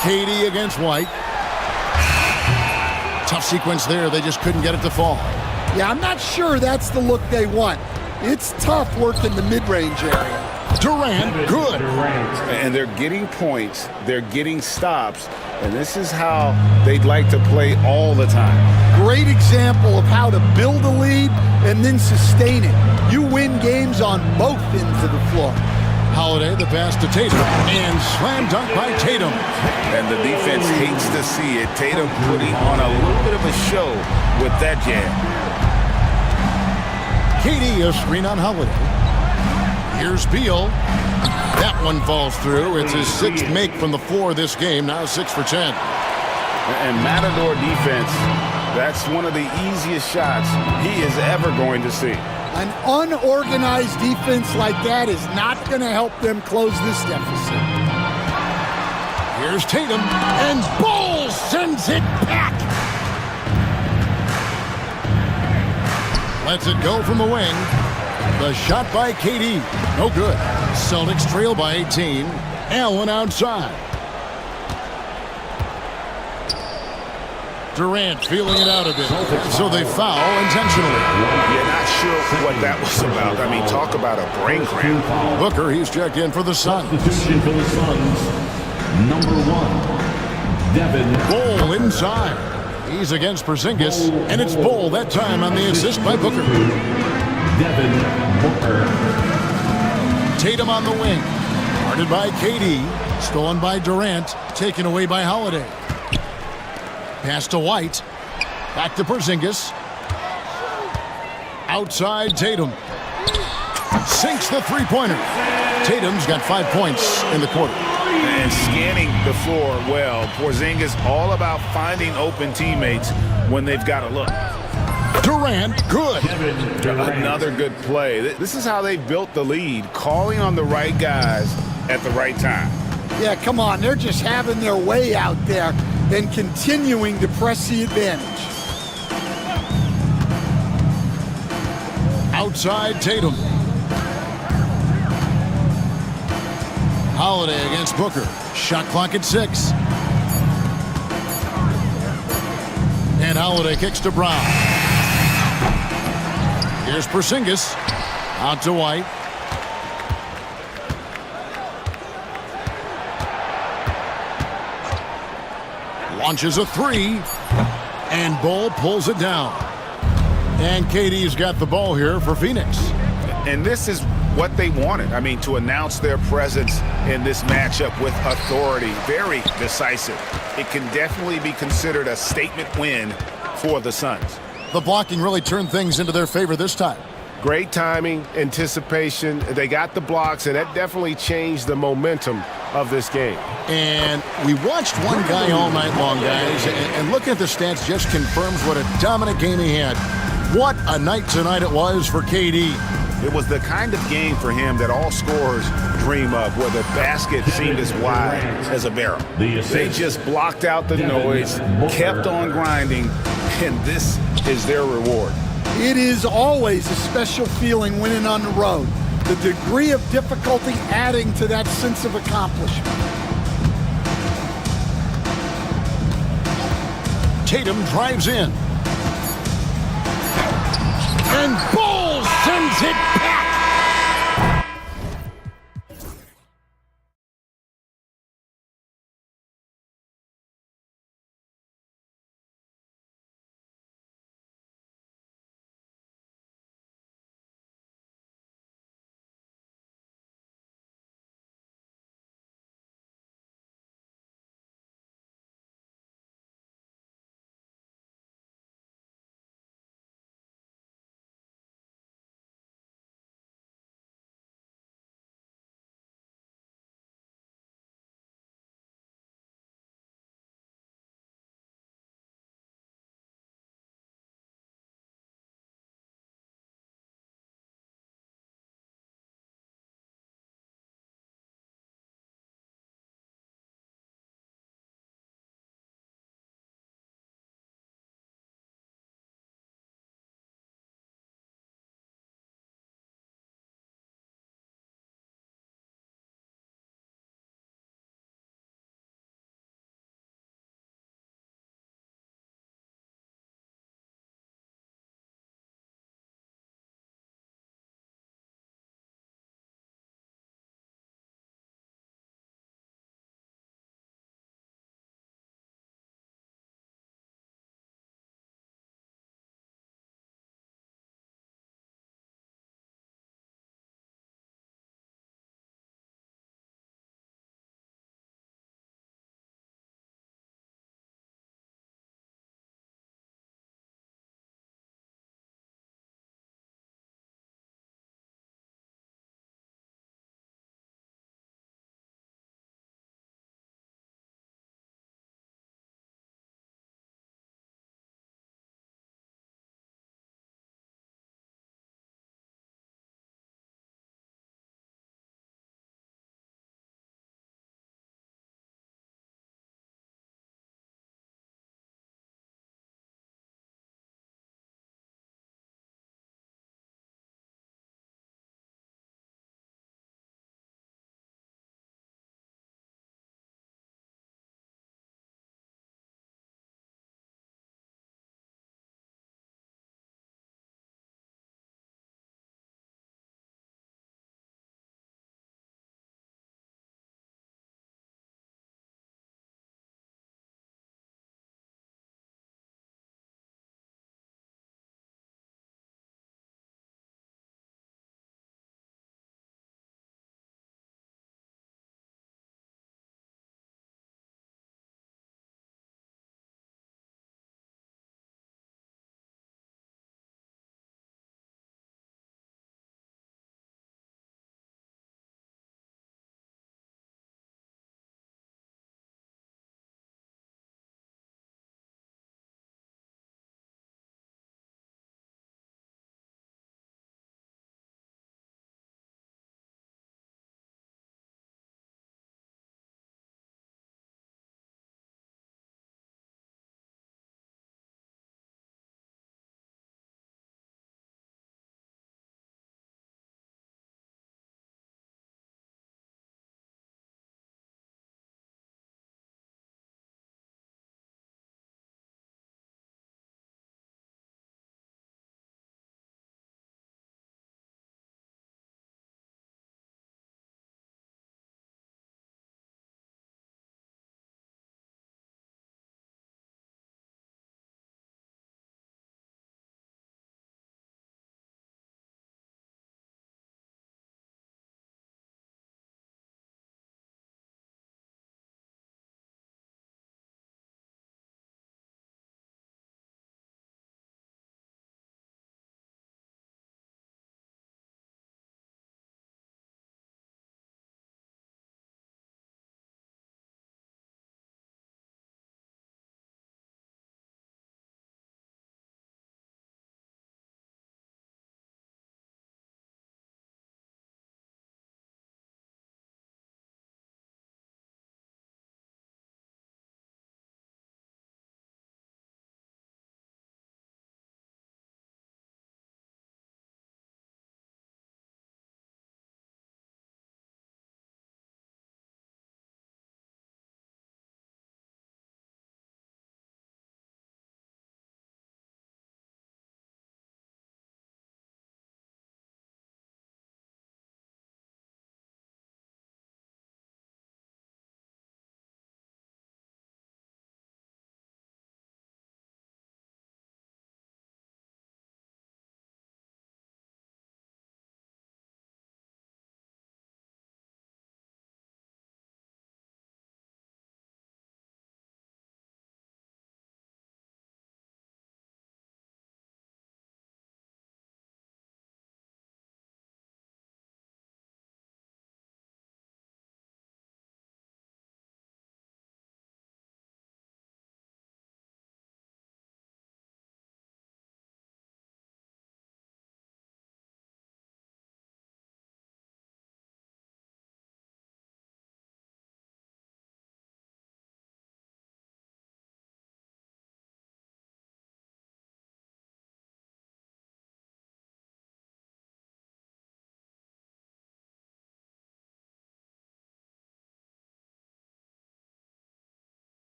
KD against White. Tough sequence there. They just couldn't get it to fall. Yeah, I'm not sure that's the look they want. It's tough working the mid-range area. Durant, good. And they're getting points. They're getting stops. And this is how they'd like to play all the time. Great example of how to build a lead and then sustain it. You win games on both ends of the floor. Holiday, the pass to Tatum, and slam dunk by Tatum. And the defense hates to see it. Tatum putting on a little bit of a show with that jam. KD, a screen on Holiday. Here's Beal. That one falls through. It's his 6th make from the floor this game, now 6 for 10. And Matador defense, that's one of the easiest shots he is ever going to see. An unorganized defense like that is not going to help them close this deficit. Here's Tatum, and Bull sends it back. Lets it go from the wing. The shot by KD, no good. Celtics trail by 18. Allen outside. Durant feeling it out a bit, so they foul intentionally. Yeah, not sure what that was about. I mean, talk about a brain cramp. Booker, he's checked in for the Suns. Substitution for the Suns, number 1, Devin. Bull inside. He's against Porzingis, and it's Bull that time on the assist by Booker. Devin Booker. Tatum on the wing. Guarded by KD. Stolen by Durant. Taken away by Holiday. Pass to White. Back to Porzingis. Outside Tatum. Sinks the three-pointer. Tatum's got 5 points in the quarter. And scanning the floor well. Porzingis all about finding open teammates when they've got to look. Durant, good. Another good play. This is how they built the lead, calling on the right guys at the right time. Yeah, come on. They're just having their way out there and continuing to press the advantage. Outside Tatum. Holiday against Booker. Shot clock at 6. And Holiday kicks to Brown. Here's Porzingis. Out to White. Launches a 3. And Bull pulls it down. And KD's got the ball here for Phoenix. And this is what they wanted. I mean, to announce their presence in this matchup with authority. Very decisive. It can definitely be considered a statement win for the Suns. The blocking really turned things into their favor this time. Great timing, anticipation. They got the blocks, and that definitely changed the momentum of this game. And we watched one guy all night long, guys, and looking at the stats just confirms what a dominant game he had. What a night tonight it was for KD. It was the kind of game for him that all scorers dream of, where the basket seemed as wide as a barrel. They just blocked out the noise, kept on grinding, and this is their reward. It is always a special feeling winning on the road. The degree of difficulty adding to that sense of accomplishment. Tatum drives in. And Bull sends it back.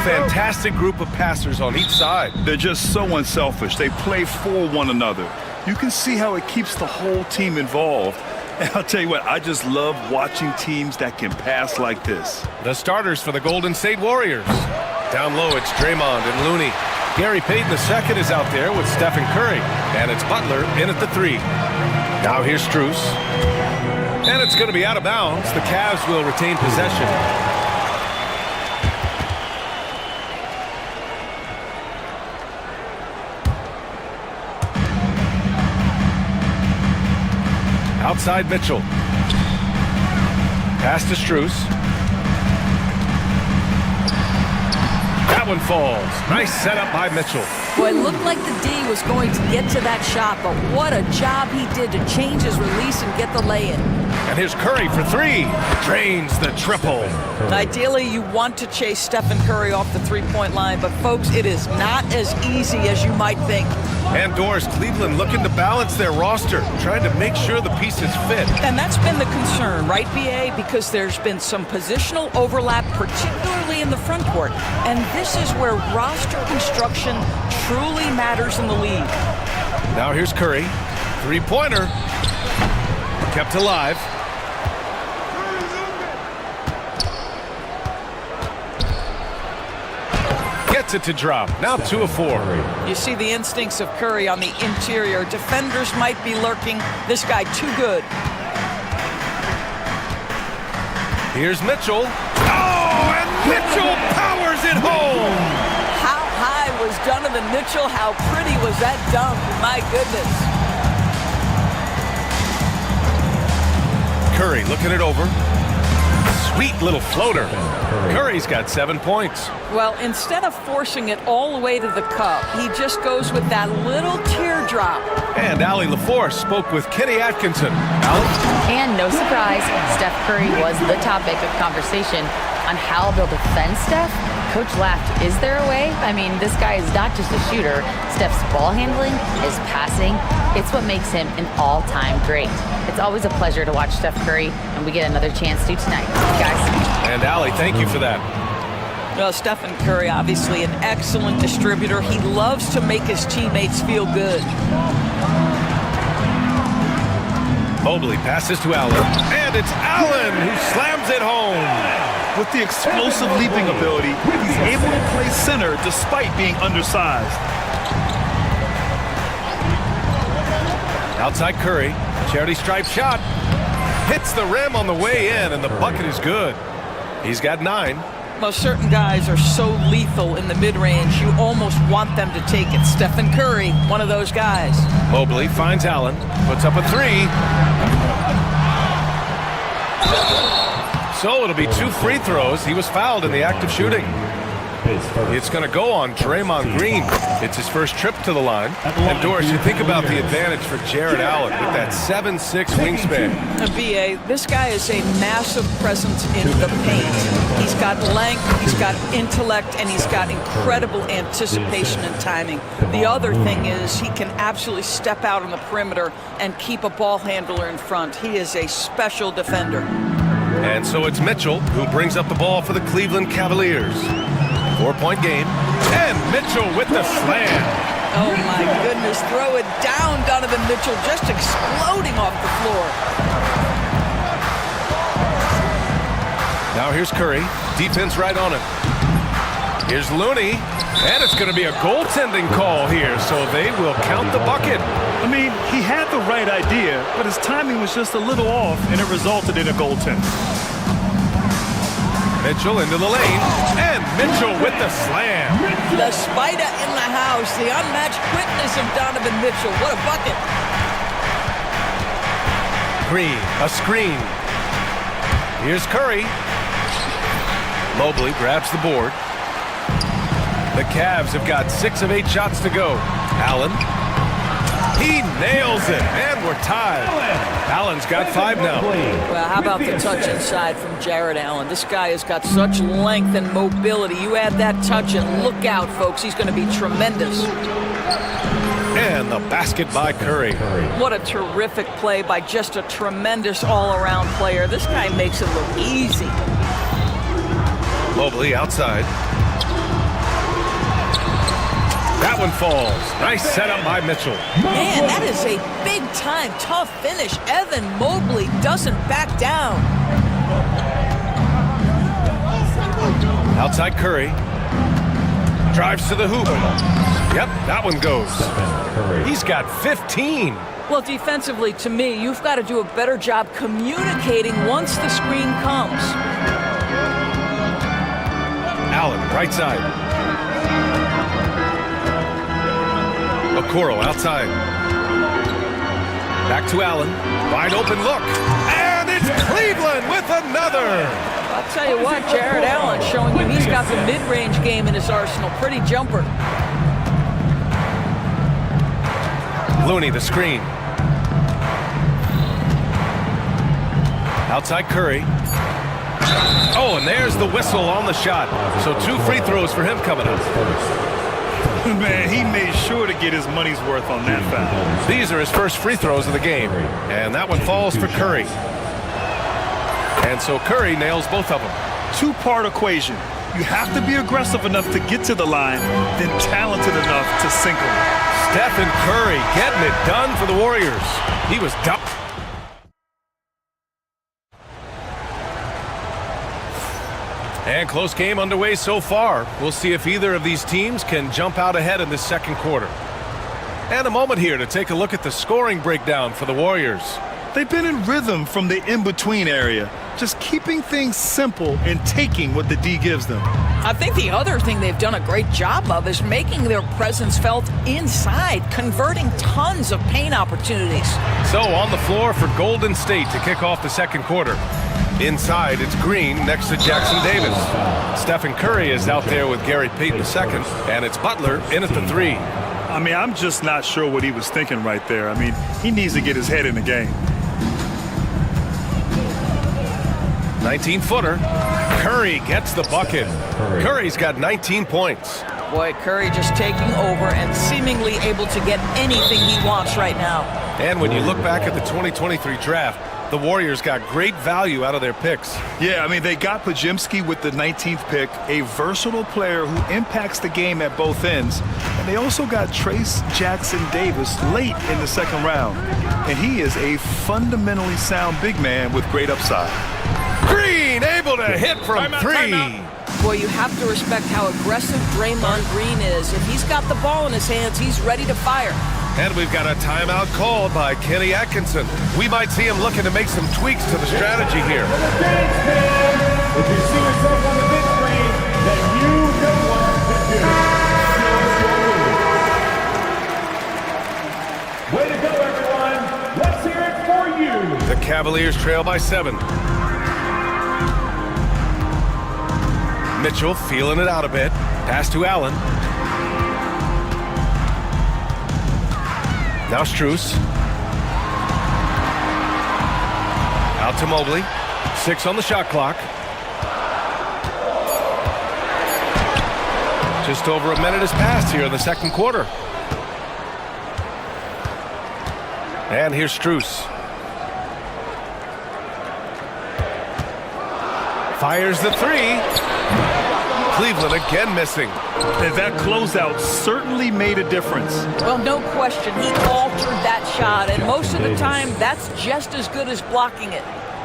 fantastic group of passers on each side. They're just so unselfish. They play for one another. You can see how it keeps the whole team involved. And I'll tell you what, I just love watching teams that can pass like this. The starters for the Golden State Warriors. Down low, it's Draymond and Looney. Gary Payton II is out there with Stephen Curry. And it's Butler in at the 3. Now here's Strus. And it's going to be out of bounds. The Cavs will retain possession. Outside Mitchell. Pass to Strus. That one falls. Nice setup by Mitchell. Well, it looked like the D was going to get to that shot, but what a job he did to change his release and get the lay-in. And here's Curry for 3. Drains the triple. Ideally, you want to chase Stephen Curry off the three-point line, but folks, it is not as easy as you might think. And Doris, Cleveland looking to balance their roster, trying to make sure the pieces fit. And that's been the concern, right, BA? Because there's been some positional overlap, particularly in the front court. And this is where roster construction truly matters in the league. Now here's Curry. 3-pointer. Kept alive. Gets it to drop. Now 2 of 4. You see the instincts of Curry on the interior. Defenders might be lurking. This guy too good. Here's Mitchell. Oh, and Mitchell powers it home. How high was Donovan Mitchell? How pretty was that dunk? My goodness. Curry looking it over. Sweet little floater. Curry's got 7 points. Well, instead of forcing it all the way to the cup, he just goes with that little teardrop. And Allie LaForce spoke with Kenny Atkinson. Allie? And no surprise, Steph Curry was the topic of conversation on how they'll defend Steph. Coach laughed, is there a way? I mean, this guy is not just a shooter. Steph's ball handling, his passing, it's what makes him an all-time great. It's always a pleasure to watch Steph Curry, and we get another chance to tonight. Guys. And Allie, thank you for that. Well, Stephen Curry, obviously an excellent distributor. He loves to make his teammates feel good. Mobley passes to Allen, and it's Allen who slams it home. With the explosive leaping ability, he's able to play center despite being undersized. Outside Curry, charity stripe shot. Hits the rim on the way in, and the bucket is good. He's got 9. Well, certain guys are so lethal in the mid-range, you almost want them to take it. Stephen Curry, one of those guys. Mobley finds Allen, puts up a 3. So it'll be 2 free throws. He was fouled in the act of shooting. It's going to go on Draymond Green. It's his first trip to the line. And Doris, you think about the advantage for Jared Allen with that 7'6" wingspan. BA, this guy is a massive presence in the paint. He's got length, he's got intellect, and he's got incredible anticipation and timing. The other thing is he can absolutely step out on the perimeter and keep a ball handler in front. He is a special defender. And so it's Mitchell who brings up the ball for the Cleveland Cavaliers. 4-point game, and Mitchell with the slam. Oh my goodness, throw it down, Donovan Mitchell, just exploding off the floor. Now here's Curry, defense right on him. Here's Looney, and it's going to be a goaltending call here, so they will count the bucket. I mean, he had the right idea, but his timing was just a little off, and it resulted in a goaltend. Mitchell into the lane, and Mitchell with the slam. The spider in the house, the unmatched quickness of Donovan Mitchell. What a bucket. Green, a screen. Here's Curry. Mobley grabs the board. The Cavs have got 6 of 8 shots to go. Allen. He nails it, and we're tied. Allen's got 5 now. Well, how about the touch inside from Jared Allen? This guy has got such length and mobility. You add that touch, and look out, folks. He's going to be tremendous. And the basket by Curry. What a terrific play by just a tremendous all-around player. This guy makes it look easy. Mobley outside. That one falls. Nice setup by Mitchell. Man, that is a big-time, tough finish. Evan Mobley doesn't back down. Outside Curry. Drives to the hoop. Yep, that one goes. He's got 15. Well, defensively, to me, you've got to do a better job communicating once the screen comes. Allen, right side. Okoro outside. Back to Allen. Wide open look. And it's Cleveland with another. I'll tell you what, Jared Allen showing you he's got the mid-range game in his arsenal. Pretty jumper. Looney, the screen. Outside Curry. Oh, and there's the whistle on the shot. So 2 free throws for him coming up. Man, he made sure to get his money's worth on that foul. These are his first free throws of the game. And that one falls for Curry. And so Curry nails both of them. Two-part equation. You have to be aggressive enough to get to the line, then talented enough to sink them. Stephen Curry getting it done for the Warriors. He was done. And close game underway so far. We'll see if either of these teams can jump out ahead in this second quarter. And a moment here to take a look at the scoring breakdown for the Warriors. They've been in rhythm from the in-between area, just keeping things simple and taking what the D gives them. I think the other thing they've done a great job of is making their presence felt inside, converting tons of paint opportunities. So on the floor for Golden State to kick off the second quarter. Inside, it's Green next to Jackson Davis. Stephen Curry is out there with Gary Payton II, and it's Butler in at the 3. I mean, I'm just not sure what he was thinking right there. I mean, he needs to get his head in the game. 19-footer. Curry gets the bucket. Curry's got 19 points. Boy, Curry just taking over and seemingly able to get anything he wants right now. And when you look back at the 2023 draft, the Warriors got great value out of their picks. Yeah, I mean, they got Podziemski with the 19th pick, a versatile player who impacts the game at both ends. And they also got Trace Jackson Davis late in the second round. And he is a fundamentally sound big man with great upside. Green able to hit from 3. Boy, you have to respect how aggressive Draymond Green is. If he's got the ball in his hands, he's ready to fire. And we've got a timeout called by Kenny Atkinson. We might see him looking to make some tweaks to the strategy here. If you see yourself on the big screen, then you know what to do. Way to go, everyone. Let's hear it for you. The Cavaliers trail by 7. Mitchell feeling it out a bit. Pass to Allen. Now Strus. Out to Mobley. 6 on the shot clock. Just over a minute has passed here in the second quarter. And here's Strus. Fires the 3. Cleveland again missing. And that closeout certainly made a difference. Well, no question, he altered that shot, and most of the time, that's just as good as blocking it.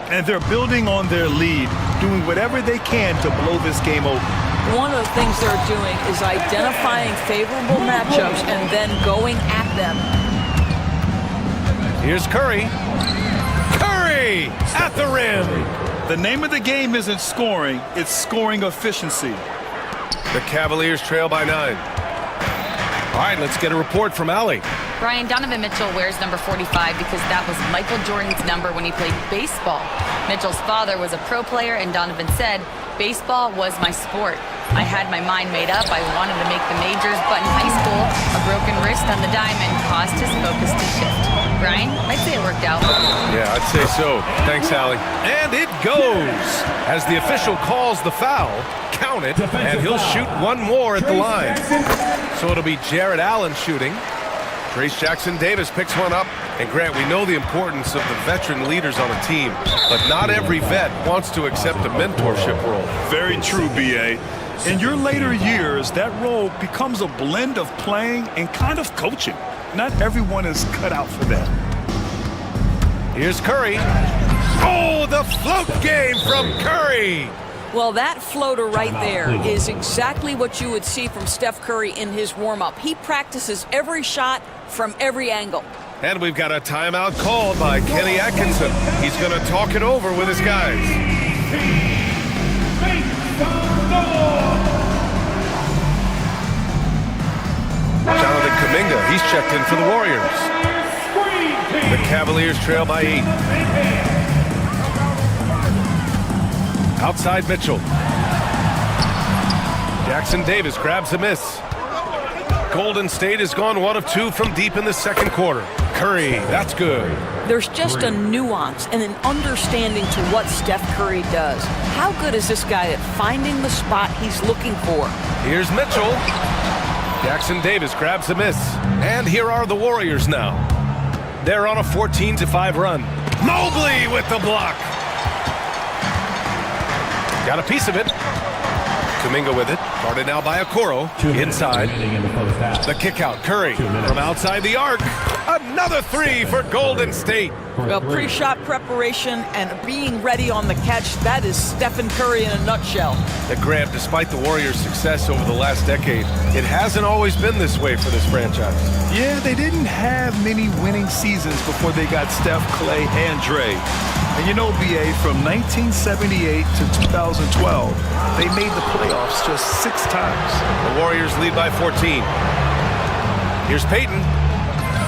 And they're building on their lead, doing whatever they can to blow this game open. One of the things they're doing is identifying favorable matchups and then going at them. Here's Curry. Curry at the rim. The name of the game isn't scoring, it's scoring efficiency. The Cavaliers trail by 9. All right, let's get a report from Allie. Brian, Donovan Mitchell wears number 45 because that was Michael Jordan's number when he played baseball. Mitchell's father was a pro player, and Donovan said, "Baseball was my sport. I had my mind made up. I wanted to make the majors, but in high school, a broken wrist on the diamond caused his focus to shift." Brian, I'd say it worked out. Yeah, I'd say so. Thanks, Allie. And it goes as the official calls the foul. Count it, and he'll shoot one more at the line. So it'll be Jared Allen shooting. Trace Jackson Davis picks one up. And Grant, we know the importance of the veteran leaders on a team, but not every vet wants to accept a mentorship role. Very true, B.A. In your later years, that role becomes a blend of playing and kind of coaching. Not everyone is cut out for that. Here's Curry. Oh, the float game from Curry. Well, that floater right there is exactly what you would see from Steph Curry in his warm-up. He practices every shot from every angle. And we've got a timeout called by Kenny Atkinson. He's going to talk it over with his guys. Jonathan Kuminga, he's checked in for the Warriors. The Cavaliers trail by 8. Outside Mitchell. Jackson Davis grabs a miss. Golden State has gone 1 of 2 from deep in the second quarter. Curry, that's good. There's just a nuance and an understanding to what Steph Curry does. How good is this guy at finding the spot he's looking for? Here's Mitchell. Jackson Davis grabs a miss. And here are the Warriors now. They're on a 14-5 run. Mobley with the block. Got a piece of it. Kuminga with it. Guarded now by Okoro. Inside. The kick out. Curry from outside the arc. Another 3 for Golden State. Well, pre-shot preparation and being ready on the catch, that is Stephen Curry in a nutshell. The grab, despite the Warriors' success over the last decade, it hasn't always been this way for this franchise. Yeah, they didn't have many winning seasons before they got Steph, Clay, and Dre. And you know, BA, from 1978 to 2012, they made the playoffs just 6 times. The Warriors lead by 14. Here's Payton.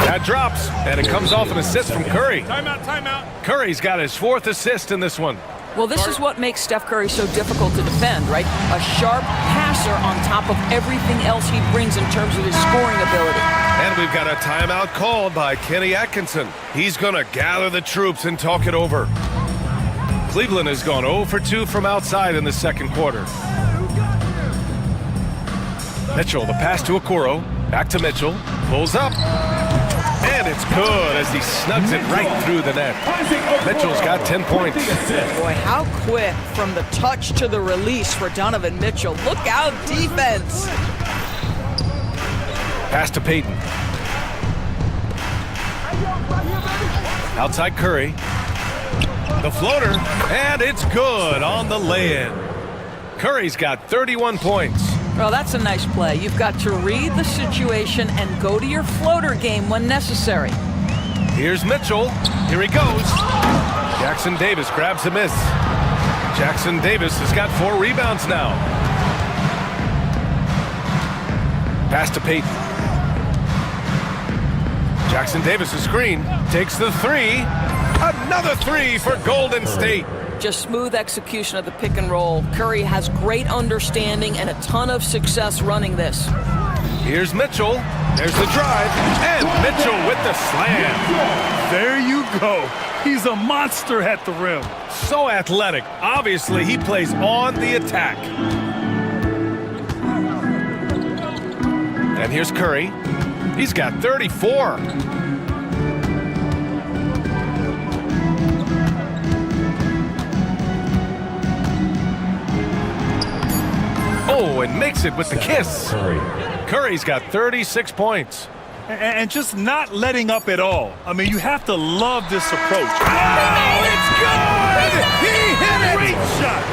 That drops, and it comes off an assist from Curry. Timeout, timeout. Curry's got his 4th assist in this one. Well, this is what makes Steph Curry so difficult to defend, right? A sharp passer on top of everything else he brings in terms of his scoring ability. And we've got a timeout called by Kenny Atkinson. He's going to gather the troops and talk it over. Cleveland has gone 0 for 2 from outside in the second quarter. Mitchell, the pass to Okoro. Back to Mitchell. Pulls up. And it's good as he snugs it right through the net. Mitchell's got 10 points. Boy, how quick from the touch to the release for Donovan Mitchell. Look out, defense. Pass to Payton. Outside Curry. The floater, and it's good on the lay-in. Curry's got 31 points. Well, that's a nice play. You've got to read the situation and go to your floater game when necessary. Here's Mitchell. Here he goes. Jackson Davis grabs a miss. Jackson Davis has got 4 rebounds now. Pass to Payton. Jackson Davis' screen takes the 3. Another 3 for Golden State. Just smooth execution of the pick and roll. Curry has great understanding and a ton of success running this. Here's Mitchell. There's the drive. And Mitchell with the slam. There you go. He's a monster at the rim. So athletic. Obviously, he plays on the attack. And here's Curry. He's got 34. Oh, and makes it with the kiss. Curry's got 36 points. And just not letting up at all. I mean, you have to love this approach. Oh, it's good! He hit it! Great shot.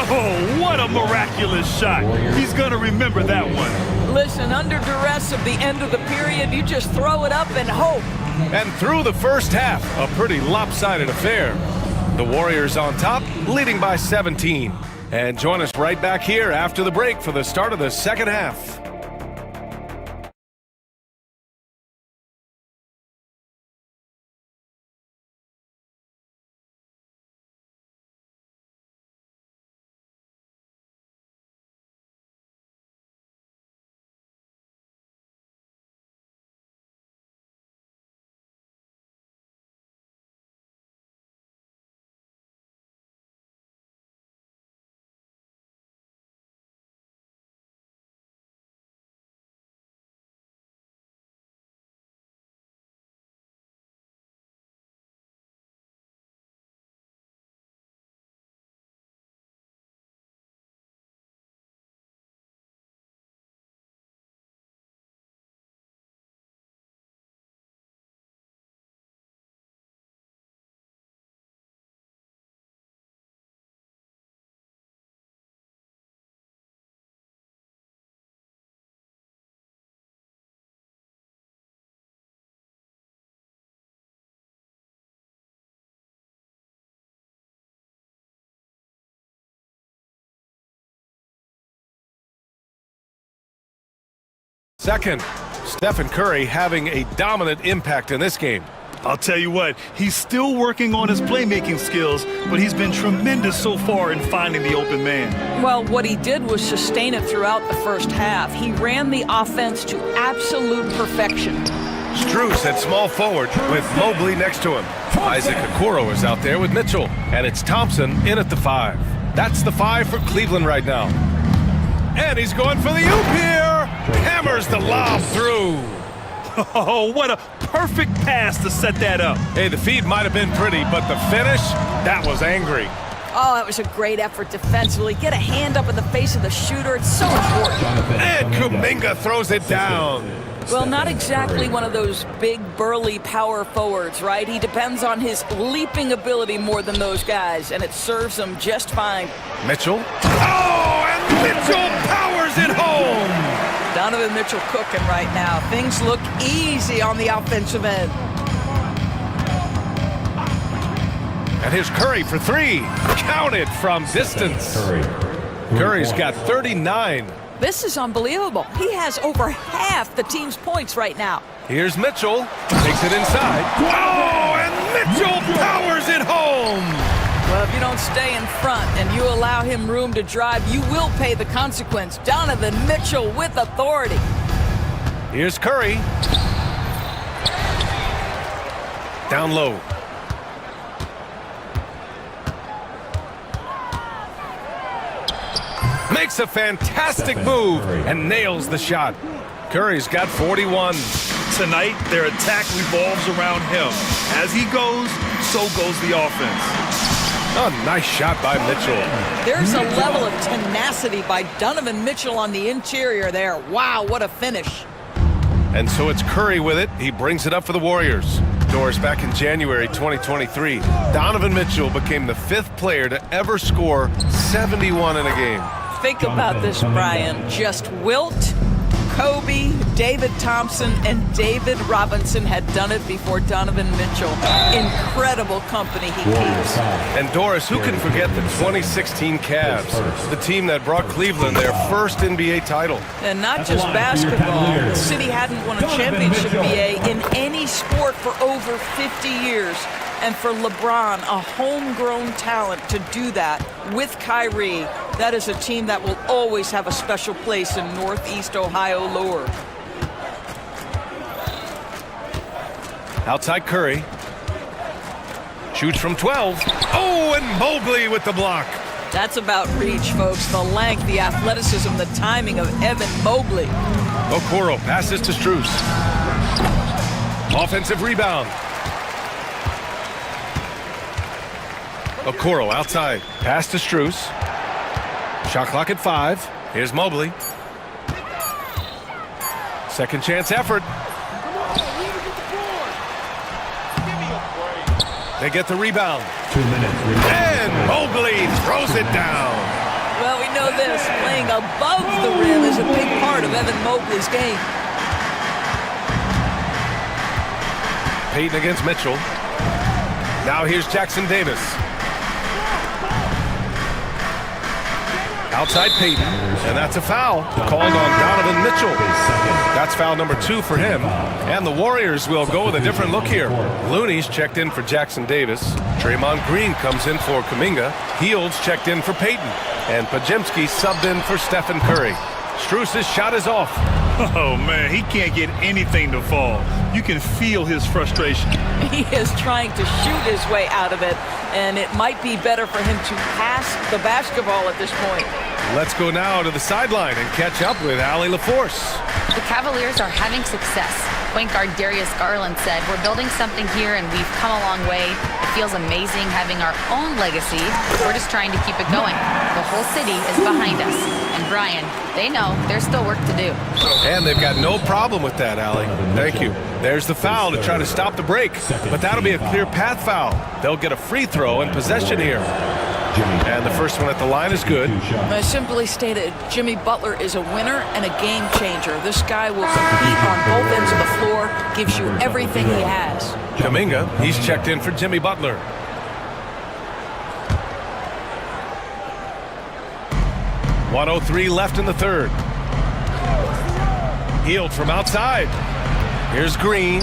Oh, what a miraculous shot. He's going to remember that one. Listen, under duress of the end of the period, you just throw it up and hope. And through the first half, a pretty lopsided affair. The Warriors on top, leading by 17. And join us right back here after the break for the start of the second half. Second, Stephen Curry having a dominant impact in this game. I'll tell you what, he's still working on his playmaking skills, but he's been tremendous so far in finding the open man. Well, what he did was sustain it throughout the first half. He ran the offense to absolute perfection. Strus at small forward with Mobley next to him. Isaac Okoro is out there with Mitchell, and it's Thompson in at the 5. That's the 5 for Cleveland right now. And he's going for the oop here. Hammers the lob through. Oh, what a perfect pass to set that up. Hey, the feed might have been pretty, but the finish, that was angry. Oh, that was a great effort defensively. Get a hand up in the face of the shooter. It's so important. And Kuminga throws it down. Well, not exactly one of those big, burly power forwards, right? He depends on his leaping ability more than those guys, and it serves him just fine. Mitchell. Oh, and Mitchell powers it home. Donovan Mitchell cooking right now. Things look easy on the offensive end. And here's Curry for 3. Counted from distance. Curry's got 39. This is unbelievable. He has over half the team's points right now. Here's Mitchell. Takes it inside. Oh, and Mitchell powers it home. Well, if you don't stay in front and you allow him room to drive, you will pay the consequence. Donovan Mitchell with authority. Here's Curry. Down low. Makes a fantastic move and nails the shot. Curry's got 41. Tonight, their attack revolves around him. As he goes, so goes the offense. A nice shot by Mitchell. There's a level of tenacity by Donovan Mitchell on the interior there. Wow, what a finish. And so it's Curry with it. He brings it up for the Warriors. Doors back in January 2023. Donovan Mitchell became the 5th player to ever score 71 in a game. Think about this, Brian. Just Wilt, Kobe, David Thompson, and David Robinson had done it before Donovan Mitchell. Incredible company he keeps. And Doris, who can forget the 2016 Cavs, the team that brought Cleveland their first NBA title? And not just basketball. The city hadn't won a championship BA in any sport for over 50 years. And for LeBron, a homegrown talent, to do that with Kyrie, that is a team that will always have a special place in Northeast Ohio lore. Outside Curry. Shoots from 12. Oh, and Mobley with the block. That's about reach, folks. The length, the athleticism, the timing of Evan Mobley. Okoro passes to Strus. Offensive rebound. Okoro outside. Pass to Strus. Shot clock at 5. Here's Mobley. Second chance effort. They get the rebound. 2 minutes. And Mobley throws it down. Well, we know this. Playing above the rim is a big part of Evan Mobley's game. Payton against Mitchell. Now here's Jackson Davis. Outside Payton, and that's a foul called on Donovan Mitchell. That's foul number 2 for him. And the Warriors will go with a different look here. Looney's checked in for Jackson Davis. Draymond Green comes in for Kuminga. Heald's checked in for Payton. And Pajemski subbed in for Stephen Curry. Strus's shot is off. Oh, man, he can't get anything to fall. You can feel his frustration. He is trying to shoot his way out of it, and it might be better for him to pass the basketball at this point. Let's go now to the sideline and catch up with Allie LaForce. The Cavaliers are having success. Point guard Darius Garland said, "We're building something here and we've come a long way. It feels amazing having our own legacy. We're just trying to keep it going. The whole city is behind us." And Brian, they know there's still work to do. And they've got no problem with that, Allie. Thank you. There's the foul to try to stop the break. But that'll be a clear path foul. They'll get a free throw and possession here. And the first one at the line is good. I simply stated, Jimmy Butler is a winner and a game changer. This guy will compete on both ends of the floor, gives you everything he has. Kuminga, he's checked in for Jimmy Butler. .103 left in the third. Healed from outside. Here's Green.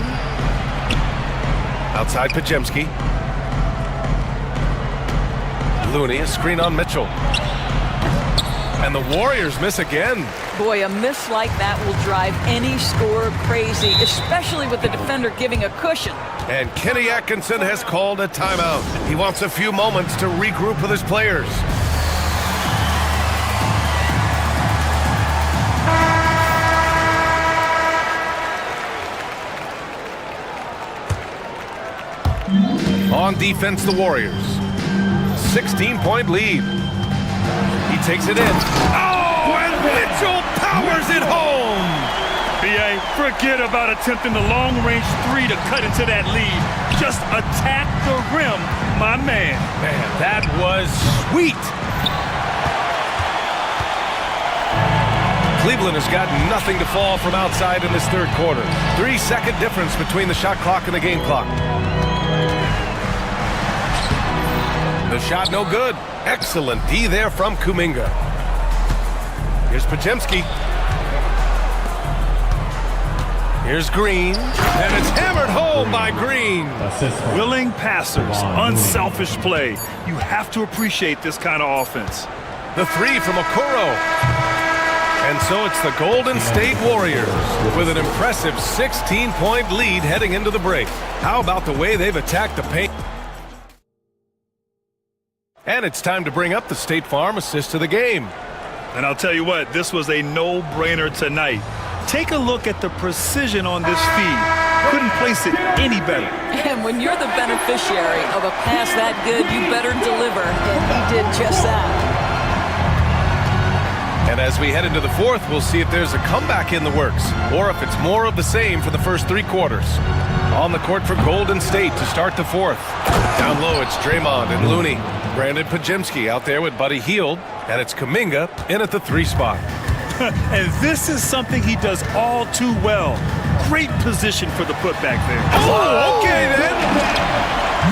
Outside Pajemski. Looney, a screen on Mitchell. And the Warriors miss again. Boy, a miss like that will drive any scorer crazy, especially with the defender giving a cushion. And Kenny Atkinson has called a timeout. He wants a few moments to regroup with his players. On defense, the Warriors. 16-point lead. He takes it in. Oh, and Mitchell powers it home! BA, forget about attempting the long-range three to cut into that lead. Just attack the rim, my man. Man, that was sweet. Cleveland has got nothing to fall from outside in this third quarter. 3-second difference between the shot clock and the game clock. The shot no good. Excellent D there from Kuminga. Here's Pajemski. Here's Green. And it's hammered home by Green. Willing passers, unselfish play. You have to appreciate this kind of offense. The three from Okoro. And so it's the Golden State Warriors with an impressive 16-point lead heading into the break. How about the way they've attacked the paint? And it's time to bring up the State Farm assist to the game. And I'll tell you what, this was a no-brainer tonight. Take a look at the precision on this feed. Couldn't place it any better. And when you're the beneficiary of a pass that good, you better deliver. And he did just that. And as we head into the fourth, we'll see if there's a comeback in the works or if it's more of the same for the first three quarters. On the court for Golden State to start the fourth. Down low, it's Draymond and Looney. Brandon Pajemski out there with Buddy Hield. And it's Kuminga in at the three spot. And this is something he does all too well. Great position for the putback there. Oh, okay then.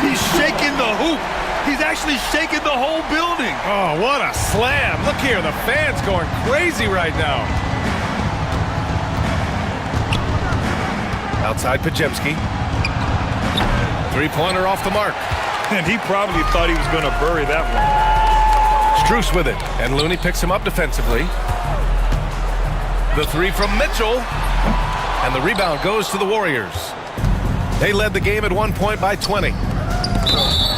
He's shaking the hoop. He's actually shaking the whole building. Oh, what a slam. Look here, the fans going crazy right now. Outside Pajemski. Three-pointer off the mark. And he probably thought he was going to bury that one. Strus with it, and Looney picks him up defensively. The three from Mitchell. And the rebound goes to the Warriors. They led the game at 1 point by 20.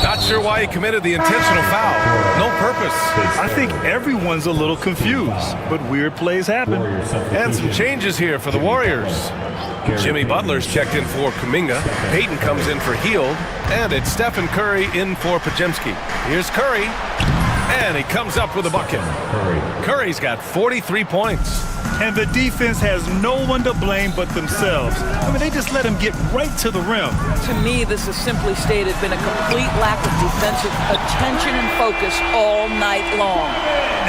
Not sure why he committed the intentional foul. No purpose. I think everyone's a little confused, but weird plays happen. And some changes here for the Warriors. Jimmy Butler's checked in for Kuminga. Payton comes in for Hield. And it's Stephen Curry in for Pajemski. Here's Curry. And he comes up with a bucket. Curry's got 43 points. And the defense has no one to blame but themselves. I mean, they just let him get right to the rim. To me, this has simply stated been a complete lack of defensive attention and focus all night long.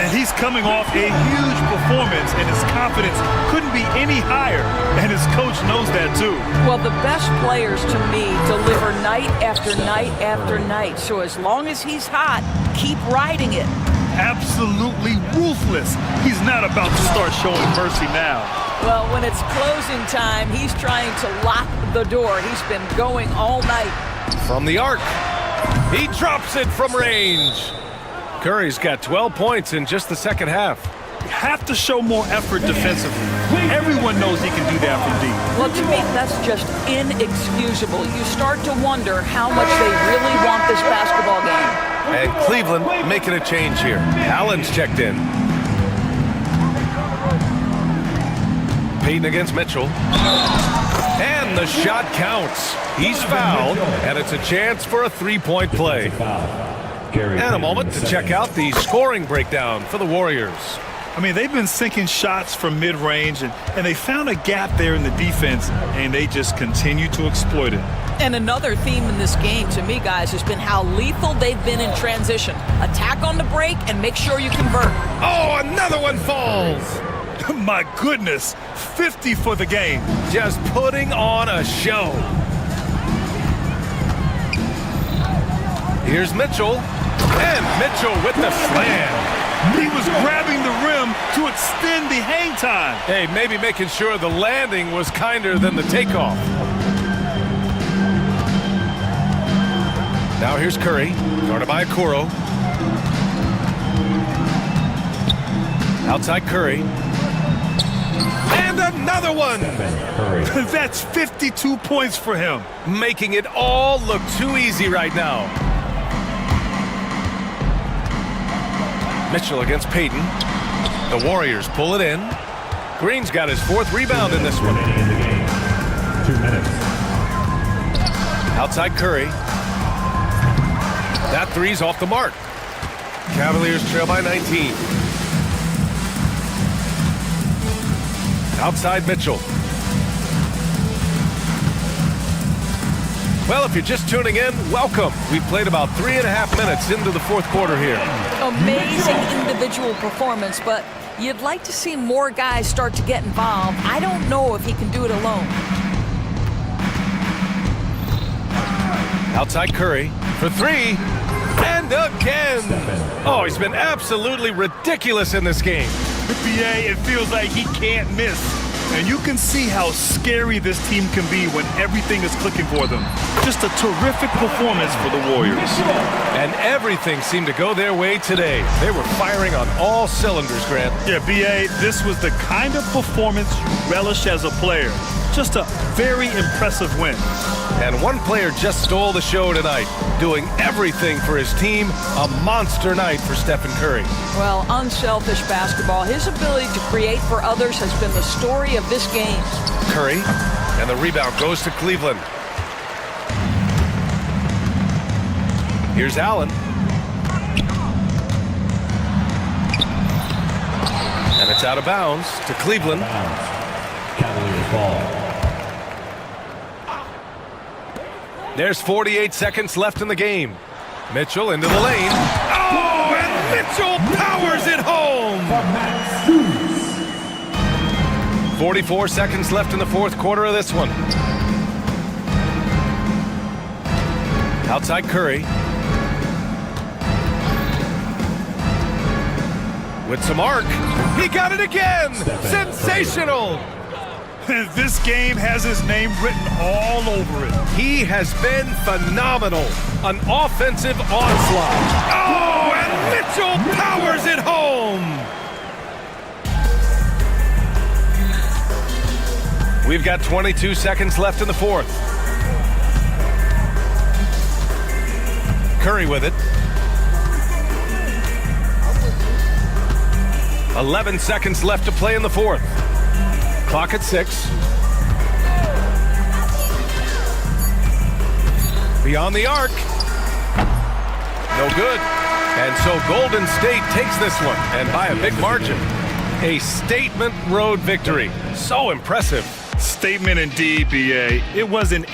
And he's coming off a huge performance, and his confidence couldn't be any higher. And his coach knows that, too. Well, the best players, to me, deliver night after night after night. So as long as he's hot, keep riding it. Absolutely ruthless. He's not about to start showing mercy now. Well, when it's closing time, he's trying to lock the door. He's been going all night. From the arc. He drops it from range. Curry's got 12 points in just the second half. You have to show more effort defensively. Everyone knows he can do that from deep. Well, to me, that's just inexcusable. You start to wonder how much they really want this basketball game. And Cleveland making a change here. Allen's checked in. Payton against Mitchell. And the shot counts. He's fouled, and it's a chance for a three-point play. And a moment to check out the scoring breakdown for the Warriors. I mean, they've been sinking shots from mid-range, and they found a gap there in the defense, and they just continue to exploit it. And another theme in this game, to me, guys, has been how lethal they've been in transition. Attack on the break and make sure you convert. Oh, another one falls. My goodness, 50 for the game. Just putting on a show. Here's Mitchell. And Mitchell with the slam. He was grabbing the rim to extend the hang time. Hey, maybe making sure the landing was kinder than the takeoff. Now here's Curry, guarded by Okoro. Outside Curry. And another one! That's 52 points for him. Making it all look too easy right now. Mitchell against Payton. The Warriors pull it in. Green's got his 4th rebound in this one. 2 minutes. Outside Curry. That three's off the mark. Cavaliers trail by 19. Outside Mitchell. Well, if you're just tuning in, welcome. We've played about 3.5 minutes into the 4th quarter here. Amazing individual performance, but you'd like to see more guys start to get involved. I don't know if he can do it alone. Outside Curry for 3. And again. Oh, he's been absolutely ridiculous in this game. BA, it feels like he can't miss. And you can see how scary this team can be when everything is clicking for them. Just a terrific performance for the Warriors. And everything seemed to go their way today. They were firing on all cylinders, Grant. Yeah, BA, this was the kind of performance you relish as a player. Just a very impressive win. And one player just stole the show tonight, doing everything for his team. A monster night for Stephen Curry. Well, unselfish basketball. His ability to create for others has been the story of this game. Curry, and the rebound goes to Cleveland. Here's Allen. And it's out of bounds to Cleveland. Cavaliers ball. There's 48 seconds left in the game. Mitchell into the lane. Oh, and Mitchell powers it home! 44 seconds left in the 4th quarter of this one. Outside Curry. With some arc. He got it again! Sensational! This game has his name written all over it. He has been phenomenal. An offensive onslaught. Oh, and Mitchell powers it home! We've got 22 seconds left in the 4th. Curry with it. 11 seconds left to play in the 4th. Clock at 6. Beyond the arc. No good. And so Golden State takes this one, and by a big margin. A statement road victory. So impressive. Statement indeed, BA. It was an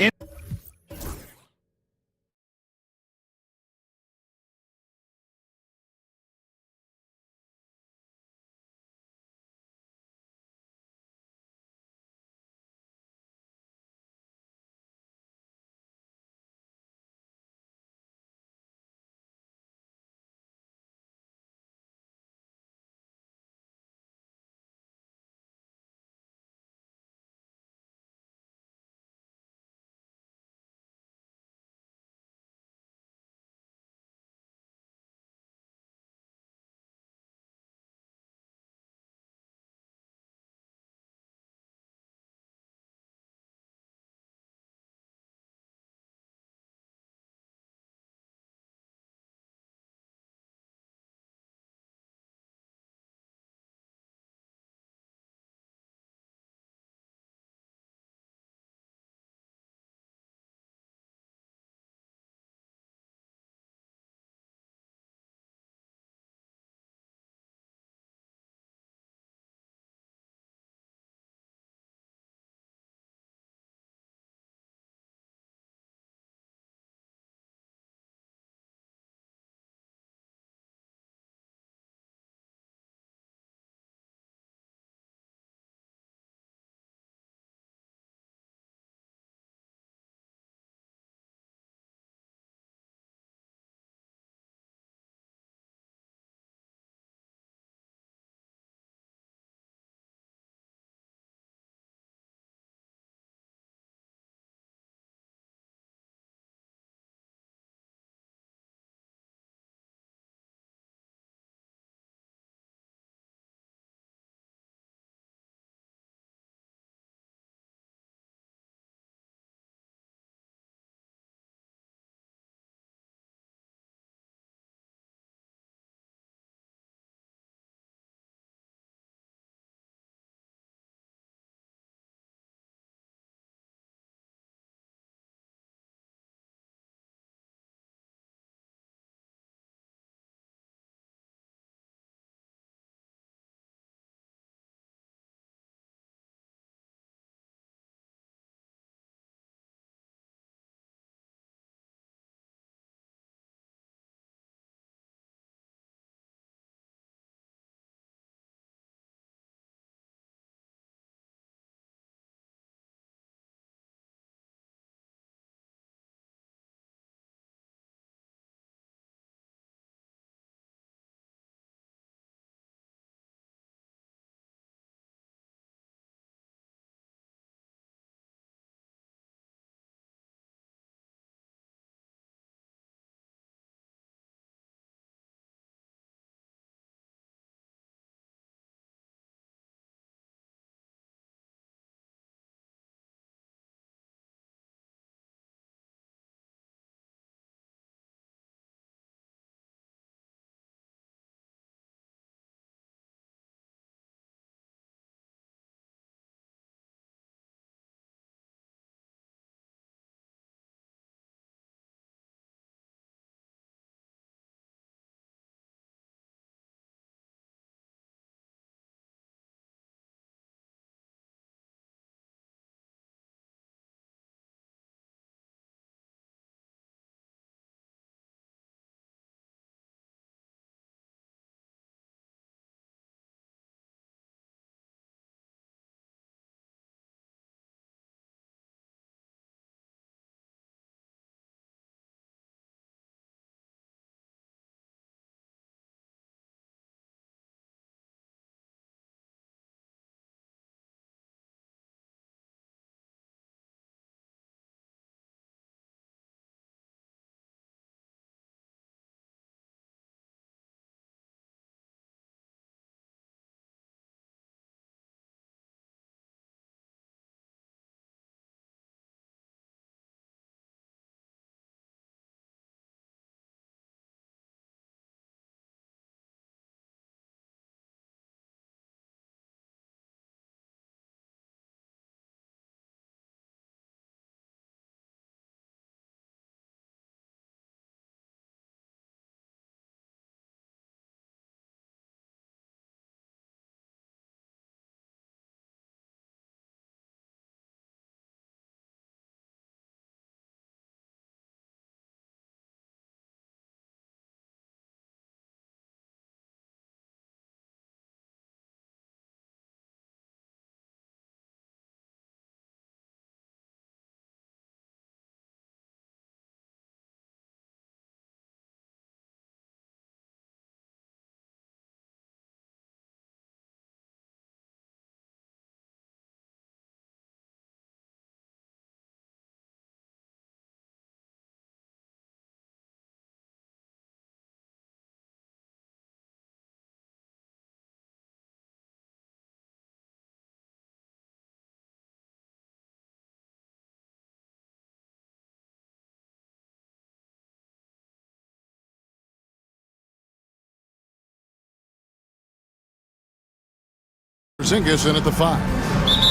Porzingis in at the 5.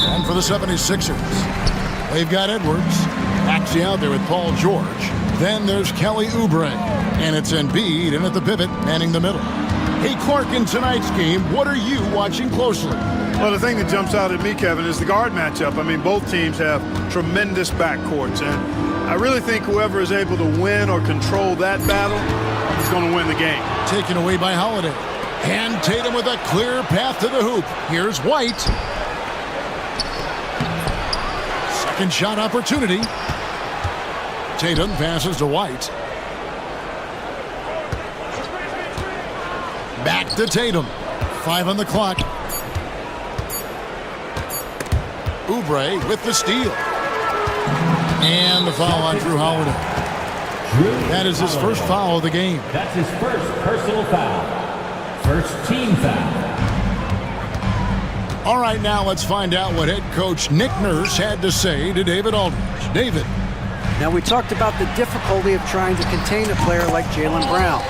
And for the 76ers, they've got Edwards. Maxey out there with Paul George. Then there's Kelly Oubre. And it's Embiid in at the pivot, manning the middle. Hey, Clark, in tonight's game, what are you watching closely? Well, the thing that jumps out at me, Kevin, is the guard matchup. I mean, both teams have tremendous backcourts, and I really think whoever is able to win or control that battle is going to win the game. Taken away by Holiday. And Tatum with a clear path to the hoop. Here's White. Second shot opportunity. Tatum passes to White. Back to Tatum. 5 on the clock. Oubre with the steal. And the foul on Drew Holiday. That is his first foul of the game. That's his first personal foul. First team foul. All right, now let's find out what head coach Nick Nurse had to say to David Aldridge. David. Now, we talked about the difficulty of trying to contain a player like Jaylen Brown.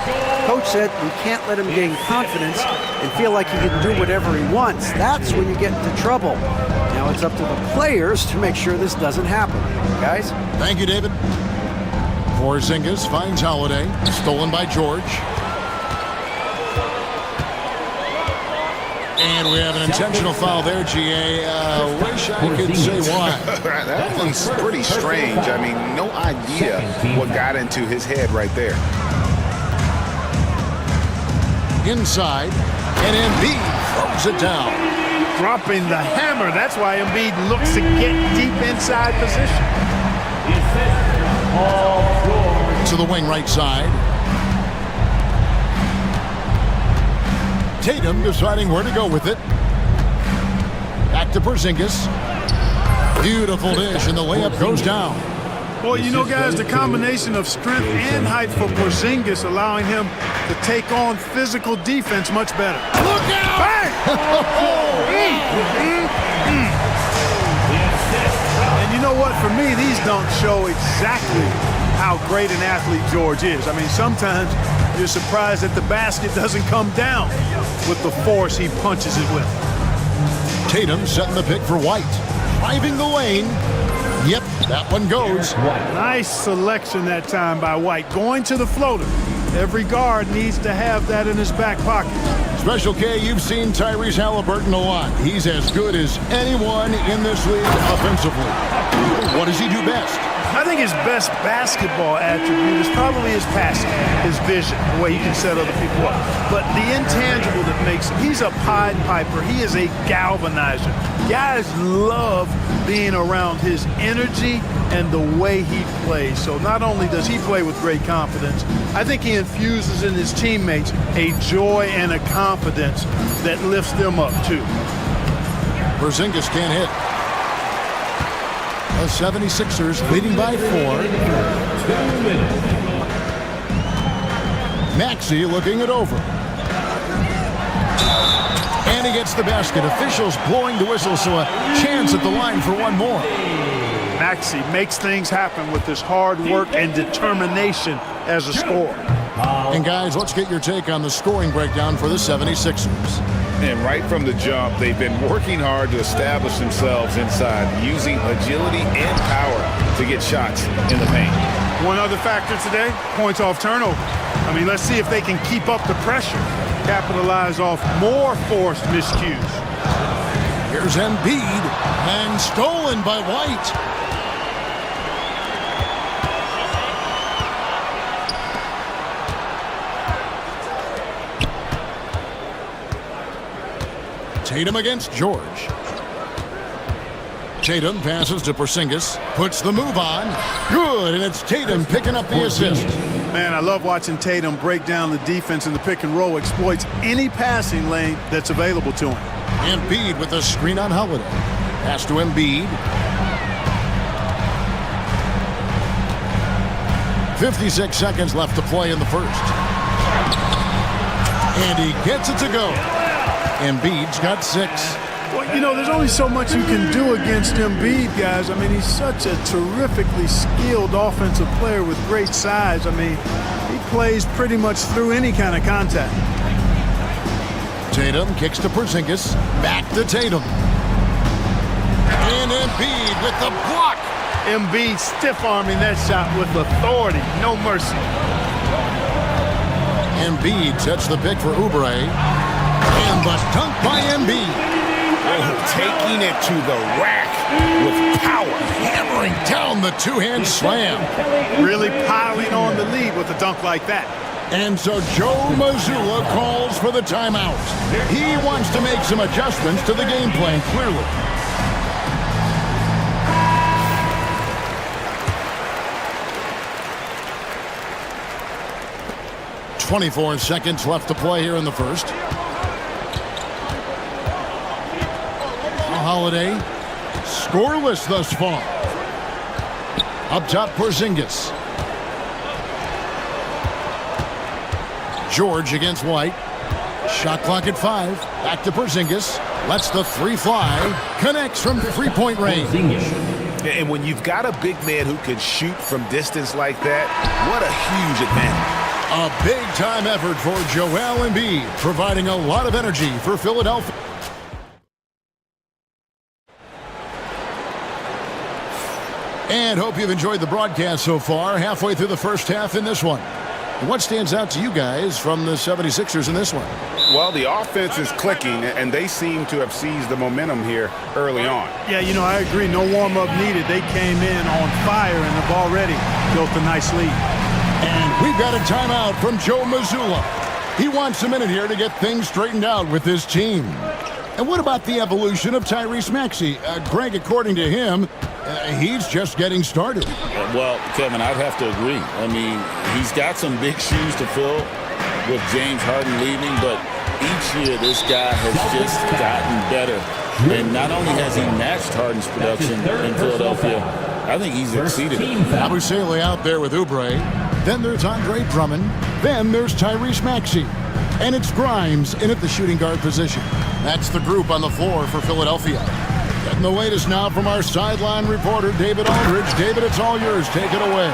Coach said we can't let him gain confidence and feel like he can do whatever he wants. That's when you get into trouble. Now it's up to the players to make sure this doesn't happen. Guys? Thank you, David. Porzingis finds Holiday. Stolen by George. And we have an intentional foul there, GA. Wish I could say why. That one's pretty strange. I mean, no idea what got into his head right there. Inside, and Embiid throws it down. Dropping the hammer. That's why Embiid looks to get deep inside position. To the wing right side. Tatum deciding where to go with it. Back to Porzingis. Beautiful dish, and the layup goes down. Well, you know, guys, the combination of strength and height for Porzingis allowing him to take on physical defense much better. Look out! Bang! And you know what? For me, these dunks show exactly how great an athlete George is. I mean, sometimes you're surprised that the basket doesn't come down with the force he punches it with. Tatum setting the pick for White. Driving the lane. Yep, that one goes. Nice selection that time by White. Going to the floater. Every guard needs to have that in his back pocket. Special K, you've seen Tyrese Halliburton a lot. He's as good as anyone in this league offensively. What does he do best? I think his best basketball attribute is probably his passing, his vision, the way he can set other people up. But the intangible that makes him, he's a Pied Piper. He is a galvanizer. Guys love being around his energy and the way he plays. So not only does he play with great confidence, I think he infuses in his teammates a joy and a confidence that lifts them up too. Porzingis can't hit. The 76ers leading by 4. Maxey looking it over. And he gets the basket. Officials blowing the whistle, so a chance at the line for one more. Maxey makes things happen with his hard work and determination as a scorer. And guys, let's get your take on the scoring breakdown for the 76ers. And right from the jump, they've been working hard to establish themselves inside, using agility and power to get shots in the paint. One other factor today, points off turnover. I mean, let's see if they can keep up the pressure, capitalize off more forced miscues. Here's Embiid, and stolen by White. Tatum against George. Tatum passes to Porzingis, puts the move on. Good, and it's Tatum picking up the assist. Man, I love watching Tatum break down the defense in the pick and roll, exploits any passing lane that's available to him. Embiid with a screen on Holiday. Pass to Embiid. 56 seconds left to play in the first. And he gets it to go. Embiid's got 6. Well, you know, there's only so much you can do against Embiid, guys. I mean, he's such a terrifically skilled offensive player with great size. I mean, he plays pretty much through any kind of contact. Tatum kicks to Porzingis. Back to Tatum. And Embiid with the block. Embiid stiff-arming that shot with authority. No mercy. Embiid sets the pick for Oubre. And the dunk by Embiid. Oh, taking it to the rack with power. Hammering down the two-hand slam. Really piling on the lead with a dunk like that. And so Joe Mazzulla calls for the timeout. He wants to make some adjustments to the game plan, clearly. "24 seconds left to play here in the first. Holiday, scoreless thus far. Up top, Porzingis. George against White. Shot clock at 5. Back to Porzingis. Lets the three fly. Connects from three-point range. And when you've got a big man who can shoot from distance like that, what a huge advantage. A big-time effort for Joel Embiid, providing a lot of energy for Philadelphia. And hope you've enjoyed the broadcast so far, halfway through the first half in this one. What stands out to you guys from the 76ers in this one? Well, the offense is clicking, and they seem to have seized the momentum here early on. Yeah, you know, I agree. No warm-up needed. They came in on fire and have already built a nice lead. And we've got a timeout from Joe Mazzulla. He wants a minute here to get things straightened out with his team. And what about the evolution of Tyrese Maxey? Greg, according to him, he's just getting started. Well, Kevin, I'd have to agree. I mean, he's got some big shoes to fill with James Harden leaving, but each year this guy has just gotten better. And not only has he matched Harden's production in Philadelphia, I think he's exceeded it. Abusele out there with Oubre. Then there's Andre Drummond. Then there's Tyrese Maxey. And it's Grimes in at the shooting guard position. That's the group on the floor for Philadelphia. Getting the latest now from our sideline reporter, David Aldridge. David, it's all yours. Take it away.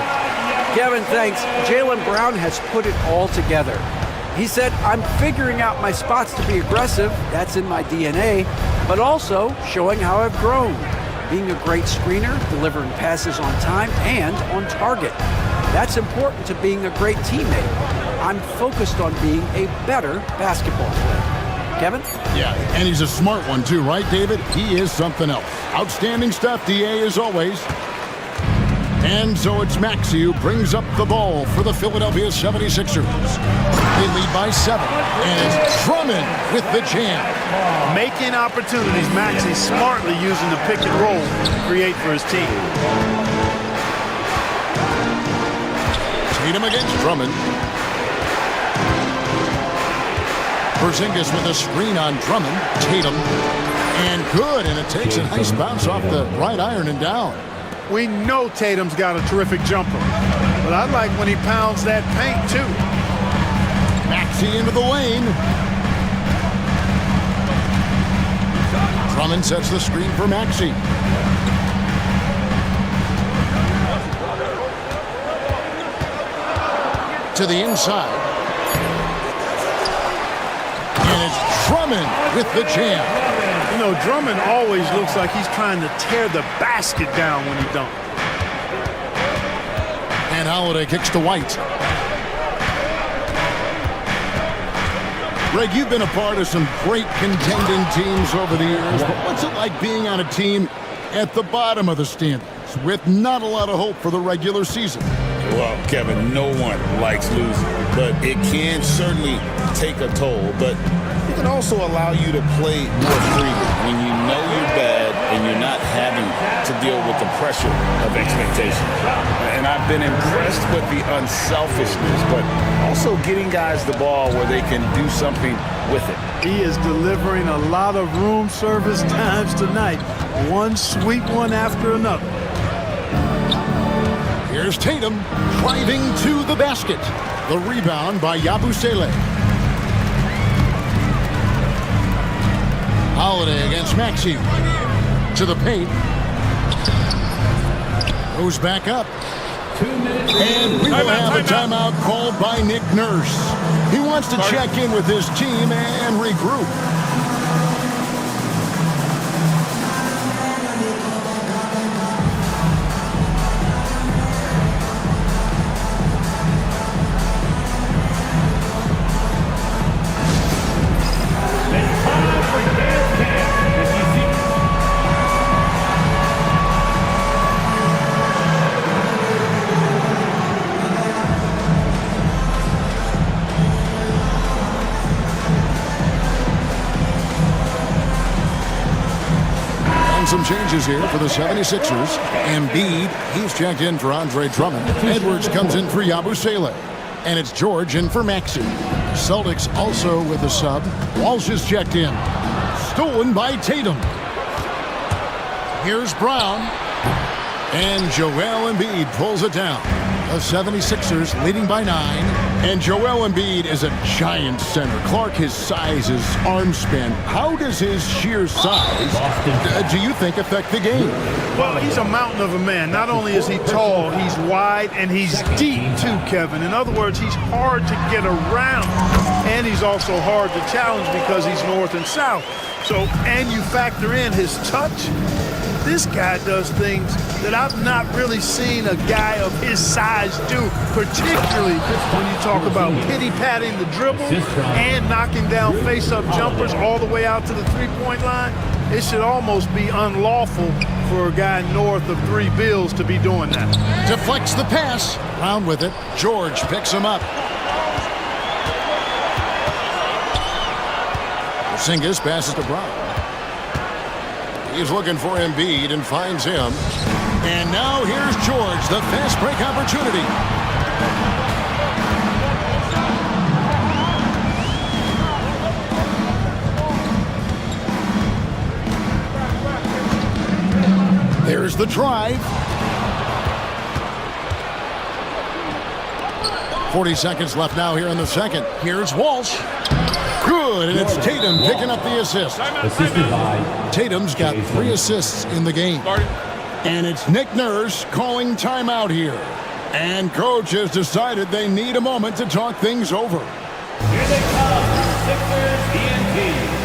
Kevin, thanks. Jaylen Brown has put it all together. He said, I'm figuring out my spots to be aggressive. That's in my DNA. But also showing how I've grown. Being a great screener, delivering passes on time and on target. That's important to being a great teammate. I'm focused on being a better basketball player. Kevin? Yeah, and he's a smart one too, right, David? He is something else. Outstanding stuff, DA, as always. And so it's Maxey who brings up the ball for the Philadelphia 76ers. They lead by 7, and it's Drummond with the jam. Making opportunities, Maxey smartly using the pick and roll to create for his team. Tatum against Drummond. Porzingis with a screen on Drummond. Tatum. And good, and it takes a nice bounce off the right iron and down. We know Tatum's got a terrific jumper, but I like when he pounds that paint too. Maxey into the lane. Drummond sets the screen for Maxey. To the inside. And it's Drummond with the jam. You know, Drummond always looks like he's trying to tear the basket down when he dunks. And Holiday kicks to White. Greg, you've been a part of some great contending teams over the years, but what's it like being on a team at the bottom of the standings with not a lot of hope for the regular season? Well, Kevin, no one likes losing, but it can certainly take a toll. But it can also allow you to play more freely when you know you're bad and you're not having to deal with the pressure of expectation. And I've been impressed with the unselfishness, but also getting guys the ball where they can do something with it. He is delivering a lot of room service times tonight. One sweet one after another. Here's Tatum driving to the basket. The rebound by Yabusele. Holiday against Maxey. To the paint. Goes back up. And we will have a timeout called by Nick Nurse. He wants to check in with his team and regroup. Some changes here for the 76ers. Embiid, he's checked in for Andre Drummond. Edwards comes in for Yabusele. And it's George in for Maxey. Celtics also with a sub. Walsh is checked in. Stolen by Tatum. Here's Brown. And Joel Embiid pulls it down. The 76ers leading by 9. And Joel Embiid is a giant center. Clark, his size, his arm span. How does his sheer size, do you think, affect the game? Well, he's a mountain of a man. Not only is he tall, he's wide, and he's deep too, Kevin. In other words, he's hard to get around. And he's also hard to challenge because he's north and south. So, and you factor in his touch. This guy does things that I've not really seen a guy of his size do, particularly when you talk about pity-patting the dribble and knocking down face-up jumpers all the way out to the three-point line. It should almost be unlawful for a guy north of 3 Bills to be doing that. Deflects the pass. Round with it. George picks him up. Porzingis passes to Brown. He's looking for Embiid and finds him. And now here's George, the fast break opportunity. There's the drive. 40 seconds left now here in the second. Here's Walsh. Good, and it's Tatum picking up the assist. Tatum's got 3 assists in the game. And it's Nick Nurse calling timeout here. And coach has decided they need a moment to talk things over. Here they come, Sixers ENT.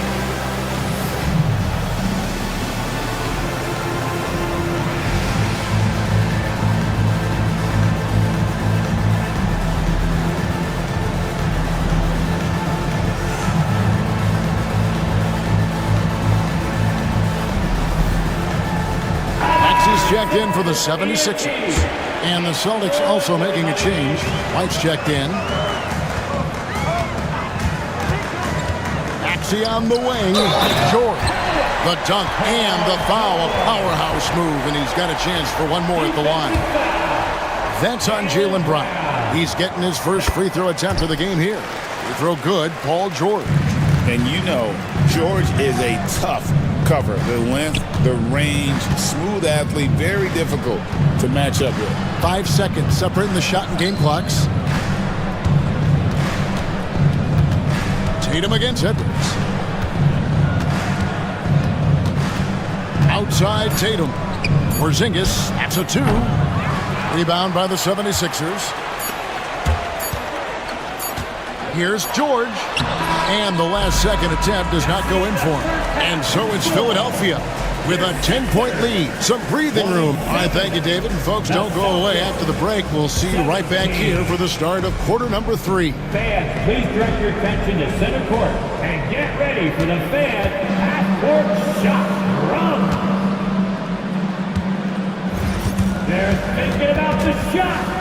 Checked in for the 76ers. And the Celtics also making a change. White's checked in. Maxey on the wing. George. The dunk and the foul. A powerhouse move, and he's got a chance for one more at the line. That's on Jaylen Brown. He's getting his first free throw attempt of the game here. Free throw good, Paul George. And you know, George is a tough cover. The length, the range, smooth athlete, very difficult to match up with. 5 seconds separating the shot and game clocks. Tatum against Edwards. Outside Tatum. Porzingis, that's a 2. Rebound by the 76ers. Here's George. And the last second attempt does not go in for him. And so it's Philadelphia with a 10-point lead. Some breathing room. All right, thank you, David. And folks, don't go away after the break. We'll see you right back here for the start of quarter number 3. Fans, please direct your attention to center court and get ready for the fan half-court shot run. They're thinking about the shot.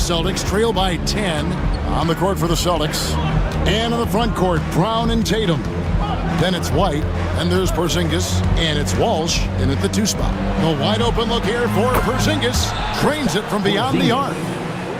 Celtics trail by 10 on the court for the Celtics. And in the front court, Brown and Tatum. Then it's White, and there's Porzingis, and it's Walsh in at the 2 spot. The wide open look here for Porzingis. Drains it from beyond the arc.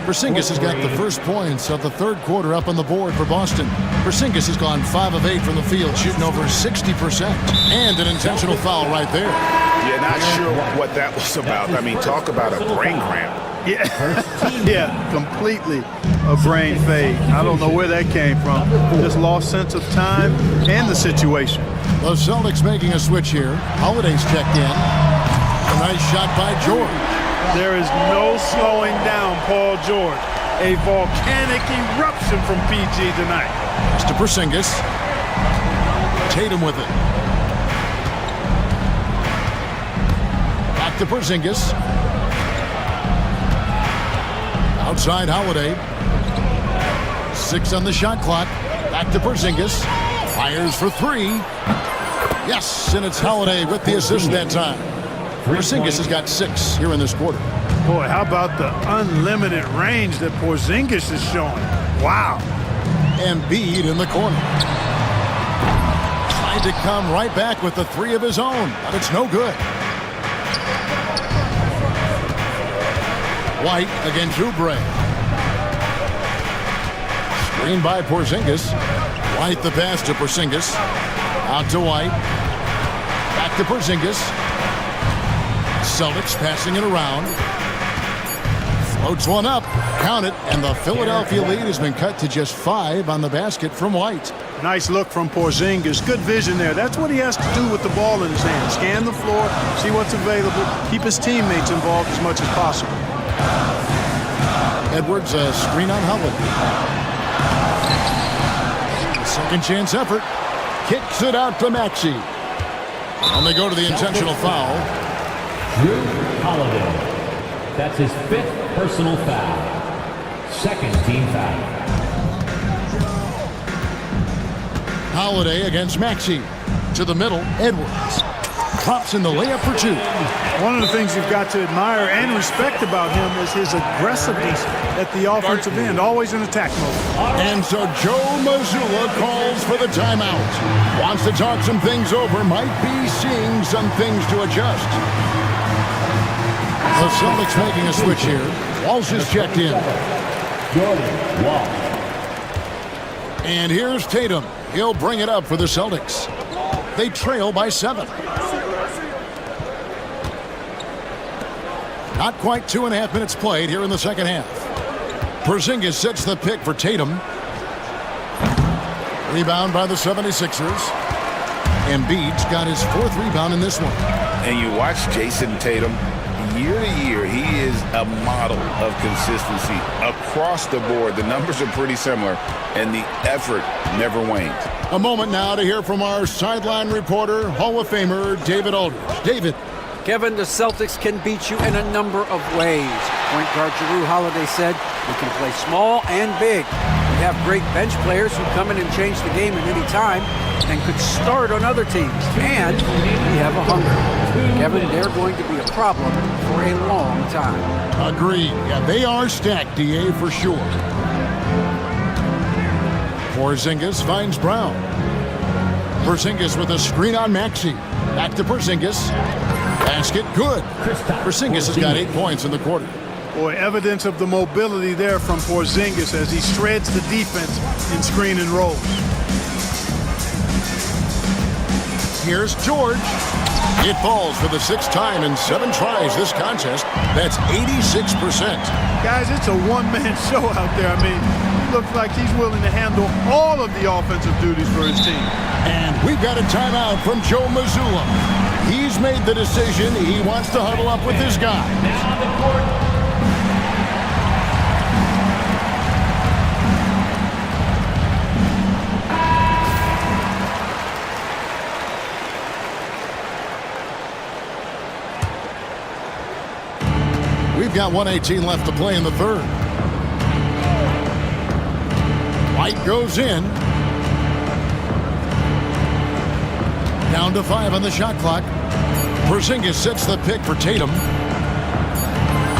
Porzingis has got the first points of the third quarter up on the board for Boston. Porzingis has gone 5 of 8 from the field, shooting over 60%. And an intentional foul right there. Yeah, not sure what that was about. I mean, talk about a brain cramp. Yeah, completely a brain fade. I don't know where that came from. Just lost sense of time and the situation. The Celtics making a switch here. Holiday's checked in. A nice shot by George. There is no slowing down Paul George. A volcanic eruption from PG tonight. It's to Porzingis. Tatum with it. Back to Porzingis. Outside Holiday. 6 on the shot clock. Back to Porzingis. Fires for 3. Yes, and it's Holiday with the assist that time. Porzingis has got 6 here in this quarter. Boy, how about the unlimited range that Porzingis is showing? Wow. Embiid in the corner. Tried to come right back with the 3 of his own, but it's no good. White against Oubre. Screen by Porzingis. White the pass to Porzingis. Out to White. Back to Porzingis. Celtics passing it around. Floats one up. Count it. And the Philadelphia lead has been cut to just 5 on the basket from White. Nice look from Porzingis. Good vision there. That's what he has to do with the ball in his hand. Scan the floor, see what's available, keep his teammates involved as much as possible. Edwards, a screen on Holiday. Second chance effort. Kicks it out to Maxey. And they go to the intentional foul. Drew Holiday. That's his 5th personal foul. Second team foul. Holiday against Maxey. To the middle, Edwards. Pops in the layup for 2. One of the things you've got to admire and respect about him is his aggressiveness at the offensive end, always in attack mode. And so Joe Mazzulla calls for the timeout. Wants to talk some things over, might be seeing some things to adjust. The Celtics making a switch here. Walsh is checked in. Jordan Walsh. And here's Tatum. He'll bring it up for the Celtics. They trail by 7. Not quite 2.5 minutes played here in the second half. Porzingis sets the pick for Tatum. Rebound by the 76ers. Embiid's got his 4th rebound in this one. And you watch Jason Tatum, year to year, he is a model of consistency across the board. The numbers are pretty similar, and the effort never wanes. A moment now to hear from our sideline reporter, Hall of Famer David Aldridge. David. Kevin, the Celtics can beat you in a number of ways. Point guard Drew Holiday said, we can play small and big. We have great bench players who come in and change the game at any time and could start on other teams. And we have a hunger. Kevin, they're going to be a problem for a long time. Agreed. Yeah, they are stacked, DA, for sure. Porzingis finds Brown. Porzingis with a screen on Maxey. Back to Porzingis. Basket good. Porzingis has got 8 points in the quarter. Boy, evidence of the mobility there from Porzingis as he shreds the defense in screen and roll. Here's George. It falls for the 6th time in 7 tries this contest. That's 86%. Guys, it's a one-man show out there. I mean, he looks like he's willing to handle all of the offensive duties for his team. And we've got a timeout from Joe Mazzulla. He's made the decision. He wants to huddle up with his guys. Now on the court. We've got 1:18 left to play in the third. White goes in. Down to 5 on the shot clock. Porzingis sets the pick for Tatum.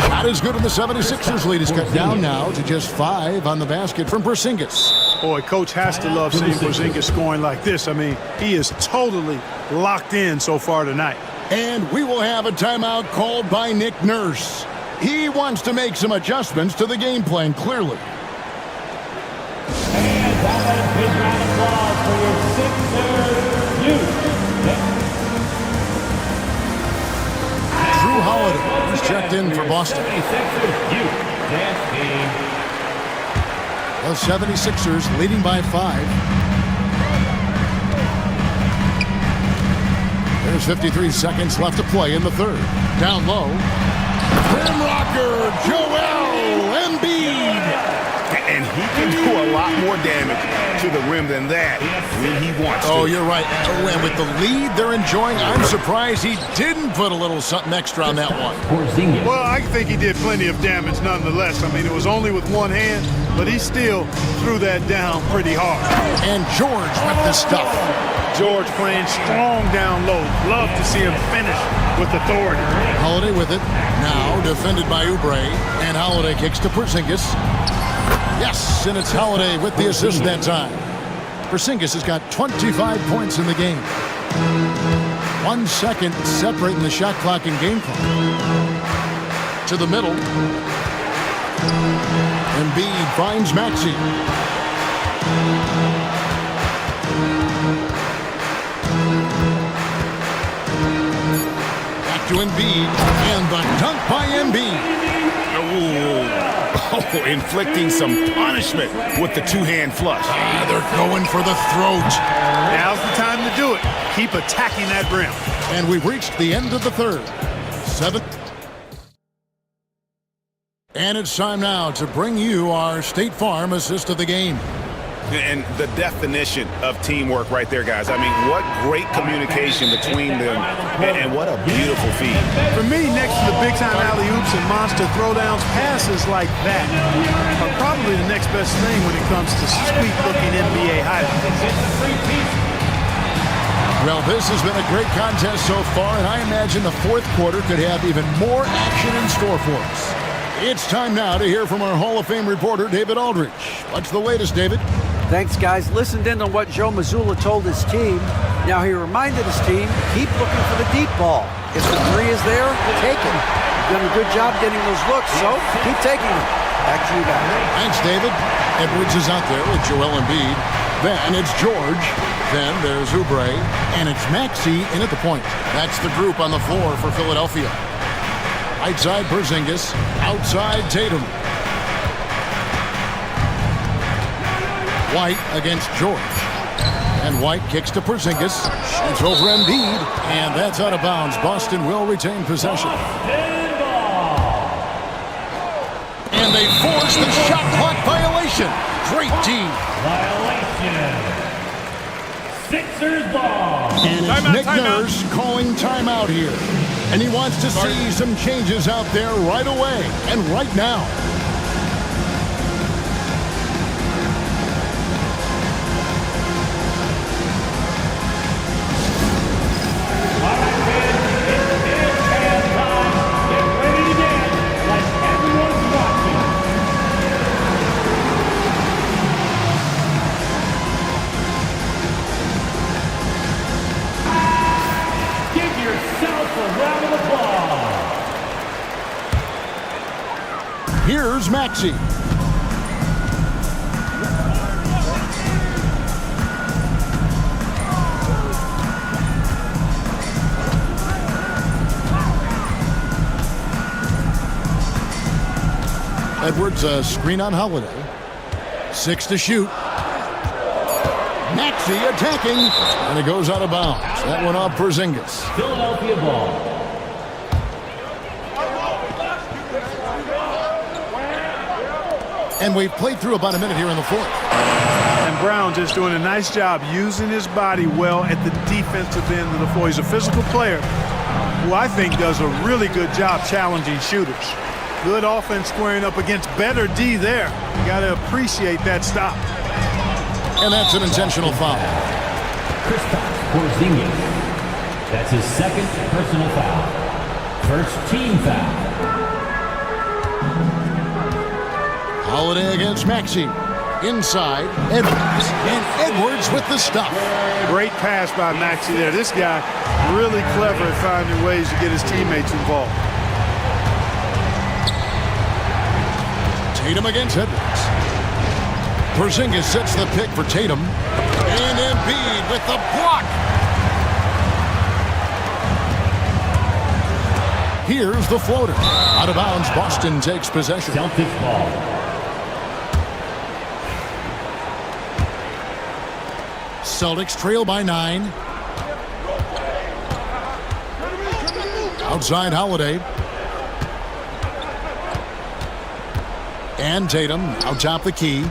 Not as good, and the 76ers lead is cut down now to just 5 on the basket from Porzingis. Boy, coach has to love seeing Porzingis scoring like this. I mean, he is totally locked in so far tonight. And we will have a timeout called by Nick Nurse. He wants to make some adjustments to the game plan, clearly. And that is a big round of applause for your Sixers youth. Drew Holiday is checked in for Boston. The 76ers leading by 5. There's 53 seconds left to play in the third. Down low. Rim rocker, Joel Embiid. And he can do a lot more damage to the rim than that when he wants to. Oh, you're right. And with the lead they're enjoying, I'm surprised he didn't put a little something extra on that one. Well, I think he did plenty of damage nonetheless. I mean, it was only with one hand, but he still threw that down pretty hard. And George with the stuff. George playing strong down low. Love to see him finish with authority. Holiday with it. Now defended by Oubre. And Holiday kicks to Porzingis. Yes, and it's Holiday with the assist that time. Porzingis has got 25 points in the game. 1 second separating the shot clock and game clock. To the middle. Embiid finds Maxey. Back to Embiid, and the dunk by Embiid. Oh, inflicting some punishment with the two-hand flush. They're going for the throat. Now's the time to do it. Keep attacking that rim. And we've reached the end of the third. 7. And it's time now to bring you our State Farm assist of the game. And the definition of teamwork right there, guys. I mean, what great communication between them, and what a beautiful feed. For me, next to the big-time alley-oops and monster throwdowns, passes like that are probably the next best thing when it comes to sweet-looking NBA highlights. Well, this has been a great contest so far, and I imagine the fourth quarter could have even more action in store for us. It's time now to hear from our Hall of Fame reporter, David Aldridge. What's the latest, David? Thanks, guys. Listened in on what Joe Mazzulla told his team. Now he reminded his team, keep looking for the deep ball. If the three is there, take it. You've done a good job getting those looks, so keep taking them. Back to you guys. Thanks, David. Edwards is out there with Joel Embiid. Then it's George. Then there's Oubre. And it's Maxey in at the point. That's the group on the floor for Philadelphia. Right side Porzingis. Outside Tatum. White against George. And White kicks to Porzingis. Shoots over Embiid. And that's out of bounds. Boston will retain possession. And they force the shot clock violation. Great team. Violation. Sixers ball. And Nick Nurse calling timeout here. And he wants to see some changes out there right away and right now. Here's Maxey. Edwards, a screen on Holiday. 6 to shoot. Maxey attacking, and it goes out of bounds. That one off Porzingis. Philadelphia ball. And we've played through about a minute here in the fourth. And Brown just doing a nice job using his body well at the defensive end of the floor. He's a physical player who I think does a really good job challenging shooters. Good offense squaring up against better D there. You got to appreciate that stop. And that's an intentional foul. Kristaps Porzingis. That's his second personal foul. First team foul. Holiday against Maxey. Inside, Edwards. And Edwards with the stuff. Great pass by Maxey there. This guy really clever at finding ways to get his teammates involved. Tatum against Edwards. Porzingis sets the pick for Tatum. And Embiid with the block. Here's the floater. Out of bounds, Boston takes possession. Celtics ball. Celtics trail by 9. Outside Holiday. And Tatum out top the key.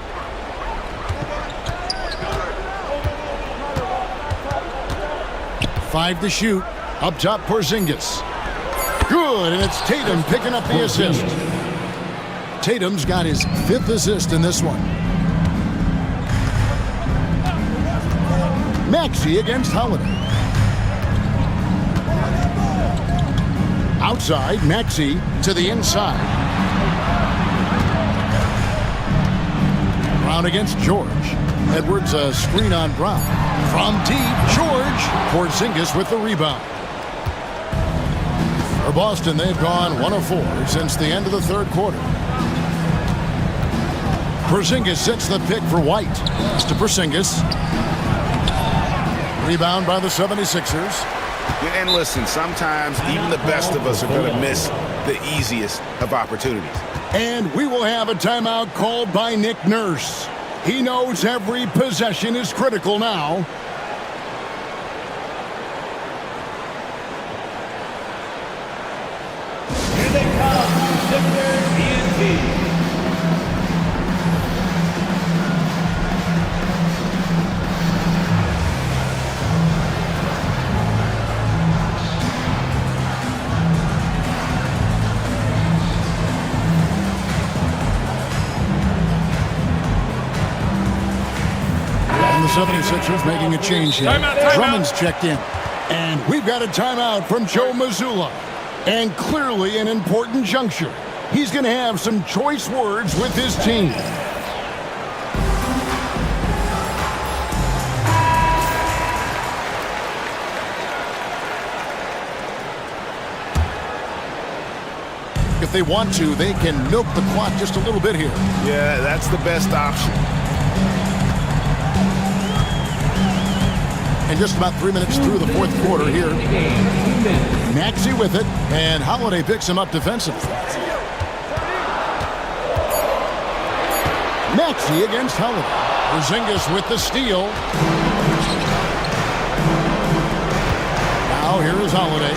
Five to shoot. Up top Porzingis. Good, and it's Tatum picking up the assist. Tatum's got his 5th assist in this one. Maxey against Holiday. Outside, Maxey to the inside. Brown against George. Edwards a screen on Brown. From deep, George. Porzingis with the rebound. For Boston, they've gone 1 of 4 since the end of the third quarter. Porzingis sets the pick for White. It's to Porzingis. Rebound by the 76ers. And listen, sometimes even the best of us are going to miss the easiest of opportunities. And we will have a timeout called by Nick Nurse. He knows every possession is critical now. Here they come, Sixers ENT. The 76ers making a change here. Drummond's checked in. And we've got a timeout from Joe Mazzulla. And clearly an important juncture. He's going to have some choice words with his team. If they want to, they can milk the clock just a little bit here. Yeah, that's the best option. And just about 3 minutes through the fourth quarter here. Maxey with it, and Holiday picks him up defensively. Maxey against Holiday. Porzingis with the steal. Now here is Holiday.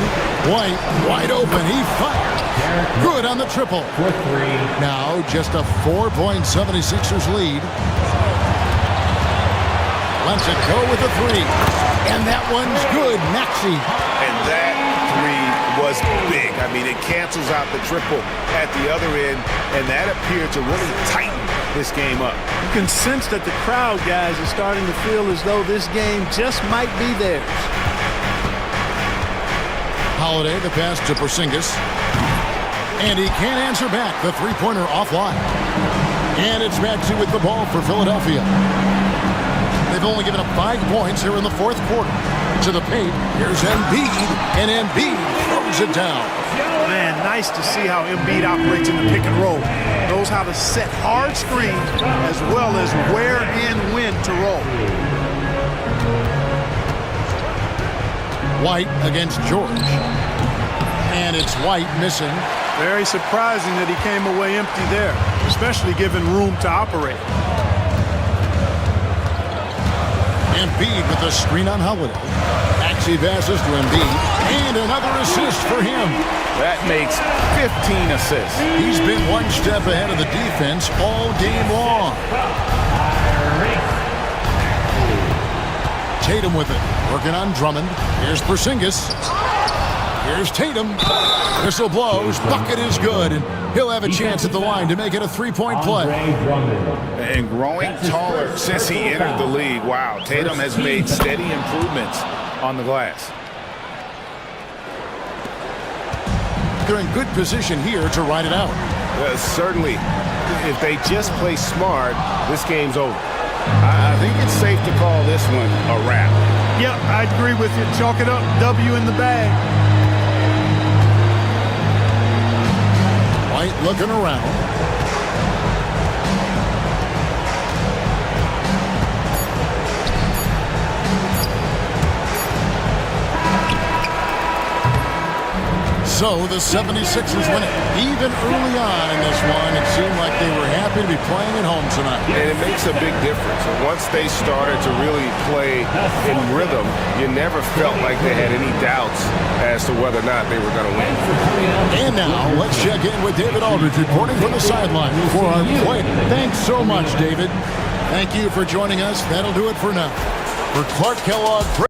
White, wide open, he fired. Good on the triple. Now just a 4-point 76ers lead. Lets it go with the 3. And that one's good, Maxey. And that 3 was big. I mean, it cancels out the triple at the other end, and that appeared to really tighten this game up. You can sense that the crowd, guys, is starting to feel as though this game just might be theirs. Holiday, the pass to Porzingis. And he can't answer back. The three-pointer offline. And it's Maxey with the ball for Philadelphia. They've only given up 5 points here in the fourth quarter. To the paint, here's Embiid, and Embiid throws it down. Man, nice to see how Embiid operates in the pick and roll. Knows how to set hard screens as well as where and when to roll. White against George. And it's White missing. Very surprising that he came away empty there, especially given room to operate. Embiid with the screen on Holiday. Maxey passes to Embiid. And another assist for him. That makes 15 assists. He's been one step ahead of the defense all game long. Tatum with it. Working on Drummond. Here's Porzingis. Here's Tatum. Whistle blows. Bucket is good. And he'll have a chance at the line to make it a three-point play. And growing taller since he entered the league. Wow, Tatum has made steady improvements on the glass. They're in good position here to ride it out. Certainly, if they just play smart, this game's over. I think it's safe to call this one a wrap. Yeah, I agree with you. Chalk it up. W in the bag. White looking around. So the 76ers win it. Even early on in this one, it seemed like they were happy to be playing at home tonight. And it makes a big difference. And once they started to really play in rhythm, you never felt like they had any doubts as to whether or not they were going to win. And now let's check in with David Aldridge reporting from the sideline for our play. Thanks so much, David. Thank you for joining us. That'll do it for now. For Clark Kellogg.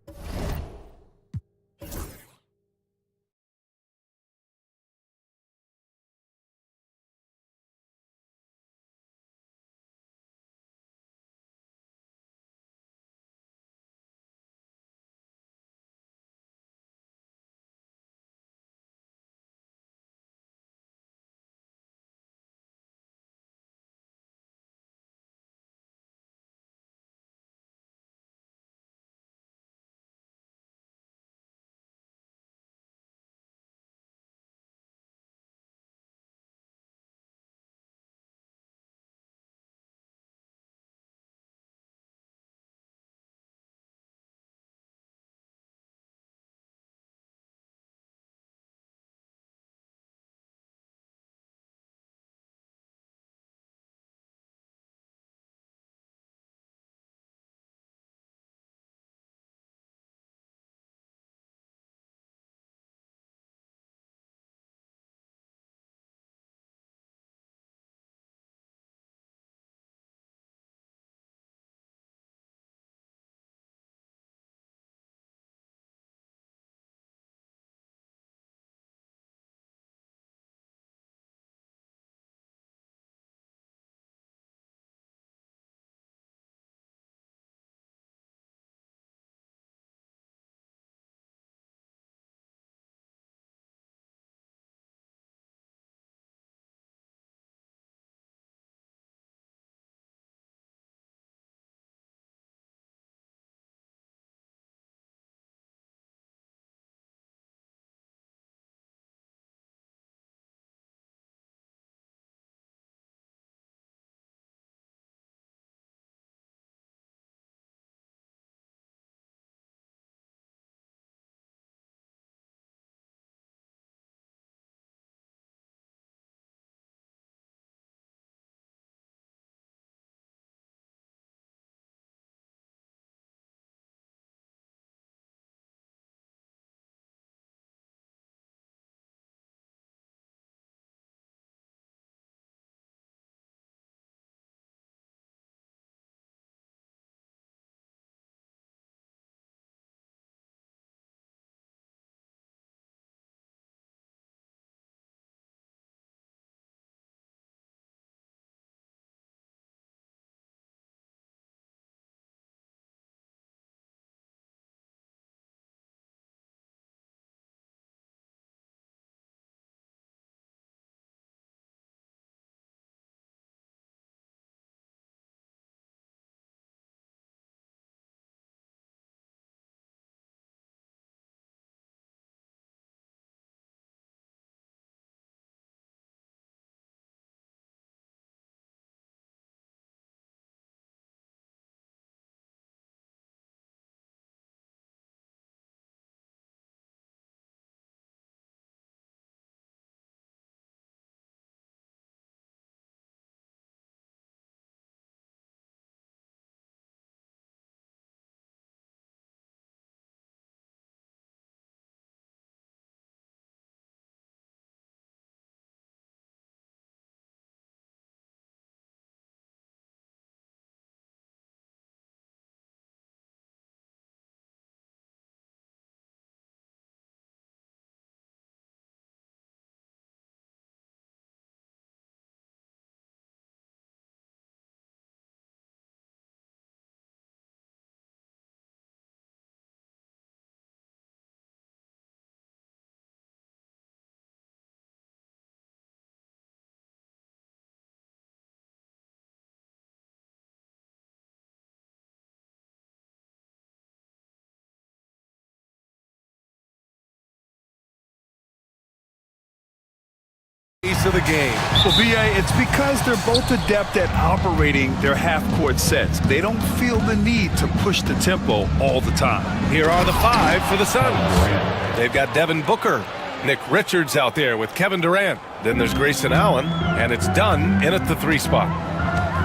pace of the game. Well, BA, it's because they're both adept at operating their half-court sets. They don't feel the need to push the tempo all the time. Here are the 5 for the Suns. They've got Devin Booker, Nick Richards out there with Kevin Durant. Then there's Grayson Allen, and it's done in at the 3 spot.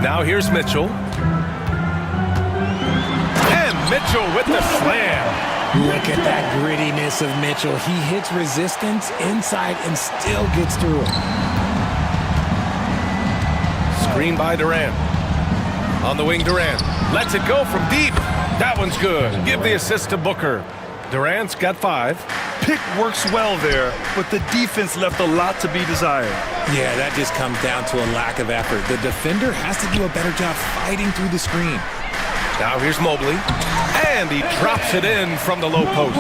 Now here's Mitchell. And Mitchell with the slam. Look at that grittiness of Mitchell. He hits resistance inside and still gets through it. Screen by Durant. On the wing, Durant lets it go from deep. That one's good. Give the assist to Booker. Durant's got 5. Pick works well there, but the defense left a lot to be desired. Yeah, that just comes down to a lack of effort. The defender has to do a better job fighting through the screen. Now here's Mobley, and he drops it in from the low post.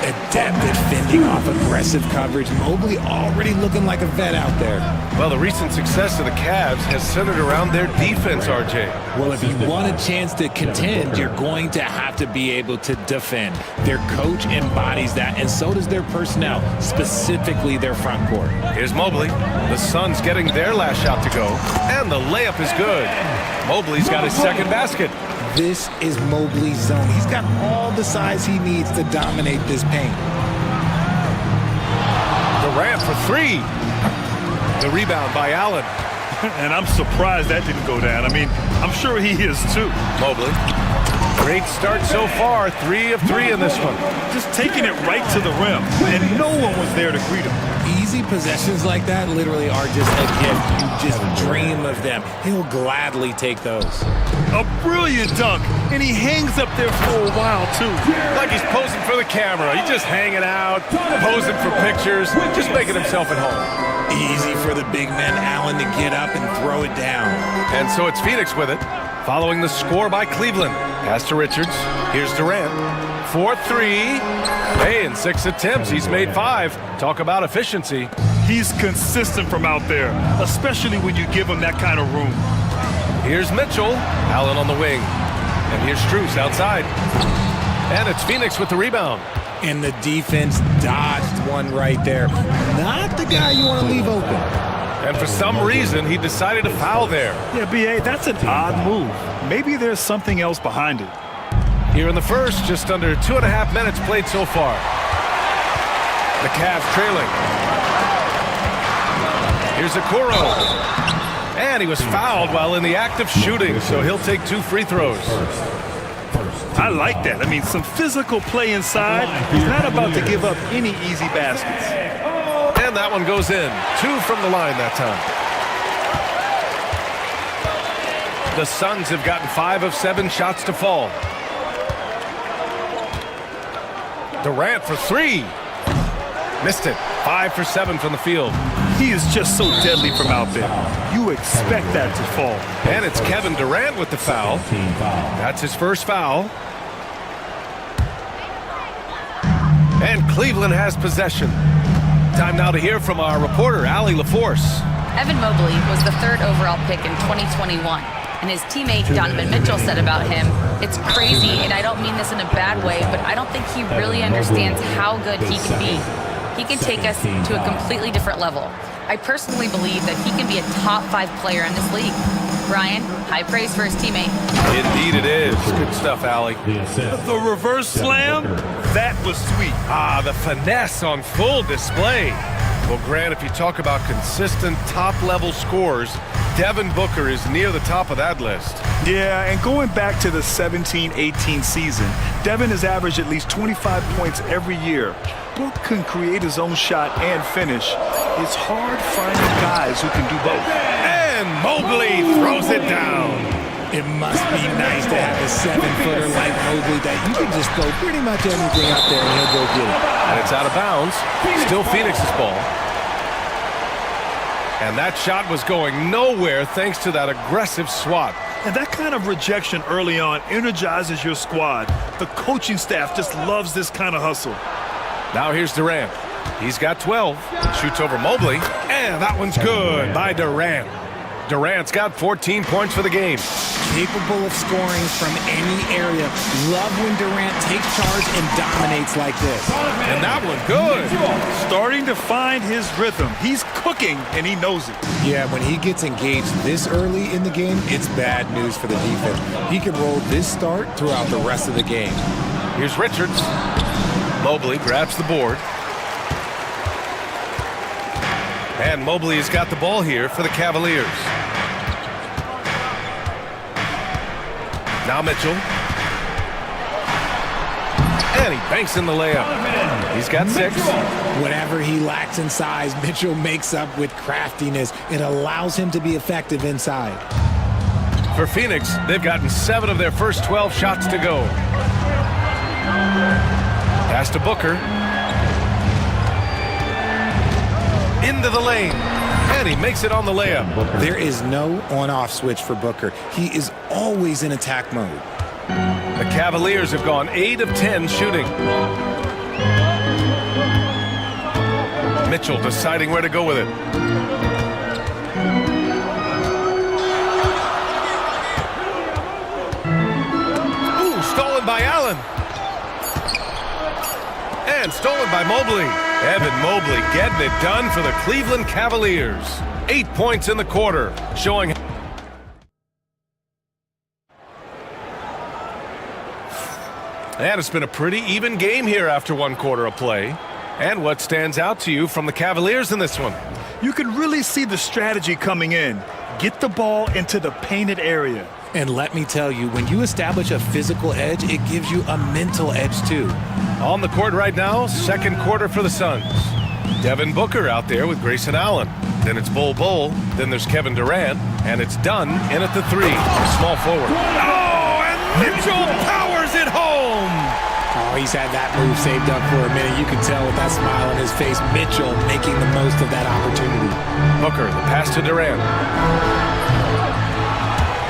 Adept at fending off aggressive coverage. Mobley already looking like a vet out there. Well, the recent success of the Cavs has centered around their defense, RJ. Well, if you want a chance to contend, you're going to have to be able to defend. Their coach embodies that, and so does their personnel, specifically their front court. Here's Mobley. The Suns getting their last shot to go, and the layup is good. Mobley's got his second basket. This is Mobley's zone. He's got all the size he needs to dominate this paint. Durant for 3. The rebound by Allen. And I'm surprised that didn't go down. I mean, I'm sure he is too. Mobley. Great start so far. 3 of 3 in this one. Just taking it right to the rim, and no one was there to greet him. Easy possessions like that literally are just a gift. You just dream of them. He'll gladly take those. A brilliant dunk, and he hangs up there for a while, too. Like he's posing for the camera. He's just hanging out, posing for pictures, just making himself at home. Easy for the big man Allen to get up and throw it down. And so it's Phoenix with it, following the score by Cleveland. Pass to Richards. Here's Durant. 4-3. Hey, in 6 attempts, he's made 5. Talk about efficiency. He's consistent from out there, especially when you give him that kind of room. Here's Mitchell. Allen on the wing. And here's Strus outside. And it's Phoenix with the rebound. And the defense dodged one right there. Not the guy you want to leave open. And for some reason, he decided to foul there. Yeah, BA, that's an odd move. Maybe there's something else behind it. Here in the first, just under 2.5 minutes played so far. The Cavs trailing. Here's Okoro. And he was fouled while in the act of shooting, so he'll take 2 free throws. I like that. I mean, some physical play inside. He's not about to give up any easy baskets. And that one goes in. 2 from the line that time. The Suns have gotten 5 of 7 shots to fall. Durant for 3. Missed it. 5 for 7 from the field. He is just so deadly from out there. You expect that to fall. And it's Kevin Durant with the foul. That's his first foul. And Cleveland has possession. Time now to hear from our reporter, Allie LaForce. Evan Mobley was the 3rd overall pick in 2021. And his teammate Donovan Mitchell said about him, "It's crazy, and I don't mean this in a bad way, but I don't think he really understands how good he can be. He can take us to a completely different level. I personally believe that he can be a top 5 player in this league." Brian, high praise for his teammate. Indeed it is. Good stuff, Allie. The reverse slam, that was sweet. Ah, the finesse on full display. Well, Grant, if you talk about consistent top-level scores, Devin Booker is near the top of that list. Yeah, and going back to the 17-18 season, Devin has averaged at least 25 points every year. Book can create his own shot and finish. It's hard finding guys who can do both. And Mobley throws it down. It must be nice to have a 7-footer like Mobley that you can just throw pretty much anything out there and he'll go get it. And it's out of bounds. Still Phoenix's ball. And that shot was going nowhere thanks to that aggressive swat. And that kind of rejection early on energizes your squad. The coaching staff just loves this kind of hustle. Now here's Durant. He's got 12. Shoots over Mobley. And that one's good by Durant. Durant's got 14 points for the game. capable of scoring from any area. Love when Durant takes charge and dominates like this. And that one good. Starting to find his rhythm. He's cooking, and he knows it. Yeah, when he gets engaged this early in the game, it's bad news for the defense. He can roll this start throughout the rest of the game. Here's Richards. Mobley grabs the board. And Mobley has got the ball here for the Cavaliers. Now Mitchell. And he banks in the layup. He's got 6. Whatever he lacks in size, Mitchell makes up with craftiness. It allows him to be effective inside. For Phoenix, they've gotten 7 of their first 12 shots to go. Pass to Booker. Into the lane. And he makes it on the layup. There is no on-off switch for Booker. He is always in attack mode. The Cavaliers have gone 8 of 10 shooting. Mitchell deciding where to go with it. Ooh, stolen by Allen. And stolen by Mobley. Evan Mobley getting it done for the Cleveland Cavaliers. 8 points in the quarter, showing... And it's been a pretty even game here after 1 quarter of play. And what stands out to you from the Cavaliers in this one? You can really see the strategy coming in. Get the ball into the painted area. And let me tell you, when you establish a physical edge, it gives you a mental edge too. On the court right now, 2nd quarter for the Suns. Devin Booker out there with Grayson Allen. Then it's Bol, then there's Kevin Durant, and it's Dunn in at the 3, small forward. Oh, and Mitchell powers it home! Oh, he's had that move saved up for a minute. You can tell with that smile on his face, Mitchell making the most of that opportunity. Booker, the pass to Durant.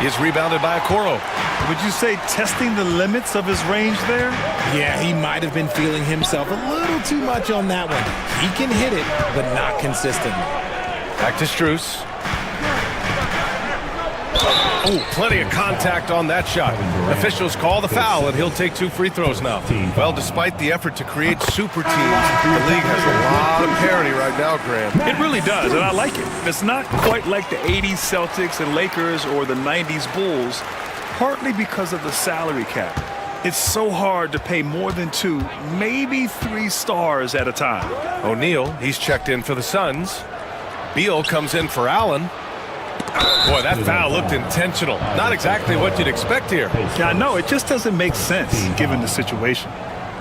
He's rebounded by Okoro. Would you say testing the limits of his range there? Yeah, he might have been feeling himself a little too much on that one. He can hit it, but not consistently. Back to Strus. Oh, plenty of contact on that shot. Officials call the foul, and he'll take 2 free throws now. Well, despite the effort to create super teams, the league has a lot of parity right now, Graham. It really does, and I like it. It's not quite like the 80s Celtics and Lakers or the 90s Bulls, partly because of the salary cap. It's so hard to pay more than 2, maybe 3 stars at a time. O'Neal, he's checked in for the Suns. Beal comes in for Allen. Boy, that foul looked intentional. Not exactly what you'd expect here. Yeah, I know. It just doesn't make sense given the situation.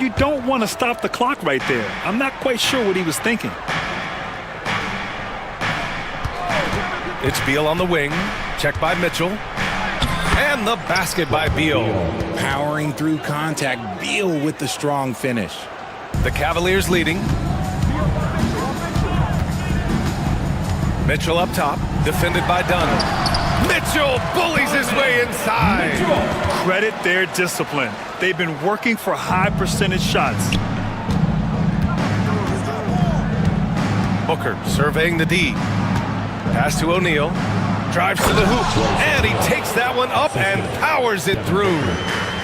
You don't want to stop the clock right there. I'm not quite sure what he was thinking. It's Beal on the wing. Checked by Mitchell. And the basket by Beal. Powering through contact. Beal with the strong finish. The Cavaliers leading. Mitchell up top, defended by Dunn. Mitchell bullies his way inside. Credit their discipline. They've been working for high percentage shots. Booker surveying the D. Pass to O'Neal. Drives to the hoop. And he takes that one up and powers it through.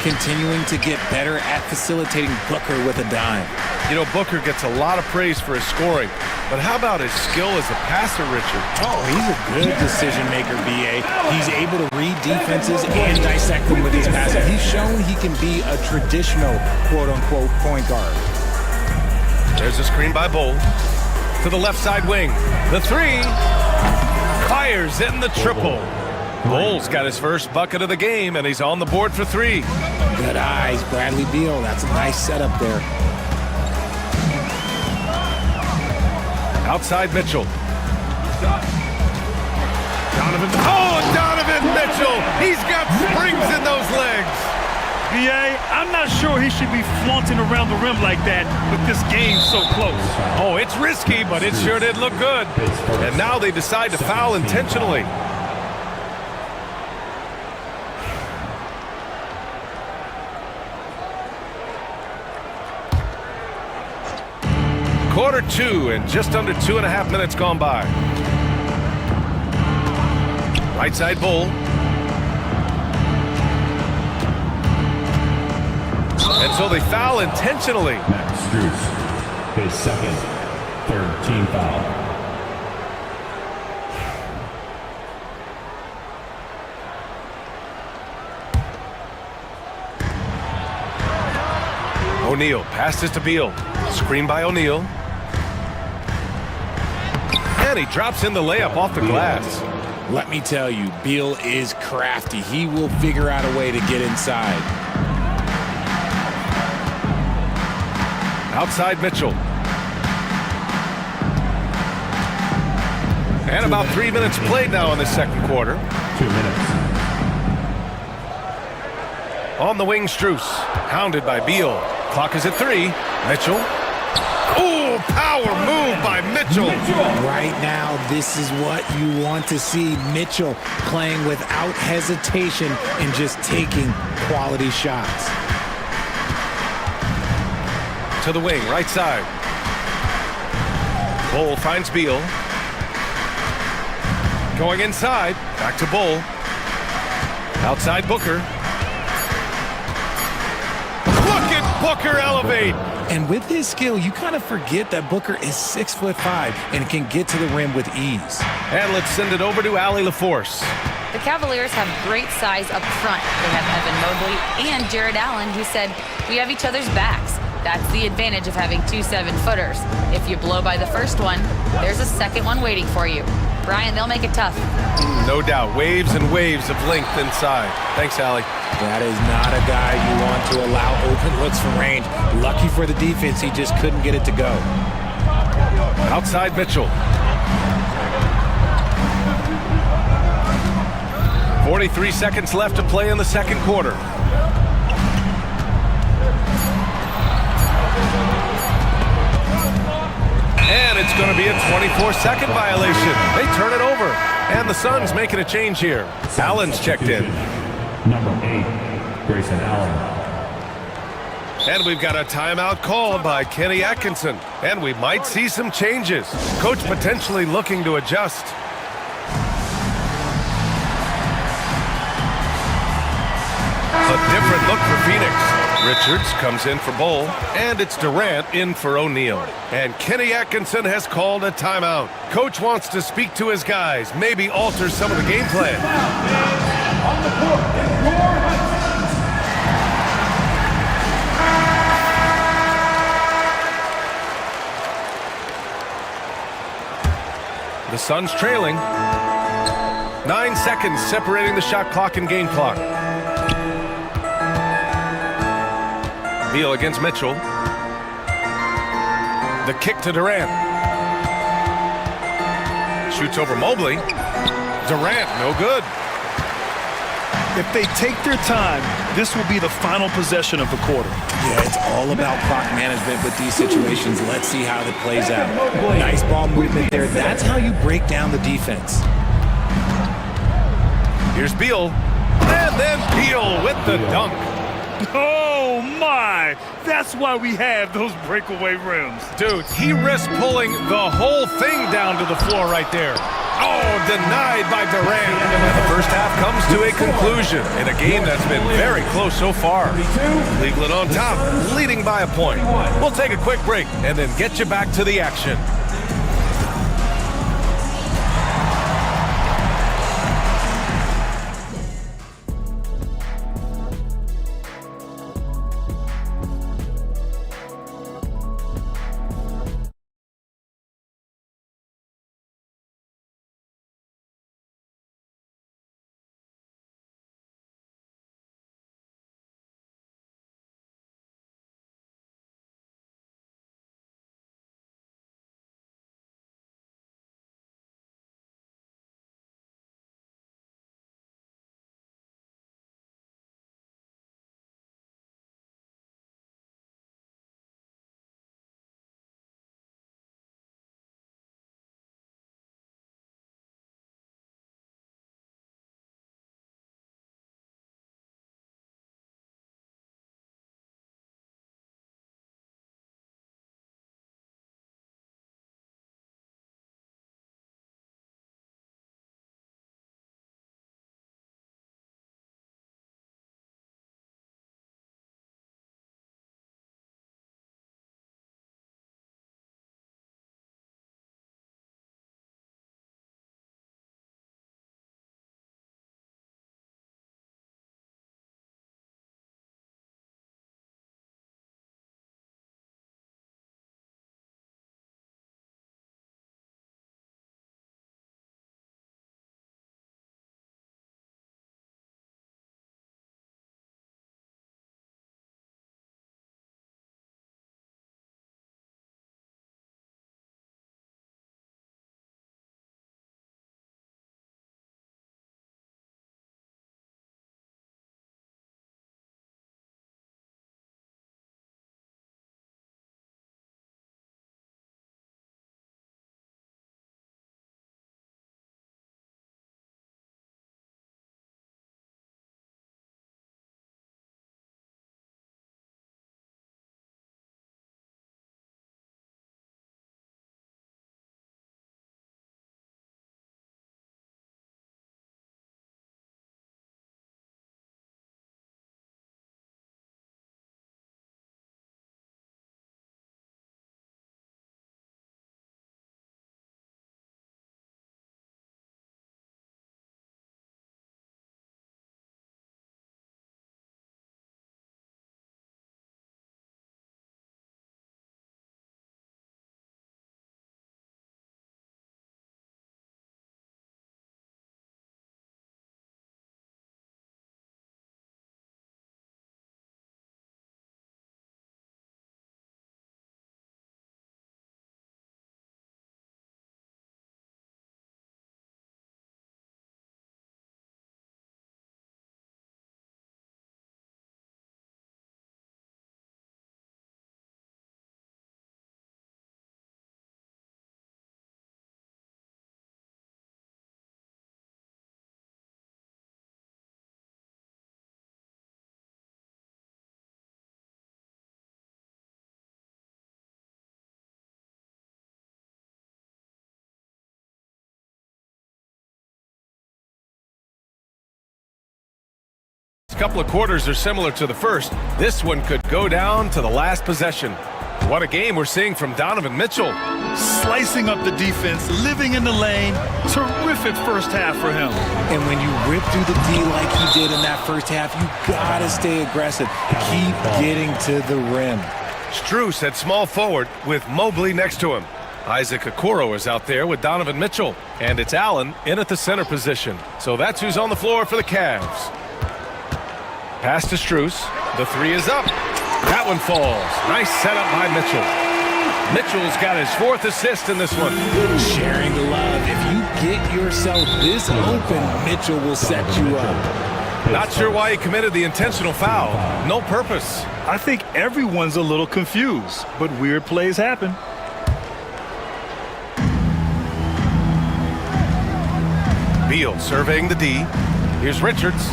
Continuing to get better at facilitating Booker with a dime. You know, Booker gets a lot of praise for his scoring. But how about his skill as a passer, Richard? Oh, he's a good decision maker, B.A. He's able to read defenses and dissect them with his passing. He's shown he can be a traditional, quote-unquote, point guard. There's a screen by Bol. To the left side wing. The 3. Fires in the triple. Bol's got his first bucket of the game, and he's on the board for 3. Good eyes, Bradley Beal. That's a nice setup there. Outside Mitchell. Donovan. Oh, Donovan Mitchell. He's got springs in those legs. B.A., I'm not sure he should be flaunting around the rim like that with this game so close. Oh, it's risky, but it sure did look good. And now they decide to foul intentionally. Quarter 2 and just under 2.5 minutes gone by. Right side Bol. And so they foul intentionally. Max Strus, his second, third team foul. O'Neal passes to Beal. Screen by O'Neal. And he drops in the layup off the glass. Let me tell you, Beal is crafty. He will figure out a way to get inside. Outside Mitchell. And about 3 minutes played now in the second quarter. 2 minutes. On the wing, Strus. Hounded by Beal. Clock is at 3. Mitchell. Oh, power move by Mitchell. Right now, this is what you want to see. Mitchell playing without hesitation and just taking quality shots. To the wing, right side. Bull finds Beal. Going inside. Back to Bull. Outside Booker. Look at Booker elevate. And with his skill, you kind of forget that Booker is 6'5" and can get to the rim with ease. And let's send it over to Allie LaForce. The Cavaliers have great size up front. They have Evan Mobley and Jared Allen, who said, "We have each other's backs." That's the advantage of having 2 7-footers. If you blow by the first one, there's a second one waiting for you. Brian, they'll make it tough. No doubt. Waves and waves of length inside. Thanks, Allie. That is not a guy you want to allow open looks from range. Lucky for the defense, he just couldn't get it to go. Outside Mitchell. 43 seconds left to play in the second quarter. And it's going to be a 24-second violation. They turn it over. And the Suns making a change here. Allen's checked in. Number 8, Grayson Allen. And we've got a timeout called by Kenny Atkinson. And we might see some changes. Coach potentially looking to adjust. A different look for Phoenix. Richards comes in for Bull, and it's Durant in for O'Neal. And Kenny Atkinson has called a timeout. Coach wants to speak to his guys, maybe alter some of the game plan. On the court, The Suns trailing. 9 seconds separating the shot clock and game clock. Beal against Mitchell. The kick to Durant. Shoots over Mobley. Durant, no good. If they take their time, this will be the final possession of the quarter. Yeah, it's all about clock management with these situations. Let's see how it plays out. Nice ball movement there. That's how you break down the defense. Here's Beal. And then Beal with the dunk. Oh, my! That's why we have those breakaway rims. Dude, he risked pulling the whole thing down to the floor right there. Oh, denied by Durant. And the first half comes to a conclusion in a game that's been very close so far. Cleveland on top, leading by a point. We'll take a quick break and then get you back to the action. A couple of quarters are similar to the first. This one could go down to the last possession. What a game we're seeing from Donovan Mitchell. Slicing up the defense, living in the lane. Terrific first half for him. And when you rip through the D like he did in that first half, you gotta stay aggressive. Keep getting to the rim. Strus at small forward with Mobley next to him. Isaac Okoro is out there with Donovan Mitchell. And it's Allen in at the center position. So that's who's on the floor for the Cavs. Pass to Strus. The three is up. That one falls. Nice setup by Mitchell. Mitchell's got his fourth assist in this one. Sharing the love. If you get yourself this open, Mitchell will set you up. Not sure why he committed the intentional foul. No purpose. I think everyone's a little confused, but weird plays happen. Beal surveying the D. Here's Richards.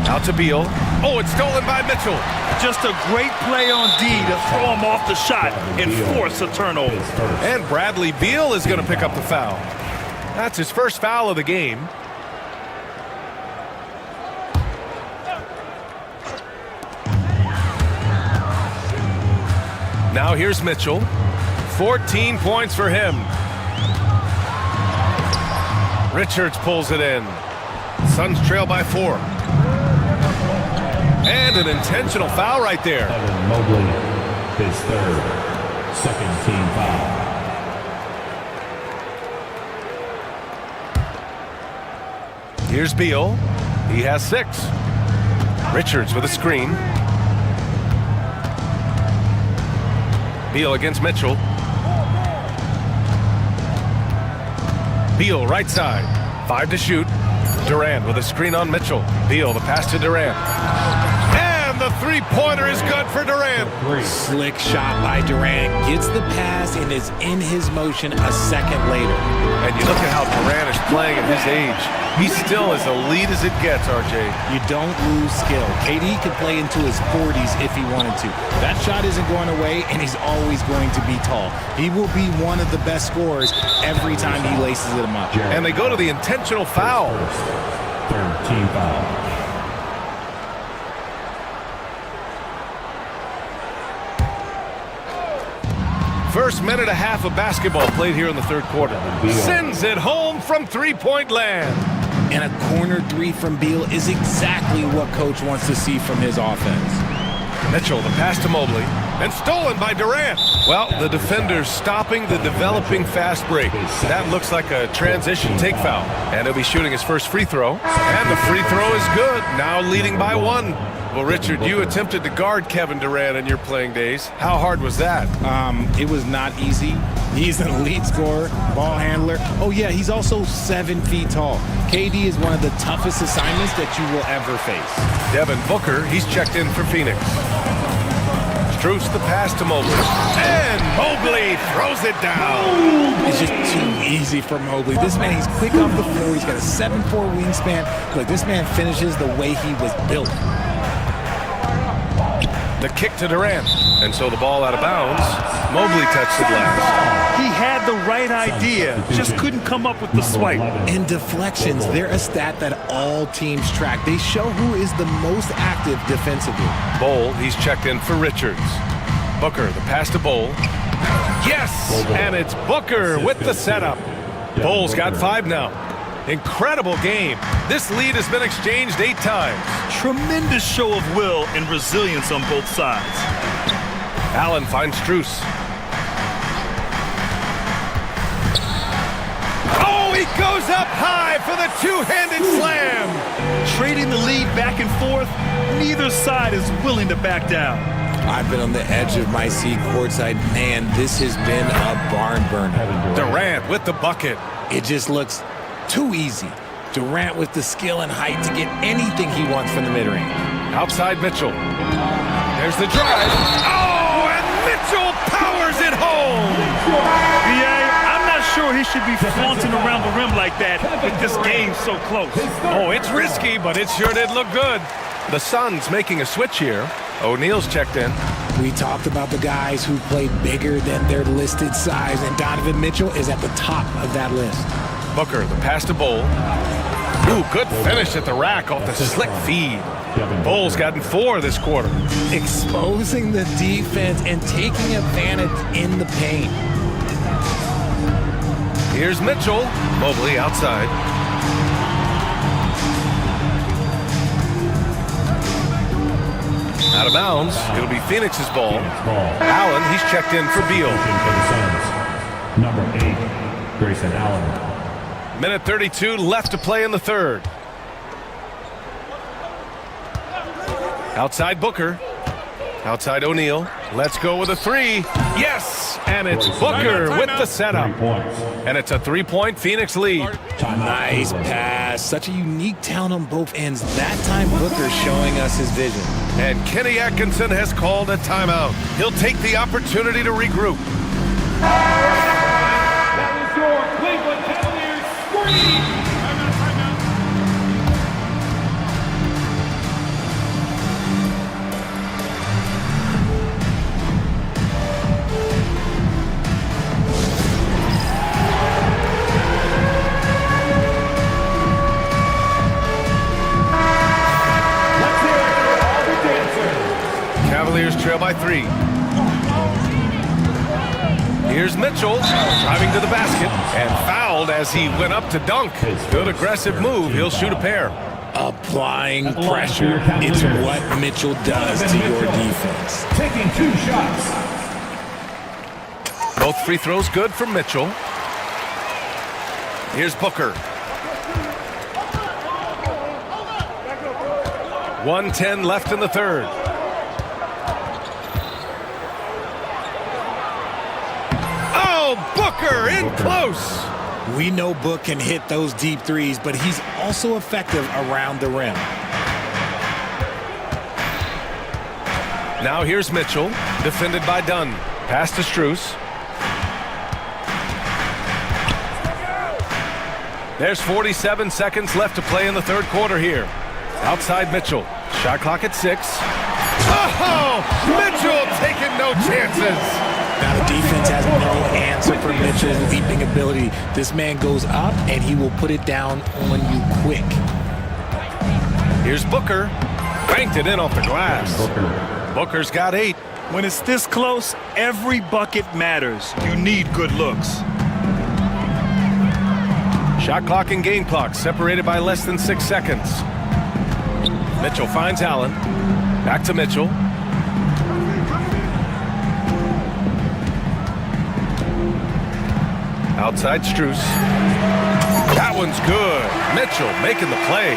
Out to Beal. Oh, it's stolen by Mitchell. Just a great play on D to throw him off the shot and force a turnover. And Bradley Beal is going to pick up the foul. That's his first foul of the game. Now here's Mitchell. 14 points for him. Richards pulls it in. Suns trail by 4. And an intentional foul right there. Mobley, his third, second team foul. Here's Beal. He has 6. Richards with a screen. Beal against Mitchell. Beal right side. 5 to shoot. Durant with a screen on Mitchell. Beal, the pass to Durant. And the three-pointer is good for Durant. Slick shot by Durant. Gets the pass and is in his motion a second later. And you look at how Durant is playing at his age. He's still as elite as it gets, RJ. You don't lose skill. KD could play into his 40s if he wanted to. That shot isn't going away, and he's always going to be tall. He will be one of the best scorers every time he laces them up. And they go to the intentional foul. Third team foul. First minute and a half of basketball played here in the third quarter. Sends it home from three-point land. And a corner 3 from Beal is exactly what coach wants to see from his offense. Mitchell, the pass to Mobley, and stolen by Durant. Well, the defender's stopping the developing fast break. That looks like a transition take foul. And he'll be shooting his first free throw. And the free throw is good, now leading by 1. Well, Richard, you attempted to guard Kevin Durant in your playing days. How hard was that? It was not easy. He's an elite scorer, ball handler. Oh, yeah, he's also 7 feet tall. KD is one of the toughest assignments that you will ever face. Devin Booker, he's checked in for Phoenix. Strus the pass to Mobley. And Mobley throws it down. It's just too easy for Mobley. This man, he's quick off the floor. He's got a 7'4" wingspan. Look, this man finishes the way he was built. The kick to Durant. And so the ball out of bounds. Mobley touched it last. He had the right idea, just couldn't come up with the swipe. And deflections, they're a stat that all teams track. They show who is the most active defensively. Bowl, he's checked in for Richards. Booker, the pass to Bowl. Yes! And it's Booker with the setup. Bowl's got 5 now. Incredible game. This lead has been exchanged 8 times. Tremendous show of will and resilience on both sides. Allen finds Strus. Oh, he goes up high for the two-handed slam. Trading the lead back and forth, neither side is willing to back down. I've been on the edge of my seat courtside. Man, this has been a barn burner. Durant with the bucket. It just looks too easy. Durant with the skill and height to get anything he wants from the mid-range. Outside Mitchell. There's the drive. Oh, and Mitchell powers it home. Yeah, I'm not sure he should be flaunting around the rim like that with this game so close. Oh, it's risky, but it sure did look good. The Suns making a switch here. O'Neal's checked in. We talked about the guys who play bigger than their listed size, and Donovan Mitchell is at the top of that list. Booker, the pass to Bowl. Ooh, good finish at the rack off the slick feed. Bull's gotten 4 this quarter. Exposing the defense and taking advantage in the paint. Here's Mitchell. Mobley outside. Out of bounds. It'll be Phoenix's ball. Allen, he's checked in for Beal. Number 8, Grayson Allen. Minute 32 left to play in the third. Outside Booker. Outside O'Neal. Let's go with a 3. Yes! And it's Booker with the setup. And it's a 3-point Phoenix lead. Nice pass. Such a unique talent on both ends. That time Booker showing us his vision. And Kenny Atkinson has called a timeout. He'll take the opportunity to regroup. That was your Cleveland Cavaliers screen. Cavaliers trail by 3. Here's Mitchell driving to the basket and fouled as he went up to dunk. Good aggressive move. He'll shoot a pair. Applying pressure. It's what Mitchell does to your defense. Taking 2 shots. Both free throws good for Mitchell. Here's Booker. 1:10 left in the third. Booker in close. We know Book can hit those deep threes, but he's also effective around the rim. Now here's Mitchell, defended by Dunn. Pass to Strus. There's 47 seconds left to play in the third quarter here. Outside Mitchell. Shot clock at 6. Oh! Mitchell taking no chances. Now the defense has no answer for Mitchell's leaping ability. This man goes up and he will put it down on you quick. Here's Booker. Banked it in off the glass. Booker's got 8. When it's this close, every bucket matters. You need good looks. Shot clock and game clock separated by less than 6 seconds. Mitchell finds Allen. Back to Mitchell. Outside Strus. That one's good. Mitchell making the play.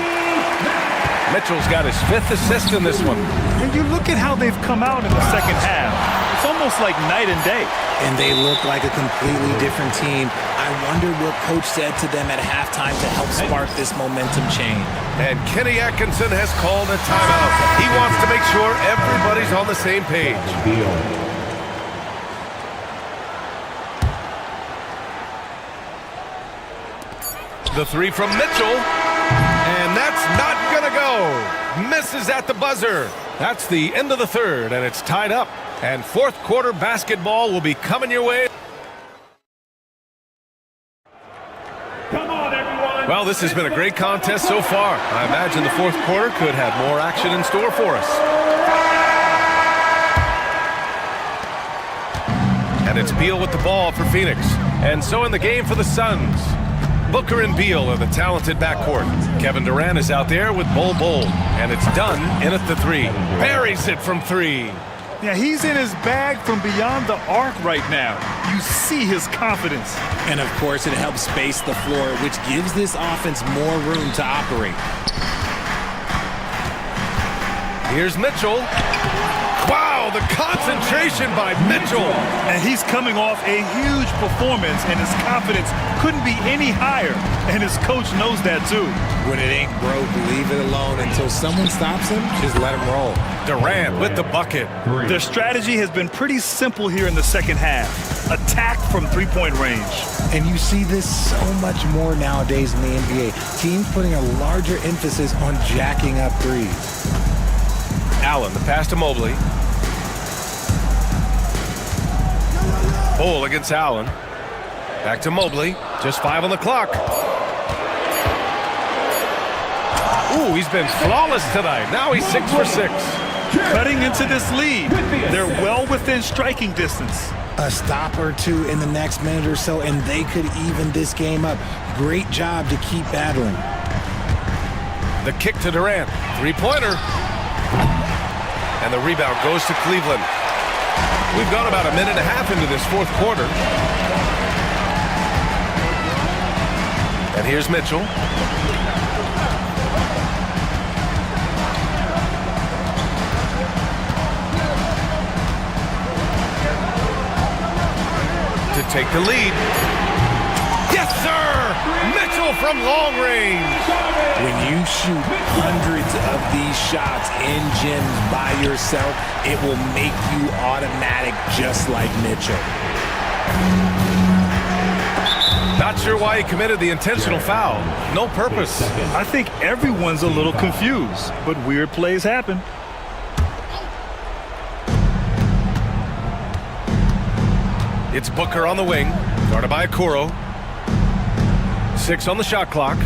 Mitchell's got his 5th assist in this one. And you look at how they've come out in the second half. It's almost like night and day. And they look like a completely different team. I wonder what coach said to them at halftime to help spark this momentum change. And Kenny Atkinson has called a timeout. He wants to make sure everybody's on the same page. The 3 from Mitchell, and that's not gonna go. Misses at the buzzer. That's the end of the third, and it's tied up. And fourth quarter basketball will be coming your way. Come on, everyone. Well, this has been a great contest so far. I imagine the fourth quarter could have more action in store for us. And it's Beal with the ball for Phoenix. And so in the game for the Suns. Booker and Beal are the talented backcourt. Kevin Durant is out there with Bull. And it's Dunn in at the 3. Buries it from 3. Yeah, he's in his bag from beyond the arc right now. You see his confidence. And of course, it helps space the floor, which gives this offense more room to operate. Here's Mitchell. Wow, the concentration by Mitchell. And he's coming off a huge performance, and his confidence couldn't be any higher. And his coach knows that too. When it ain't broke, leave it alone. Until someone stops him, just let him roll. Durant with the bucket. Their strategy has been pretty simple here in the second half. Attack from three-point range. And you see this so much more nowadays in the NBA. Teams putting a larger emphasis on jacking up threes. Allen, the pass to Mobley. Bull against Allen. Back to Mobley. Just 5 on the clock. Ooh, he's been flawless tonight. Now he's 6 for 6. Cutting into this lead. They're well within striking distance. A stop or two in the next minute or so, and they could even this game up. Great job to keep battling. The kick to Durant. Three-pointer. And the rebound goes to Cleveland. We've gone about a minute and a half into this fourth quarter. And here's Mitchell. To take the lead. Yes, sir! Mitchell from long range. When you shoot hundreds of these shots in gyms by yourself, it will make you automatic just like Mitchell. Not sure why he committed the intentional foul. No purpose. I think everyone's a little confused, but weird plays happen. It's Booker on the wing, guarded by Okoro. 6 on the shot clock.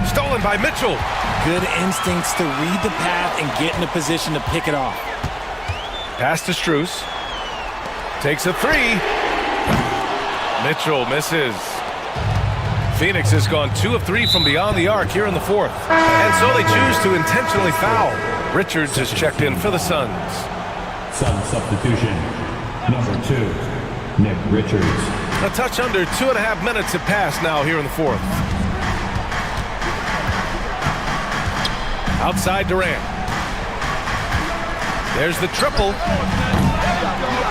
Stolen by Mitchell. Good instincts to read the path and get in a position to pick it off. Pass to Strus. Takes a three. Mitchell misses. Phoenix has gone 2 of 3 from beyond the arc here in the fourth. And so they choose to intentionally foul. Richards is checked in for the Suns. Sun substitution. Number 2, Nick Richards. A touch under 2.5 minutes have passed now here in the fourth. Outside Durant. There's the triple.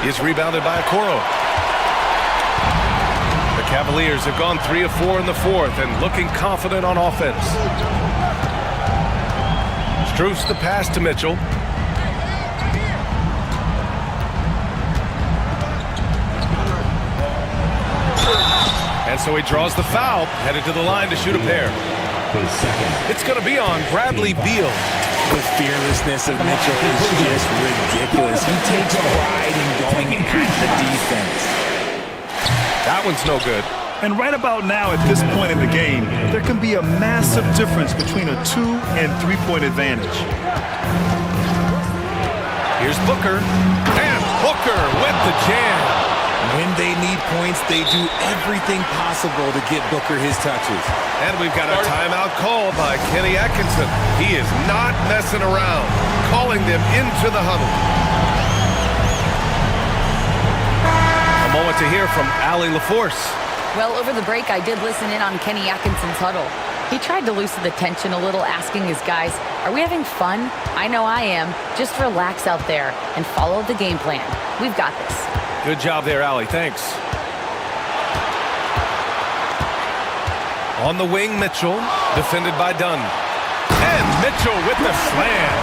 He's rebounded by Okoro. The Cavaliers have gone 3 of 4 in the fourth and looking confident on offense. Strus the pass to Mitchell. And so he draws the foul, headed to the line to shoot a pair. It's going to be on Bradley Beal. The fearlessness of Mitchell is just ridiculous. He takes pride in going at the defense. That one's no good. And right about now, at this point in the game, there can be a massive difference between a 2- and 3-point advantage. Here's Booker. And Booker with the jam. When they need points, they do everything possible to get Booker his touches. And we've got a timeout called by Kenny Atkinson. He is not messing around, calling them into the huddle. A moment to hear from Allie LaForce. Well, over the break, I did listen in on Kenny Atkinson's huddle. He tried to loosen the tension a little, asking his guys, are we having fun? I know I am. Just relax out there and follow the game plan. We've got this. Good job there, Allie. Thanks. On the wing, Mitchell, defended by Dunn. And Mitchell with the slam.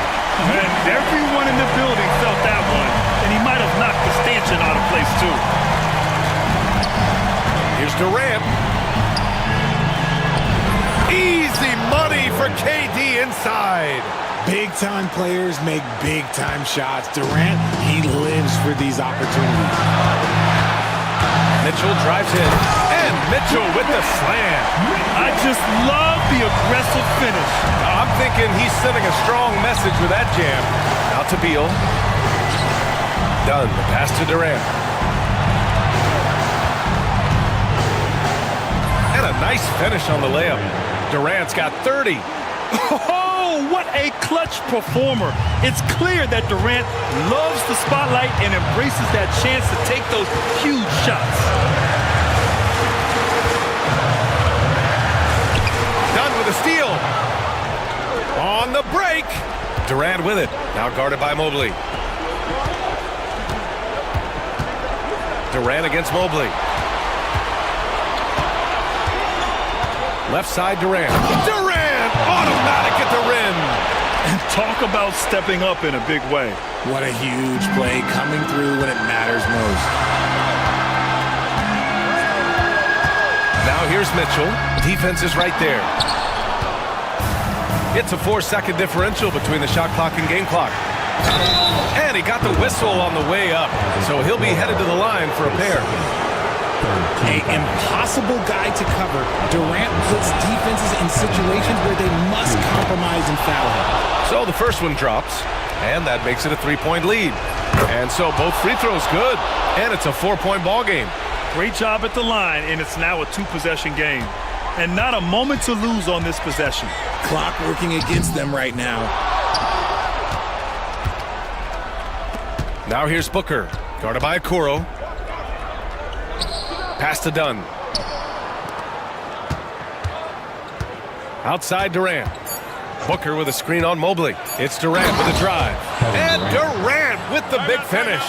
And everyone in the building felt that one, and he might have knocked the stanchion out of place, too. Here's Durant. Easy money for KD inside. Big-time players make big-time shots. Durant, he lives for these opportunities. Mitchell drives in, and Mitchell with the slam. I just love the aggressive finish. I'm thinking he's sending a strong message with that jam. Out to Beal. Done. The pass to Durant. And a nice finish on the layup. Durant's got 30. Oh, what a clutch performer. It's clear that Durant loves the spotlight and embraces that chance to take those huge shots. Done with a steal. On the break. Durant with it. Now guarded by Mobley. Durant against Mobley. Left side Durant. Durant! Automatic at the rim. And talk about stepping up in a big way. What a huge play coming through when it matters most. Now here's Mitchell. Defense is right there. It's a 4-second differential between the shot clock and game clock. And he got the whistle on the way up, so he'll be headed to the line for a pair. An impossible guy to cover, Durant puts defenses in situations where they must compromise and foul him. So the first one drops, and that makes it a 3-point lead. And so both free throws good, and it's a 4-point ball game. Great job at the line, and it's now a 2-possession game. And not a moment to lose on this possession. Clock working against them right now. Now here's Booker, guarded by Okoro. Pass to Dunn. Outside Durant. Booker with a screen on Mobley. It's Durant with a drive. And Durant with the big finish.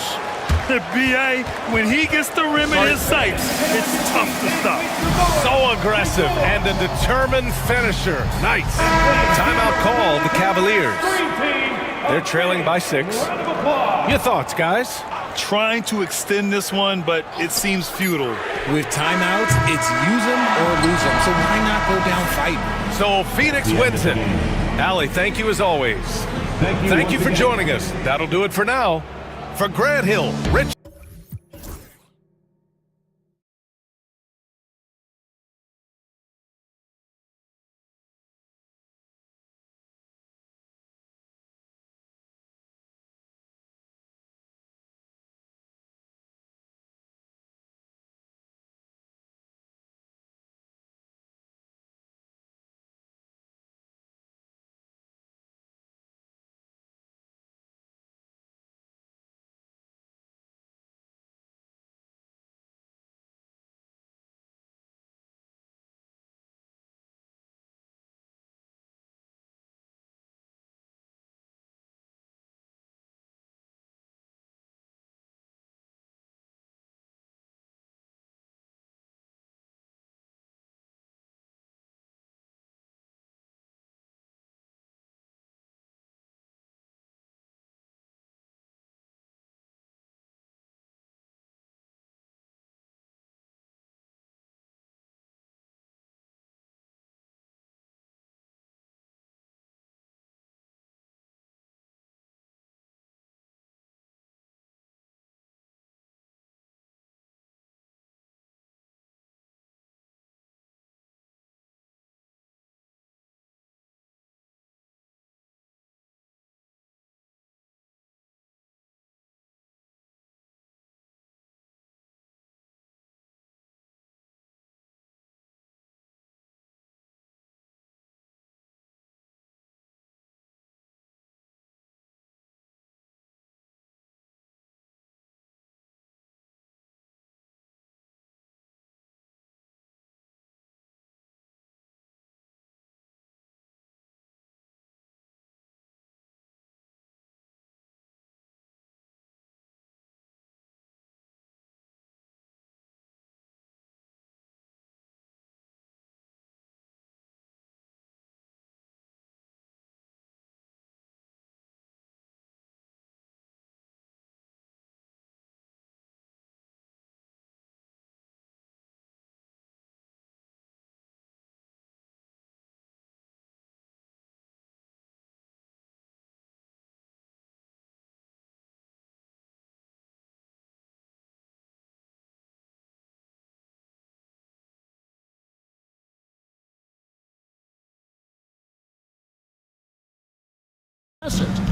The BA, when he gets the rim in his sights, it's tough to stop. So aggressive and a determined finisher. Nice. Timeout call, the Cavaliers. They're trailing by 6. Your thoughts, guys? Trying to extend this one, but it seems futile. With timeouts, it's use them or lose them. So why not go down fighting? So Phoenix wins it. Allie, thank you as always. Thank you for joining us. That'll do it for now. For Grant Hill, Rich.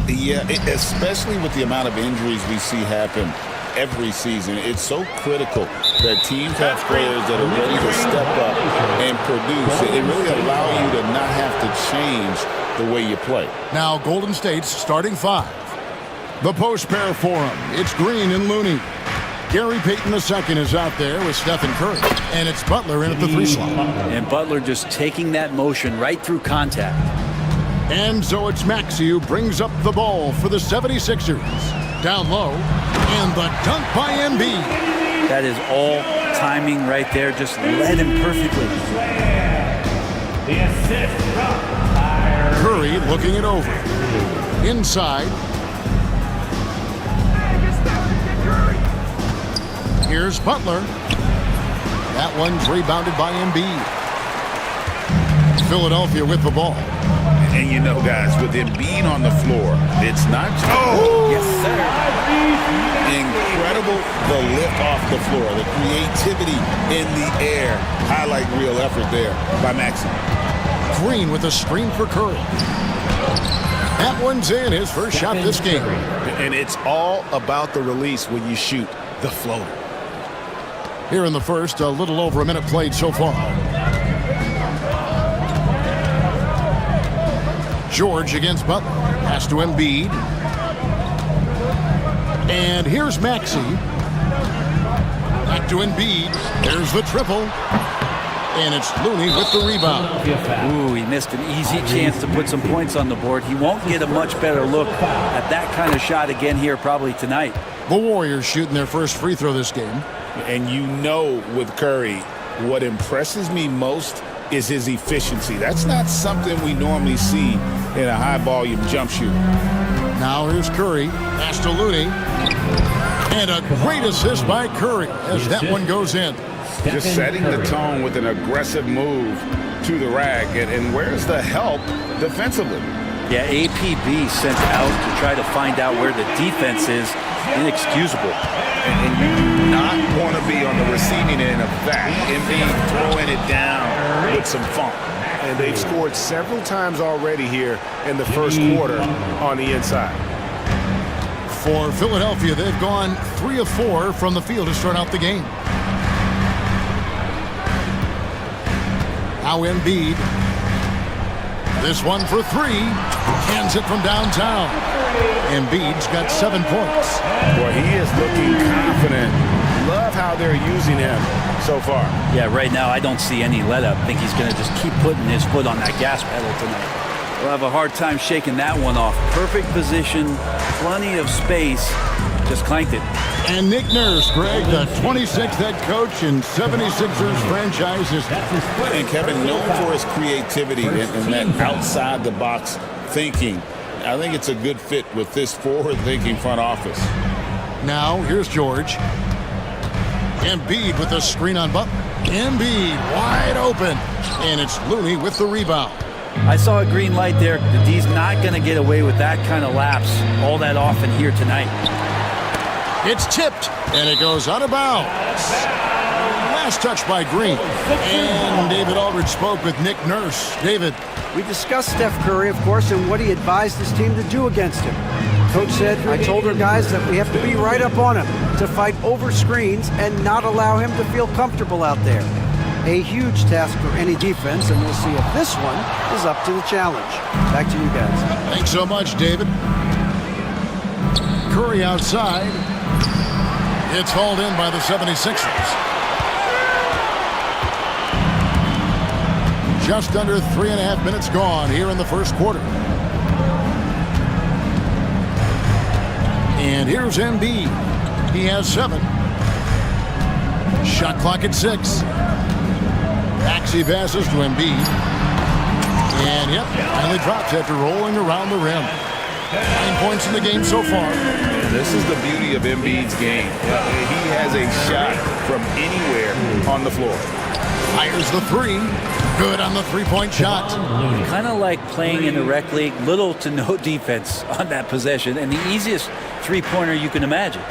Yeah, especially with the amount of injuries we see happen every season. It's so critical that teams have players that are ready to step up and produce. It really allows you to not have to change the way you play. Now Golden State's starting 5. The post pair for him. It's Green and Looney. Gary Payton II is out there with Stephen Curry. And it's Butler in at the 3 slot. And Butler just taking that motion right through contact. And so it's Maxey who brings up the ball for the 76ers. Down low, and the dunk by Embiid. That is all timing right there. Just led him perfectly. The assist from Curry looking it over. Inside. Here's Butler. That one's rebounded by Embiid. Philadelphia with the ball. And you know, guys, with Embiid on the floor, it's not just... Oh! Yes, sir. Incredible, the lift off the floor, the creativity in the air. Highlight real effort there by Maxey. Green with a screen for Curry. That one's in, his first shot this game. And it's all about the release when you shoot the floater. Here in the first, a little over a minute played so far. George against Butler. Pass to Embiid. And here's Maxey. Back to Embiid. There's the triple. And it's Looney with the rebound. Ooh, he missed an easy chance to put some points on the board. He won't get a much better look at that kind of shot again here probably tonight. The Warriors shooting their first free throw this game. And you know, with Curry, what impresses me most is his efficiency. That's not something we normally see in a high-volume jump shooter. Now here's Curry. Pass to Looney. And a great assist by Curry as that one goes in. Just setting the tone with an aggressive move to the rack. And where's the help defensively? Yeah, APB sent out to try to find out where the defense is. Inexcusable. And you do not want to be on the receiving end of that. Embiid throwing it down with some funk. And they've scored several times already here in the first quarter on the inside. For Philadelphia, they've gone 3 of 4 from the field to start out the game. Now Embiid. This one for 3. Hands it from downtown. Embiid's got 7 points. Boy, he is looking confident. Love how they're using him so far. Yeah, right now I don't see any let-up. I think he's going to just keep putting his foot on that gas pedal tonight. We'll have a hard time shaking that one off. Perfect position, plenty of space. Just clanked it. And Nick Nurse, Greg, the 26th head coach in 76ers franchise. And Kevin, known for his creativity and that outside-the-box thinking. I think it's a good fit with this forward-thinking front office. Now, here's George. Embiid with the screen on Butler. Embiid wide open. And it's Looney with the rebound. I saw a green light there. The D's not going to get away with that kind of lapse all that often here tonight. It's tipped, and it goes out of bounds. Last touch by Green. And David Aldridge spoke with Nick Nurse. David. We discussed Steph Curry, of course, and what he advised his team to do against him. Coach said, I told our guys that we have to be right up on him, to fight over screens and not allow him to feel comfortable out there. A huge task for any defense, and we'll see if this one is up to the challenge. Back to you guys. Thanks so much, David. Curry outside. It's hauled in by the 76ers. Just under 3.5 minutes gone here in the first quarter. And here's Embiid. He has 7. Shot clock at 6. Maxey passes to Embiid. And yep, finally drops after rolling around the rim. 9 points in the game so far. This is the beauty of Embiid's game. He has a shot from anywhere on the floor. Fires the 3. Good on the 3-point shot. Kind of like playing in the rec league. Little to no defense on that possession. And the easiest 3-pointer you can imagine.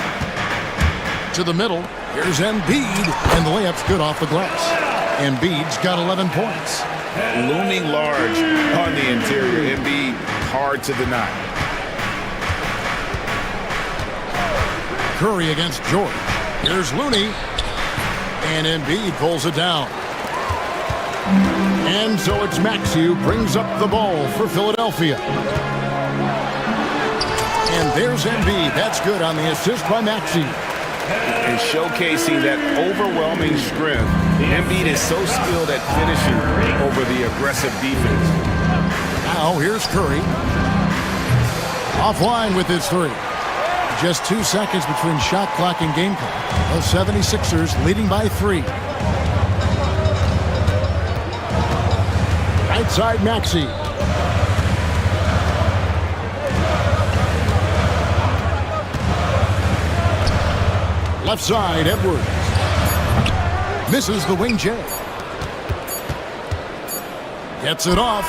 To the middle. Here's Embiid. And the layup's good off the glass. Embiid's got 11 points. Looming large on the interior. Embiid hard to deny. Curry against George. Here's Looney. And Embiid pulls it down. And so it's Maxey who brings up the ball for Philadelphia. And there's Embiid. That's good on the assist by Maxey. And showcasing that overwhelming strength. Embiid is so skilled at finishing over the aggressive defense. Now here's Curry. Offline with his 3. Just 2 seconds between shot clock and game clock. The 76ers leading by 3. Right side Maxey. Left side Edwards. Misses the wing J. Gets it off.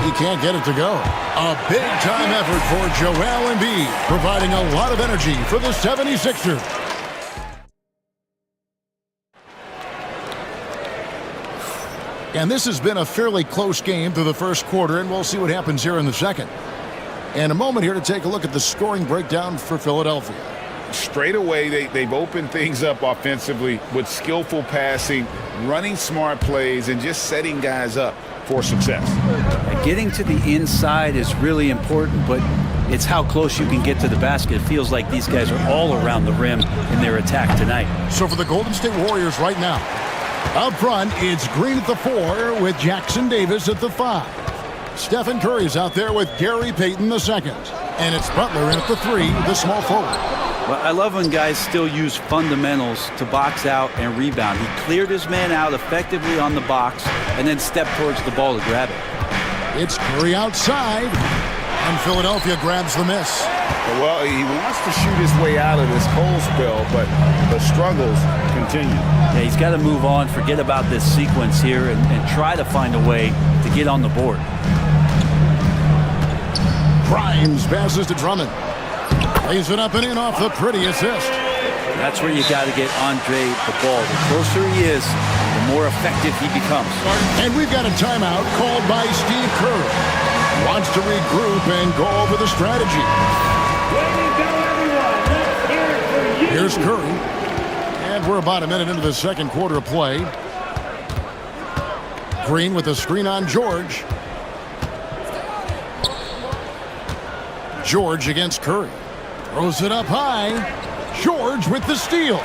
He can't get it to go. A big-time effort for Joel Embiid, providing a lot of energy for the 76ers. And this has been a fairly close game through the first quarter, and we'll see what happens here in the second. And a moment here to take a look at the scoring breakdown for Philadelphia. Straight away, they've opened things up offensively with skillful passing, running smart plays, and just setting guys up for success. Getting to the inside is really important, but it's how close you can get to the basket. It feels like these guys are all around the rim in their attack tonight. So for the Golden State Warriors right now, up front, it's Green at the 4 with Jackson Davis at the 5. Stephen Curry's out there with Gary Payton II. And it's Butler in at the 3, the small forward. Well, I love when guys still use fundamentals to box out and rebound. He cleared his man out effectively on the box and then stepped towards the ball to grab it. It's Curry outside, and Philadelphia grabs the miss. Well, he wants to shoot his way out of this cold spell, but the struggles continue. Yeah, he's got to move on, forget about this sequence here, and try to find a way to get on the board. Grimes passes to Drummond. Lays it up and in off the pretty assist. That's where you got to get Andre the ball. The closer he is, the more effective he becomes. And we've got a timeout called by Steve Kerr. Wants to regroup and go over the strategy. Here's Curry. And we're about a minute into the second quarter of play. Green with the screen on George. George against Curry. Throws it up high. George with the steal.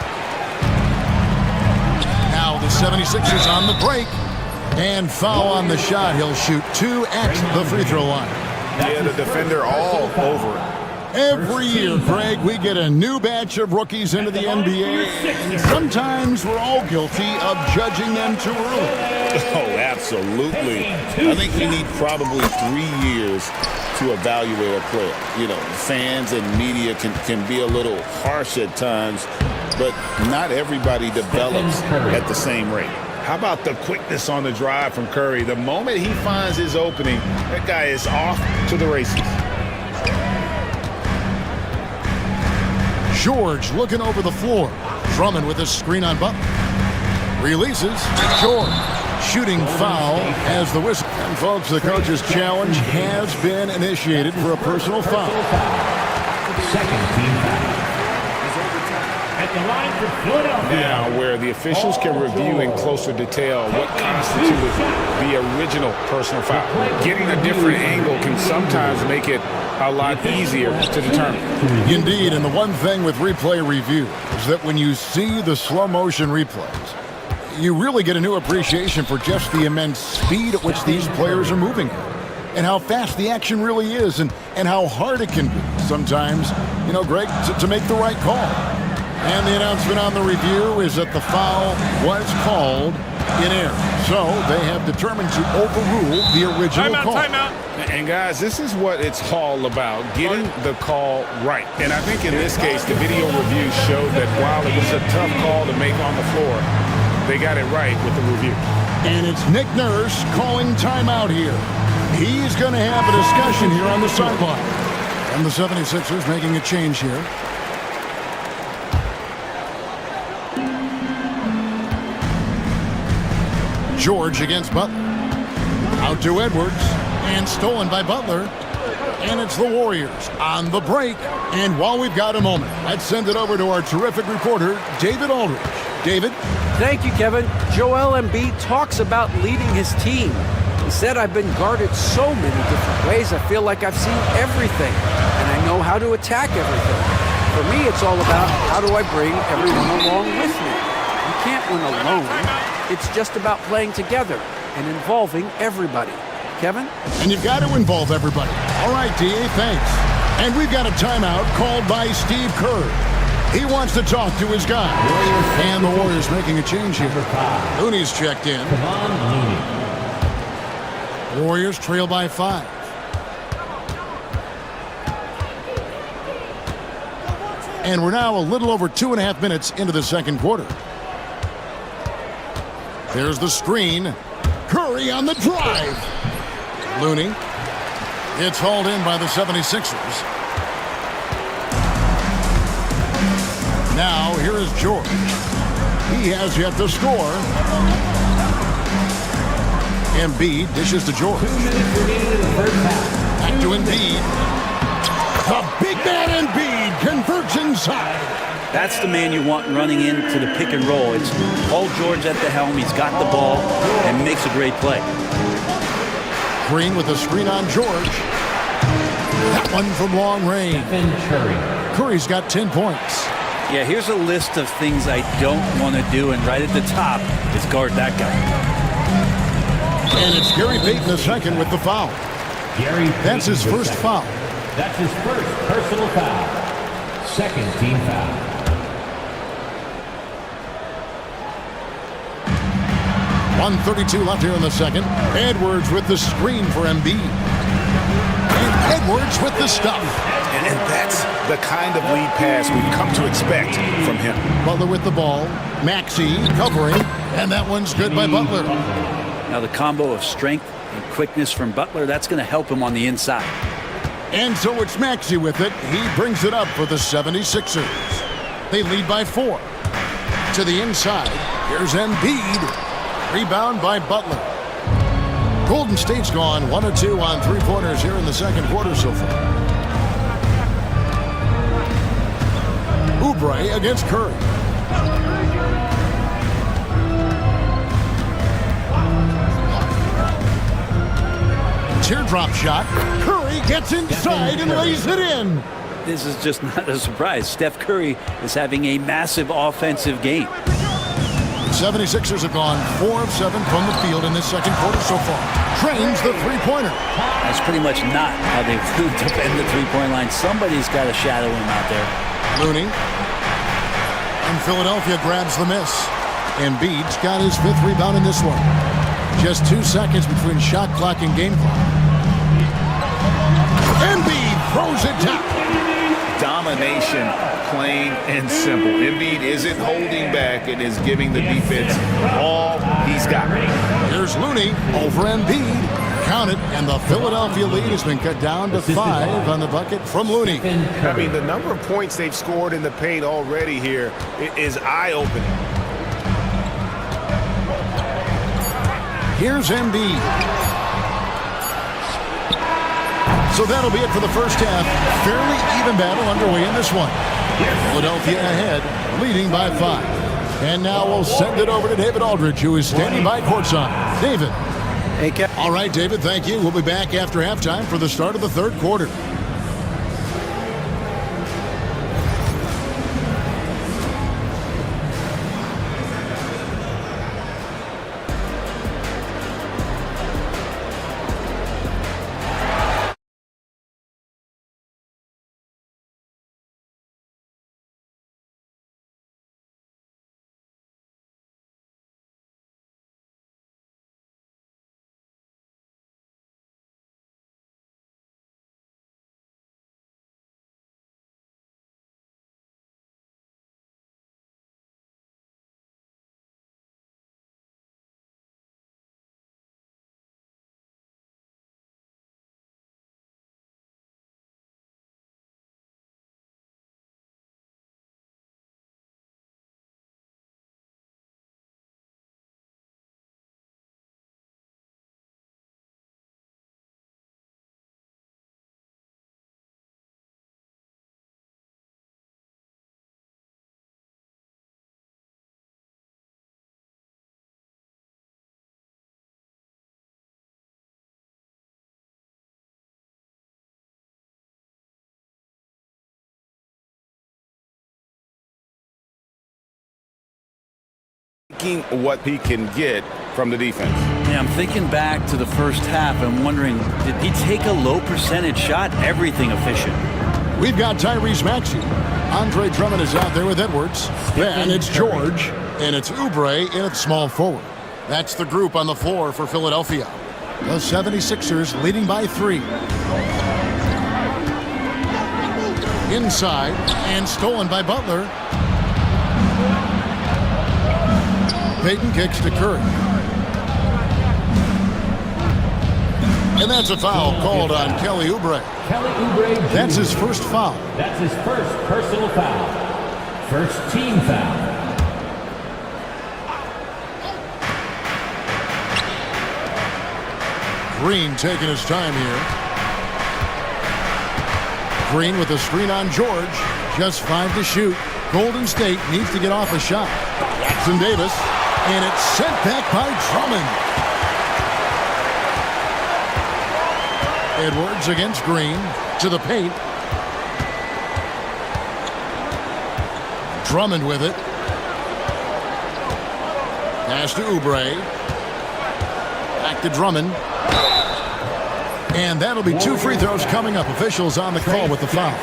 Now the 76ers on the break. And foul on the shot. He'll shoot 2 at the free throw line. Yeah, the defender all over it. Every year, Greg, we get a new batch of rookies into the NBA, and sometimes we're all guilty of judging them too early. Oh, absolutely. I think you need probably 3 years to evaluate a player. You know, fans and media can be a little harsh at times, but not everybody develops at the same rate. How about the quickness on the drive from Curry? The moment he finds his opening, that guy is off to the races. George looking over the floor. Drummond with a screen on Butler. Releases. George. Shooting foul as the whistle. And folks, the coach's challenge has been initiated for a personal foul. Second team foul. At the line for Philadelphia. Now, where the officials can review in closer detail what constituted the original personal foul. Getting a different angle can sometimes make it a lot easier to determine. Indeed, and the one thing with replay review is that when you see the slow motion replays, you really get a new appreciation for just the immense speed at which these players are moving and how fast the action really is and how hard it can be sometimes, you know, Greg, to make the right call. And the announcement on the review is that the foul was called in error. So they have determined to overrule the original call. Timeout. And guys, this is what it's all about, getting the call right. And I think in this case, the video review showed that while it was a tough call to make on the floor, they got it right with the review. And it's Nick Nurse calling timeout here. He's going to have a discussion here on the sideline. And the 76ers making a change here. George against Butler. Out to Edwards. And stolen by Butler. And it's the Warriors on the break. And while we've got a moment, let's send it over to our terrific reporter, David Aldridge. David? Thank you, Kevin. Joel Embiid talks about leading his team. He said, I've been guarded so many different ways. I feel like I've seen everything. And I know how to attack everything. For me, it's all about how do I bring everyone along with me. You can't win alone. It's just about playing together and involving everybody. Kevin? And you've got to involve everybody. All right, D.A., thanks. And we've got a timeout called by Steve Kerr. He wants to talk to his guy. And the Warriors making a change here. Looney's checked in. Warriors trail by 5. And we're now a little over 2.5 minutes into the second quarter. There's the screen. Curry on the drive. Looney. It's hauled in by the 76ers. Now, here is George. He has yet to score. Embiid dishes to George. 2 minutes remaining in the first half. Back to Embiid. The big man Embiid converts inside. That's the man you want running into the pick and roll. It's Paul George at the helm. He's got the ball and makes a great play. Green with a screen on George. That one from long range. Curry's got 10 points. Yeah, here's a list of things I don't want to do, and right at the top is guard that guy. And it's Gary Payton II with the foul. That's his first foul. That's his first personal foul. Second team foul. .132 left here in the second. Edwards with the screen for Embiid. And Edwards with the stuff. And that's the kind of lead pass we've come to expect from him. Butler with the ball. Maxey covering. And that one's good by Butler. Now the combo of strength and quickness from Butler, that's going to help him on the inside. And so it's Maxey with it. He brings it up for the 76ers. They lead by 4. To the inside. Here's Embiid. Rebound by Butler. Golden State's gone 1 of 2 on three-pointers here in the second quarter so far. Oubre against Curry. Teardrop shot. Curry gets inside and lays it in. This is just not a surprise. Steph Curry is having a massive offensive game. 76ers have gone 4 of 7 from the field in this second quarter so far. Trains the three-pointer. That's pretty much not how they've moved to bend the three-point line. Somebody's got to shadow him out there. Looney. And Philadelphia grabs the miss. Embiid's got his 5th rebound in this one. Just 2 seconds between shot clock and game clock. Embiid throws it down. Domination, plain and simple. Embiid isn't holding back and is giving the defense all he's got. Here's Looney over Embiid. Count it, and the Philadelphia lead has been cut down to 5 on the bucket from Looney. I mean, the number of points they've scored in the paint already here is eye-opening. Here's Embiid. So that'll be it for the first half. Fairly even battle underway in this one. Philadelphia ahead, leading by 5. And now we'll send it over to David Aldridge, who is standing by courtside. David. Hey, all right, David, thank you. We'll be back after halftime for the start of the third quarter. What he can get from the defense. Yeah, I'm thinking back to the first half. I'm wondering, did he take a low percentage shot? Everything efficient. We've got Tyrese Maxey. Andre Drummond is out there with Edwards. Then it's George, and it's Oubre in at small forward. That's the group on the floor for Philadelphia. The 76ers leading by 3. Inside, and stolen by Butler. Payton kicks to Curry. And that's a foul called on Kelly Oubre. Kelly Oubre Jr. That's his first foul. That's his first personal foul. First team foul. Green taking his time here. Green with a screen on George. Just 5 to shoot. Golden State needs to get off a shot. Jackson Davis. And it's sent back by Drummond. Edwards against Green. To the paint. Drummond with it. Pass to Oubre. Back to Drummond. And that'll be 2 free throws coming up. Officials on the call with the foul.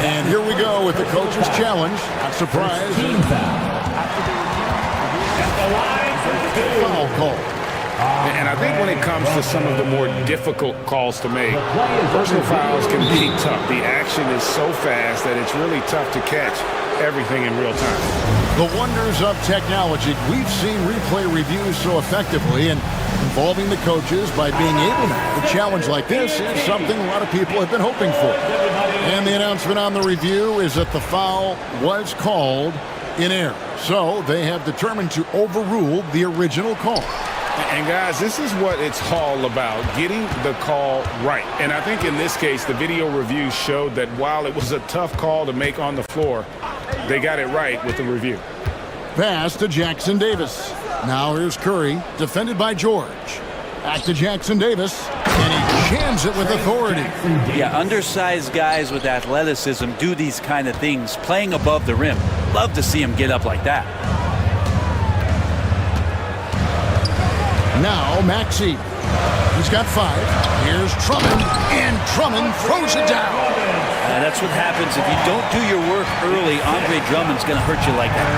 And here we go with the coach's challenge. Not surprised. Foul call. And I think when it comes to some of the more difficult calls to make, personal fouls can be tough. The action is so fast that it's really tough to catch everything in real time. The wonders of technology. We've seen replay reviews so effectively, and involving the coaches by being able to challenge like this is something a lot of people have been hoping for. And the announcement on the review is that the foul was called in error. So they have determined to overrule the original call. And guys, this is what it's all about, getting the call right. And I think in this case, the video review showed that while it was a tough call to make on the floor, they got it right with the review. Pass to Jackson Davis. Now here's Curry, defended by George. Back to Jackson Davis, and he jams it with authority. Yeah, undersized guys with athleticism do these kind of things, playing above the rim. Love to see him get up like that. Now Maxey. He's got 5. Here's Drummond, and Drummond throws it down. That's what happens if you don't do your work early. Andre Drummond's going to hurt you like that.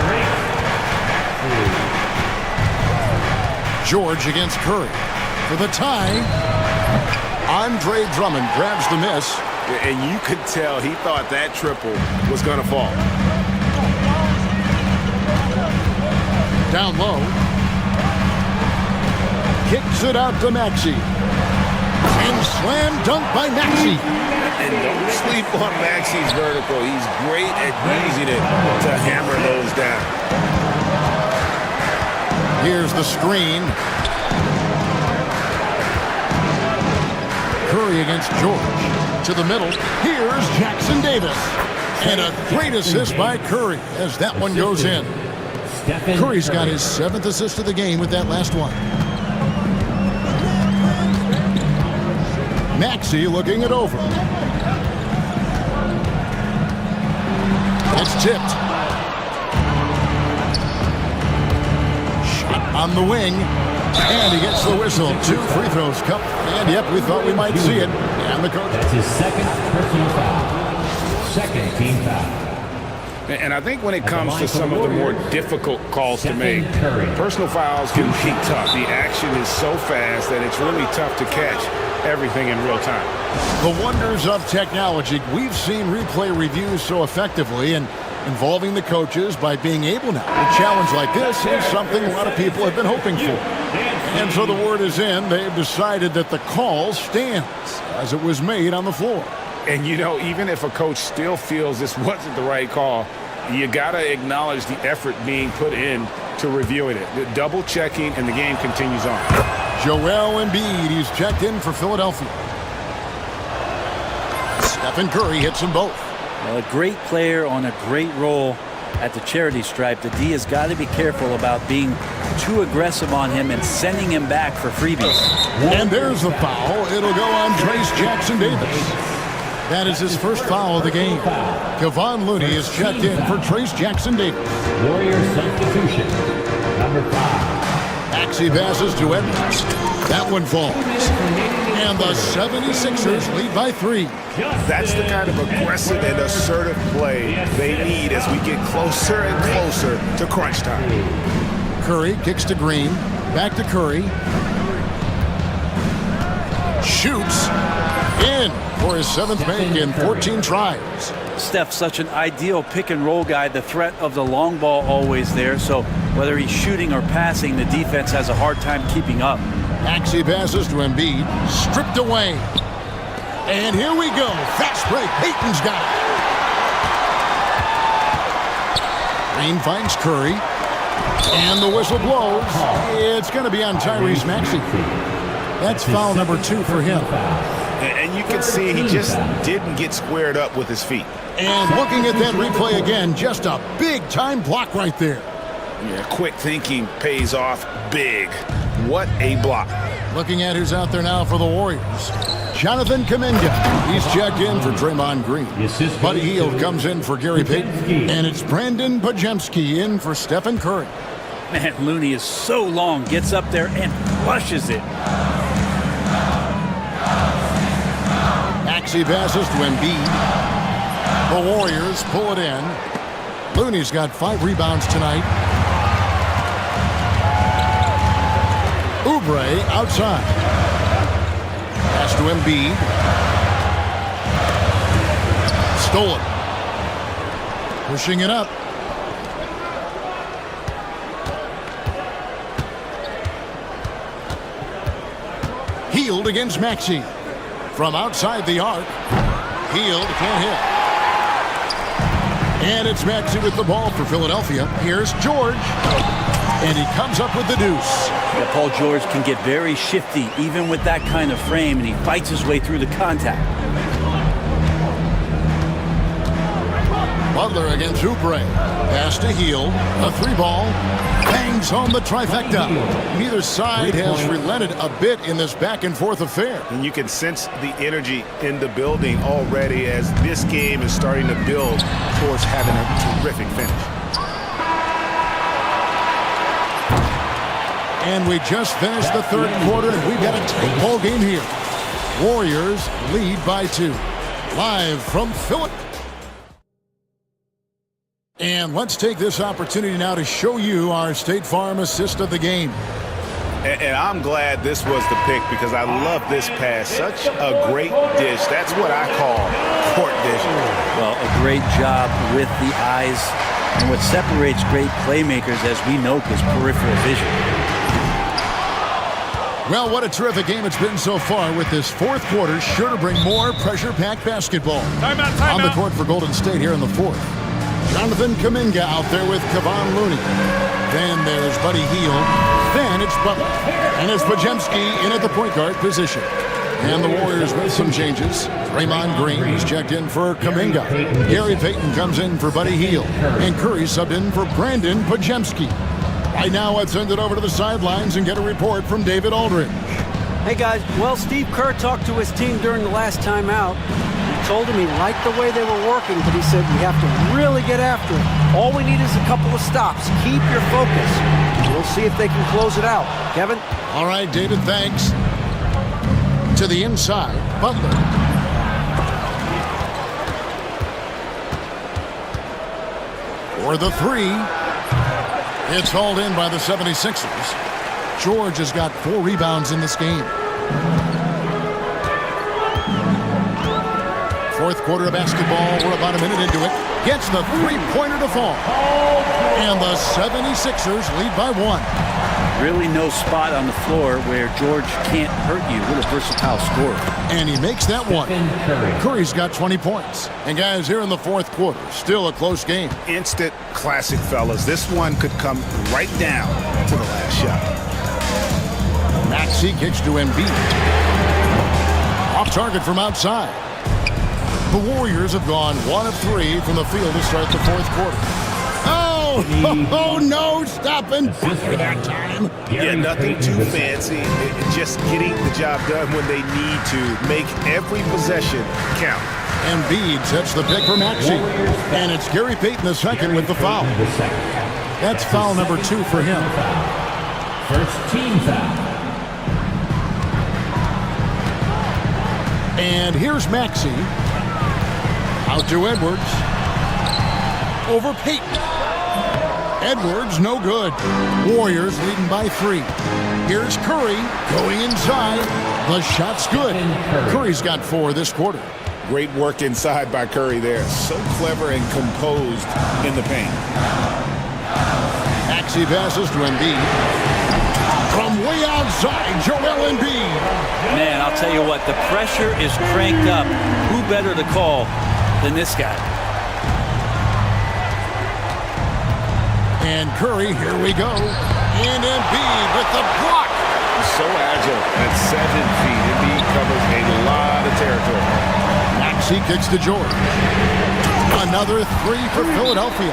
George against Curry. For the tie, Andre Drummond grabs the miss. And you could tell he thought that triple was going to fall. Down low. Kicks it out to Maxey. And slam dunk by Maxey. And don't sleep on Maxey's vertical. He's great at using it to hammer those down. Here's the screen. Curry against George. To the middle. Here's Jackson Davis. And a great assist by Curry as that one goes in. Curry's got his 7th assist of the game with that last one. Maxey looking it over. It's tipped. Shot on the wing. And he gets the whistle. 2 free throws come. And yep, we thought we might see it. And the coach. That's his 2nd personal foul. 2nd team foul. And I think when it comes to some of the more difficult calls to make, personal fouls can be tough. The action is so fast that it's really tough to catch everything in real time. The wonders of technology. We've seen replay reviews so effectively, and involving the coaches by being able now. A challenge like this is something a lot of people have been hoping for. And so the word is in. They've decided that the call stands as it was made on the floor. And, you know, even if a coach still feels this wasn't the right call, you got to acknowledge the effort being put in to reviewing it. The double checking, and the game continues on. Joel Embiid, he's checked in for Philadelphia. Stephen Curry hits them both. Well, a great player on a great role at the charity stripe. The D has got to be careful about being too aggressive on him and sending him back for freebies. And there's the foul. It'll go on Trace Jackson Davis. That is his first foul of the game. Kevon Looney is checked in for Trace Jackson Davis. Warrior substitution, number 5. Maxey passes to Edwards. That one falls. And the 76ers lead by 3. That's the kind of aggressive and assertive play they need as we get closer and closer to crunch time. Curry kicks to Green. Back to Curry. Shoots. In. for his 7th make in 14 tries. Steph's such an ideal pick-and-roll guy. The threat of the long ball always there, so whether he's shooting or passing, the defense has a hard time keeping up. Maxey passes to Embiid, stripped away. And here we go. Fast break. Payton's got it. Green finds Curry. And the whistle blows. It's going to be on Tyrese Maxey. That's foul number 2 for him. And you can see he just didn't get squared up with his feet. And looking at that replay again, just a big-time block right there. Yeah, quick thinking pays off big. What a block. Looking at who's out there now for the Warriors. Jonathan Kuminga. He's checked in for Draymond Green. Buddy Hield comes in for Gary Payton. And it's Brandon Pajemski in for Stephen Curry. Man, Looney is so long, gets up there and flushes it. Maxey passes to Embiid. The Warriors pull it in. Looney's got 5 rebounds tonight. Oubre outside. Pass to Embiid. Stolen. Pushing it up. Hield against Maxey. From outside the arc. Hield can't hit. And it's Maxey with the ball for Philadelphia. Here's George. And he comes up with the deuce. Yeah, Paul George can get very shifty even with that kind of frame, and he fights his way through the contact. Butler against Oubre. Pass to Hield. A 3-ball. Bangs home the trifecta. Neither side has relented a bit in this back-and-forth affair. And you can sense the energy in the building already as this game is starting to build towards having a terrific finish. And we just finished the 3rd quarter, and we've got a tight ball game here. Warriors lead by 2. Live from Philadelphia. And let's take this opportunity now to show you our State Farm assist of the game. And I'm glad this was the pick because I love this pass. Such a great dish. That's what I call court vision. Well, a great job with the eyes. And what separates great playmakers, as we note, is peripheral vision. Well, what a terrific game it's been so far, with this 4th quarter sure to bring more pressure-packed basketball. On the court for Golden State here in the 4th. Jonathan Kuminga out there with Kevon Looney. Then there's Buddy Hield. Then it's Butler. And it's Pajemski in at the point guard position. And the Warriors with some changes. Draymond Green is checked in for Kuminga. Gary Payton comes in for Buddy Hield. And Curry subbed in for Brandon Pajemski. Right now, let's send it over to the sidelines and get a report from David Aldridge. Hey, guys. Well, Steve Kerr talked to his team during the last timeout. He told him he liked the way they were working, but he said we have to really get after it. All we need is a couple of stops. Keep your focus. We'll see if they can close it out. Kevin? All right, David, thanks. To the inside, Butler. For the 3. It's hauled in by the 76ers. George has got 4 rebounds in this game. 4th quarter of basketball. We're about a minute into it. Gets the 3-pointer to fall. And the 76ers lead by 1. Really no spot on the floor where George can't hurt you. What a versatile scorer. And he makes that one. Curry's got 20 points. And guys, here in the 4th quarter, still a close game. Instant classic, fellas. This one could come right down to the last shot. Maxey kicks to Embiid. Off target from outside. The Warriors have gone 1 of 3 from the field to start the 4th quarter. Oh, no, stopping that time. Yeah, nothing too fancy. Just getting the job done when they need to. Make every possession count. Embiid sets the pick for Maxey. And it's Gary Payton II with the foul. That's foul number 2 for him. First team foul. And here's Maxey. Out to Edwards. Over Payton. Edwards, no good. Warriors leading by 3. Here's Curry going inside. The shot's good. Curry's got 4 this quarter. Great work inside by Curry there. So clever and composed in the paint. Maxey passes to Embiid. From way outside, Joel Embiid. Man, I'll tell you what, the pressure is cranked up. Who better to call than this guy? And Curry, here we go. And Embiid with the block. So agile at 7 feet. Embiid covers a lot of territory. Maxey kicks to George. Another 3 for Philadelphia.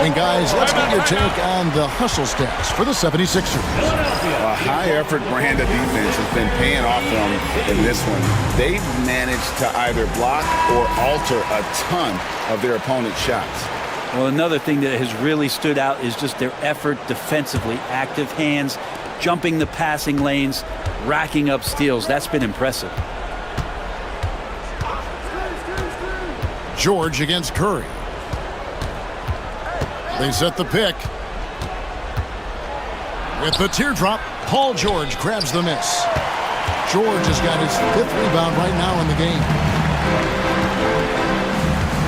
And guys, let's get your take on the hustle stats for the 76ers. A high-effort brand of defense has been paying off for them in this one. They've managed to either block or alter a ton of their opponent's shots. Well, another thing that has really stood out is just their effort defensively. Active hands, jumping the passing lanes, racking up steals. That's been impressive. George against Curry. They set the pick. With the teardrop, Paul George grabs the miss. George has got his 5th rebound right now in the game.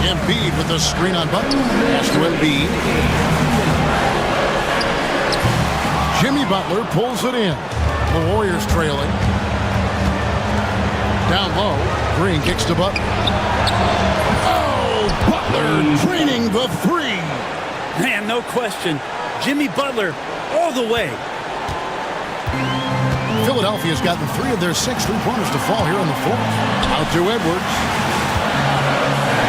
Embiid with the screen on Butler. Pass to Embiid. Jimmy Butler pulls it in. The Warriors trailing. Down low, Green kicks to Butler. Oh, Butler draining the 3. Man, no question. Jimmy Butler all the way. Philadelphia's gotten 3 of their 6 3-pointers to fall here in the 4th. Out to Edwards.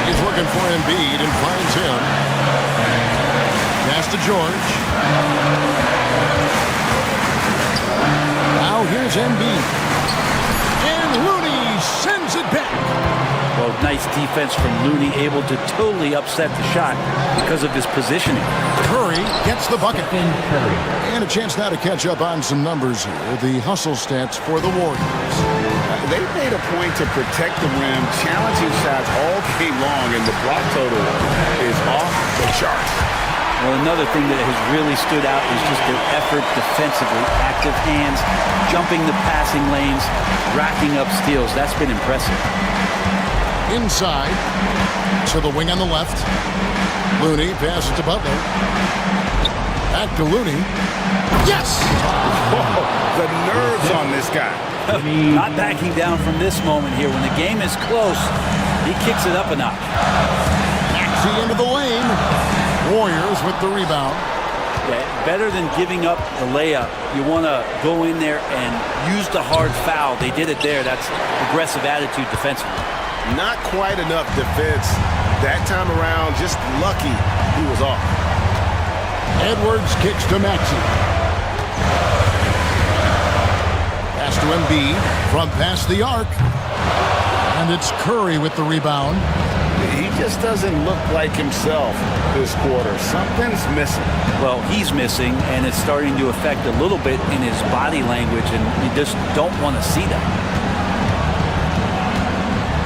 He's looking for Embiid and finds him. Pass to George. Now here's Embiid. And Looney sends it back. Well, nice defense from Looney, able to totally upset the shot because of his positioning. Curry gets the bucket. And a chance now to catch up on some numbers here. The hustle stats for the Warriors. They've made a point to protect the rim, challenging shots all game long, and the block total is off the charts. Well, another thing that has really stood out is just their effort defensively. Active hands, jumping the passing lanes, racking up steals. That's been impressive. Inside to the wing on the left. Looney passes to Butler. Back to Looney. Yes! Whoa, the nerves on this guy. Not backing down from this moment here. When the game is close, he kicks it up a notch. Maxey into the lane. Warriors with the rebound. Yeah, better than giving up the layup, you want to go in there and use the hard foul. They did it there. That's aggressive attitude defensively. Not quite enough defense that time around. Just lucky he was off. Edwards kicks to Maxey. Pass to Embiid from past the arc. And it's Curry with the rebound. He just doesn't look like himself this quarter. Something's missing. Well, he's missing, and it's starting to affect a little bit in his body language, and you just don't want to see that.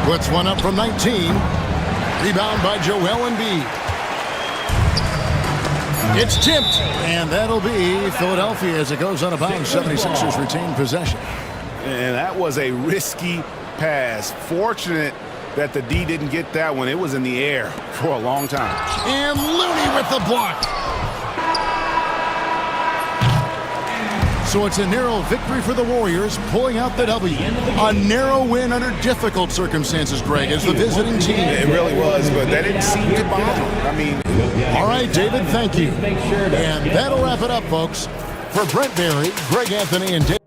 Puts one up from 19. Rebound by Joel Embiid. It's tipped, and that'll be Philadelphia as it goes out of bounds. 76ers retain possession. And that was a risky pass. Fortunate that the D didn't get that one. It was in the air for a long time. And Looney with the block. So it's a narrow victory for the Warriors, pulling out the W. A narrow win under difficult circumstances, Greg, as the visiting team. It really was, but that didn't seem to bother them. I mean... All right, David, thank you. And that'll wrap it up, folks. For Brent Berry, Greg Anthony, and David...